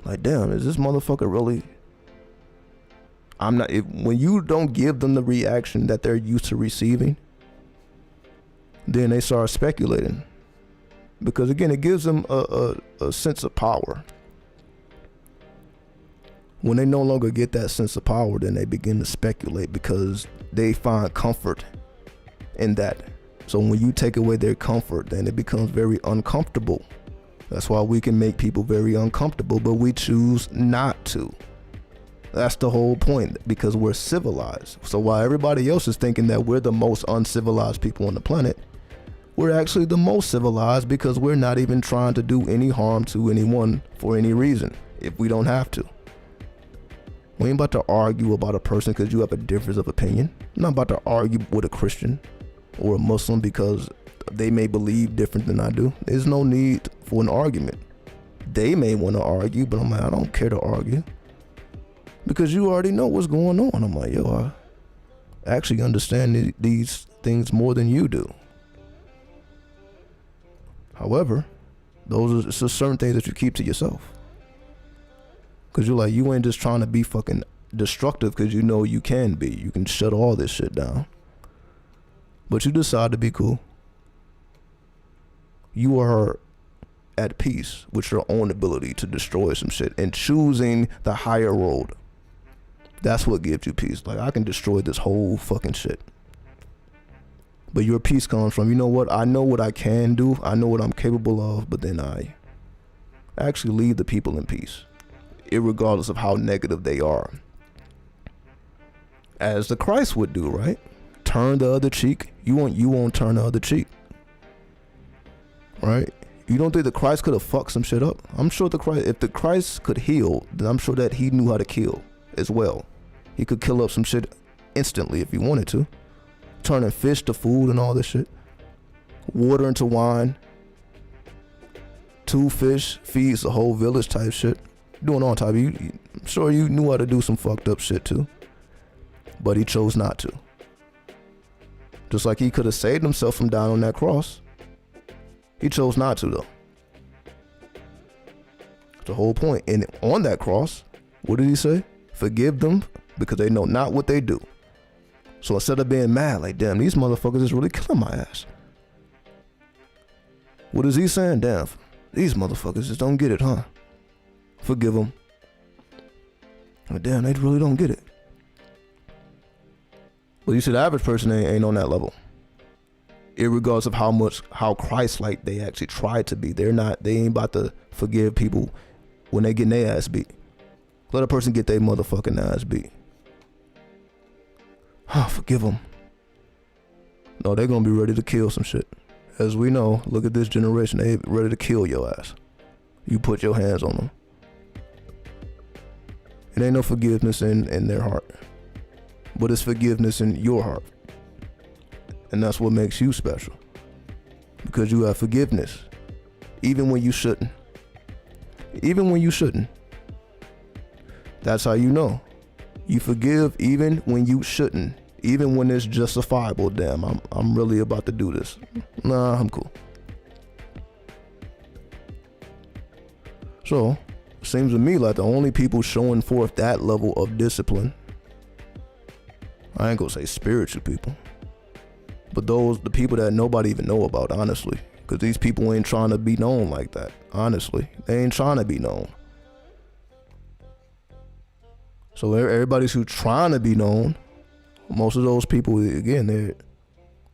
Speaker 1: Like, damn, is this motherfucker really? When you don't give them the reaction that they're used to receiving, then they start speculating. Because again, it gives them a sense of power. When they no longer get that sense of power, then they begin to speculate because they find comfort in that. So when you take away their comfort, then it becomes very uncomfortable. That's why we can make people very uncomfortable, but we choose not to. That's the whole point, because we're civilized. So while everybody else is thinking that we're the most uncivilized people on the planet, we're actually the most civilized because we're not even trying to do any harm to anyone for any reason if we don't have to. We ain't about to argue about a person because you have a difference of opinion. I'm not about to argue with a Christian or a Muslim because they may believe different than I do. There's no need for an argument. They may want to argue, but I'm like, I don't care to argue because you already know what's going on. I'm like, yo, I actually understand these things more than you do. However, those are just certain things that you keep to yourself. Because you're like, you ain't just trying to be fucking destructive because you know you can be. You can shut all this shit down. But you decide to be cool. You are at peace with your own ability to destroy some shit and choosing the higher road. That's what gives you peace. Like, I can destroy this whole fucking shit. But your peace comes from, you know what? I know what I can do. I know what I'm capable of. But then I actually leave the people in peace, irregardless of how negative they are. As the Christ would do, right? Turn the other cheek. You won't turn the other cheek. Right? You don't think the Christ could have fucked some shit up? I'm sure if the Christ could heal, then I'm sure that he knew how to kill as well. He could kill up some shit instantly if he wanted to. Turning fish to food and all this shit. Water into wine. 2 fish feeds the whole village type shit. Doing all type of, I'm sure you knew how to do some fucked up shit too. But he chose not to. Just like he could have saved himself from dying on that cross. He chose not to though. The whole point. And on that cross, what did he say? Forgive them because they know not what they do. So instead of being mad, like, damn, these motherfuckers is really killing my ass. What is he saying? Damn, these motherfuckers just don't get it, huh? Forgive them. But damn, they really don't get it. Well, you see, the average person ain't on that level. Irregardless of how Christ-like they actually try to be. They ain't about to forgive people when they getting their ass beat. Let a person get their motherfucking ass beat. Forgive them. No, they're gonna be ready to kill some shit. As we know, look at this generation. They ready to kill your ass. You put your hands on them. It ain't no forgiveness in their heart, but it's forgiveness in your heart. And that's what makes you special, because you have forgiveness, even when you shouldn't. Even when you shouldn't. That's how you know. You forgive even when you shouldn't, even when it's justifiable. Damn, I'm really about to do this. Nah, I'm cool. So, seems to me like the only people showing forth that level of discipline, I ain't gonna say spiritual people, but the people that nobody even know about, honestly. Because these people ain't trying to be known like that, honestly. They ain't trying to be known. So everybody's who's trying to be known, most of those people, again,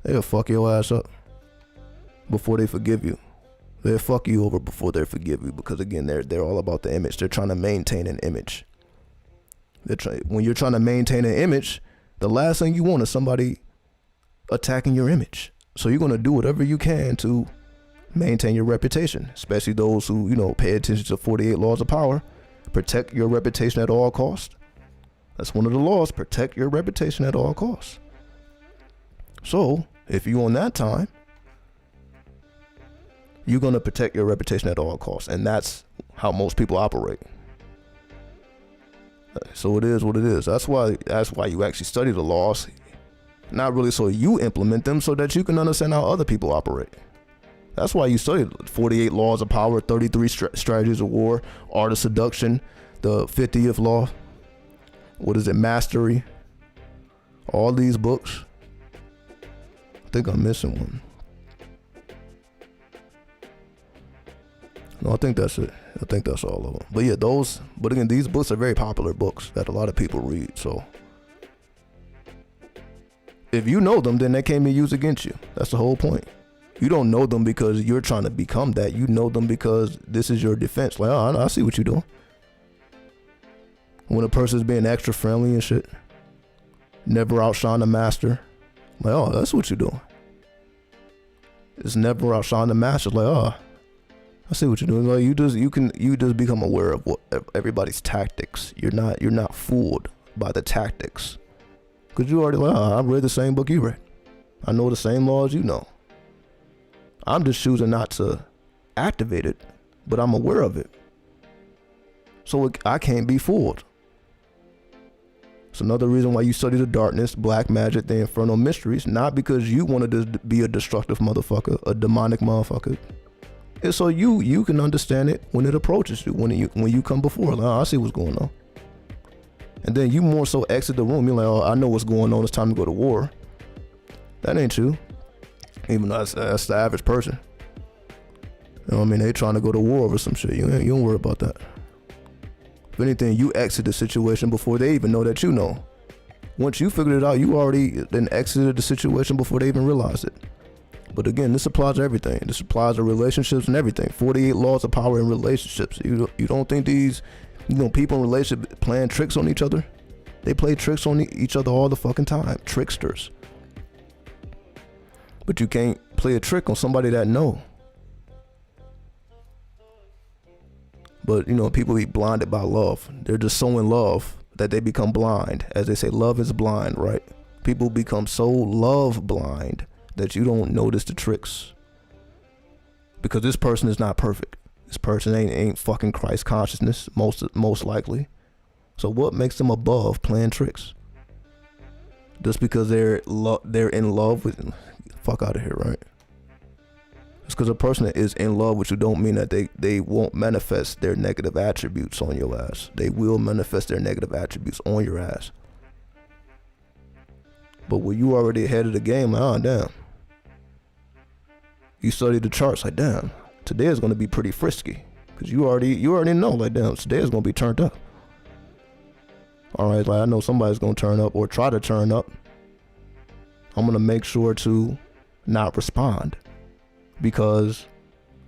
Speaker 1: they'll fuck your ass up before they forgive you. They'll fuck you over before they forgive you, because again, they're all about the image. They're trying to maintain an image. When you're trying to maintain an image, the last thing you want is somebody attacking your image. So you're gonna do whatever you can to maintain your reputation, especially those who, pay attention to 48 laws of power. Protect your reputation at all costs. That's one of the laws. Protect your reputation at all costs. So if you on that time, you're gonna protect your reputation at all costs, and that's how most people operate. So it is what it is. That's why you actually study the laws, not really so you implement them, so that you can understand how other people operate. That's why you study 48 laws of power, 33 strategies of war, art of seduction, the 50th law. What is it? Mastery. All these books. I think I'm missing one. No, I think that's it. I think that's all of them. But yeah, but again, these books are very popular books that a lot of people read. So if you know them, then they can't be used against you. That's the whole point. You don't know them because you're trying to become that. You know them because this is your defense. Like, oh, I see what you're doing. When a person's being extra friendly and shit, never outshine the master. Like, oh, that's what you're doing. It's never outshine the master. Like, oh, I see what you're doing. Like, you just become aware of what everybody's tactics. You're not fooled by the tactics, because you already like, oh, I read the same book you read. I know the same laws you know. I'm just choosing not to activate it, but I'm aware of it. So I can't be fooled. It's another reason why you study the darkness, black magic, the infernal mysteries, not because you wanted to be a destructive motherfucker, a demonic motherfucker. It's so you can understand it when it approaches you, when you come before. Like, oh, I see what's going on. And then you more so exit the room. You're like, oh, I know what's going on. It's time to go to war. That ain't you. Even though that's the average person. You know what I mean? They trying to go to war over some shit. You don't worry about that. If anything, you exit the situation before they even know that you know. Once you figured it out, you already then exited the situation before they even realized it. But again, this applies to everything. This applies to relationships and everything. 48 laws of power in relationships. You don't think these, people in relationships playing tricks on each other? They play tricks on each other all the fucking time. Tricksters. But you can't play a trick on somebody that know. But people be blinded by love. They're just so in love that they become blind. As they say, love is blind, right? People become so love blind that you don't notice the tricks. Because this person is not perfect. This person ain't fucking Christ consciousness, most likely. So what makes them above playing tricks? Just because they're in love with, fuck out of here, right? Just because a person is in love with you don't mean that they won't manifest their negative attributes on your ass. They will manifest their negative attributes on your ass. But when you already ahead of the game, like, oh damn. You study the charts, like damn, today is gonna be pretty frisky. Cause you already know, like damn, today is gonna be turned up. Alright, like I know somebody's gonna turn up or try to turn up. I'm gonna make sure to not respond, because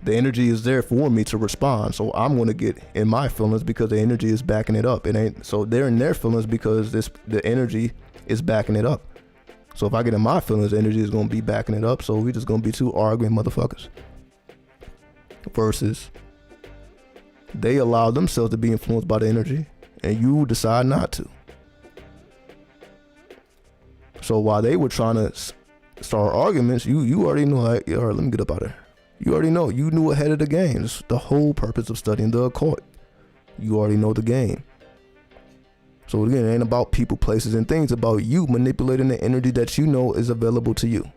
Speaker 1: the energy is there for me to respond. So I'm gonna get in my feelings because the energy is backing it up. It ain't, so they're in their feelings because the energy is backing it up. So if I get in my feelings, the energy is gonna be backing it up. So we just gonna be two arguing motherfuckers. Versus they allow themselves to be influenced by the energy and you decide not to. So while they were trying to start arguments, you already know, like, all right, let me get up out of here. You already know. You knew ahead of the game. It's the whole purpose of studying the occult. You already know the game. So again, it ain't about people, places, and things. It's about you manipulating the energy that you know is available to you.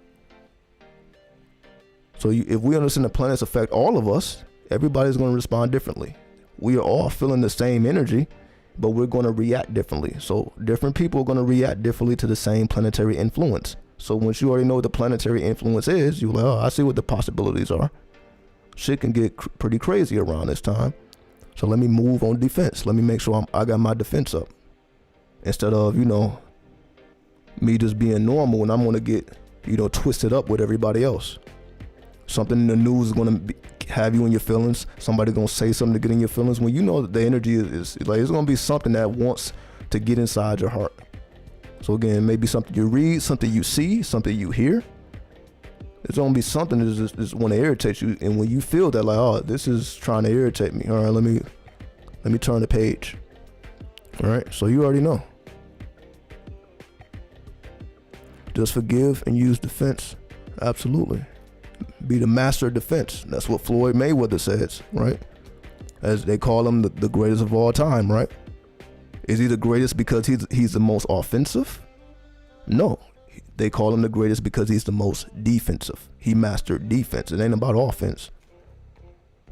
Speaker 1: So if we understand the planets affect all of us, everybody's going to respond differently. We are all feeling the same energy, but we're going to react differently. So different people are going to react differently to the same planetary influence. So once you already know what the planetary influence is, you're like, oh, I see what the possibilities are. Shit can get pretty crazy around this time. So let me move on defense. Let me make sure I got my defense up. Instead of, me just being normal and I'm going to get, twisted up with everybody else. Something in the news is going to have you in your feelings. Somebody going to say something to get in your feelings. When you know that the energy is like, it's going to be something that wants to get inside your heart. So again, maybe something you read, something you see, something you hear. It's gonna be something that's just want to irritate you, and when you feel that, like, oh, this is trying to irritate me, all right, let me turn the page. All right, so you already know. Just forgive and use defense. Absolutely. Be the master of defense. That's what Floyd Mayweather says, right? As they call him the greatest of all time, right? Is he the greatest because he's the most offensive? No. They call him the greatest because he's the most defensive. He mastered defense. It ain't about offense.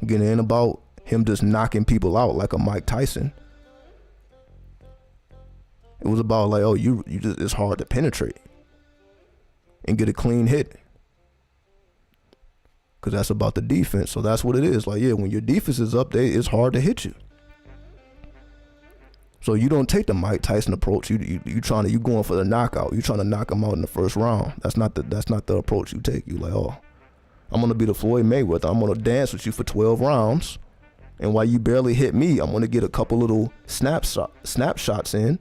Speaker 1: Again, it ain't about him just knocking people out like a Mike Tyson. It was about like, oh, you just, it's hard to penetrate and get a clean hit. Because that's about the defense. So that's what it is. Like, yeah, when your defense is up there, it's hard to hit you. So you don't take the Mike Tyson approach. You going for the knockout. You trying to knock him out in the first round. That's not the approach you take. You like, oh, I'm gonna be the Floyd Mayweather. I'm gonna dance with you for 12 rounds, and while you barely hit me, I'm gonna get a couple little snapshots in,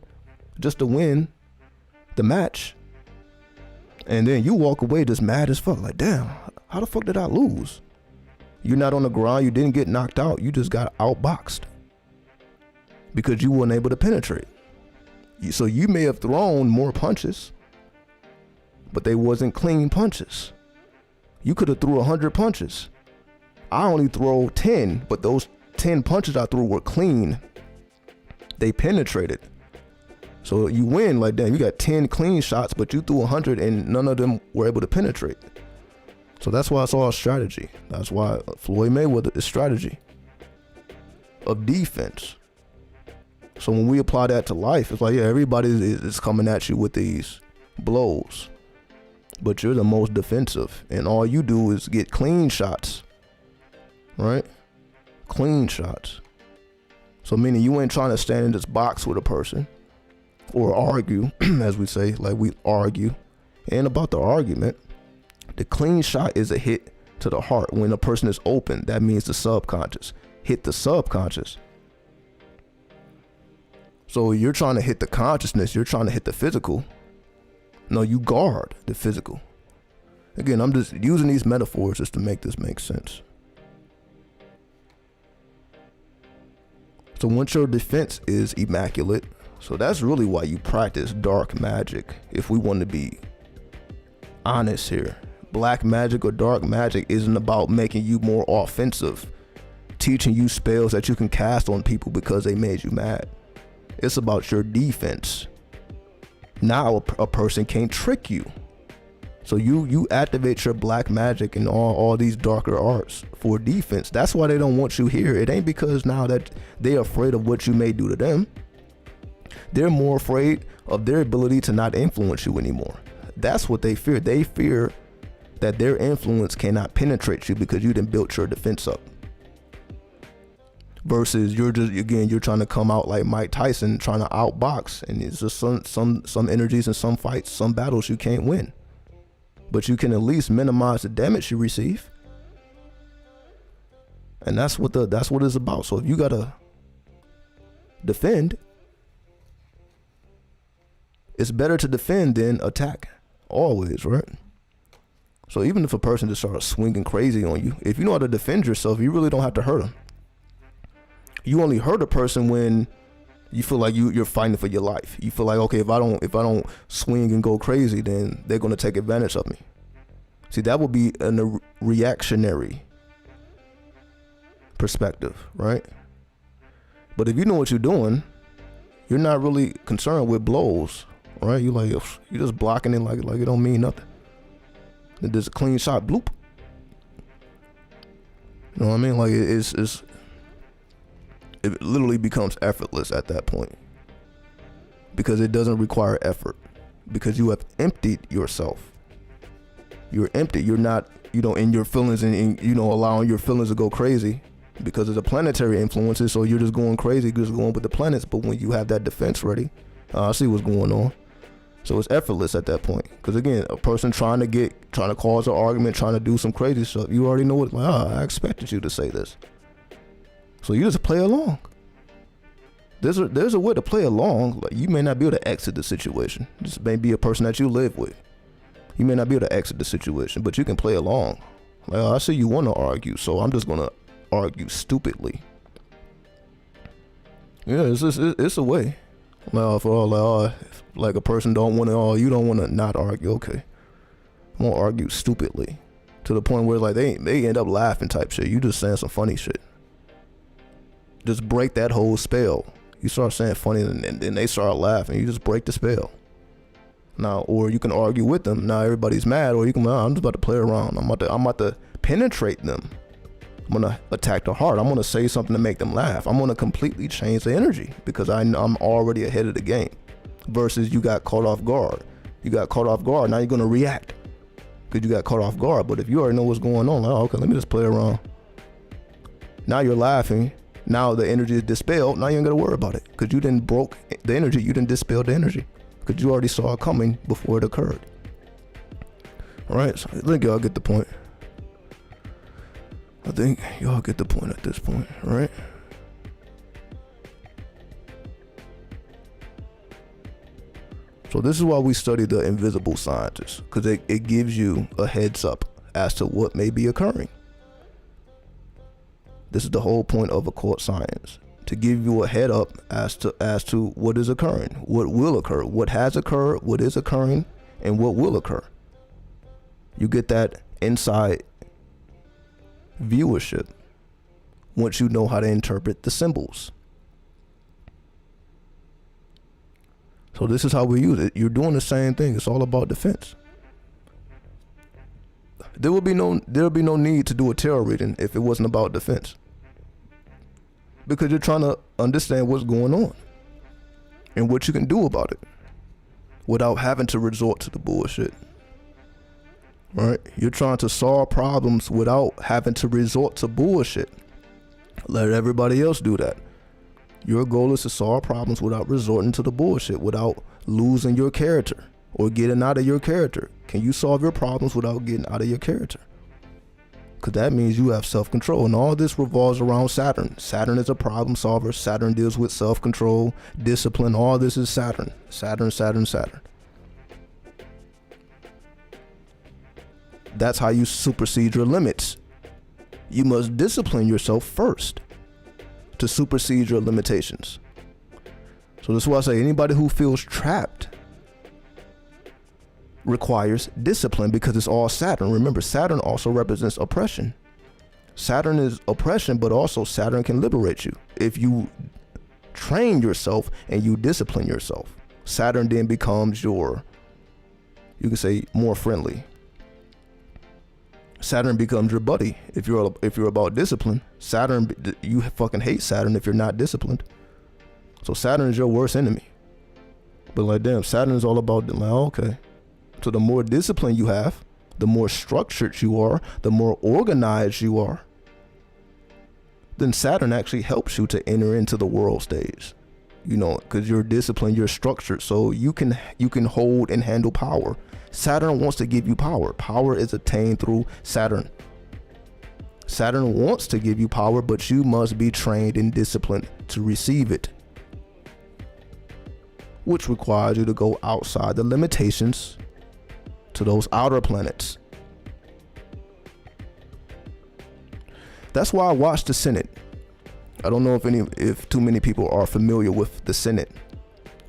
Speaker 1: just to win the match. And then you walk away just mad as fuck. Like, damn, how the fuck did I lose? You're not on the ground. You didn't get knocked out. You just got outboxed. Because you weren't able to penetrate. So you may have thrown more punches, but they wasn't clean punches. You could have threw 100 punches. I only throw 10, but those 10 punches I threw were clean. They penetrated. So you win, like, damn, you got 10 clean shots, but you threw 100 and none of them were able to penetrate. So that's why it's all strategy. That's why Floyd Mayweather is strategy of defense. So when we apply that to life, it's like, yeah, everybody is coming at you with these blows, but you're the most defensive, and all you do is get clean shots, right? Clean shots. So meaning you ain't trying to stand in this box with a person or argue, as we say, like we argue. And about the argument, the clean shot is a hit to the heart. When a person is open, that means the subconscious. Hit the subconscious. So you're trying to hit the consciousness, you're trying to hit the physical. No, you guard the physical. Again, I'm just using these metaphors just to make this make sense. So once your defense is immaculate, so that's really why you practice dark magic. If we want to be honest here, black magic or dark magic isn't about making you more offensive, teaching you spells that you can cast on people because they made you mad. It's about your defense. Now a person can't trick you. So you activate your black magic and all these darker arts for defense. That's why they don't want you here. It ain't because now that they're afraid of what you may do to them. They're more afraid of their ability to not influence you anymore. That's what they fear. They fear that their influence cannot penetrate you because you done built your defense up. Versus you're trying to come out like Mike Tyson, trying to outbox, and it's just some energies and some fights, some battles you can't win, but you can at least minimize the damage you receive, and that's what it's about. So if you gotta defend, it's better to defend than attack, always, right? So even if a person just starts swinging crazy on you, if you know how to defend yourself, you really don't have to hurt them. You only hurt a person when you feel like you're fighting for your life. You feel like, okay, if I don't swing and go crazy, then they're gonna take advantage of me. See, that would be a reactionary perspective, right? But if you know what you're doing, you're not really concerned with blows, right? You're just blocking it like it don't mean nothing. Then there's a clean shot, bloop. You know what I mean? Like it literally becomes effortless at that point because it doesn't require effort, because you have emptied yourself. You're empty. You're not, in your feelings and allowing your feelings to go crazy because of the planetary influences. So you're just going crazy, just going with the planets. But when you have that defense ready, I see what's going on. So it's effortless at that point. Because again, a person trying to cause an argument, trying to do some crazy stuff, you already know I expected you to say this. So you just play along. There's a way to play along. Like, you may not be able to exit the situation. This may be a person that you live with. You may not be able to exit the situation, but you can play along. Like, I see you want to argue, so I'm just gonna argue stupidly. Yeah, it's a way. Like, like a person don't want to, you don't want to not argue. Okay, I'm gonna argue stupidly to the point where like they end up laughing type shit. You just saying some funny shit. Just break that whole spell. You start saying funny, and then they start laughing. You just break the spell. Now, or you can argue with them. Now everybody's mad, or you can, I'm just about to play around. I'm about to penetrate them. I'm gonna attack the heart. I'm gonna say something to make them laugh. I'm gonna completely change the energy because I'm already ahead of the game. Versus you got caught off guard. You got caught off guard. Now you're gonna react because you got caught off guard. But if you already know what's going on, like, oh, okay, let me just play around. Now you're laughing. Now the energy is dispelled. Now you ain't gotta worry about it because you didn't broke the energy. You didn't dispel the energy. Because you already saw it coming before it occurred. All right, so I think y'all get the point. I think y'all get the point at this point, right? So this is why we study the invisible sciences, because it gives you a heads up as to what may be occurring. This is the whole point of occult science. To give you a head up as to what is occurring, what will occur, what has occurred, what is occurring, and what will occur. You get that inside viewership once you know how to interpret the symbols. So this is how we use it. You're doing the same thing. It's all about defense. There would be no need to do a tarot reading if it wasn't about defense. Because you're trying to understand what's going on and what you can do about it without having to resort to the bullshit. Right? You're trying to solve problems without having to resort to bullshit. Let everybody else do that. Your goal is to solve problems without resorting to the bullshit, without losing your character or getting out of your character. Can you solve your problems without getting out of your character? Because that means you have self-control, and all this revolves around Saturn. Saturn is a problem solver. Saturn deals with self-control, discipline. All this is Saturn. Saturn, Saturn, Saturn. That's how you supersede your limits. You must discipline yourself first to supersede your limitations. So this is why I say anybody who feels trapped requires discipline, because it's all Saturn. Remember, Saturn also represents oppression. Saturn is oppression, but also Saturn can liberate you if you train yourself and you discipline yourself. Saturn then becomes your, you can say, more friendly. Saturn becomes your buddy if you're about discipline. Saturn, you fucking hate Saturn if you're not disciplined. So Saturn is your worst enemy. But like, damn, Saturn is all about, like, okay. So the more discipline you have, the more structured you are, the more organized you are, then Saturn actually helps you to enter into the world stage. You know, because you're disciplined, you're structured, so you can hold and handle power. Saturn wants to give you power. Power is attained through Saturn. Saturn wants to give you power, but you must be trained and disciplined to receive it, which requires you to go outside the limitations to those outer planets. That's why I watch the Senate. I don't know if too many people are familiar with the Senate.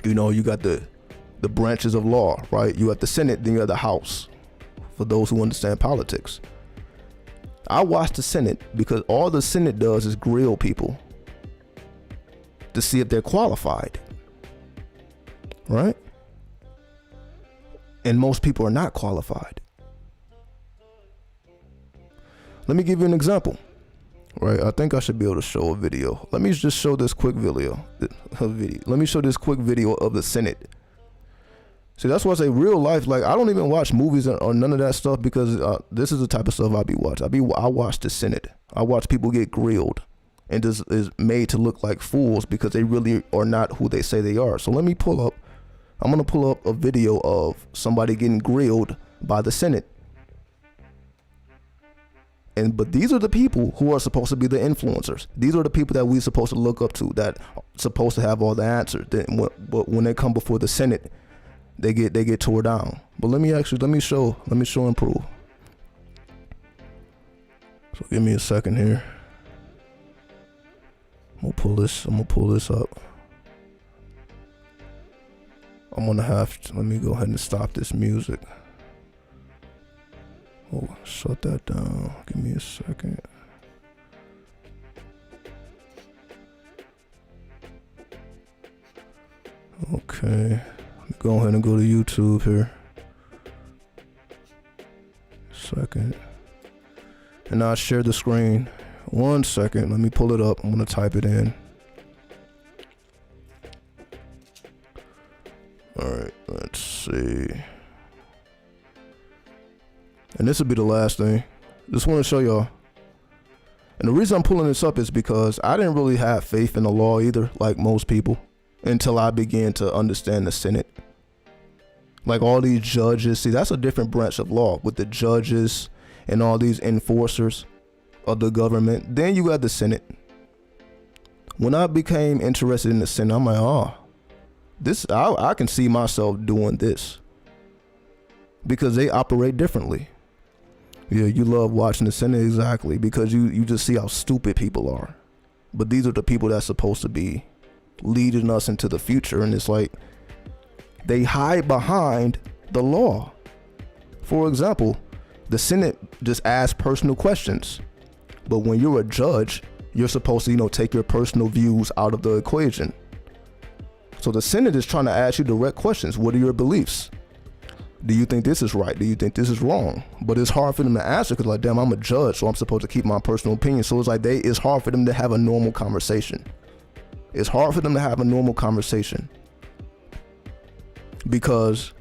Speaker 1: You know, you got the branches of law, right? You have the Senate, then you have the House, for those who understand politics. I watch the Senate because all the Senate does is grill people to see if they're qualified, right? And most people are not qualified. Let me give you an example, right? I think I should be able to show a video. Let me just show this quick video. Let me show this quick video of the Senate. See, that's why I say real life, like, I don't even watch movies or none of that stuff, because this is the type of stuff I be watching. I watch the Senate. I watch people get grilled and this is made to look like fools because they really are not who they say they are. So let me I'm gonna pull up a video of somebody getting grilled by the Senate. But these are the people who are supposed to be the influencers. These are the people that we're supposed to look up to, that are supposed to have all the answers. But when they come before the Senate, they get tore down. But let me show and prove. So give me a second here. I'm gonna pull this up. I'm gonna have to, let me go ahead and stop this music. Oh, shut that down. Give me a second. Okay, go ahead and go to YouTube here. Second. And I'll share the screen. 1 second, let me pull it up. I'm gonna type it in. Alright, let's see. And this will be the last thing. Just want to show y'all. And the reason I'm pulling this up is because I didn't really have faith in the law either, like most people, until I began to understand the Senate. Like all these judges, see, that's a different branch of law with the judges and all these enforcers of the government. Then you got the Senate. When I became interested in the Senate, I'm like, oh, I can see myself doing this because they operate differently. Yeah, you love watching the Senate, exactly, because you just see how stupid people are. But these are the people that's supposed to be leading us into the future, and it's like they hide behind the law. For example, the Senate just asks personal questions, but when you're a judge, you're supposed to, take your personal views out of the equation. So the Senate is trying to ask you direct questions. What are your beliefs? Do you think this is right? Do you think this is wrong? But it's hard for them to answer because, like, damn, I'm a judge, so I'm supposed to keep my personal opinion. So it's like it's hard for them to have a normal conversation. It's hard for them to have a normal conversation because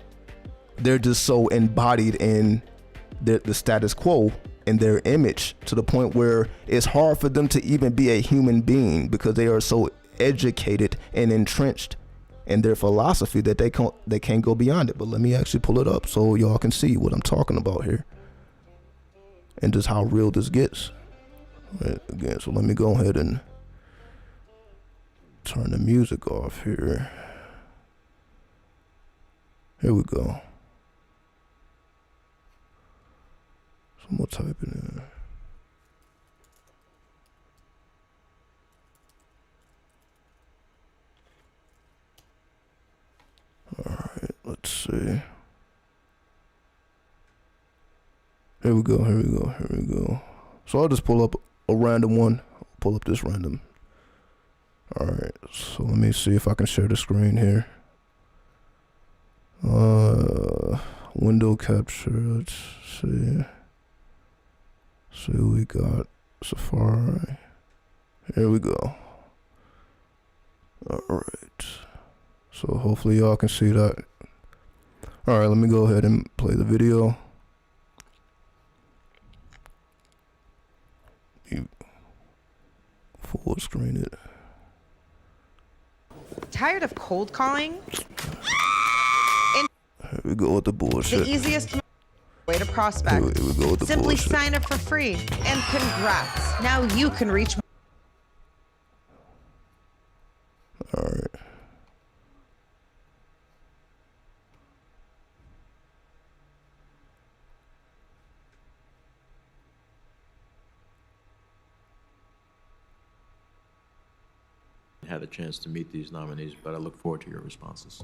Speaker 1: they're just so embodied in the status quo and their image, to the point where it's hard for them to even be a human being because they are so educated and entrenched in their philosophy that they can't go beyond it. But let me actually pull it up so y'all can see what I'm talking about here and just how real this gets. Right, again, so let me go ahead and turn the music off here. Here we go. So I'm gonna type it in. Alright, let's see. Here we go. So I'll just pull up a random one. Pull up this random. Alright, so let me see if I can share the screen here. Window capture, let's see. See what we got. Safari. Here we go. Alright. So hopefully y'all can see that. Alright, let me go ahead and play the video. You full screen it.
Speaker 2: Tired of cold calling?
Speaker 1: Here we go with the bullshit.
Speaker 2: The easiest way to prospect.
Speaker 1: Here we go with the
Speaker 2: Simply
Speaker 1: bullshit.
Speaker 2: sign up for free. And congrats. Now you can reach.
Speaker 1: Alright.
Speaker 3: Had a chance to meet these nominees, but I look forward to your responses.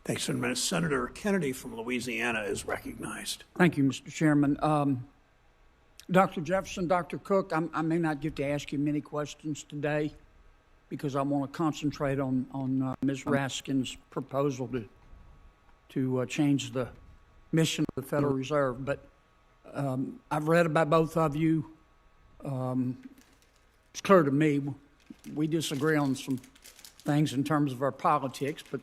Speaker 4: Thanks, Senator. Senator Kennedy from Louisiana is recognized.
Speaker 5: Thank you, Mr. Chairman. Dr. Jefferson, Dr. Cook, I may not get to ask you many questions today because I want to concentrate on Ms. Raskin's proposal to change the mission of the Federal Reserve. But I've read about both of you. It's clear to me we disagree on some things in terms of our politics, but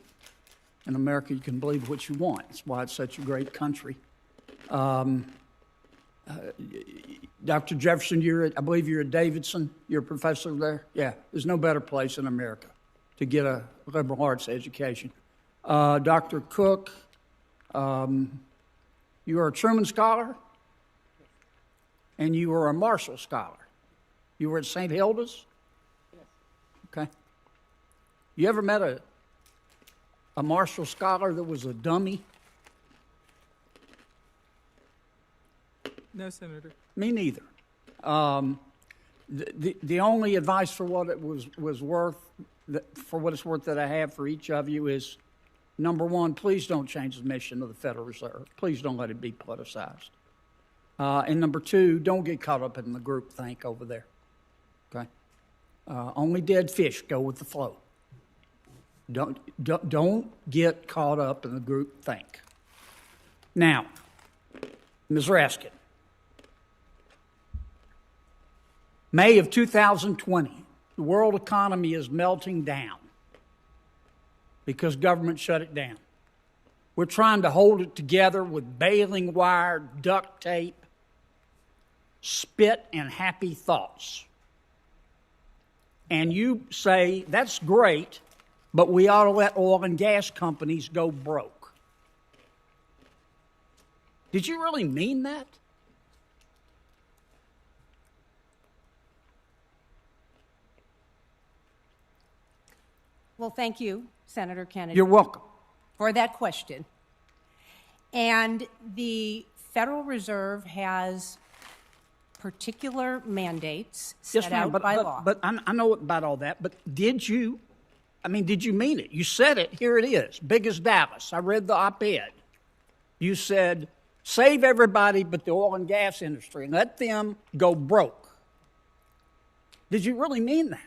Speaker 5: in America you can believe what you want. That's why it's such a great country. Dr. Jefferson, I believe you're at Davidson. You're a professor there? Yeah, there's no better place in America to get a liberal arts education. Dr. Cook, you are a Truman Scholar, and you are a Marshall Scholar. You were at St. Hilda's? Okay. You ever met a a Marshall Scholar that was a dummy?
Speaker 6: No, Senator.
Speaker 5: Me neither. The only advice for what it was worth, for what it's worth that I have for each of you is, number one, please don't change the mission of the Federal Reserve. Please don't let it be politicized. And number two, don't get caught up in the group think over there. Okay? Only dead fish go with the flow. Don't get caught up in the group think. Now, Ms. Raskin, May of 2020, the world economy is melting down because government shut it down. We're trying to hold it together with baling wire, duct tape, spit, and happy thoughts. And you say, that's great, but we ought to let oil and gas companies go broke. Did you really mean that?
Speaker 7: Well, thank you, Senator Kennedy,
Speaker 5: You're welcome.
Speaker 7: for that question. And the Federal Reserve has particular mandates set out by law.
Speaker 5: But I know about all that, but did you mean it? You said it, here it is, big as Dallas. I read the op-ed. You said, save everybody but the oil and gas industry and let them go broke. Did you really mean that?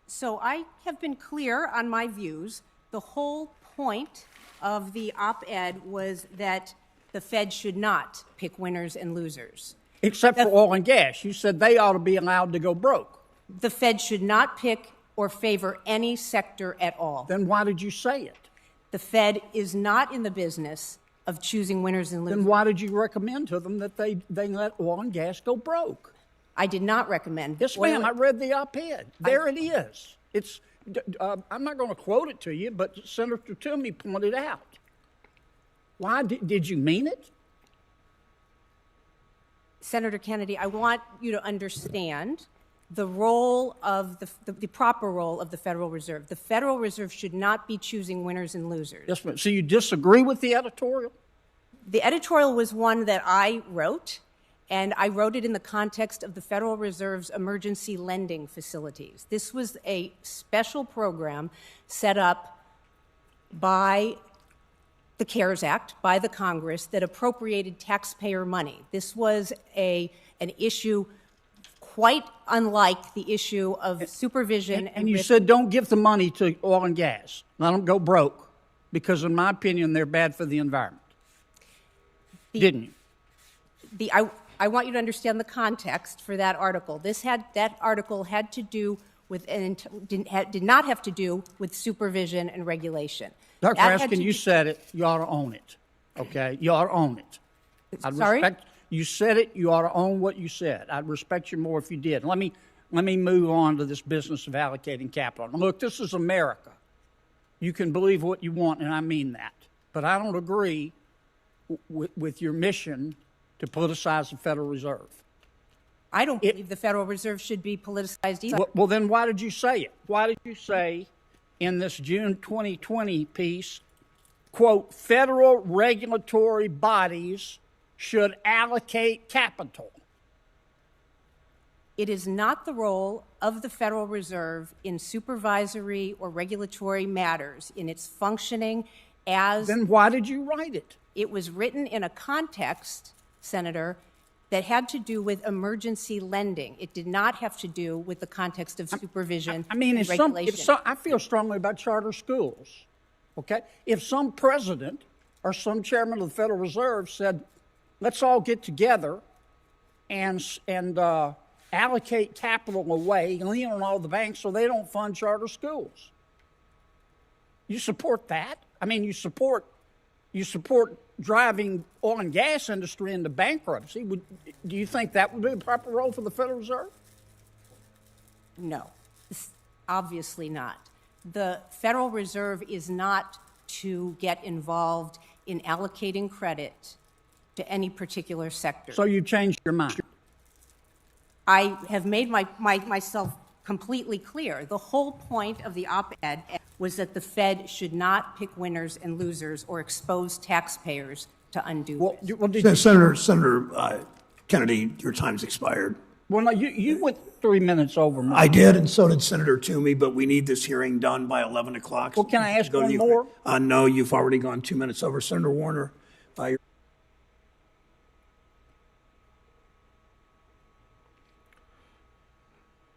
Speaker 7: So I have been clear on my views. The whole point of the op-ed was that the Fed should not pick winners and losers.
Speaker 5: Except for oil and gas. You said they ought to be allowed to go broke.
Speaker 7: The Fed should not pick or favor any sector at all.
Speaker 5: Then why did you say it?
Speaker 7: The Fed is not in the business of choosing winners and losers.
Speaker 5: Then why did you recommend to them that they let oil and gas go broke?
Speaker 7: I did not recommend.
Speaker 5: Yes, ma'am. I read the op-ed. There it is. It's. I'm not going to quote it to you, but Senator Toomey pointed out. Why did you mean it?
Speaker 7: Senator Kennedy, I want you to understand the role of the proper role of the Federal Reserve. The Federal Reserve should not be choosing winners and losers.
Speaker 5: Yes, ma'am. So you disagree with the editorial?
Speaker 7: The editorial was one that I wrote, and I wrote it in the context of the Federal Reserve's emergency lending facilities. This was a special program set up by the CARES Act, by the Congress, that appropriated taxpayer money. This was an issue quite unlike the issue of supervision.
Speaker 5: And you said don't give the money to oil and gas. Let them go broke, because in my opinion, they're bad for the environment. Didn't you?
Speaker 7: I want you to understand the context for that article. That article had to do with did not have to do with supervision and regulation.
Speaker 5: Dr. Raskin, you said it. You ought to own it. Okay, you ought to own it.
Speaker 7: Sorry?
Speaker 5: You said it. You ought to own what you said. I'd respect you more if you did. Let me move on to this business of allocating capital. Now, look, this is America. You can believe what you want, and I mean that. But I don't agree with your mission to politicize the Federal Reserve.
Speaker 7: I don't believe the Federal Reserve should be politicized either.
Speaker 5: Well, then why did you say it? Why did you say in this June 2020 piece, quote, federal regulatory bodies should allocate capital?
Speaker 7: It is not the role of the Federal Reserve in supervisory or regulatory matters in its functioning as...
Speaker 5: Then why did you write it?
Speaker 7: It was written in a context, Senator, that had to do with emergency lending. It did not have to do with the context of supervision and regulation.
Speaker 5: I feel strongly about charter schools, okay? If some president or some chairman of the Federal Reserve said, let's all get together and allocate capital away, lean on all the banks so they don't fund charter schools. You support that? I mean, you support driving oil and gas industry into bankruptcy. Do you think that would be the proper role for the Federal Reserve?
Speaker 7: No, obviously not. The Federal Reserve is not to get involved in allocating credit to any particular sector.
Speaker 5: So you changed your mind?
Speaker 7: I have made myself completely clear. The whole point of the op-ed was that the Fed should not pick winners and losers or expose taxpayers to undue
Speaker 5: Well,
Speaker 7: risk.
Speaker 5: well, did you,
Speaker 4: Senator Kennedy, your time's expired.
Speaker 5: well, no, you went 3 minutes over. Mr.
Speaker 4: I did, and so did Senator Toomey, but we need this hearing done by 11 o'clock.
Speaker 5: Well, can I ask
Speaker 4: Go to
Speaker 5: one
Speaker 4: you.
Speaker 5: more?
Speaker 4: No, you've already gone 2 minutes over. Senator Warner, you're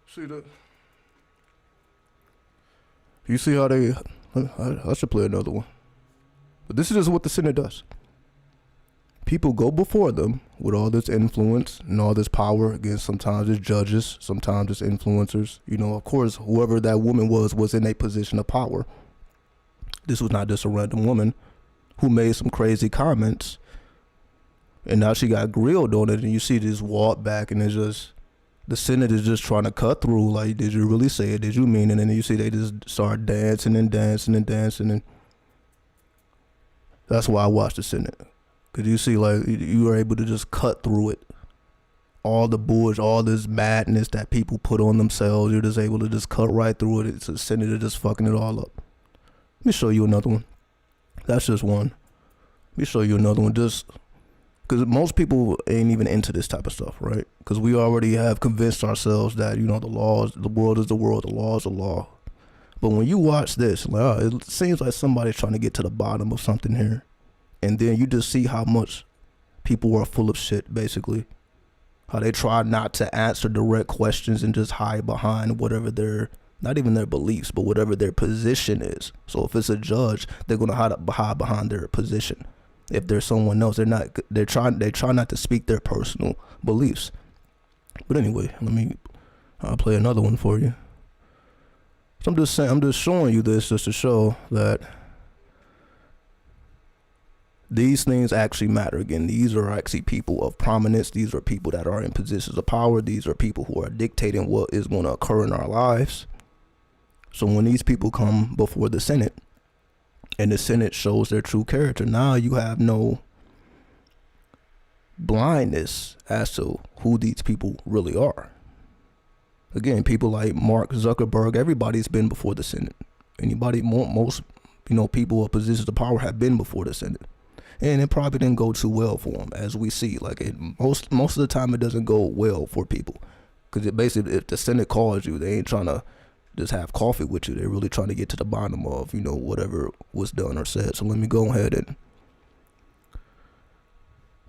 Speaker 1: See that? You see how they? I should play another one. But this is just what the Senate does. People go before them with all this influence and all this power. Again, sometimes it's judges, sometimes it's influencers. You know, of course, whoever that woman was in a position of power. This was not just a random woman who made some crazy comments, and now she got grilled on it. And you see this walk back, and it's just the Senate is just trying to cut through. Like, did you really say it? Did you mean it? And then you see they just start dancing and dancing and dancing, and that's why I watch the Senate. Cause you see, like, you are able to just cut through it. All the bullshit, all this madness that people put on themselves, you're just able to just cut right through it. It's a Senator just fucking it all up. Let me show you another one. That's just one. Let me show you another one. Just because most people ain't even into this type of stuff, right? Because we already have convinced ourselves that, you know, the world is the world, the law is the law. But when you watch this, like, it seems like somebody's trying to get to the bottom of something here. And then you just see how much people are full of shit, basically. How they try not to answer direct questions and just hide behind whatever their, not even their beliefs, but whatever their position is. So if it's a judge, they're going to hide behind their position. If there's someone else, they try not to speak their personal beliefs. But anyway, I'll play another one for you. So I'm just showing you this just to show that these things actually matter. Again, these are actually people of prominence. These are people that are in positions of power. These are people who are dictating what is going to occur in our lives. So when these people come before the Senate and the Senate shows their true character, now you have no blindness as to who these people really are. Again, people like Mark Zuckerberg, everybody's been before the Senate. Most people of positions of power have been before the Senate. And it probably didn't go too well for them, as we see. Like, most of the time, it doesn't go well for people, because it basically, if the Senate calls you, they ain't trying to just have coffee with you. They're really trying to get to the bottom of, you know, whatever was done or said. So let me go ahead and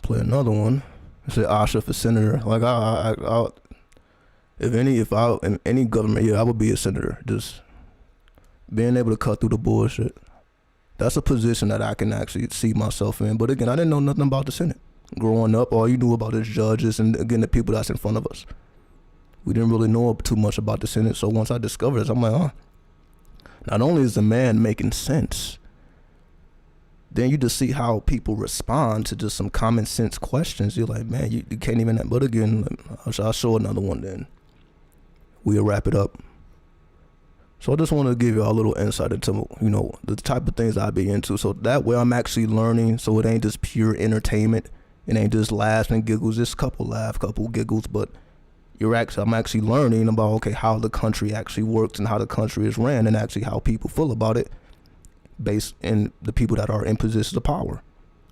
Speaker 1: play another one. It said Asha for senator. Like, if I in any government, yeah, I would be a senator. Just being able to cut through the bullshit. That's a position that I can actually see myself in. But again, I didn't know nothing about the Senate. Growing up, all you knew about is judges and, again, the people that's in front of us. We didn't really know too much about the Senate. So once I discovered this, I'm like, not only is the man making sense, then you just see how people respond to just some common sense questions. You're like, man, you can't even. But again, I'll show another one then. We'll wrap it up. So I just want to give you a little insight into, you know, the type of things I be into. So that way I'm actually learning. So it ain't just pure entertainment. It ain't just laughs and giggles. Just couple laugh, couple giggles. But I'm actually learning about, okay, how the country actually works and how the country is ran and actually how people feel about it based in the people that are in positions of power.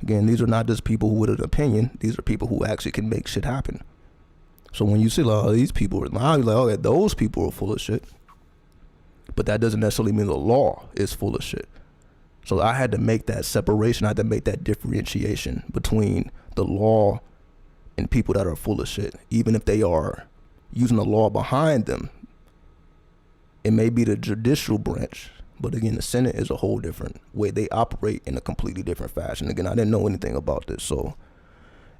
Speaker 1: Again, these are not just people with an opinion. These are people who actually can make shit happen. So when you see like, oh, these people, now you're like, okay, those people are full of shit. But that doesn't necessarily mean the law is full of shit. So I had to make that separation. I had to make that differentiation between the law and people that are full of shit. Even if they are using the law behind them, it may be the judicial branch. But again, the Senate is a whole different way. They operate in a completely different fashion. Again, I didn't know anything about this. So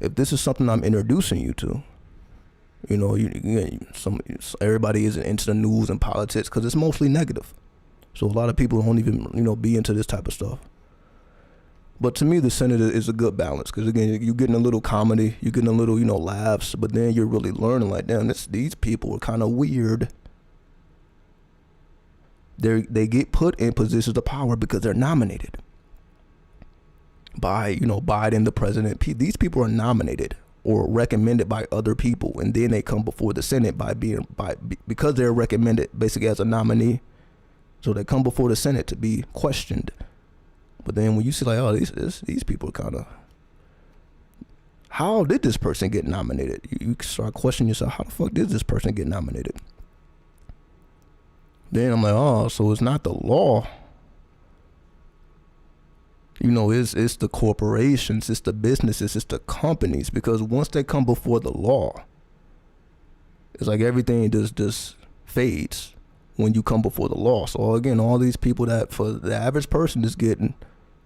Speaker 1: if this is something I'm introducing you to, you know, everybody isn't into the news and politics because it's mostly negative. So a lot of people don't even, you know, be into this type of stuff. But to me, the Senate is a good balance because, again, you're getting a little comedy, you're getting a little, you know, laughs, but then you're really learning, like, damn, these people are kind of weird. They get put in positions of power because they're nominated by, you know, Biden, the president. These people are nominated or recommended by other people, and then they come before the Senate because they're recommended basically as a nominee. So they come before the Senate to be questioned. But then when you see like, oh, these people kind of, how did this person get nominated? You start questioning yourself, how the fuck did this person get nominated? Then I'm like, oh, so it's not the law. You know, it's the corporations, it's the businesses, it's the companies. Because once they come before the law, it's like everything just fades when you come before the law. So again, all these people that for the average person is getting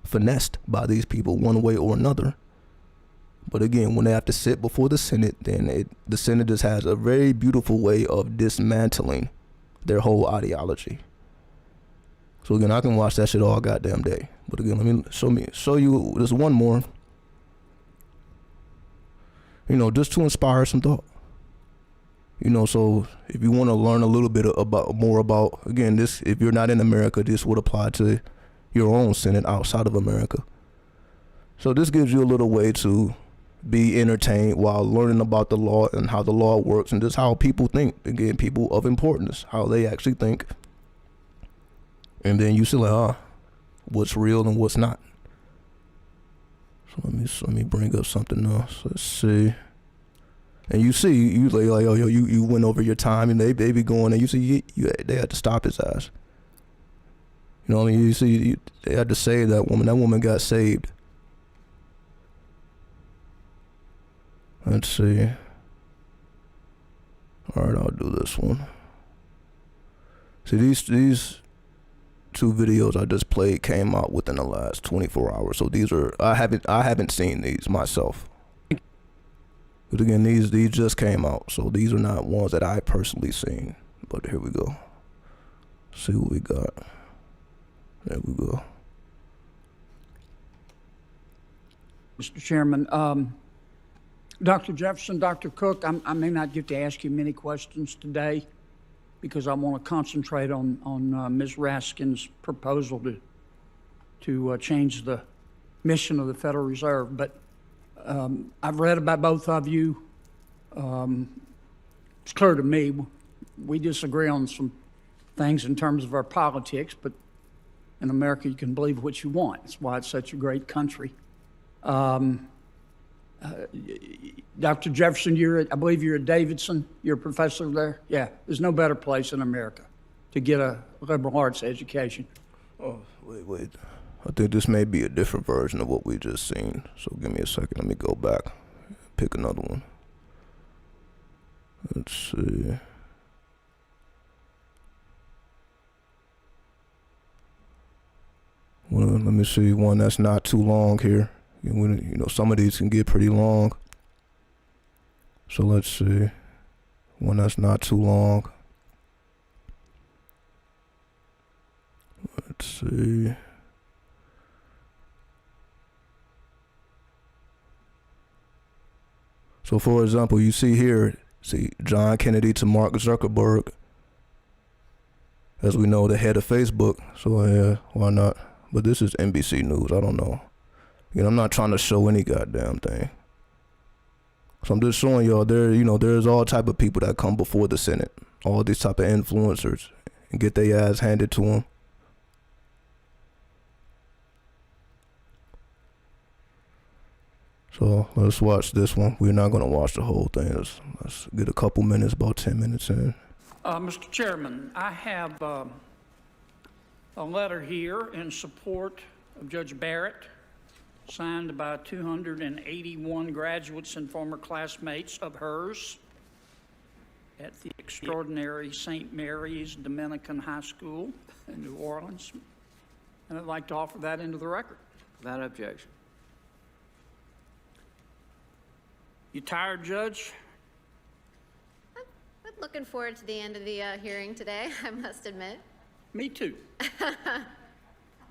Speaker 1: finessed by these people one way or another. But again, when they have to sit before the Senate, then the Senate just has a very beautiful way of dismantling their whole ideology. So again, I can watch that shit all goddamn day. But again, let me show you this one more. You know, just to inspire some thought. You know, so if you want to learn a little bit more about, again, this, if you're not in America, this would apply to your own Senate outside of America. So this gives you a little way to be entertained while learning about the law and how the law works and just how people think. Again, people of importance, how they actually think. And then you see like, what's real and what's not. So let me bring up something else. Let's see. And you see, you like, oh, yo, you went over your time, and they be going, and you see, they had to stop his ass. You know what I mean? You see, they had to save that woman. That woman got saved. Let's see. All right, I'll do this one. See, these two videos I just played came out within the last 24 hours. So these are, I haven't seen these myself. But again, these just came out, so these are not ones that I personally seen. But here we go. See what we got. There we go.
Speaker 5: Mr. Chairman, Dr. Jefferson, Dr. Cook, I may not get to ask you many questions today because I want to concentrate on Ms. Raskin's proposal to change the mission of the Federal Reserve. But I've read about both of you. It's clear to me we disagree on some things in terms of our politics, but in America you can believe what you want. That's why it's such a great country. Dr. Jefferson, I believe you're at Davidson. You're a professor there. Yeah, there's no better place in America to get a liberal arts education.
Speaker 1: Oh, wait. I think this may be a different version of what we just seen. So give me a second. Let me go back. Pick another one. Let's see. Well, let me see one that's not too long here. You know, some of these can get pretty long. So let's see. One that's not too long. Let's see. So for example, you see here, John Kennedy to Mark Zuckerberg. As we know, the head of Facebook. So yeah, why not? But this is NBC News. I don't know. You know, I'm not trying to show any goddamn thing. So I'm just showing y'all there's all type of people that come before the Senate. All these type of influencers and get their ass handed to them. So let's watch this one. We're not going to watch the whole thing. Let's get a couple minutes, about 10 minutes in.
Speaker 5: Mr. Chairman, I have a letter here in support of Judge Barrett, signed by 281 graduates and former classmates of hers at the extraordinary St. Mary's Dominican High School in New Orleans. And I'd like to offer that into the record.
Speaker 6: Without objection.
Speaker 5: You tired, Judge?
Speaker 8: I'm looking forward to the end of the hearing today, I must admit.
Speaker 5: Me too.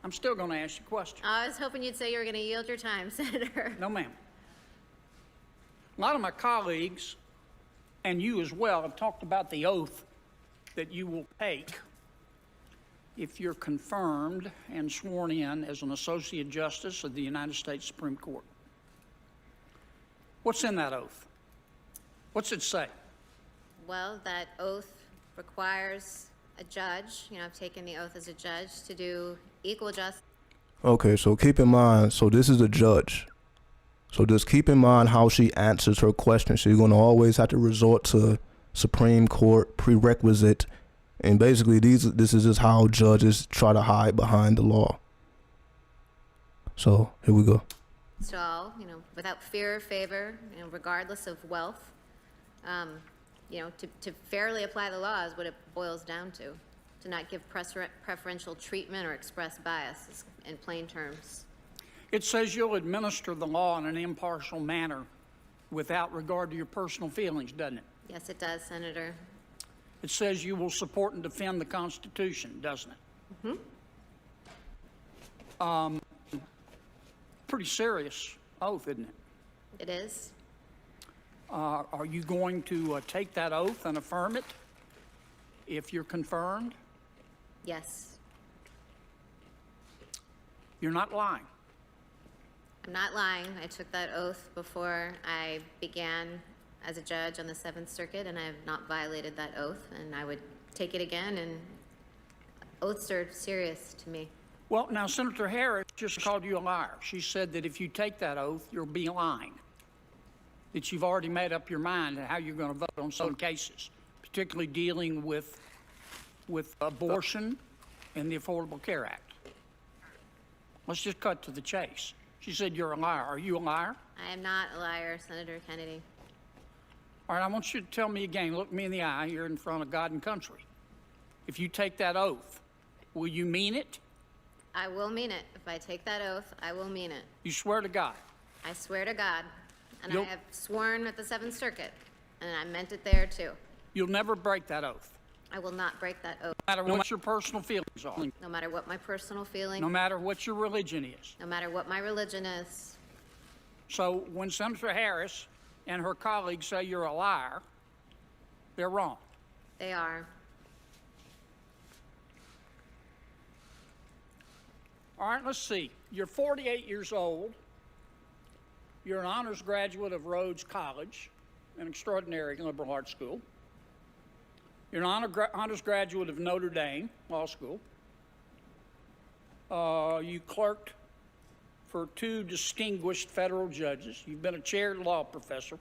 Speaker 5: I'm still going to ask you questions.
Speaker 8: I was hoping you'd say you were going to yield your time, Senator.
Speaker 5: No, ma'am. A lot of my colleagues, and you as well, have talked about the oath that you will take if you're confirmed and sworn in as an Associate Justice of the United States Supreme Court. What's in that oath? What's it say?
Speaker 8: Well, that oath requires a judge. You know, I've taken the oath as a judge to do equal justice.
Speaker 1: Okay, so keep in mind, so this is a judge. So just keep in mind how she answers her questions. So you're going to always have to resort to Supreme Court prerequisite. And basically, this is just how judges try to hide behind the law. So here we go.
Speaker 8: To all, you know, without fear or favor, you know, regardless of wealth. You know, to fairly apply the law is what it boils down to not give preferential treatment or express bias in plain terms.
Speaker 5: It says you'll administer the law in an impartial manner without regard to your personal feelings, doesn't it?
Speaker 8: Yes, it does, Senator.
Speaker 5: It says you will support and defend the Constitution, doesn't it? Mm-hmm. Pretty serious oath, isn't it?
Speaker 8: It is.
Speaker 5: Are you going to take that oath and affirm it if you're confirmed?
Speaker 8: Yes.
Speaker 5: You're not lying.
Speaker 8: I'm not lying. I took that oath before I began as a judge on the Seventh Circuit, and I have not violated that oath, and I would take it again, and oaths are serious to me.
Speaker 5: Well, now, Senator Harris just called you a liar. She said that if you take that oath, you'll be lying, that you've already made up your mind on how you're going to vote on some cases, particularly dealing with abortion and the Affordable Care Act. Let's just cut to the chase. She said you're a liar. Are you a liar?
Speaker 8: I am not a liar, Senator Kennedy.
Speaker 5: All right, I want you to tell me again, look me in the eye, you're in front of God and country. If you take that oath, will you mean it?
Speaker 8: I will mean it. If I take that oath, I will mean it.
Speaker 5: You swear to God?
Speaker 8: I swear to God. And
Speaker 5: You'll-
Speaker 8: I have sworn at the Seventh Circuit, and I meant it there too.
Speaker 5: You'll never break that oath,
Speaker 8: I will not break that oath,
Speaker 5: no matter what your personal feelings are,
Speaker 8: no matter what my personal feeling,
Speaker 5: no matter what your religion is.
Speaker 8: no matter what my religion is.
Speaker 5: So when Senator Harris and her colleagues say you're a liar, they're wrong.
Speaker 8: They are.
Speaker 5: All right, let's see. You're 48 years old. You're an honors graduate of Rhodes College, an extraordinary liberal arts school. You're an honors graduate of Notre Dame Law School. You clerked for 2 distinguished federal judges. You've been a chaired law professor.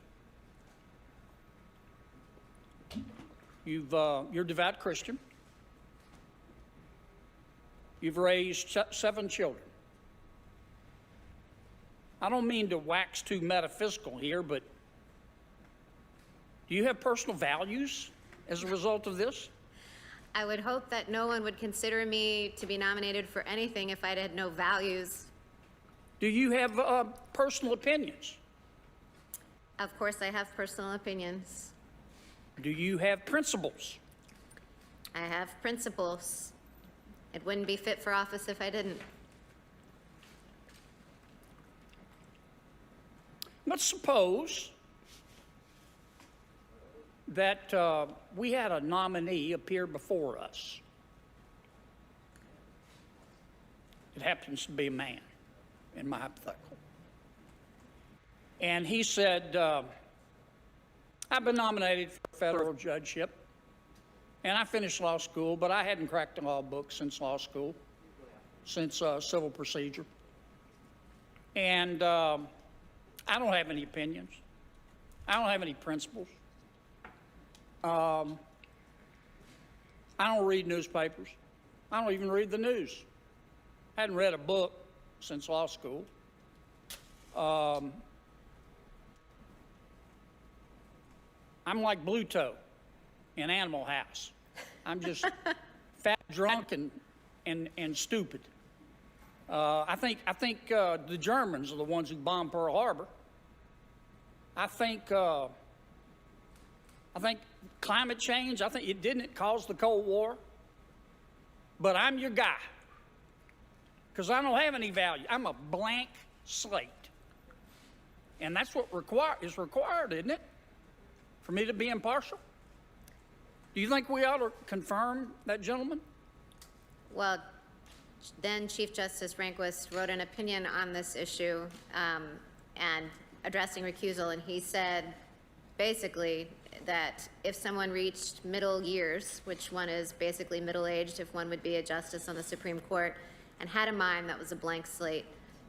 Speaker 5: You're a devout Christian. You've raised 7 children. I don't mean to wax too metaphysical here, but do you have personal values as a result of this?
Speaker 8: I would hope that no one would consider me to be nominated for anything if I had no values.
Speaker 5: Do you have personal opinions?
Speaker 8: Of course, I have personal opinions.
Speaker 5: Do you have principles?
Speaker 8: I have principles. It wouldn't be fit for office if I didn't.
Speaker 5: Let's suppose that we had a nominee appear before us. It happens to be a man in my hypothetical. And he said, I've been nominated for a federal judgeship, and I finished law school, but I hadn't cracked a law book since law school, since civil procedure. And I don't have any opinions. I don't have any principles. I don't read newspapers. I don't even read the news. I hadn't read a book since law school. I'm like Bluto in Animal House. I'm just fat, drunk, and stupid. I think the Germans are the ones who bombed Pearl Harbor. I think climate change, I think it didn't cause the Cold War. But I'm your guy, because I don't have any value. I'm a blank slate. And that's what is required, isn't it? For me to be impartial? Do you think we ought to confirm that gentleman?
Speaker 8: Well, then Chief Justice Rehnquist wrote an opinion on this issue and addressing recusal, and he said basically that if someone reached middle years, which one is basically middle-aged if one would be a justice on the Supreme Court, and had a mind that was a blank slate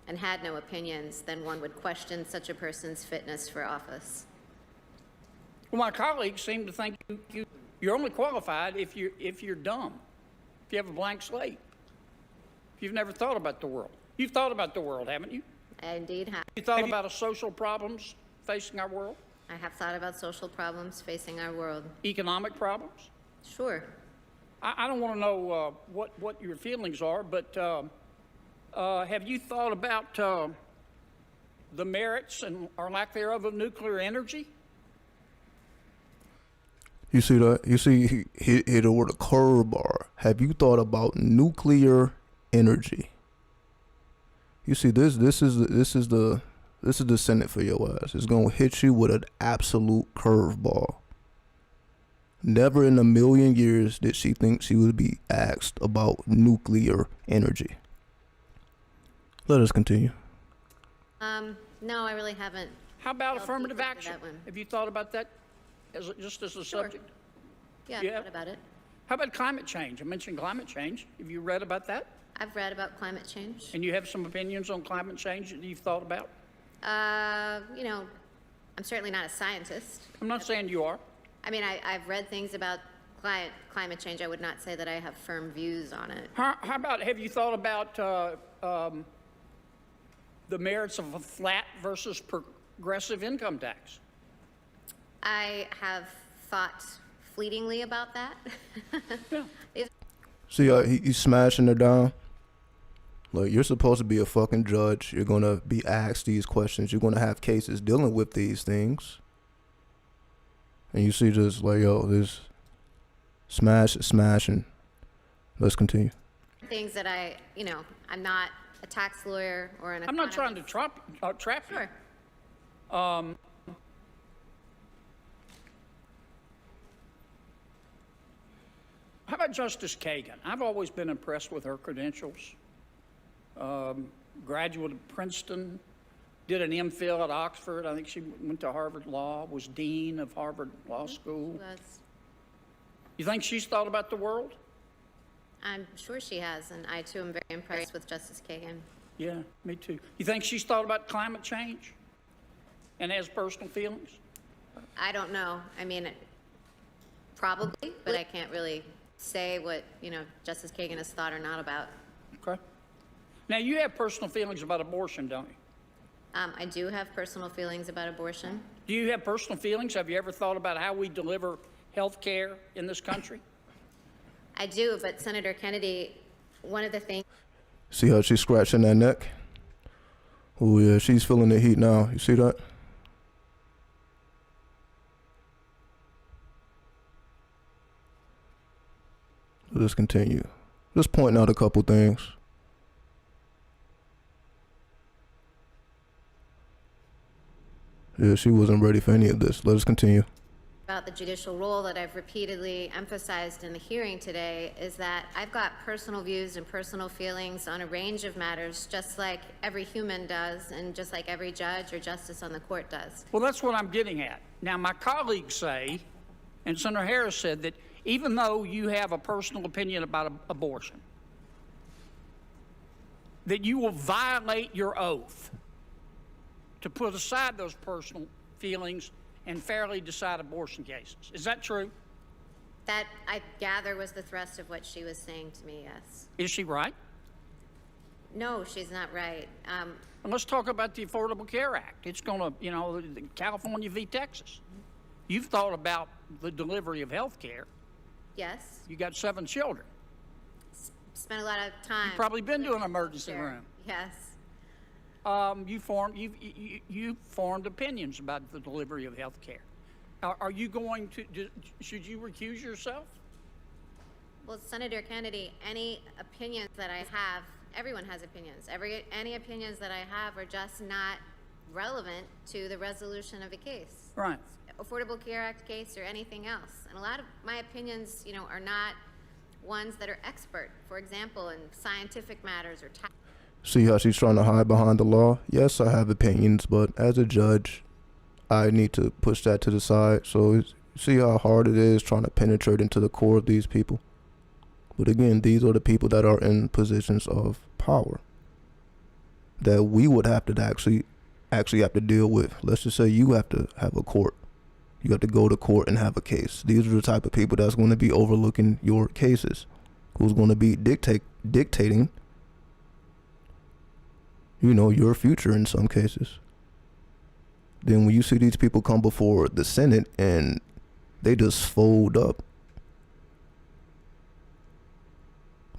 Speaker 8: and had no opinions, then one would question such a person's fitness for office.
Speaker 5: Well, my colleagues seem to think you're only qualified if you're dumb, if you have a blank slate, if you've never thought about the world. You've thought about the world, haven't you?
Speaker 8: I indeed have.
Speaker 5: You thought about the social problems facing our world,
Speaker 8: I have thought about social problems facing our world.
Speaker 5: economic problems.
Speaker 8: Sure.
Speaker 5: I don't want to know what your feelings are, but have you thought about the merits and or lack thereof of nuclear energy?
Speaker 1: You see that? You see, he hit over the curve bar. Have you thought about nuclear energy? You see, this is the Senate for your ass. It's gonna hit you with an absolute curveball. Never in a million years did she think she would be asked about nuclear energy. Let us continue.
Speaker 8: No, I really haven't.
Speaker 5: How about
Speaker 8: delved
Speaker 5: affirmative
Speaker 8: deeper into
Speaker 5: action?
Speaker 8: that one.
Speaker 5: Have you thought about that just as a subject?
Speaker 8: Yeah,
Speaker 5: Yeah.
Speaker 8: I've thought about it.
Speaker 5: How about climate change? I mentioned climate change. Have you read about that?
Speaker 8: I've read about climate change.
Speaker 5: And you have some opinions on climate change that you've thought about?
Speaker 8: You know, I'm certainly not a scientist.
Speaker 5: I'm not saying you are.
Speaker 8: I mean, I've read things about climate change. I would not say that I have firm views on it.
Speaker 5: How about, have you thought about the merits of a flat versus progressive income tax?
Speaker 8: I have thought fleetingly about that.
Speaker 5: Yeah.
Speaker 1: See, he's smashing her down. Like, you're supposed to be a fucking judge. You're gonna be asked these questions. You're gonna have cases dealing with these things. And you see just like, yo, this smashing. Let's continue.
Speaker 8: Things that I'm not a tax lawyer or an
Speaker 5: I'm not trying to
Speaker 8: economist.
Speaker 5: trap you.
Speaker 8: Sure.
Speaker 5: How about Justice Kagan? I've always been impressed with her credentials. Graduate of Princeton, did an MPhil at Oxford. I think she went to Harvard Law, was dean of Harvard Law School. You think she's thought about the world?
Speaker 8: I'm sure she has, and I too am very impressed with Justice Kagan.
Speaker 5: Yeah, me too. You think she's thought about climate change and has personal feelings?
Speaker 8: I don't know. I mean, probably, but I can't really say what, Justice Kagan has thought or not about.
Speaker 5: Okay. Now, you have personal feelings about abortion, don't you?
Speaker 8: I do have personal feelings about abortion.
Speaker 5: Do you have personal feelings? Have you ever thought about how we deliver health care in this country?
Speaker 8: I do, but Senator Kennedy, one of the things...
Speaker 1: See how she's scratching that neck? Oh yeah, she's feeling the heat now. You see that? Let's continue. Just pointing out a couple things. Yeah, she wasn't ready for any of this. Let us continue.
Speaker 8: About the judicial role that I've repeatedly emphasized in the hearing today is that I've got personal views and personal feelings on a range of matters, just like every human does, and just like every judge or justice on the court does.
Speaker 5: Well, that's what I'm getting at. Now, my colleagues say, and Senator Harris said, that even though you have a personal opinion about abortion, that you will violate your oath to put aside those personal feelings and fairly decide abortion cases. Is that true?
Speaker 8: That, I gather, was the thrust of what she was saying to me, yes.
Speaker 5: Is she right?
Speaker 8: No, she's not right.
Speaker 5: And let's talk about the Affordable Care Act. It's going to, California v. Texas. You've thought about the delivery of health care.
Speaker 8: Yes.
Speaker 5: You got 7 children.
Speaker 8: Spent a lot of time.
Speaker 5: You've probably been to an emergency room.
Speaker 8: Yes.
Speaker 5: You formed opinions about the delivery of health care. Are you going to, should you recuse yourself?
Speaker 8: Well, Senator Kennedy, any opinions that I have, everyone has opinions. Any opinions that I have are just not relevant to the resolution of a case.
Speaker 5: Right.
Speaker 8: Affordable Care Act case or anything else. And a lot of my opinions, are not ones that are expert, for example, in scientific matters or
Speaker 1: See how she's trying to hide behind the law? Yes, I have opinions, but as a judge, I need to push that to the side. So see how hard it is trying to penetrate into the core of these people. But again, these are the people that are in positions of power that we would have to actually have to deal with. Let's just say you have to have a court. You have to go to court and have a case. These are the type of people that's going to be overlooking your cases, who's going to be dictating, your future in some cases. Then when you see these people come before the Senate and they just fold up,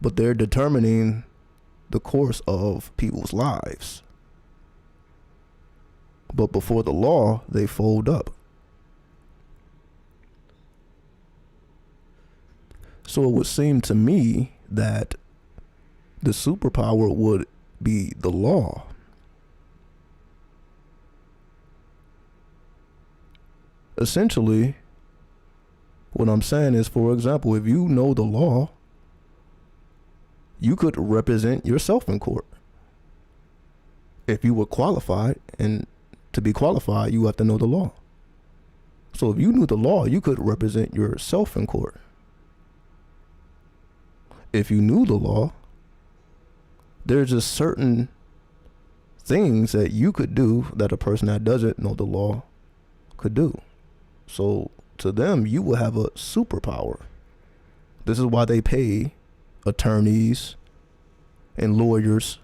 Speaker 1: but they're determining the course of people's lives. But before the law, they fold up. So it would seem to me that the superpower would be the law. Essentially, what I'm saying is, for example, if you know the law, you could represent yourself in court. If you were qualified, and to be qualified, you have to know the law. So if you knew the law, you could represent yourself in court. If you knew the law, there's just certain things that you could do that a person that doesn't know the law could do. So to them, you will have a superpower. This is why they pay attorneys and lawyers,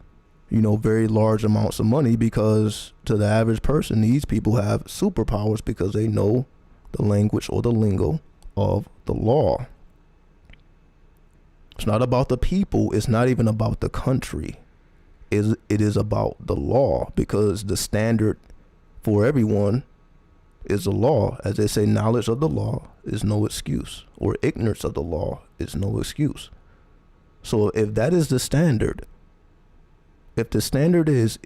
Speaker 1: very large amounts of money, because to the average person, these people have superpowers because they know the language or the lingo of the law. It's not about the people. It's not even about the country. It is about the law, because the standard for everyone is the law. As they say, knowledge of the law is no excuse, or ignorance of the law is no excuse. So if that is the standard, if the standard is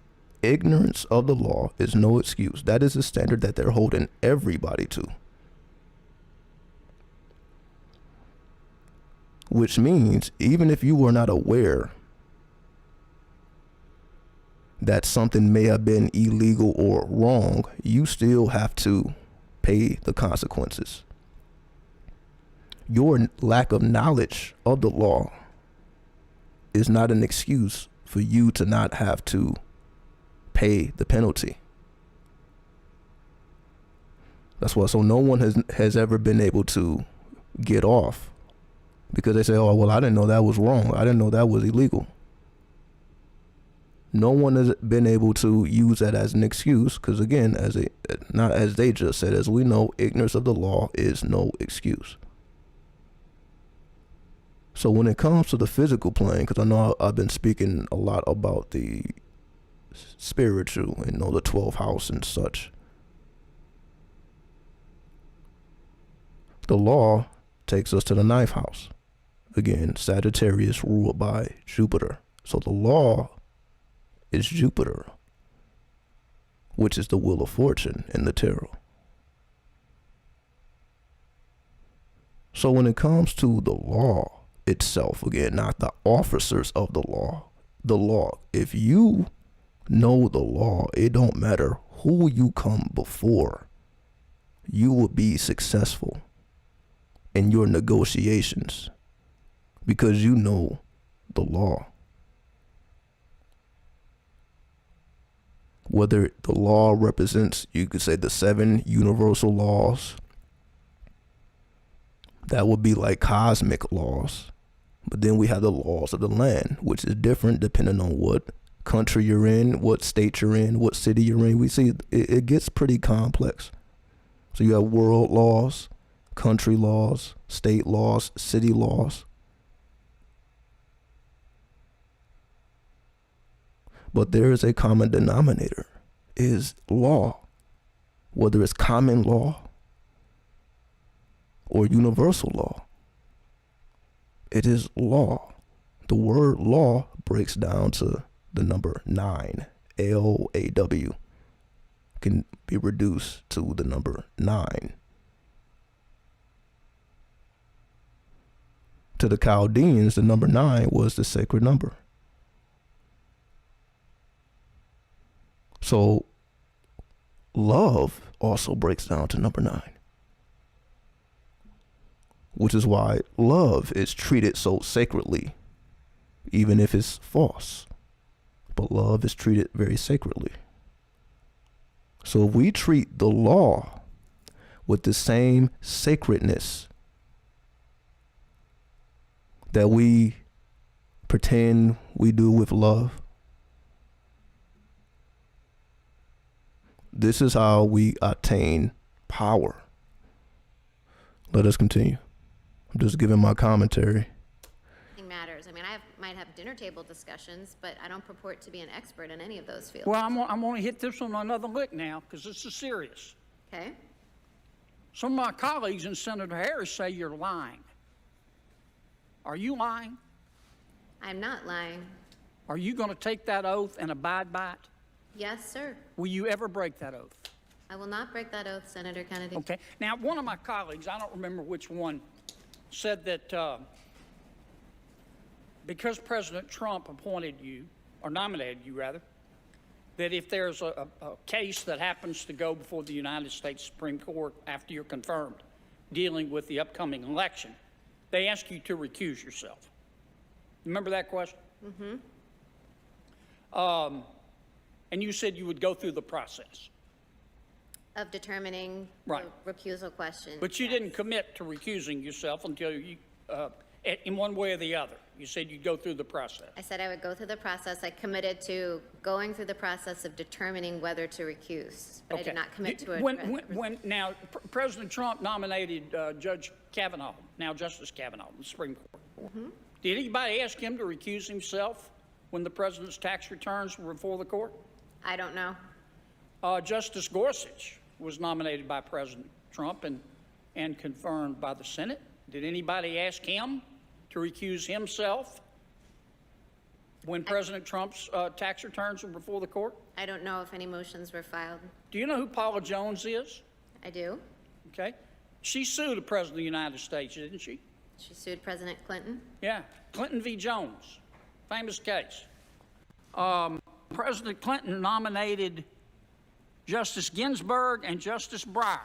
Speaker 1: ignorance of the law is no excuse, that is the standard that they're holding everybody to. Which means even if you were not aware that something may have been illegal or wrong, you still have to pay the consequences. Your lack of knowledge of the law is not an excuse for you to not have to pay the penalty. That's why, so no one has ever been able to get off, because they say, oh, well, I didn't know that was wrong. I didn't know that was illegal. No one has been able to use that as an excuse, because again, not as they just said, as we know, ignorance of the law is no excuse. So when it comes to the physical plane, because I know I've been speaking a lot about the spiritual and the 12th house and such, the law takes us to the 9th house. Again, Sagittarius ruled by Jupiter. So the law is Jupiter, which is the wheel of fortune in the tarot. So when it comes to the law itself, again, not the officers of the law, if you know the law, it don't matter who you come before, you will be successful in your negotiations because you know the law. Whether the law represents, you could say, the 7 universal laws, that would be like cosmic laws. But then we have the laws of the land, which is different depending on what country you're in, what state you're in, what city you're in. We see it gets pretty complex. So you have world laws, country laws, state laws, city laws. But there is a common denominator, is law. Whether it's common law or universal law, it is law. The word law breaks down to the number 9. L-A-W can be reduced to the number 9. To the Chaldeans, the number 9 was the sacred number. So love also breaks down to number 9. Which is why love is treated so sacredly, even if it's false. But love is treated very sacredly. So if we treat the law with the same sacredness that we pretend we do with love, this is how we attain power. Let us continue. I'm just giving my commentary.
Speaker 8: Nothing matters. I mean, might have dinner table discussions, but I don't purport to be an expert in any of those fields.
Speaker 5: Well, I'm going to hit this one another lick now because this is serious.
Speaker 8: Okay?
Speaker 5: Some of my colleagues and Senator Harris say you're lying. Are you lying?
Speaker 8: I'm not lying.
Speaker 5: Are you going to take that oath and abide by it?
Speaker 8: Yes, sir.
Speaker 5: Will you ever break that oath?
Speaker 8: I will not break that oath, Senator Kennedy.
Speaker 5: Okay. Now, one of my colleagues, I don't remember which one, said that because President Trump appointed you, or nominated you rather, that if there's a case that happens to go before the United States Supreme Court after you're confirmed dealing with the upcoming election, they ask you to recuse yourself. Remember that question? Mm-hmm. And you said you would go through the process.
Speaker 8: Of determining
Speaker 5: Right.
Speaker 8: the recusal question.
Speaker 5: But you didn't commit to recusing yourself until you, in one way or the other. You said you'd go through the process.
Speaker 8: I said I would go through the process. I committed to going through the process of determining whether to recuse, but I did not commit to it.
Speaker 5: Now, President Trump nominated Judge Kavanaugh, now Justice Kavanaugh, in the Supreme Court. Mm-hmm. Did anybody ask him to recuse himself when the president's tax returns were before the court?
Speaker 8: I don't know.
Speaker 5: Justice Gorsuch was nominated by President Trump and confirmed by the Senate. Did anybody ask him to recuse himself when President Trump's tax returns were before the court?
Speaker 8: I don't know if any motions were filed.
Speaker 5: Do you know who Paula Jones is?
Speaker 8: I do.
Speaker 5: Okay. She sued the President of the United States, didn't she?
Speaker 8: She sued President Clinton.
Speaker 5: Yeah. Clinton v. Jones. Famous case. President Clinton nominated Justice Ginsburg and Justice Breyer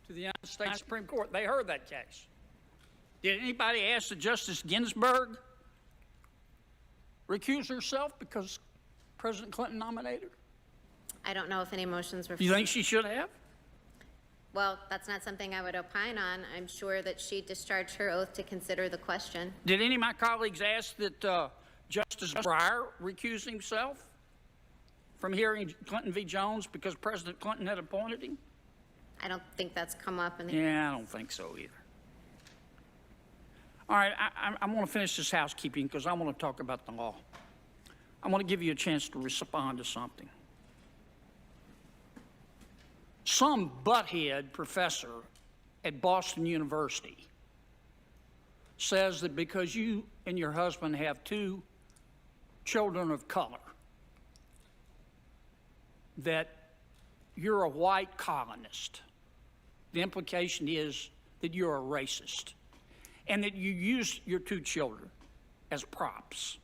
Speaker 5: to the United States Supreme Court. They heard that case. Did anybody ask that Justice Ginsburg recuse herself because President Clinton nominated her?
Speaker 8: I don't know if any motions were
Speaker 5: Do you think she should have?
Speaker 8: Well, that's not something I would opine on. I'm sure that she discharged her oath to consider the question.
Speaker 5: Did any of my colleagues ask that Justice Breyer recuse himself from hearing Clinton v. Jones because President Clinton had appointed him?
Speaker 8: I don't think that's come up in the...
Speaker 5: Yeah, I don't think so either. All right, I want to finish this housekeeping because I want to talk about the law. I want to give you a chance to respond to something. Some butthead professor at Boston University says that because you and your husband have 2 children of color, that you're a white colonist. The implication is that you're a racist and that you use your 2 children as props.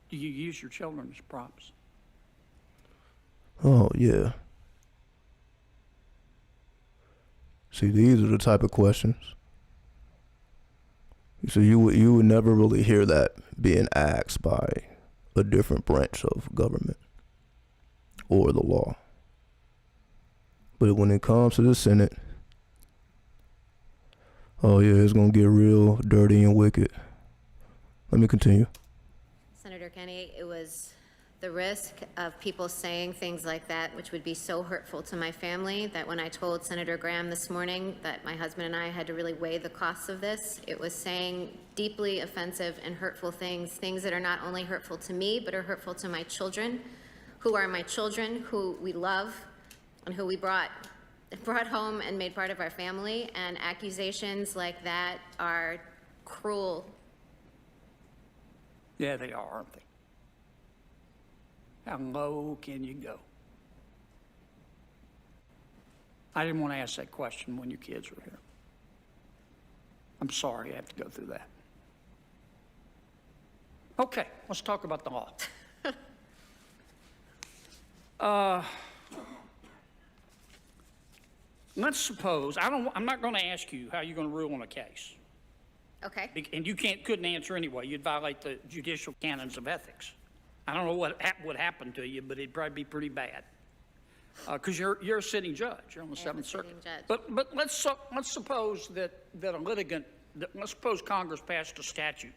Speaker 5: Do you use your children as props?
Speaker 1: Oh, yeah. See, these are the type of questions. So you would never really hear that being asked by a different branch of government or the law. But when it comes to the Senate, oh yeah, it's gonna get real dirty and wicked. Let me continue.
Speaker 8: Senator Kennedy, it was the risk of people saying things like that, which would be so hurtful to my family, that when I told Senator Graham this morning that my husband and I had to really weigh the costs of this, it was saying deeply offensive and hurtful things that are not only hurtful to me, but are hurtful to my children, who are my children, who we love, and who we brought home and made part of our family. And accusations like that are cruel.
Speaker 5: Yeah, they are, aren't they? How low can you go? I didn't want to ask that question when your kids were here. I'm sorry I have to go through that. Okay, let's talk about the law. let's suppose, I'm not going to ask you how you're going to rule on a case.
Speaker 8: Okay.
Speaker 5: And you couldn't answer anyway. You'd violate the judicial canons of ethics. I don't know what would happen to you, but it'd probably be pretty bad. Because you're a sitting judge. You're on the Seventh Circuit.
Speaker 8: Judge.
Speaker 5: But let's suppose that a litigant, let's suppose Congress passed a statute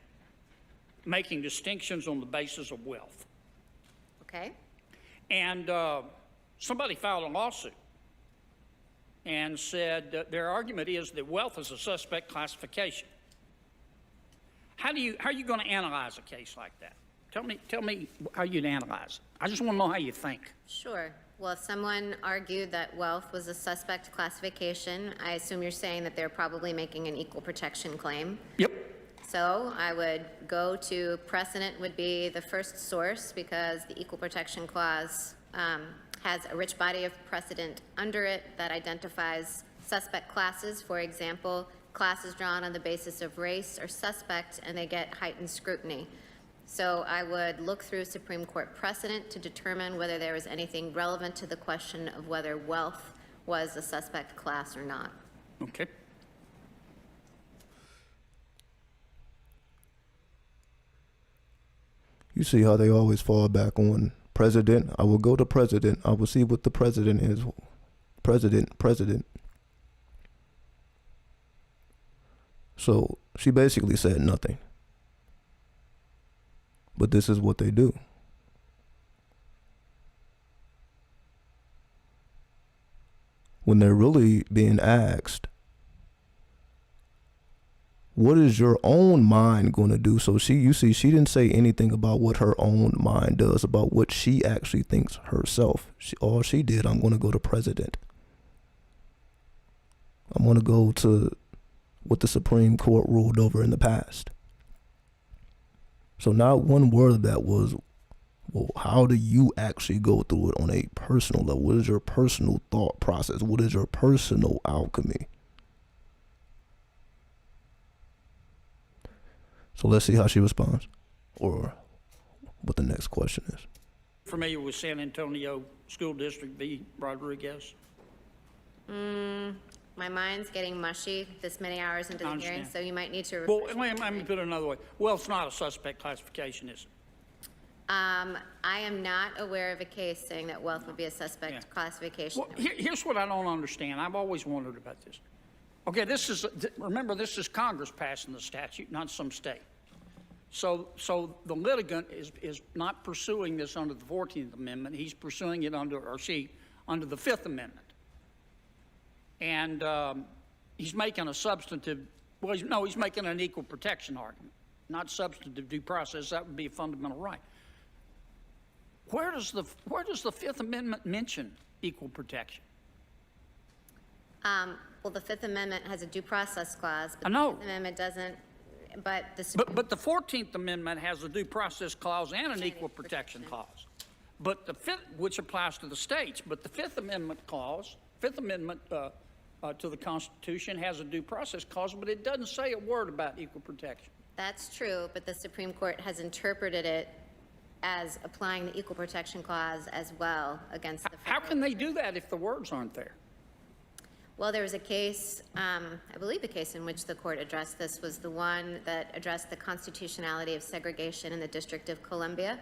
Speaker 5: making distinctions on the basis of wealth.
Speaker 8: Okay.
Speaker 5: And somebody filed a lawsuit and said that their argument is that wealth is a suspect classification. How are you going to analyze a case like that? Tell me how you'd analyze it. I just want to know how you think.
Speaker 8: Sure. Well, if someone argued that wealth was a suspect classification, I assume you're saying that they're probably making an equal protection claim.
Speaker 5: Yep.
Speaker 8: So I would go to precedent would be the first source because the Equal Protection Clause has a rich body of precedent under it that identifies suspect classes. For example, classes drawn on the basis of race are suspect and they get heightened scrutiny. So I would look through Supreme Court precedent to determine whether there was anything relevant to the question of whether wealth was a suspect class or not.
Speaker 5: Okay.
Speaker 1: You see how they always fall back on president? I will go to president. I will see what the president is. President. So she basically said nothing. But this is what they do. When they're really being asked, what is your own mind going to do? So she didn't say anything about what her own mind does, about what she actually thinks herself. All she did, I'm going to go to president. I'm going to go to what the Supreme Court ruled over in the past. So not one word of that was, well, how do you actually go through it on a personal level? What is your personal thought process? What is your personal alchemy? So let's see how she responds, or what the next question is.
Speaker 5: Familiar with San Antonio School District v. Rodriguez?
Speaker 8: My mind's getting mushy this many hours into the hearing,
Speaker 5: understand.
Speaker 8: so you might need to.
Speaker 5: Well, let me put it another way. Well, it's not a suspect classification, is it?
Speaker 8: I am not aware of a case saying that wealth would be a suspect classification.
Speaker 5: Well, here's what I don't understand. I've always wondered about this. Okay, remember, this is Congress passing the statute, not some state. So the litigant is not pursuing this under the 14th Amendment. He's pursuing it under the 5th Amendment. And he's making a substantive, he's making an equal protection argument, not substantive due process. That would be a fundamental right. Where does the 5th Amendment mention equal protection?
Speaker 8: Well, the Fifth Amendment has a due process clause, but
Speaker 5: I know.
Speaker 8: the Fifth Amendment doesn't. But
Speaker 5: the 14th Amendment has a due process clause and an equal protection clause. But the fifth, which applies to the states, but the Fifth Amendment clause, Fifth Amendment to the Constitution has a due process clause, but it doesn't say a word about equal protection.
Speaker 8: That's true, but the Supreme Court has interpreted it as applying the equal protection clause as well against the federal.
Speaker 5: How can they do that if the words aren't there?
Speaker 8: Well, there was a case, I believe the case in which the court addressed this was the one that addressed the constitutionality of segregation in the District of Columbia,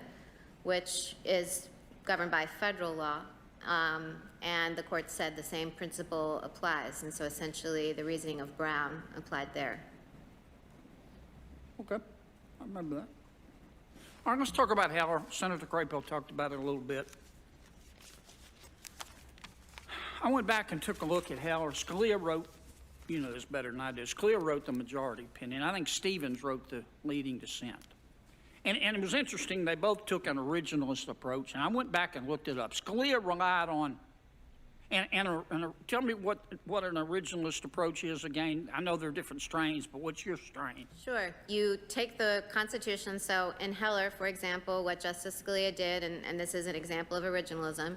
Speaker 8: which is governed by federal law. And the court said the same principle applies. And so essentially the reasoning of Brown applied there.
Speaker 5: Okay, I remember that. All right, let's talk about Heller. Senator Craybill talked about it a little bit. I went back and took a look at Heller. Scalia wrote, you know this better than I do, Scalia wrote the majority opinion. I think Stevens wrote the leading dissent. And it was interesting, they both took an originalist approach, and I went back and looked it up. Scalia relied on, tell me what an originalist approach is again. I know there are different strains, but what's your strain?
Speaker 8: Sure. You take the Constitution, so in Heller, for example, what Justice Scalia did, and this is an example of originalism,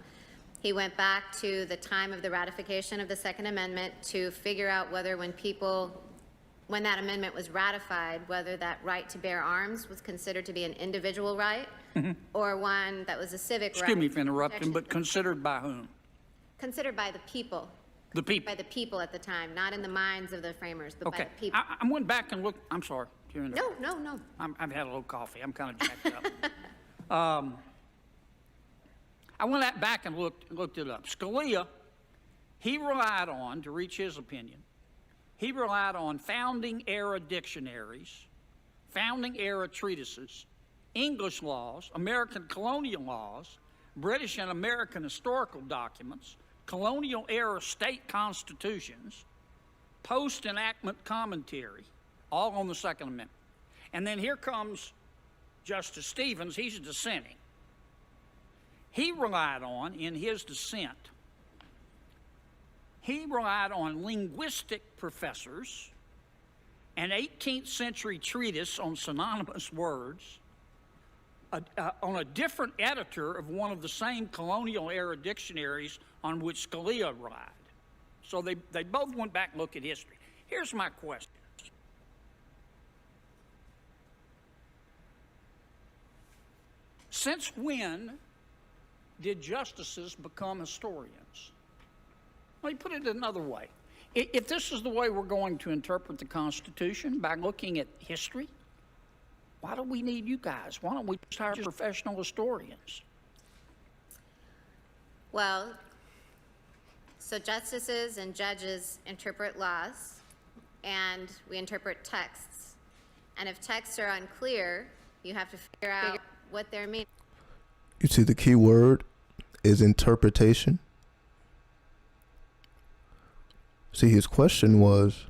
Speaker 8: he went back to the time of the ratification of the Second Amendment to figure out whether when that amendment was ratified, whether that right to bear arms was considered to be an individual right or one that was a civic right.
Speaker 5: Excuse me for interrupting, but considered by whom?
Speaker 8: Considered by the people.
Speaker 5: The people.
Speaker 8: By the people at the time, not in the minds of the framers, but by
Speaker 5: Okay.
Speaker 8: the people.
Speaker 5: I went back and looked. I'm sorry. Karen.
Speaker 8: No.
Speaker 5: I've had a little coffee. I'm kind of jacked up. I went back and looked it up. Scalia, he relied on, to reach his opinion, he relied on founding era dictionaries, founding era treatises, English laws, American colonial laws, British and American historical documents, colonial era state constitutions, post-enactment commentary, all on the Second Amendment. And then here comes Justice Stevens. He's dissenting. He relied on, in his dissent, he relied on linguistic professors, an 18th century treatise on synonymous words, on a different editor of one of the same colonial era dictionaries on which Scalia relied. So they both went back and looked at history. Here's my question. Since when did justices become historians? Let me put it another way. If this is the way we're going to interpret the Constitution, by looking at history, why do we need you guys? Why don't we just hire professional historians?
Speaker 8: Well, so justices and judges interpret laws, and we interpret texts. And if texts are unclear, you have to figure out what they're meaning.
Speaker 1: You see, the key word is interpretation. See, his question was,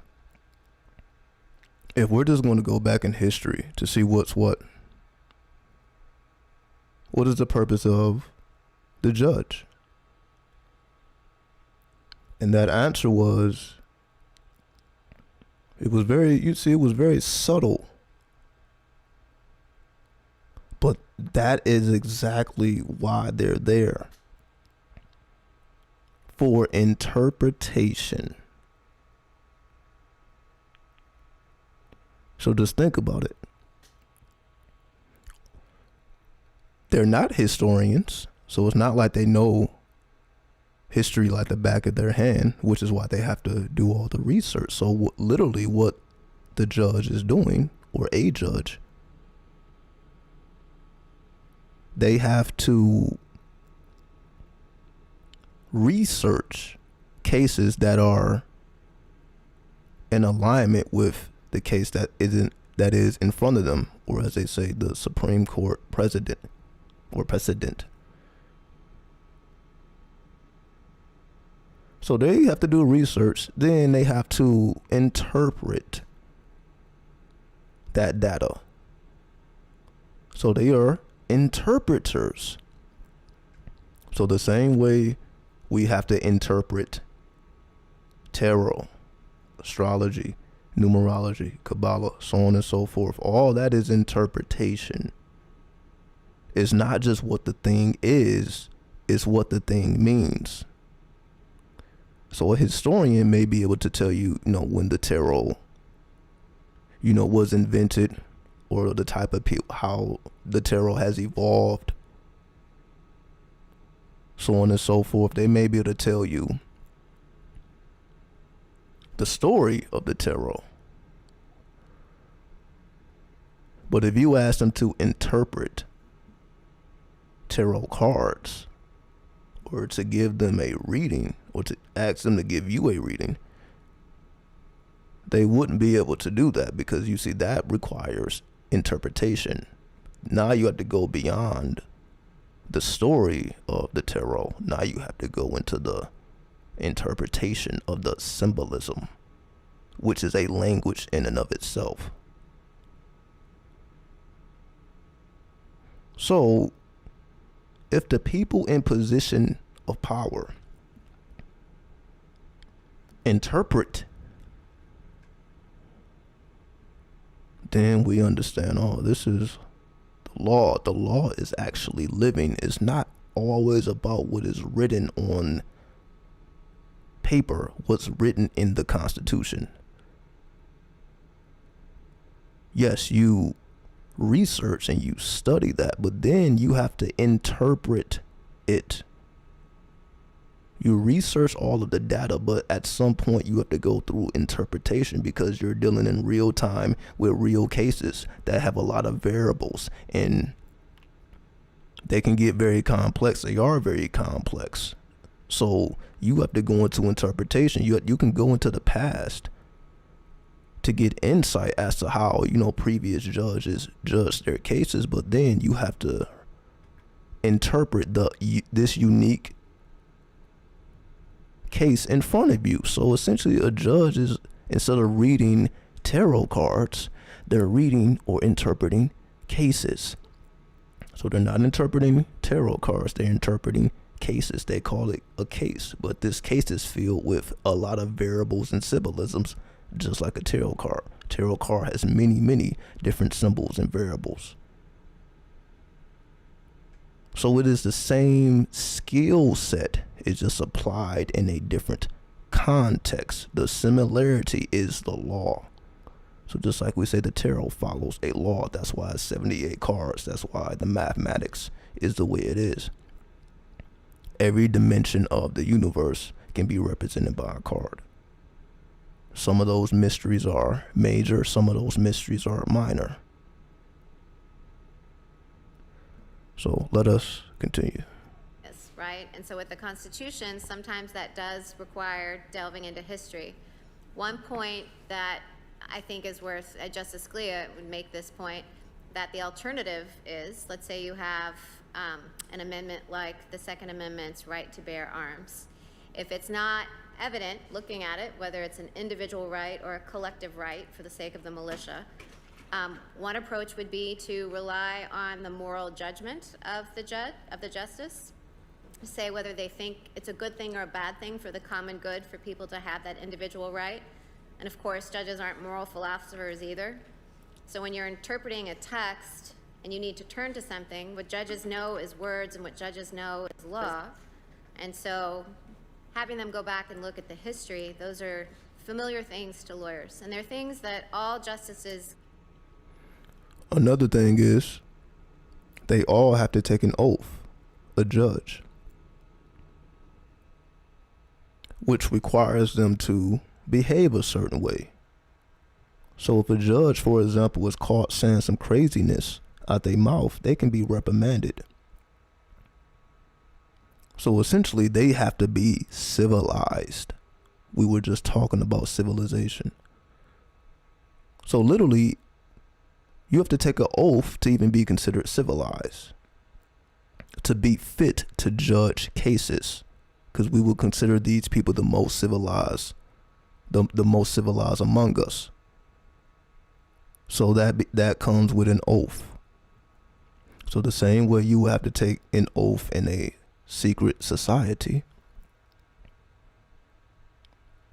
Speaker 1: if we're just going to go back in history to see what's what is the purpose of the judge? And that answer was, it was very subtle. But that is exactly why they're there. For interpretation. So just think about it. They're not historians, so it's not like they know history like the back of their hand, which is why they have to do all the research. So literally what the judge is doing, or a judge, they have to research cases that are in alignment with the case that is in front of them, or as they say, the Supreme Court precedent. So they have to do research, then they have to interpret that data. So they are interpreters. So the same way we have to interpret tarot, astrology, numerology, Kabbalah, so on and so forth, all that is interpretation. It's not just what the thing is, it's what the thing means. So a historian may be able to tell you, when the tarot, was invented, or the type of how the tarot has evolved, so on and so forth. They may be able to tell you the story of the tarot. But if you ask them to interpret tarot cards, or to give them a reading, or to ask them to give you a reading, they wouldn't be able to do that, because you see, that requires interpretation. Now you have to go beyond the story of the tarot. Now you have to go into the interpretation of the symbolism, which is a language in and of itself. So if the people in position of power interpret, then we understand, this is the law. The law is actually living. It's not always about what is written on paper, what's written in the Constitution. Yes, you research and you study that, but then you have to interpret it. You research all of the data, but at some point you have to go through interpretation because you're dealing in real time with real cases that have a lot of variables, and they can get very complex. They are very complex. So you have to go into interpretation. You can go into the past to get insight as to how, previous judges judged their cases, but then you have to interpret this unique case in front of you. So essentially a judge is, instead of reading tarot cards, they're reading or interpreting cases. So they're not interpreting tarot cards, they're interpreting cases. They call it a case, but this case is filled with a lot of variables and symbolisms, just like a tarot card. Tarot card has many different symbols and variables. So it is the same skill set, it's just applied in a different context. The similarity is the law. So just like we say the tarot follows a law, that's why it's 78 cards. That's why the mathematics is the way it is. Every dimension of the universe can be represented by a card. Some of those mysteries are major, some of those mysteries are minor. So let us continue.
Speaker 8: Yes, right? And so with the Constitution, sometimes that does require delving into history. One point that I think is worth, Justice Scalia would make this point, that the alternative is, let's say you have an amendment like the Second Amendment's right to bear arms. If it's not evident, looking at it, whether it's an individual right or a collective right for the sake of the militia, one approach would be to rely on the moral judgment of the justice, say whether they think it's a good thing or a bad thing for the common good for people to have that individual right. And of course, judges aren't moral philosophers either. So when you're interpreting a text and you need to turn to something, what judges know is words and what judges know is law. And so having them go back and look at the history, those are familiar things to lawyers. And they're things that all justices.
Speaker 1: Another thing is, they all have to take an oath, a judge, which requires them to behave a certain way. So if a judge, for example, is caught saying some craziness out their mouth, they can be reprimanded. So essentially, they have to be civilized. We were just talking about civilization. So literally, you have to take an oath to even be considered civilized, to be fit to judge cases, because we will consider these people the most civilized, the most civilized among us. So that comes with an oath. So the same way you have to take an oath in a secret society,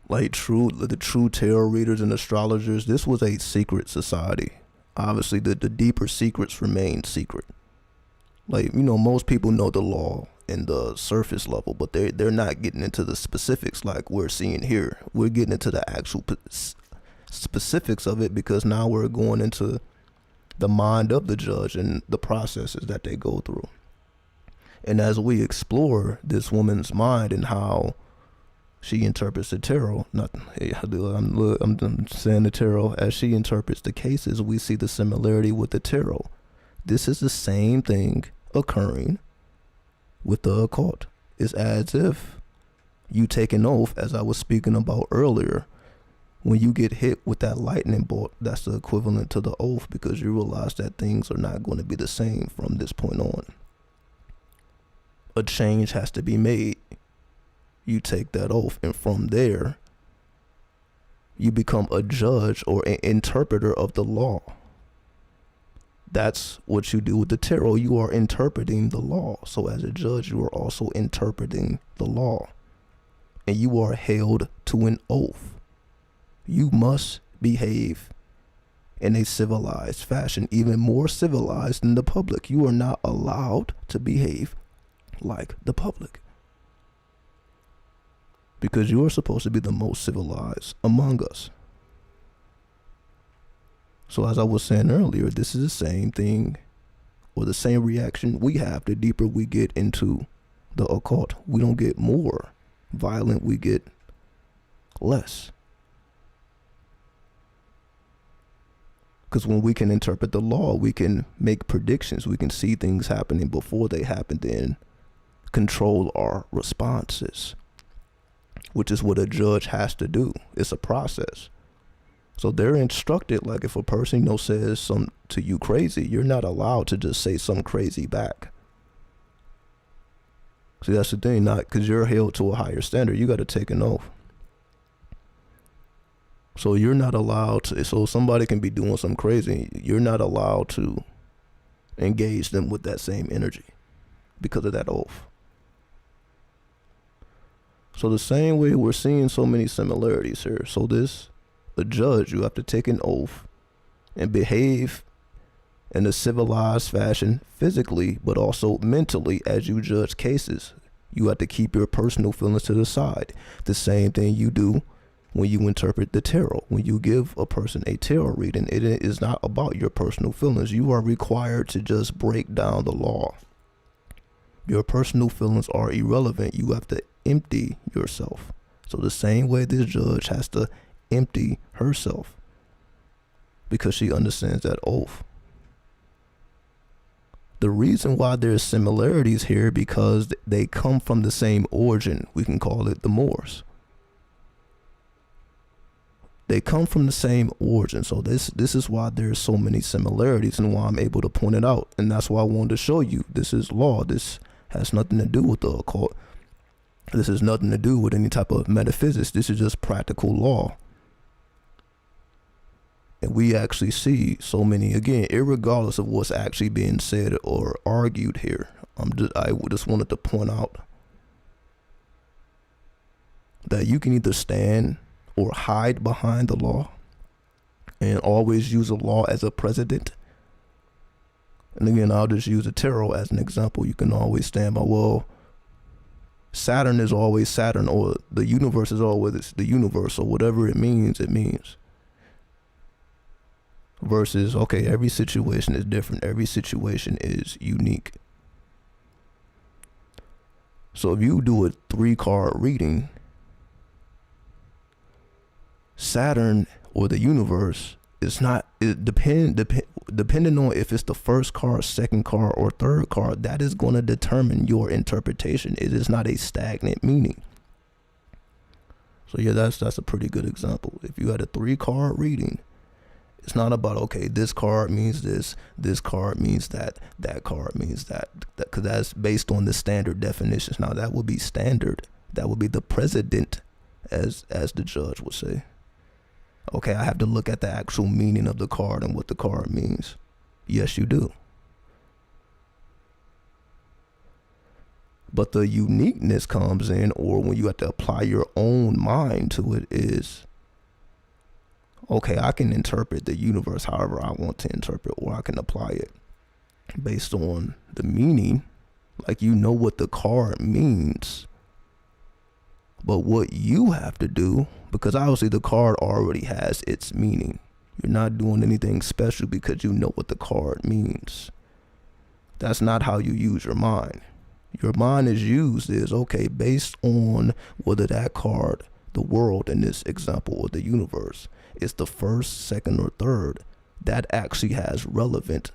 Speaker 1: like the true tarot readers and astrologers, this was a secret society. Obviously, the deeper secrets remain secret. Like, most people know the law in the surface level, but they're not getting into the specifics like we're seeing here. We're getting into the actual specifics of it because now we're going into the mind of the judge and the processes that they go through. And as we explore this woman's mind and how she interprets the tarot, I'm saying the tarot, as she interprets the cases, we see the similarity with the tarot. This is the same thing occurring with the occult. It's as if you take an oath, as I was speaking about earlier. When you get hit with that lightning bolt, that's the equivalent to the oath, because you realize that things are not going to be the same from this point on. A change has to be made. You take that oath, and from there, you become a judge or an interpreter of the law. That's what you do with the tarot. You are interpreting the law. So as a judge, you are also interpreting the law. And you are held to an oath. You must behave in a civilized fashion, even more civilized than the public. You are not allowed to behave like the public, because you are supposed to be the most civilized among us. So as I was saying earlier, this is the same thing, or the same reaction we have the deeper we get into the occult. We don't get more violent we get, less. Because when we can interpret the law, we can make predictions. We can see things happening before they happen, then control our responses, which is what a judge has to do. It's a process. So they're instructed, like if a person, says something to you crazy, you're not allowed to just say something crazy back. See, that's the thing, not because you're held to a higher standard, you got to take an oath. So you're not allowed to, so somebody can be doing something crazy, you're not allowed to engage them with that same energy because of that oath. So the same way we're seeing so many similarities here. So a judge, you have to take an oath and behave in a civilized fashion physically, but also mentally as you judge cases. You have to keep your personal feelings to the side. The same thing you do when you interpret the tarot. When you give a person a tarot reading, it is not about your personal feelings. You are required to just break down the law. Your personal feelings are irrelevant. You have to empty yourself. So the same way this judge has to empty herself because she understands that oath. The reason why there's similarities here because they come from the same origin. We can call it the Moors. They come from the same origin. So this is why there's so many similarities and why I'm able to point it out. And that's why I wanted to show you this is law. This has nothing to do with the occult. This has nothing to do with any type of metaphysics. This is just practical law. And we actually see so many, again, irregardless of what's actually being said or argued here. I just wanted to point out that you can either stand or hide behind the law and always use the law as a precedent. And again, I'll just use the tarot as an example. You can always stand by, well, Saturn is always Saturn, or the universe is always the universe, or whatever it means, it means. Versus, okay, every situation is different. Every situation is unique. So if you do a 3-card reading, Saturn or the universe is not, depending on if it's the first card, second card, or third card, that is going to determine your interpretation. It is not a stagnant meaning. So yeah, that's a pretty good example. If you had a 3-card reading, it's not about, okay, this card means this card means that card means that, because that's based on the standard definitions. Now that would be standard. That would be the precedent, as the judge would say. Okay, I have to look at the actual meaning of the card and what the card means. Yes, you do. But the uniqueness comes in, or when you have to apply your own mind to it, is, okay, I can interpret the universe however I want to interpret, or I can apply it based on the meaning. Like, you know what the card means. But what you have to do, because obviously the card already has its meaning. You're not doing anything special because you know what the card means. That's not how you use your mind. Your mind is used is, okay, based on whether that card, the world in this example, or the universe, is the first, second, or third, that actually has relevance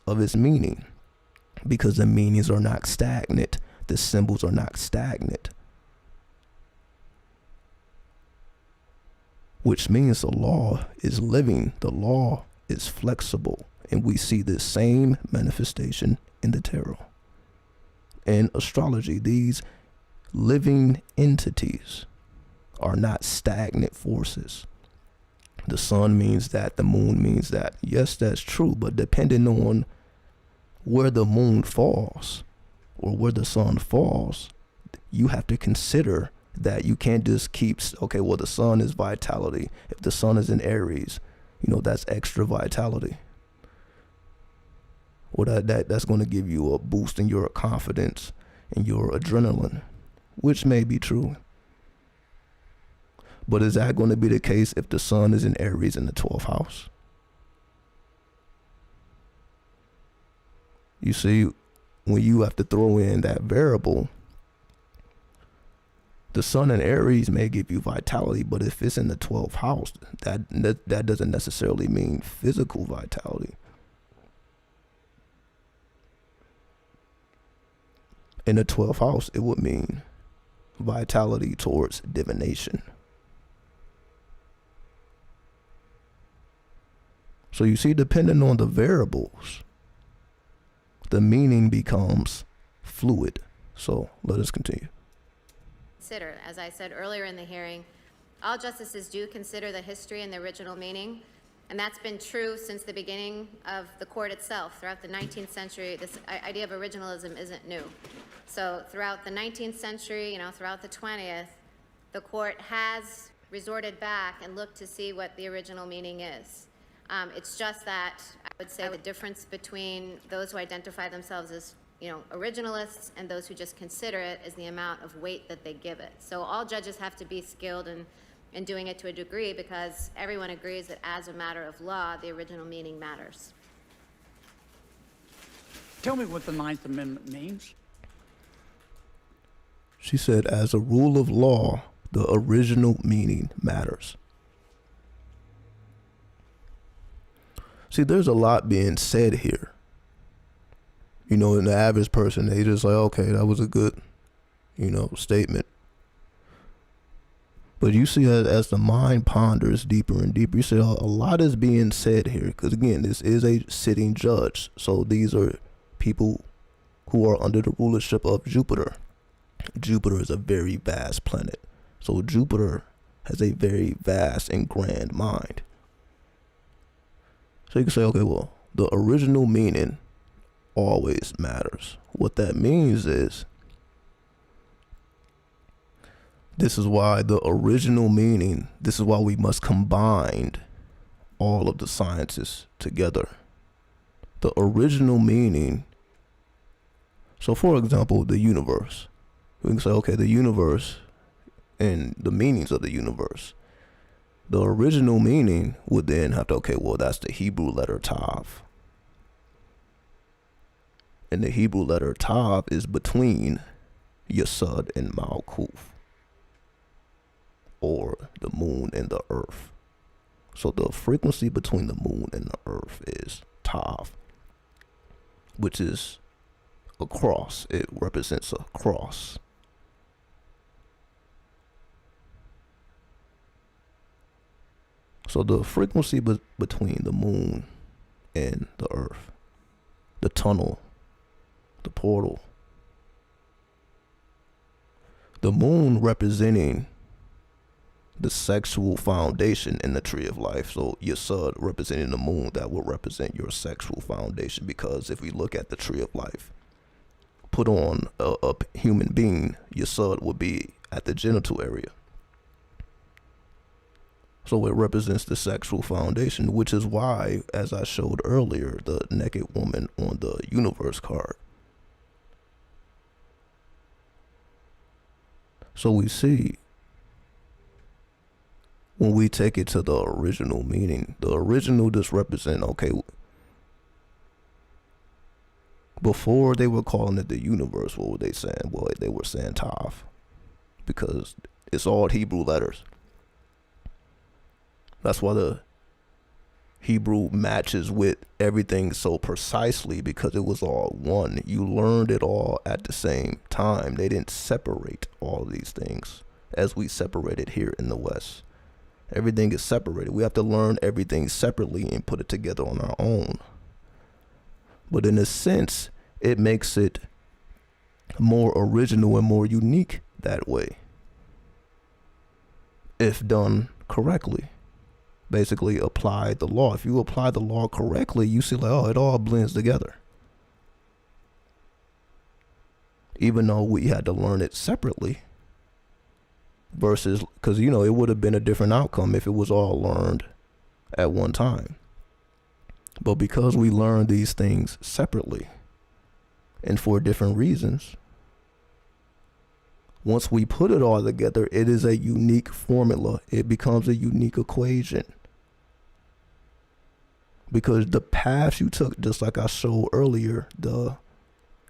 Speaker 1: of its meaning. Because the meanings are not stagnant. The symbols are not stagnant. Which means the law is living, the law is flexible. And we see this same manifestation in the tarot. In astrology, these living entities are not stagnant forces. The sun means that, the moon means that. Yes, that's true, but depending on where the moon falls or where the sun falls, you have to consider that you can't just keep, okay, well, the sun is vitality. If the sun is in Aries, that's extra vitality. Or that's going to give you a boost in your confidence and your adrenaline, which may be true. But is that going to be the case if the sun is in Aries in the 12th house? You see, when you have to throw in that variable, The sun in Aries may give you vitality, but if it's in the 12th house, that doesn't necessarily mean physical vitality. In the 12th house, it would mean vitality towards divination. So you see, depending on the variables, the meaning becomes fluid. So let us continue.
Speaker 8: Consider, as I said earlier in the hearing, all justices do consider the history and the original meaning, and that's been true since the beginning of the court itself. Throughout the 19th century, this idea of originalism isn't new. So throughout the 19th century, throughout the 20th, the court has resorted back and looked to see what the original meaning is. It's just that I would say the difference between those who identify themselves as originalists and those who just consider it is the amount of weight that they give it. So all judges have to be skilled in doing it to a degree, because everyone agrees that as a matter of law, the original meaning matters.
Speaker 5: Tell me what the Ninth Amendment means.
Speaker 1: She said, as a rule of law, the original meaning matters. See, there's a lot being said here. In the average person, they just like, okay, that was a good, statement. But you see that as the mind ponders deeper and deeper, you see a lot is being said here. Because again, this is a sitting judge. So these are people who are under the rulership of Jupiter. Jupiter is a very vast planet. So Jupiter has a very vast and grand mind. So you can say, okay, well, the original meaning always matters. What that means is, this is why the original meaning, this is why we must combine all of the sciences together. The original meaning, so for example, the universe. We can say, okay, the universe and the meanings of the universe. The original meaning would then have to, okay, well, that's the Hebrew letter Tav. And the Hebrew letter Tav is between Yesod and Malkuth, or the moon and the earth. So the frequency between the moon and the earth is Tav, which is a cross. It represents a cross. So the frequency between the moon and the earth, the tunnel, the portal, the moon representing the sexual foundation in the tree of life. So Yesod representing the moon, that will represent your sexual foundation. Because if we look at the tree of life, put on a human being, Yesod would be at the genital area. So it represents the sexual foundation, which is why, as I showed earlier, the naked woman on the universe card. So we see, when we take it to the original meaning, the original just represent, okay, before they were calling it the universe, what were they saying? Well, they were saying Tav, because it's all Hebrew letters. That's why the Hebrew matches with everything so precisely, because it was all one. You learned it all at the same time. They didn't separate all of these things as we separated here in the West. Everything is separated. We have to learn everything separately and put it together on our own. But in a sense, it makes it more original and more unique that way, if done correctly. Basically apply the law. If you apply the law correctly, you see like, oh, it all blends together. Even though we had to learn it separately, versus, because it would have been a different outcome if it was all learned at one time. But because we learned these things separately and for different reasons, once we put it all together, it is a unique formula. It becomes a unique equation. Because the path you took, just like I showed earlier, the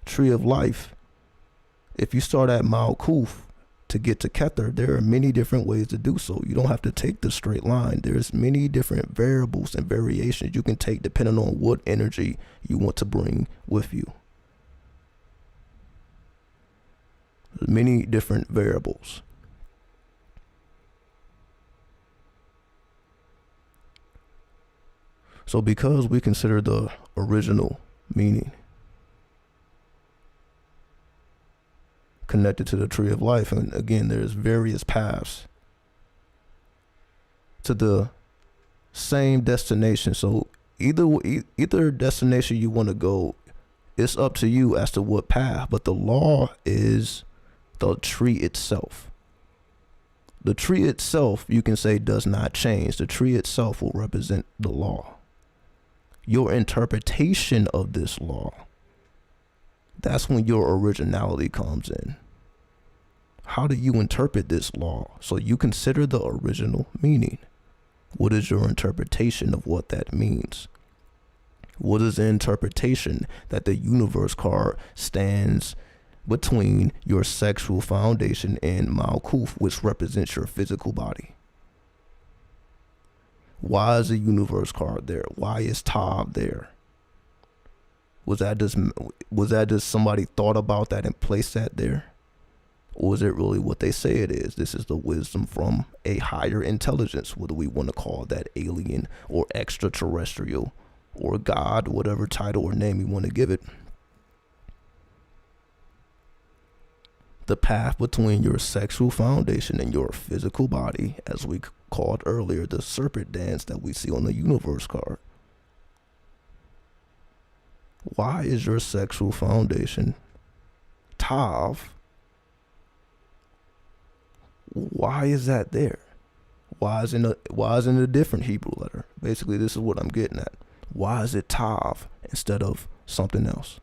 Speaker 1: tree of life, if you start at Malkuth, to get to Kether, there are many different ways to do so. You don't have to take the straight line. There's many different variables and variations you can take depending on what energy you want to bring with you. There's many different variables. So because we consider the original meaning connected to the tree of life, and again, there's various paths to the same destination. So either destination you want to go, it's up to you as to what path, but the law is the tree itself. The tree itself, you can say, does not change. The tree itself will represent the law. Your interpretation of this law, that's when your originality comes in. How do you interpret this law? So you consider the original meaning. What is your interpretation of what that means? What is the interpretation that the universe card stands between your sexual foundation and Malkuth, which represents your physical body? Why is the universe card there? Why is Tav there? Was that just somebody thought about that and placed that there? Or is it really what they say it is? This is the wisdom from a higher intelligence, whether we want to call that alien or extraterrestrial or God, whatever title or name you want to give it. The path between your sexual foundation and your physical body, as we called earlier, the serpent dance that we see on the universe card. Why is your sexual foundation Tav? Why is that there? Why isn't it a different Hebrew letter? Basically, this is what I'm getting at. Why is it Tav instead of something else?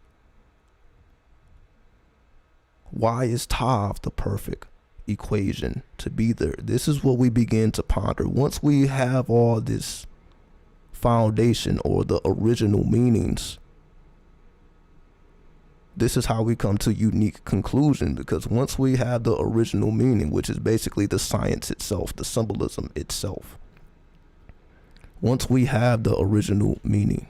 Speaker 1: Why is Tav the perfect equation to be there? This is what we begin to ponder. Once we have all this foundation or the original meanings, this is how we come to unique conclusion, because once we have the original meaning, which is basically the science itself, the symbolism itself, once we have the original meaning,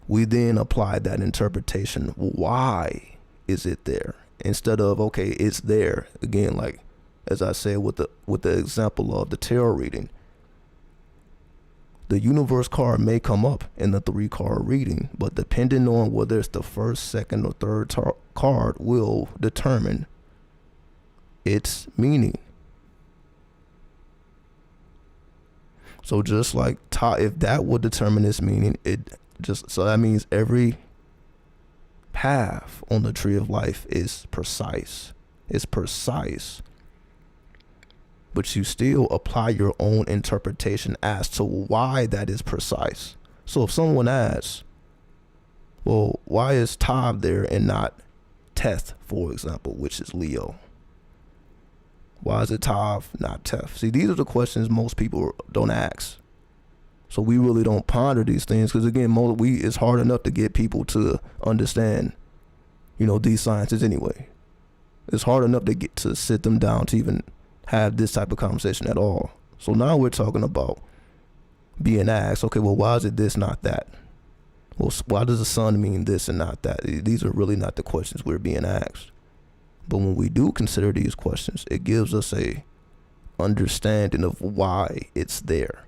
Speaker 1: we then apply that interpretation. Why is it there? Instead of, okay, it's there. Again, like as I said with the example of the tarot reading, the universe card may come up in the 3-card reading, but depending on whether it's the first, second, or third card will determine its meaning. So just like if that would determine its meaning, so that means every path on the tree of life is precise. It's precise. But you still apply your own interpretation as to why that is precise. So if someone asks, well, why is Tav there and not Teth, for example, which is Leo? Why is it Tav, not Teth? See, these are the questions most people don't ask. So we really don't ponder these things because, again, it's hard enough to get people to understand, these sciences anyway. It's hard enough to sit them down to even have this type of conversation at all. So now we're talking about being asked, okay, well, why is it this, not that? Well, why does the sun mean this and not that? These are really not the questions we're being asked. But when we do consider these questions, it gives us a understanding of why it's there.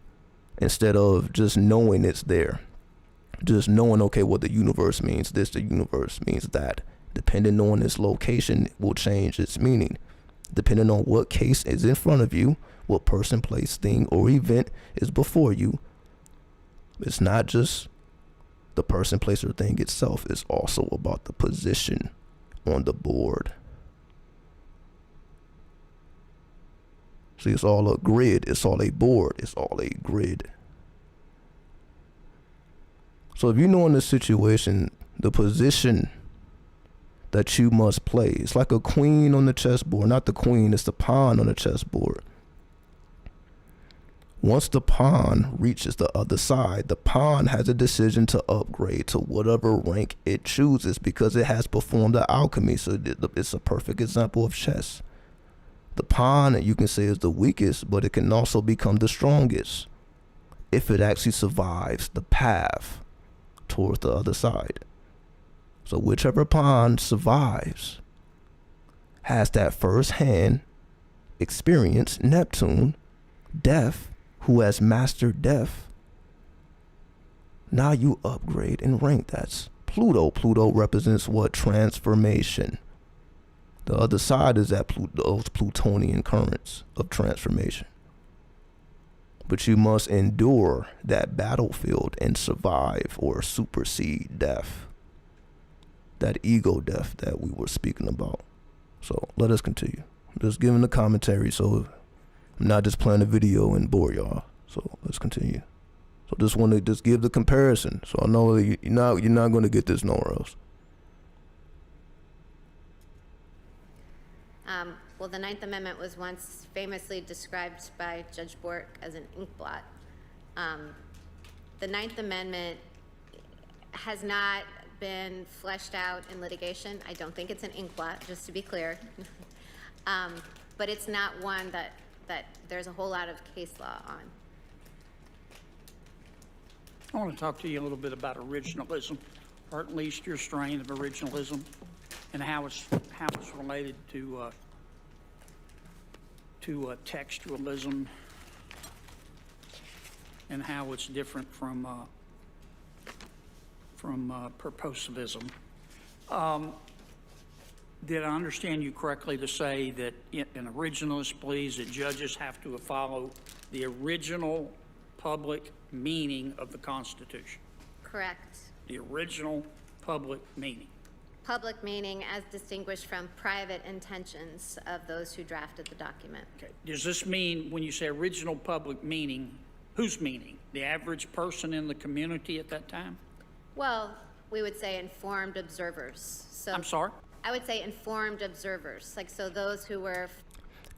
Speaker 1: Instead of just knowing it's there. Just knowing, okay, what the universe means this, the universe means that. Depending on its location will change its meaning. Depending on what case is in front of you, what person, place, thing, or event is before you. It's not just the person, place, or thing itself. It's also about the position on the board. See, it's all a grid. It's all a board. It's all a grid. So if you know in this situation, the position that you must play, it's like a queen on the chessboard. Not the queen, it's the pawn on the chessboard. Once the pawn reaches the other side, the pawn has a decision to upgrade to whatever rank it chooses because it has performed the alchemy. So it's a perfect example of chess. The pawn, you can say, is the weakest, but it can also become the strongest if it actually survives the path towards the other side. So whichever pawn survives has that first hand experience, Neptune, death, who has mastered death. Now you upgrade in rank. That's Pluto. Pluto represents what? Transformation. The other side is that those Plutonian currents of transformation. But you must endure that battlefield and survive or supersede death. That ego death that we were speaking about. So let us continue. I'm just giving the commentary, so I'm not just playing a video and bore y'all. So let's continue. So just want to just give the comparison. So I know that you're not going to get this nowhere else.
Speaker 8: Well, the Ninth Amendment was once famously described by Judge Bork as an inkblot. The Ninth Amendment has not been fleshed out in litigation. I don't think it's an inkblot, just to be clear. But it's not one that there's a whole lot of case law on.
Speaker 5: I want to talk to you a little bit about originalism, or at least your strain of originalism, and how it's related to textualism, and how it's different from purposivism. Did I understand you correctly to say that an originalist believes that judges have to follow the original public meaning of the Constitution?
Speaker 8: Correct.
Speaker 5: The original public meaning.
Speaker 8: Public meaning as distinguished from private intentions of those who drafted the document.
Speaker 5: Okay. Does this mean, when you say original public meaning, whose meaning? The average person in the community at that time?
Speaker 8: Well, we would say informed observers. So
Speaker 5: I'm sorry?
Speaker 8: I would say informed observers, like, so those who were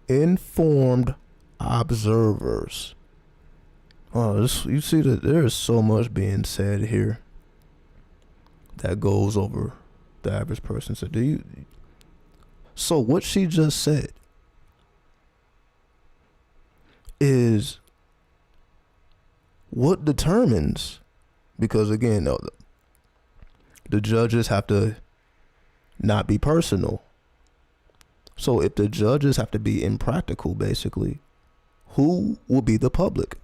Speaker 1: Informed observers. Oh, you see that there is so much being said here that goes over the average person. So what she just said is what determines, because again, the judges have to not be personal. So if the judges have to be impractical, basically, who will be the public?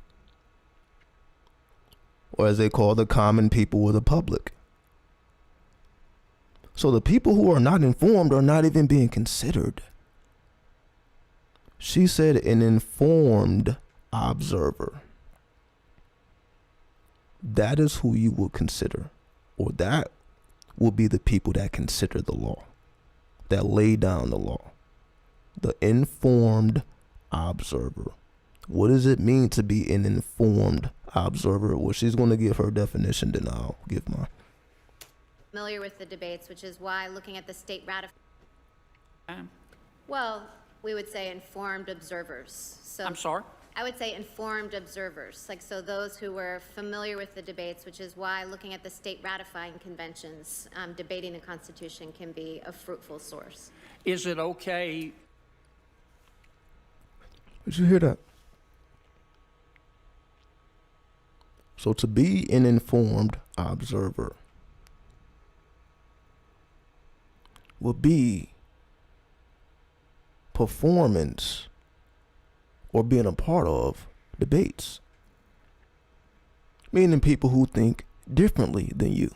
Speaker 1: Or as they call the common people or the public. So the people who are not informed are not even being considered. She said an informed observer. That is who you will consider, or that will be the people that consider the law, that lay down the law. The informed observer. What does it mean to be an informed observer? Well, she's going to give her definition, then I'll give mine.
Speaker 8: familiar with the debates, which is why looking at the state well, we would say informed observers. So
Speaker 5: I'm sorry?
Speaker 8: I would say informed observers, like, so those who were familiar with the debates, which is why looking at the state ratifying conventions, debating the Constitution can be a fruitful source.
Speaker 5: Is it okay?
Speaker 1: Did you hear that? So to be an informed observer would be performance or being a part of debates, meaning people who think differently than you.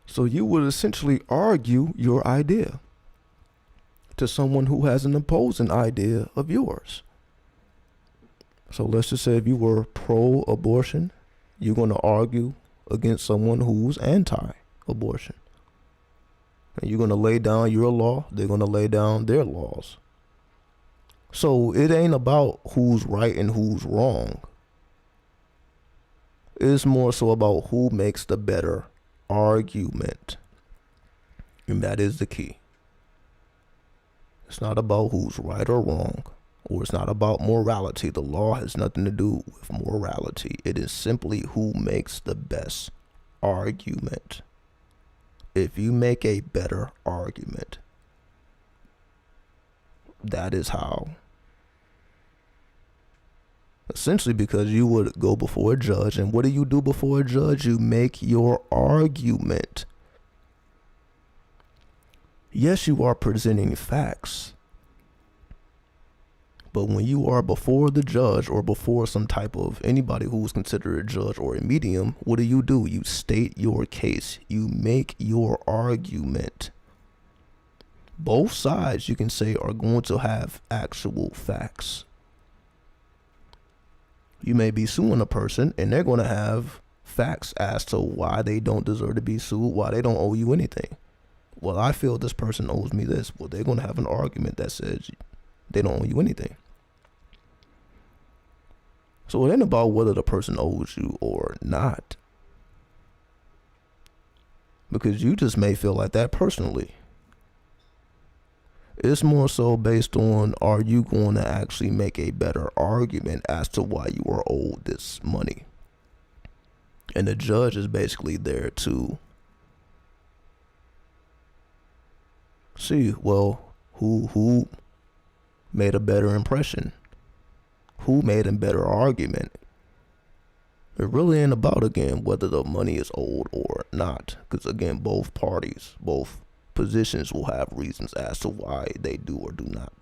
Speaker 1: So you would essentially argue your idea to someone who has an opposing idea of yours. So let's just say if you were pro-abortion, you're going to argue against someone who's anti-abortion. And you're going to lay down your law, they're going to lay down their laws. So it ain't about who's right and who's wrong. It's more so about who makes the better argument. And that is the key. It's not about who's right or wrong or it's not about morality. The law has nothing to do with morality. It is simply who makes the best argument. If you make a better argument, that is how. Essentially, because you would go before a judge, and what do you do before a judge? You make your argument. Yes, you are presenting facts. But when you are before the judge or before some type of anybody who is considered a judge or a medium, what do? You state your case. You make your argument. Both sides, you can say, are going to have actual facts. You may be suing a person and they're going to have facts as to why they don't deserve to be sued, why they don't owe you anything. Well, I feel this person owes me this. Well, they're going to have an argument that says they don't owe you anything. So it ain't about whether the person owes you or not. Because you just may feel like that personally. It's more so based on, are you going to actually make a better argument as to why you are owed this money? And the judge is basically there to see, well, who made a better impression? Who made a better argument? It really ain't about, again, whether the money is owed or not. Because, again, both parties, both positions will have reasons as to why they do or do not.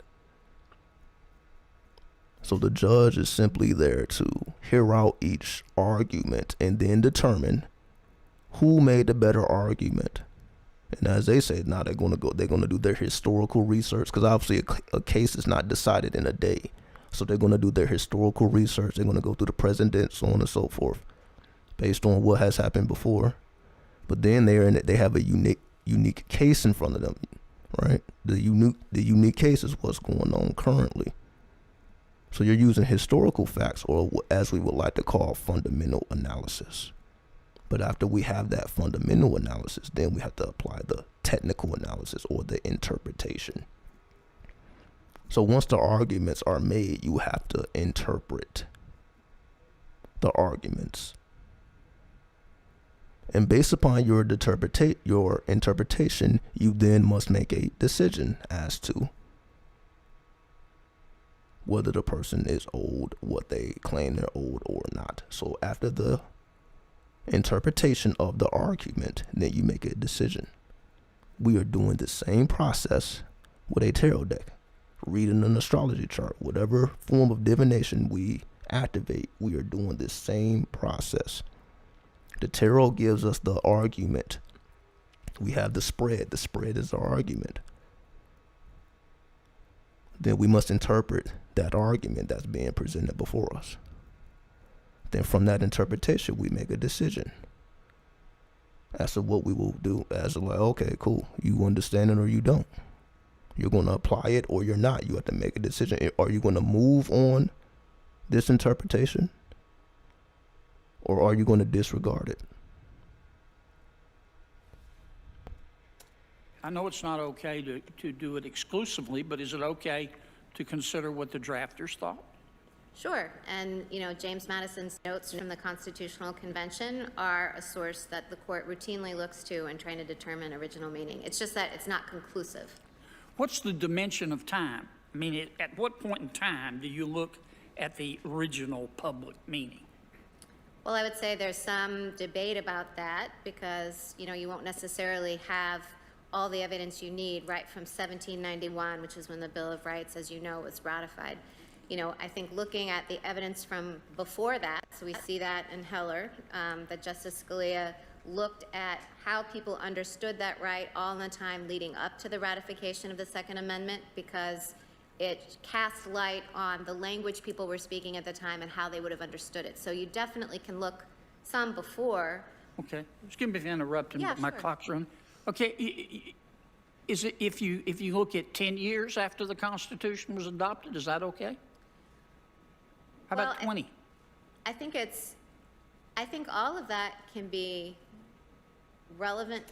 Speaker 1: So the judge is simply there to hear out each argument and then determine who made the better argument. And as they say, now they're going to do their historical research, because obviously a case is not decided in a day. So they're going to do their historical research. They're going to go through the precedent, so on and so forth, based on what has happened before. But then they have a unique case in front of them, right? The unique case is what's going on currently. So you're using historical facts, or as we would like to call, fundamental analysis. But after we have that fundamental analysis, then we have to apply the technical analysis or the interpretation. So once the arguments are made, you have to interpret the arguments. And based upon your interpretation, you then must make a decision as to whether the person is owed what they claim they're owed or not. So after the interpretation of the argument, then you make a decision. We are doing the same process with a tarot deck, reading an astrology chart, whatever form of divination we activate, we are doing the same process. The tarot gives us the argument. We have the spread. The spread is our argument. Then we must interpret that argument that's being presented before us. Then from that interpretation, we make a decision as to what we will do. As like, okay, cool. You understand it or you don't. You're going to apply it or you're not. You have to make a decision. Are you going to move on this interpretation, or are you going to disregard it?
Speaker 5: I know it's not okay to do it exclusively, but is it okay to consider what the drafters thought?
Speaker 8: Sure, and James Madison's notes from the Constitutional Convention are a source that the court routinely looks to in trying to determine original meaning. It's just that it's not conclusive.
Speaker 5: What's the dimension of time? I mean, at what point in time do you look at the original public meaning?
Speaker 8: Well, I would say there's some debate about that because, you won't necessarily have all the evidence you need right from 1791, which is when the Bill of Rights, as you know, was ratified. I think looking at the evidence from before that, so we see that in Heller, that Justice Scalia looked at how people understood that right all the time leading up to the ratification of the Second Amendment, because it casts light on the language people were speaking at the time and how they would have understood it. So you definitely can look some before.
Speaker 5: Okay, excuse me for interrupting,
Speaker 8: Yeah,
Speaker 5: but my
Speaker 8: sure.
Speaker 5: clock's running. Okay, is it if you look at 10 years after the Constitution was adopted, is that okay? How about 20?
Speaker 8: I think all of that can be relevant.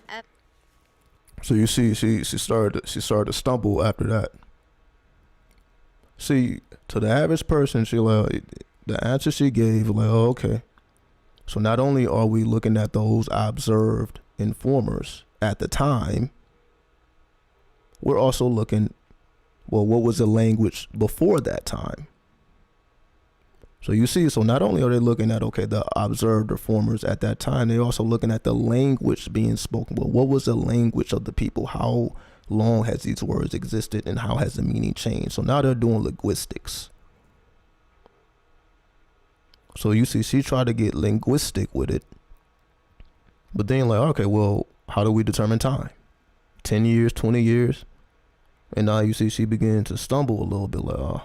Speaker 1: So you see, she started to stumble after that. See, to the average person, she like the answer she gave, like, oh, okay. So not only are we looking at those observed informers at the time, we're also looking, well, what was the language before that time? So you see, so not only are they looking at, okay, the observed informers at that time, they're also looking at the language being spoken. Well, what was the language of the people? How long has these words existed and how has the meaning changed? So now they're doing linguistics. So you see, she tried to get linguistic with it, but then like, okay, well, how do we determine time? 10 years, 20 years? And now you see she began to stumble a little bit, like,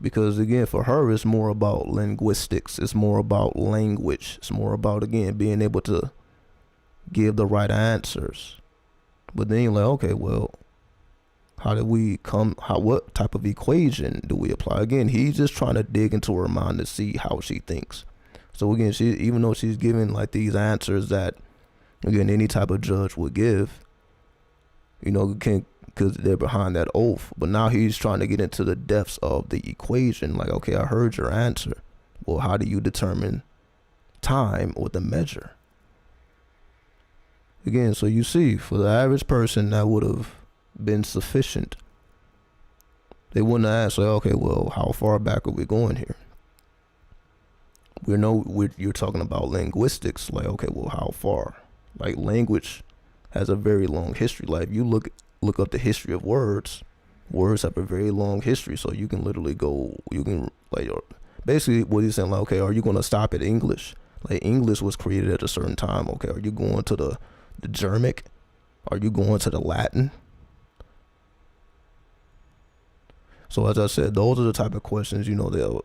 Speaker 1: because again, for her, it's more about linguistics. It's more about language. It's more about, again, being able to give the right answers. But then you're like, okay, well, how did we come, what type of equation do we apply? Again, he's just trying to dig into her mind to see how she thinks. So again, even though she's giving like these answers that, again, any type of judge would give, because they're behind that oath. But now he's trying to get into the depths of the equation. Like, okay, I heard your answer. Well, how do you determine time or the measure? Again, so you see, for the average person, that would have been sufficient. They wouldn't have asked, like, okay, well, how far back are we going here? You're talking about linguistics. Like, okay, well, how far? Like, language has a very long history. Like, if you look up the history of words have a very long history. So you can literally basically what he's saying, like, okay, are you going to stop at English? Like, English was created at a certain time. Okay, are you going to the Germanic? Are you going to the Latin? So as I said, those are the type of questions, that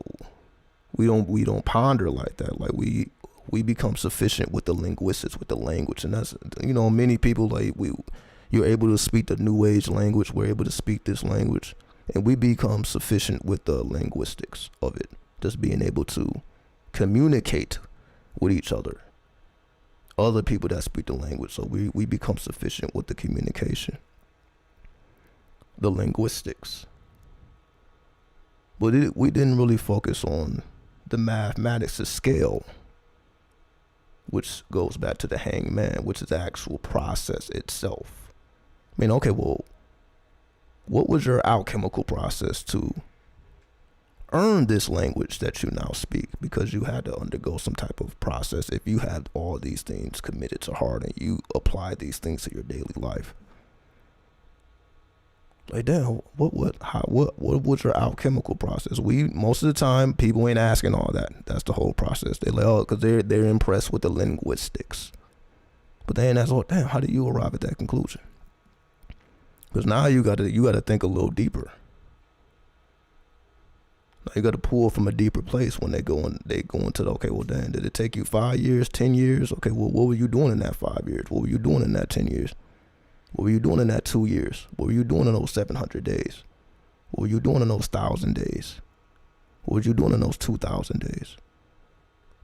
Speaker 1: we don't ponder like that. Like, we become sufficient with the linguistics, with the language. And that's, many people, like, you're able to speak the new age language. We're able to speak this language, and we become sufficient with the linguistics of it. Just being able to communicate with each other, other people that speak the language. So we become sufficient with the communication, the linguistics. But we didn't really focus on the mathematics to scale, which goes back to the hangman, which is the actual process itself. I mean, okay, well, what was your alchemical process to earn this language that you now speak? Because you had to undergo some type of process. If you had all these things committed to heart and you apply these things to your daily life, like, damn, what was your alchemical process? Most of the time, people ain't asking all that. That's the whole process. They like, oh, because they're impressed with the linguistics. But then that's all. Damn, how do you arrive at that conclusion? Because now you gotta think a little deeper. Now you gotta pull from a deeper place when they go into the, okay, well, damn, did it take you 5 years, 10 years? Okay, well, what were you doing in that 5 years? What were you doing in that 10 years? What were you doing in that 2 years? What were you doing in those 700 days? What were you doing in those 1,000 days? What were you doing in those 2,000 days?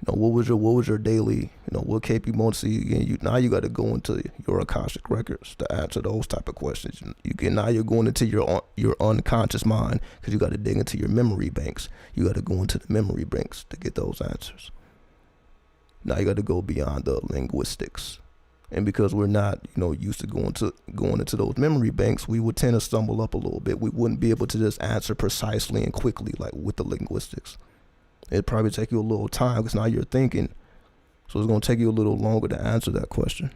Speaker 1: What was your daily, what kept you motivated? Now you got to go into your Akashic records to answer those type of questions. Now you're going into your unconscious mind, because you got to dig into your memory banks. You got to go into the memory banks to get those answers. Now you got to go beyond the linguistics. And because we're not, used to going into those memory banks, we would tend to stumble up a little bit. We wouldn't be able to just answer precisely and quickly, like with the linguistics. It'd probably take you a little time, because now you're thinking. So it's going to take you a little longer to answer that question.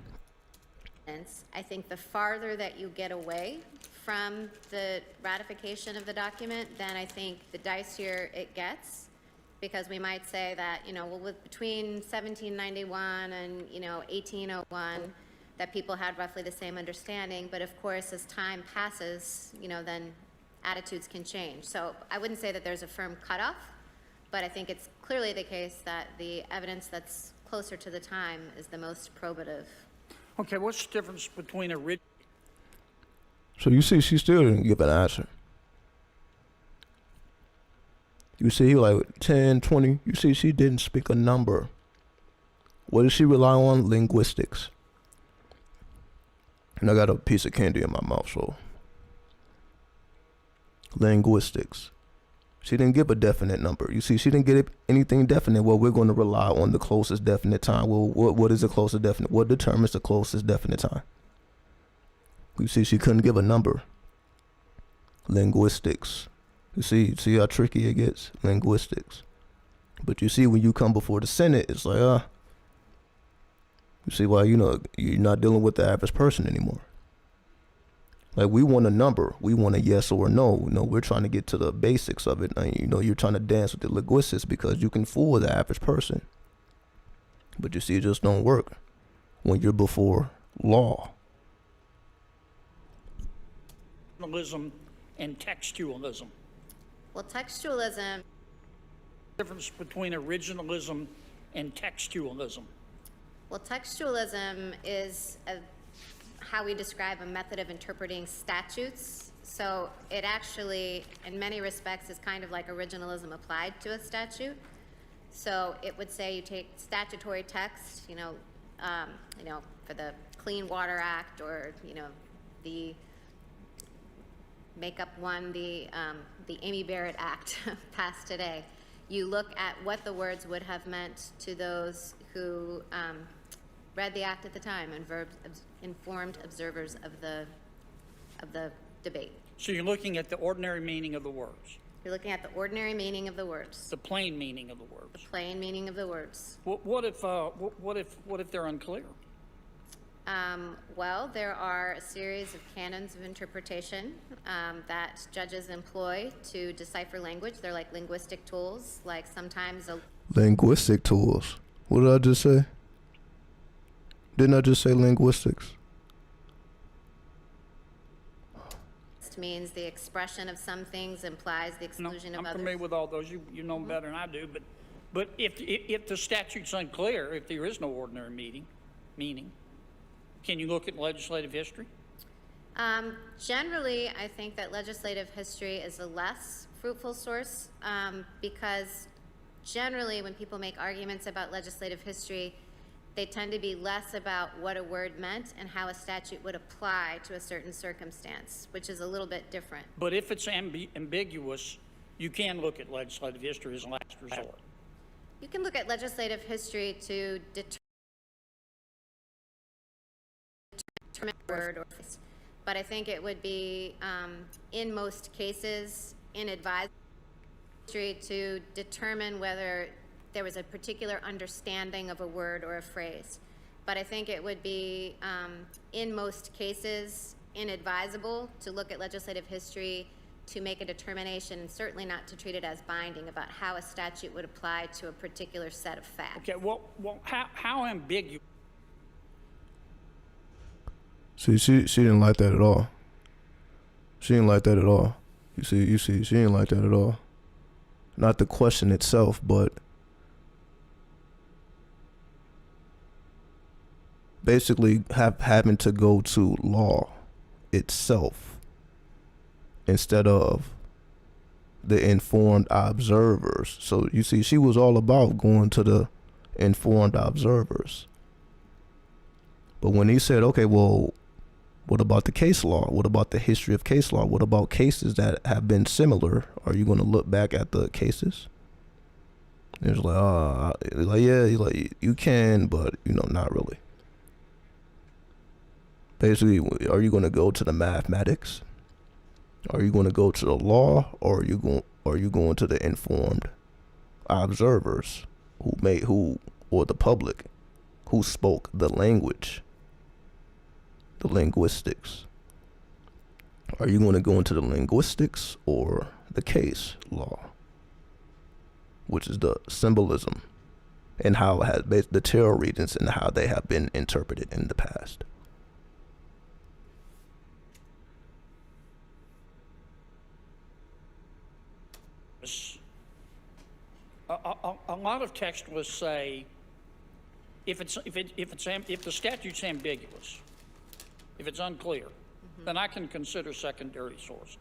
Speaker 8: I think the farther that you get away from the ratification of the document, then I think the dicier it gets. Because we might say that, between 1791 and, 1801, that people had roughly the same understanding. But of course, as time passes, then attitudes can change. So I wouldn't say that there's a firm cutoff, but I think it's clearly the case that the evidence that's closer to the time is the most probative.
Speaker 5: Okay, what's the difference between a written?
Speaker 1: So you see, she still didn't give an answer. You see, like 10, 20, you see, she didn't speak a number. What did she rely on? Linguistics. And I got a piece of candy in my mouth, so Linguistics. She didn't give a definite number. You see, she didn't get anything definite. Well, we're going to rely on the closest definite time. Well, what is the closest definite? What determines the closest definite time? You see, she couldn't give a number. Linguistics. You see how tricky it gets? Linguistics. But you see, when you come before the Senate, it's like, you see why, you're not dealing with the average person anymore. Like, we want a number. We want a yes or a no. We're trying to get to the basics of it. And, you're trying to dance with the linguistics because you can fool the average person. But you see, it just don't work when you're before law.
Speaker 5: Originalism and textualism.
Speaker 8: Well, textualism,
Speaker 5: Difference between originalism and textualism.
Speaker 8: well, textualism is how we describe a method of interpreting statutes. So it actually, in many respects, is kind of like originalism applied to a statute. So it would say you take statutory text, for the Clean Water Act, or the make up one, the Amy Barrett Act passed today. You look at what the words would have meant to those who read the act at the time and informed observers of the debate.
Speaker 5: So you're looking at the ordinary meaning of the words,
Speaker 8: You're looking at the ordinary meaning of the words,
Speaker 5: the plain meaning of the words.
Speaker 8: the plain meaning of the words.
Speaker 5: What if they're unclear?
Speaker 8: Well, there are a series of canons of interpretation that judges employ to decipher language. They're like linguistic tools, like sometimes
Speaker 1: Linguistic tools. What did I just say? Didn't I just say linguistics?
Speaker 8: means the expression of some things implies the exclusion of
Speaker 5: I'm
Speaker 8: others.
Speaker 5: familiar with all those. You know them better than I do. But if the statute's unclear, if there is no ordinary meaning, can you look at legislative history?
Speaker 8: Generally, I think that legislative history is a less fruitful source because generally when people make arguments about legislative history, they tend to be less about what a word meant and how a statute would apply to a certain circumstance, which is a little bit different.
Speaker 5: But if it's ambiguous, you can look at legislative history as a last resort.
Speaker 8: You can look at legislative history to determine a word or phrase, but I think it would be, in most cases, inadvisable to determine whether there was a particular understanding of a word or a phrase. But I think it would be, in most cases, inadvisable to look at legislative history to make a determination, and certainly not to treat it as binding about how a statute would apply to a particular set of facts.
Speaker 5: Okay, well how ambiguous?
Speaker 1: See, she didn't like that at all. She didn't like that at all. You see, she didn't like that at all. Not the question itself, but basically having to go to law itself instead of the informed observers. So you see, she was all about going to the informed observers. But when he said, okay, well, what about the case law? What about the history of case law? What about cases that have been similar? Are you going to look back at the cases? And it's like, yeah, you can, but not really. Basically, are you going to go to the mathematics? Are you going to go to the law, or are you going to the informed observers or the public who spoke the language, the linguistics? Are you going to go into the linguistics or the case law, which is the symbolism and how it has the tarot readings and how they have been interpreted in the past?
Speaker 5: A lot of textualists say if the statute's ambiguous, if it's unclear, then I can consider secondary sources.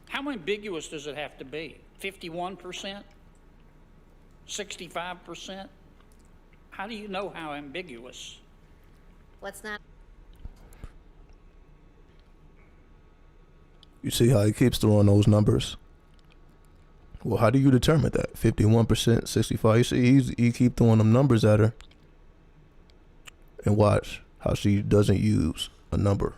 Speaker 5: How ambiguous does it have to be? 51%? 65%? How do you know how ambiguous?
Speaker 8: Let's not
Speaker 1: You see how he keeps throwing those numbers? Well, how do you determine that? 51%, 65. You see, he keep throwing them numbers at her. And watch how she doesn't use a number.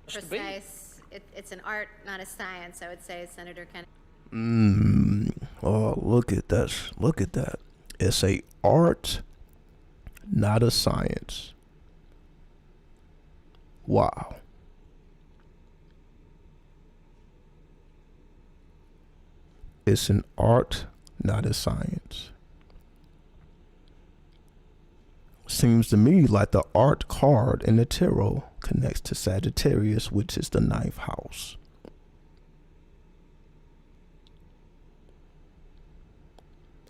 Speaker 8: Precise. It's an art, not a science, I would say, Senator Kennedy.
Speaker 1: Oh, look at that. Look at that. It's a art, not a science. Wow. It's an art, not a science. Seems to me like the art card in the tarot connects to Sagittarius, which is the 9th house.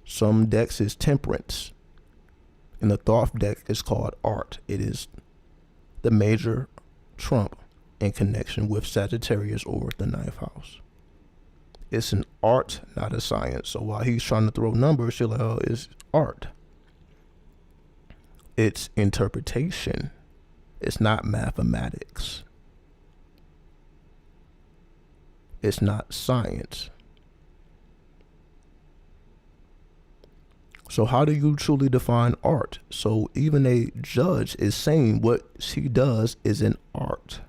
Speaker 1: Some decks is temperance, and the Thoth deck is called art. It is the major trump in connection with Sagittarius or the 9th house. It's an art, not a science. So while he's trying to throw numbers, she's like, oh, it's art. It's interpretation. It's not mathematics. It's not science. So how do you truly define art? So even a judge is saying what she does is an art,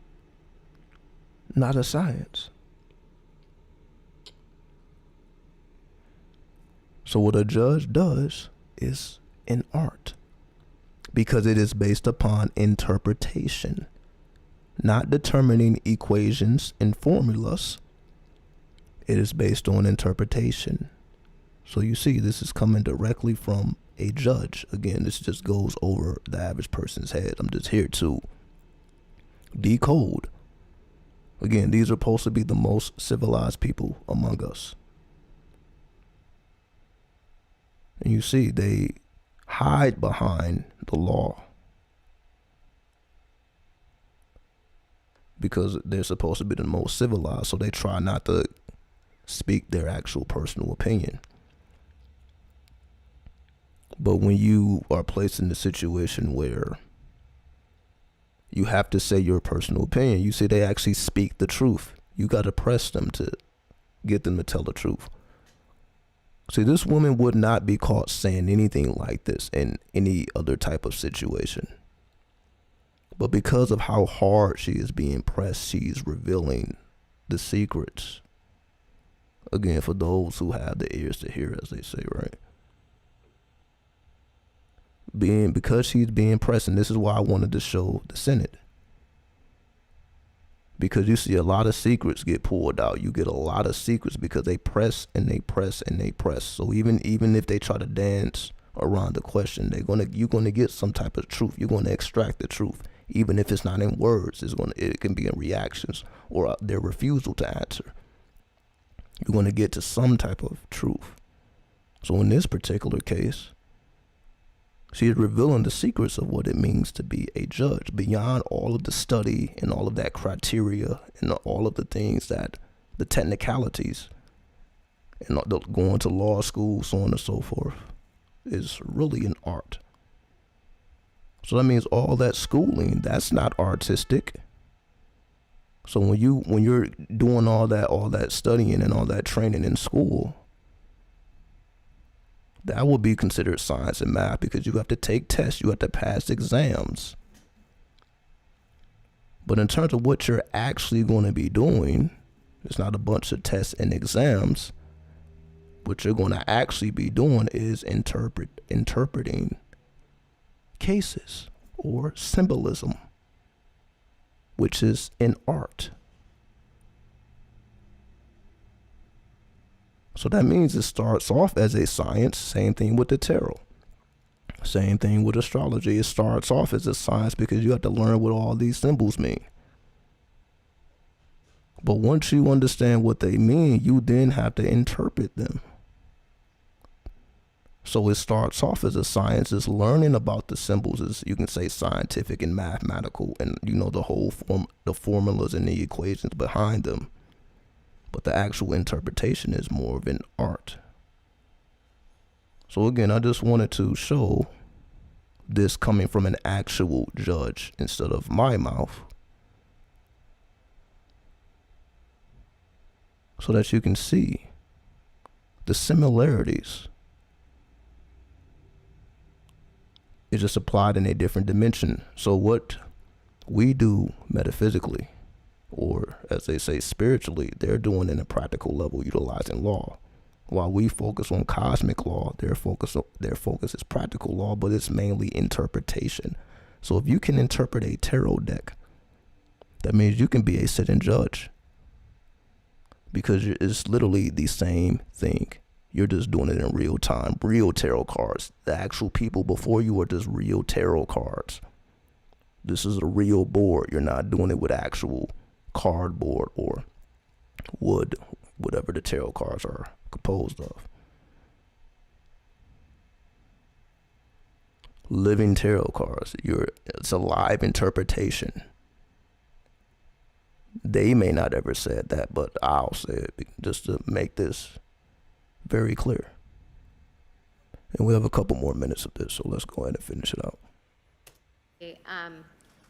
Speaker 1: not a science. So what a judge does is an art, because it is based upon interpretation, not determining equations and formulas. It is based on interpretation. So you see, this is coming directly from a judge. Again, this just goes over the average person's head. I'm just here to decode. Again, these are supposed to be the most civilized people among us. And you see, they hide behind the law because they're supposed to be the most civilized, so they try not to speak their actual personal opinion. But when you are placed in a situation where you have to say your personal opinion, you see, they actually speak the truth. You got to press them to get them to tell the truth. See, this woman would not be caught saying anything like this in any other type of situation. But because of how hard she is being pressed, she's revealing the secrets. Again, for those who have the ears to hear, as they say, right? Because she's being pressed, and this is why I wanted to show the Senate. Because you see a lot of secrets get pulled out. You get a lot of secrets because they press and they press and they press. So even if they try to dance around the question, you're gonna get some type of truth. You're gonna extract the truth, even if it's not in words. It can be in reactions or their refusal to answer. You're gonna get to some type of truth. So in this particular case, she is revealing the secrets of what it means to be a judge beyond all of the study and all of that criteria and all of the things that the technicalities and going to law school, so on and so forth, is really an art. So that means all that schooling, that's not artistic. So when you're doing all that studying and all that training in school, that would be considered science and math, because you have to take tests, you have to pass exams. But in terms of what you're actually going to be doing, it's not a bunch of tests and exams. What you're going to actually be doing is interpreting cases or symbolism, which is an art. So that means it starts off as a science. Same thing with the tarot. Same thing with astrology. It starts off as a science because you have to learn what all these symbols mean. But once you understand what they mean, you then have to interpret them. So it starts off as a science. It's learning about the symbols, as you can say, scientific and mathematical, and the formulas and the equations behind them. But the actual interpretation is more of an art. So again, I just wanted to show this coming from an actual judge instead of my mouth. so that you can see the similarities. It's just applied in a different dimension. So what we do metaphysically, or as they say spiritually, they're doing in a practical level utilizing law. While we focus on cosmic law, their focus is practical law, but it's mainly interpretation. So if you can interpret a tarot deck, that means you can be a sitting judge, because it's literally the same thing. You're just doing it in real time. Real tarot cards. The actual people before you are just real tarot cards. This is a real board. You're not doing it with actual cardboard or wood, whatever the tarot cards are composed of. Living tarot cards. It's a live interpretation. They may not ever said that, but I'll say it just to make this very clear. And we have a couple more minutes of this, so let's go ahead and finish it out.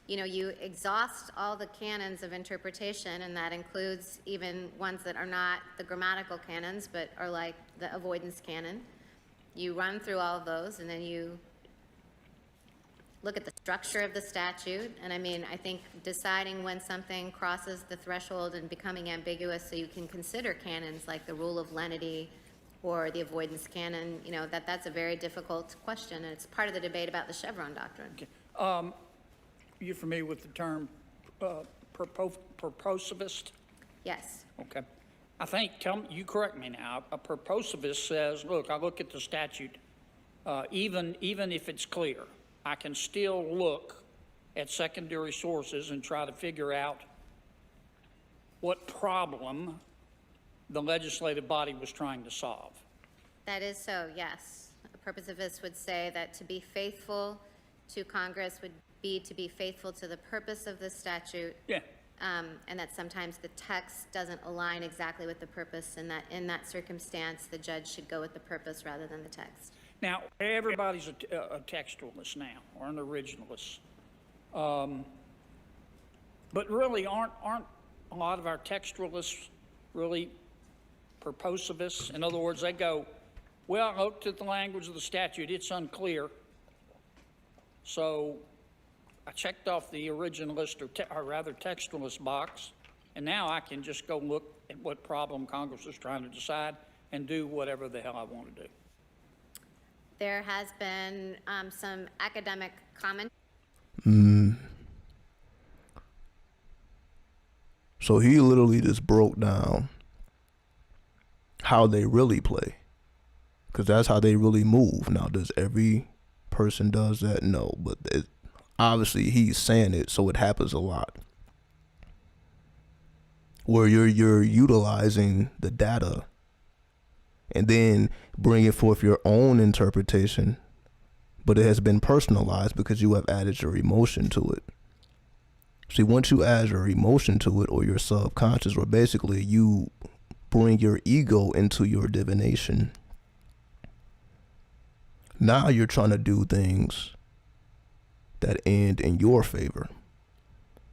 Speaker 8: You exhaust all the canons of interpretation, and that includes even ones that are not the grammatical canons, but are like the avoidance canon. You run through all of those, and then you look at the structure of the statute. And I think deciding when something crosses the threshold and becoming ambiguous, so you can consider canons like the rule of lenity or the avoidance canon, that's a very difficult question, and it's part of the debate about the Chevron doctrine.
Speaker 5: Okay. You familiar with the term purposivist?
Speaker 8: Yes.
Speaker 5: Okay. I think, you correct me now, a purposivist says, look, I look at the statute, even if it's clear, I can still look at secondary sources and try to figure out what problem the legislative body was trying to solve.
Speaker 8: That is so, yes. A purposivist would say that to be faithful to Congress would be to be faithful to the purpose of the statute.
Speaker 5: Yeah.
Speaker 8: And that sometimes the text doesn't align exactly with the purpose, and that in that circumstance, the judge should go with the purpose rather than the text.
Speaker 5: Now, everybody's a textualist now, or an originalist. But really, aren't a lot of our textualists really purposivists? In other words, they go, well, I looked at the language of the statute, it's unclear. So I checked off the originalist or rather textualist box, and now I can just go look at what problem Congress is trying to decide and do whatever the hell I want to do.
Speaker 8: There has been some academic comment.
Speaker 1: So he literally just broke down how they really play, because that's how they really move. Now, does every person does that? No, but obviously he's saying it, so it happens a lot, where you're utilizing the data and then bringing forth your own interpretation, but it has been personalized because you have added your emotion to it. See, once you add your emotion to it, or your subconscious, or basically you bring your ego into your divination, now you're trying to do things that end in your favor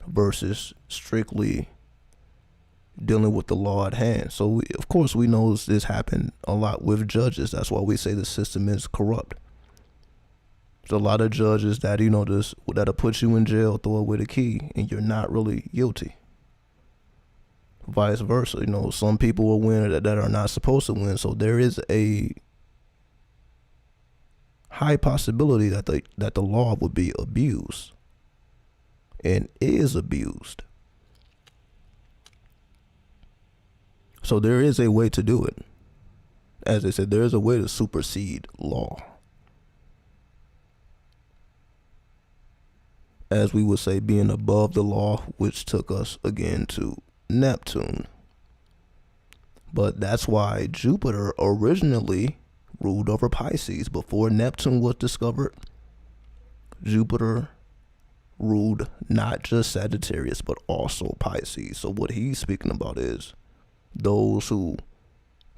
Speaker 1: versus strictly dealing with the law at hand. So of course we know this happened a lot with judges. That's why we say the system is corrupt. There's a lot of judges that, that'll put you in jail, throw away the key, and you're not really guilty. Vice versa, some people will win that are not supposed to win. So there is a high possibility that the law would be abused, and is abused. So there is a way to do it. As I said, there is a way to supersede law. As we would say, being above the law, which took us again to Neptune. But that's why Jupiter originally ruled over Pisces. Before Neptune was discovered, Jupiter ruled not just Sagittarius, but also Pisces. So what he's speaking about is those who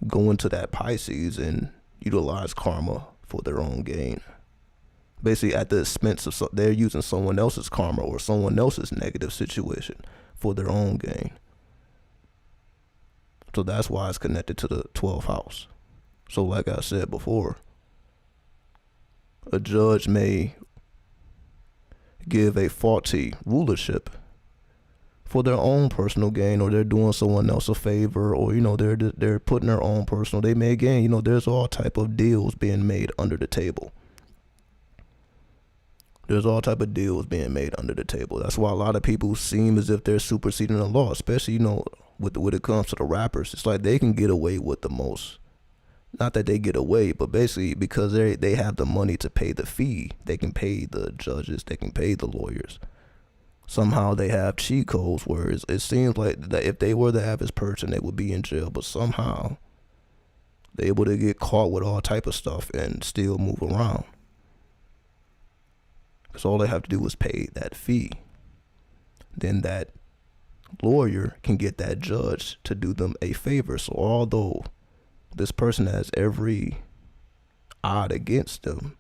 Speaker 1: go into that Pisces and utilize karma for their own gain. Basically at the expense of, they're using someone else's karma or someone else's negative situation for their own gain. So that's why it's connected to the 12th house. So like I said before, a judge may give a faulty rulership for their own personal gain, or they're doing someone else a favor, or they're putting their own personal, they may gain. There's all type of deals being made under the table. There's all type of deals being made under the table. That's why a lot of people seem as if they're superseding the law, especially when it comes to the rappers. It's like they can get away with the most. Not that they get away, but basically because they have the money to pay the fee, they can pay the judges, they can pay the lawyers. Somehow they have cheat codes where it seems like that if they were the average person, they would be in jail, but somehow they're able to get caught with all type of stuff and still move around. Because all they have to do is pay that fee. Then that lawyer can get that judge to do them a favor. So although this person has every odd against them,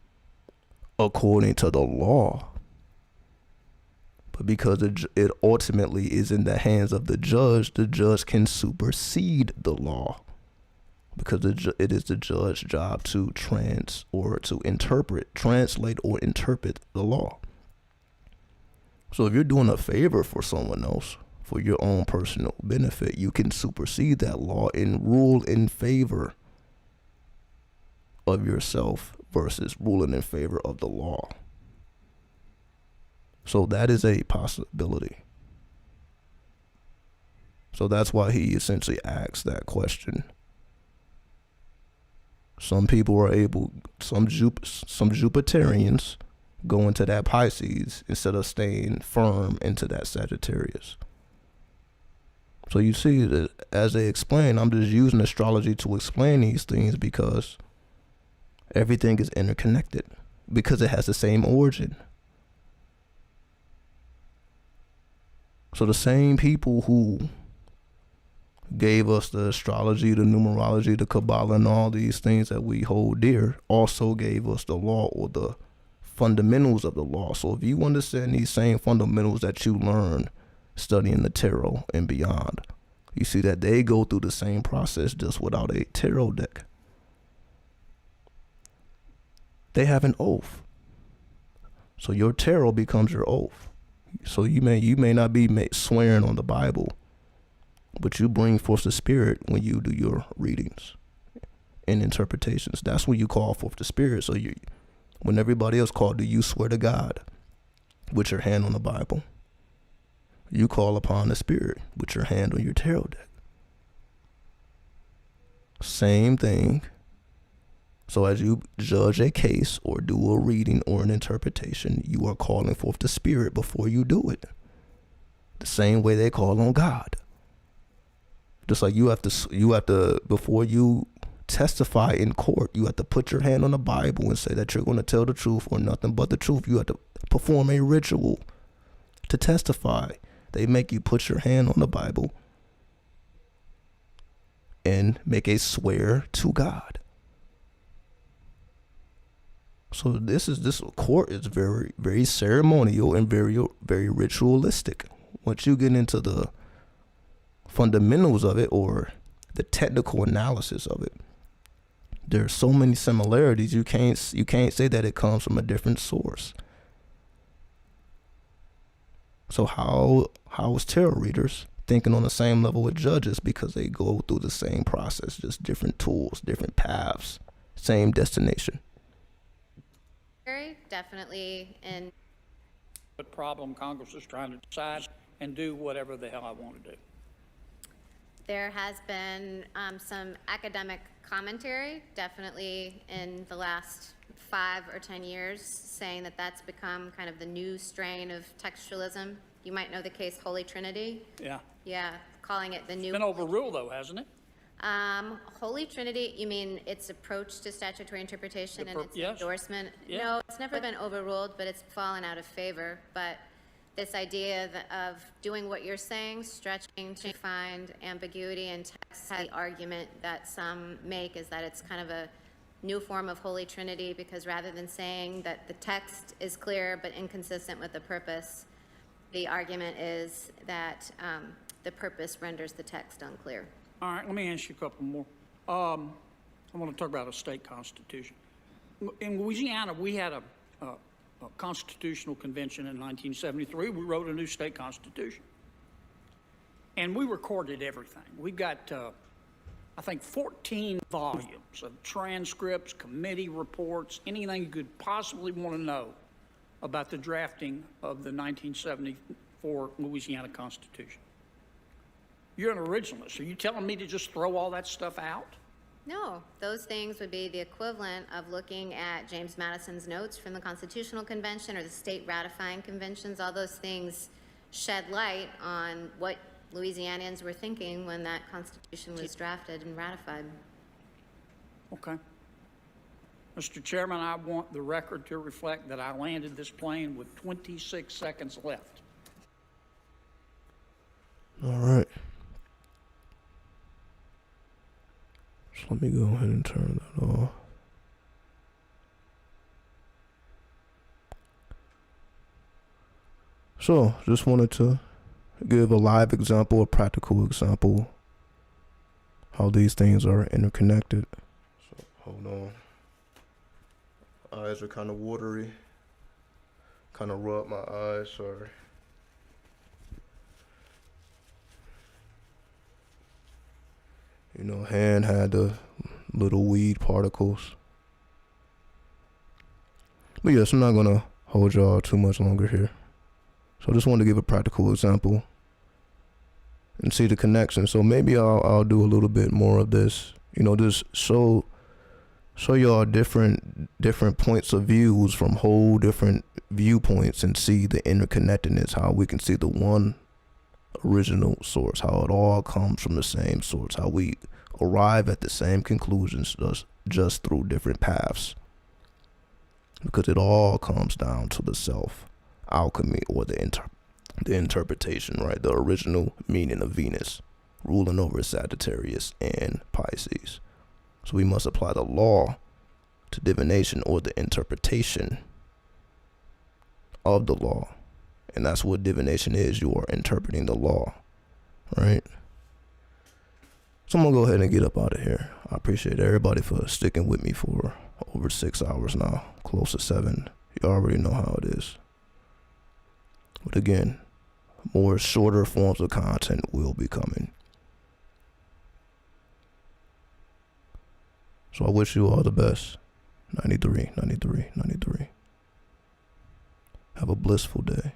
Speaker 1: according to the law, but because it ultimately is in the hands of the judge can supersede the law, because it is the judge's job to translate or interpret the law. So if you're doing a favor for someone else for your own personal benefit, you can supersede that law and rule in favor of yourself versus ruling in favor of the law. So that is a possibility. So that's why he essentially asks that question. Some people are able, some Jupiterians go into that Pisces instead of staying firm into that Sagittarius. So you see that as they explain, I'm just using astrology to explain these things because everything is interconnected, because it has the same origin. So the same people who gave us the astrology, the numerology, the Kabbalah, and all these things that we hold dear also gave us the law, or the fundamentals of the law. So if you understand these same fundamentals that you learn studying the tarot and beyond, you see that they go through the same process just without a tarot deck. They have an oath. So your tarot becomes your oath. So you may not be swearing on the Bible, but you bring forth the spirit when you do your readings and interpretations. That's when you call forth the spirit. So when everybody else called, do you swear to God with your hand on the Bible? You call upon the spirit with your hand on your tarot deck. Same thing. So as you judge a case or do a reading or an interpretation, you are calling forth the spirit before you do it. The same way they call on God. Just like you have to before you testify in court, you have to put your hand on the Bible and say that you're going to tell the truth or nothing but the truth. You have to perform a ritual to testify. They make you put your hand on the Bible and make a swear to God. So this court is very, very ceremonial and very, very ritualistic. Once you get into the fundamentals of it or the technical analysis of it, there are so many similarities. You can't say that it comes from a different source. So how is tarot readers thinking on the same level with judges? Because they go through the same process, just different tools, different paths, same destination.
Speaker 8: Definitely, and
Speaker 5: What problem Congress is trying to decide and do whatever the hell I want to do.
Speaker 8: there has been some academic commentary, definitely in the last 5 or 10 years, saying that that's become kind of the new strain of textualism. You might know the case Holy Trinity.
Speaker 5: Yeah.
Speaker 8: Yeah, calling it the new.
Speaker 5: Been overruled though, hasn't it?
Speaker 8: Holy Trinity, you mean its approach to stretchatory interpretation and its
Speaker 5: yes.
Speaker 8: endorsement?
Speaker 5: Yeah.
Speaker 8: No, it's never been overruled, but it's fallen out of favor. But this idea of doing what you're saying, stretching to find ambiguity in text, the argument that some make is that it's kind of a new form of Holy Trinity, because rather than saying that the text is clear but inconsistent with the purpose, the argument is that the purpose renders the text unclear.
Speaker 5: All right, let me ask you a couple more. I want to talk about a state constitution. In Louisiana, we had a constitutional convention in 1973. We wrote a new state constitution. And we recorded everything. We got, I think, 14 volumes of transcripts, committee reports, anything you could possibly want to know about the drafting of the 1974 Louisiana Constitution. You're an originalist. Are you telling me to just throw all that stuff out?
Speaker 8: No, those things would be the equivalent of looking at James Madison's notes from the Constitutional Convention or the state ratifying conventions. All those things shed light on what Louisianians were thinking when that Constitution was drafted and ratified.
Speaker 5: Okay. Mr. Chairman, I want the record to reflect that I landed this plane with 26 seconds left.
Speaker 1: All right. So let me go ahead and turn that off. So, just wanted to give a live example, a practical example, how these things are interconnected. So, hold on. Eyes are kind of watery. Kind of rub my eyes, sorry. You know, hand had the little weed particles. But yes, I'm not gonna hold y'all too much longer here. So I just wanted to give a practical example and see the connection. So maybe I'll do a little bit more of this. You know, just show y'all different points of views from whole different viewpoints and see the interconnectedness, how we can see the one original source, how it all comes from the same source, how we arrive at the same conclusions just through different paths, because it all comes down to the self alchemy, or the interpretation, right? The original meaning of Venus ruling over Sagittarius and Pisces. So we must apply the law to divination, or the interpretation of the law. And that's what divination is. You are interpreting the law, right? So I'm going to go ahead and get up out of here. I appreciate everybody for sticking with me for over 6 hours now, close to 7. You already know how it is. But again, more shorter forms of content will be coming. So I wish you all the best. 93, 93, 93. Have a blissful day.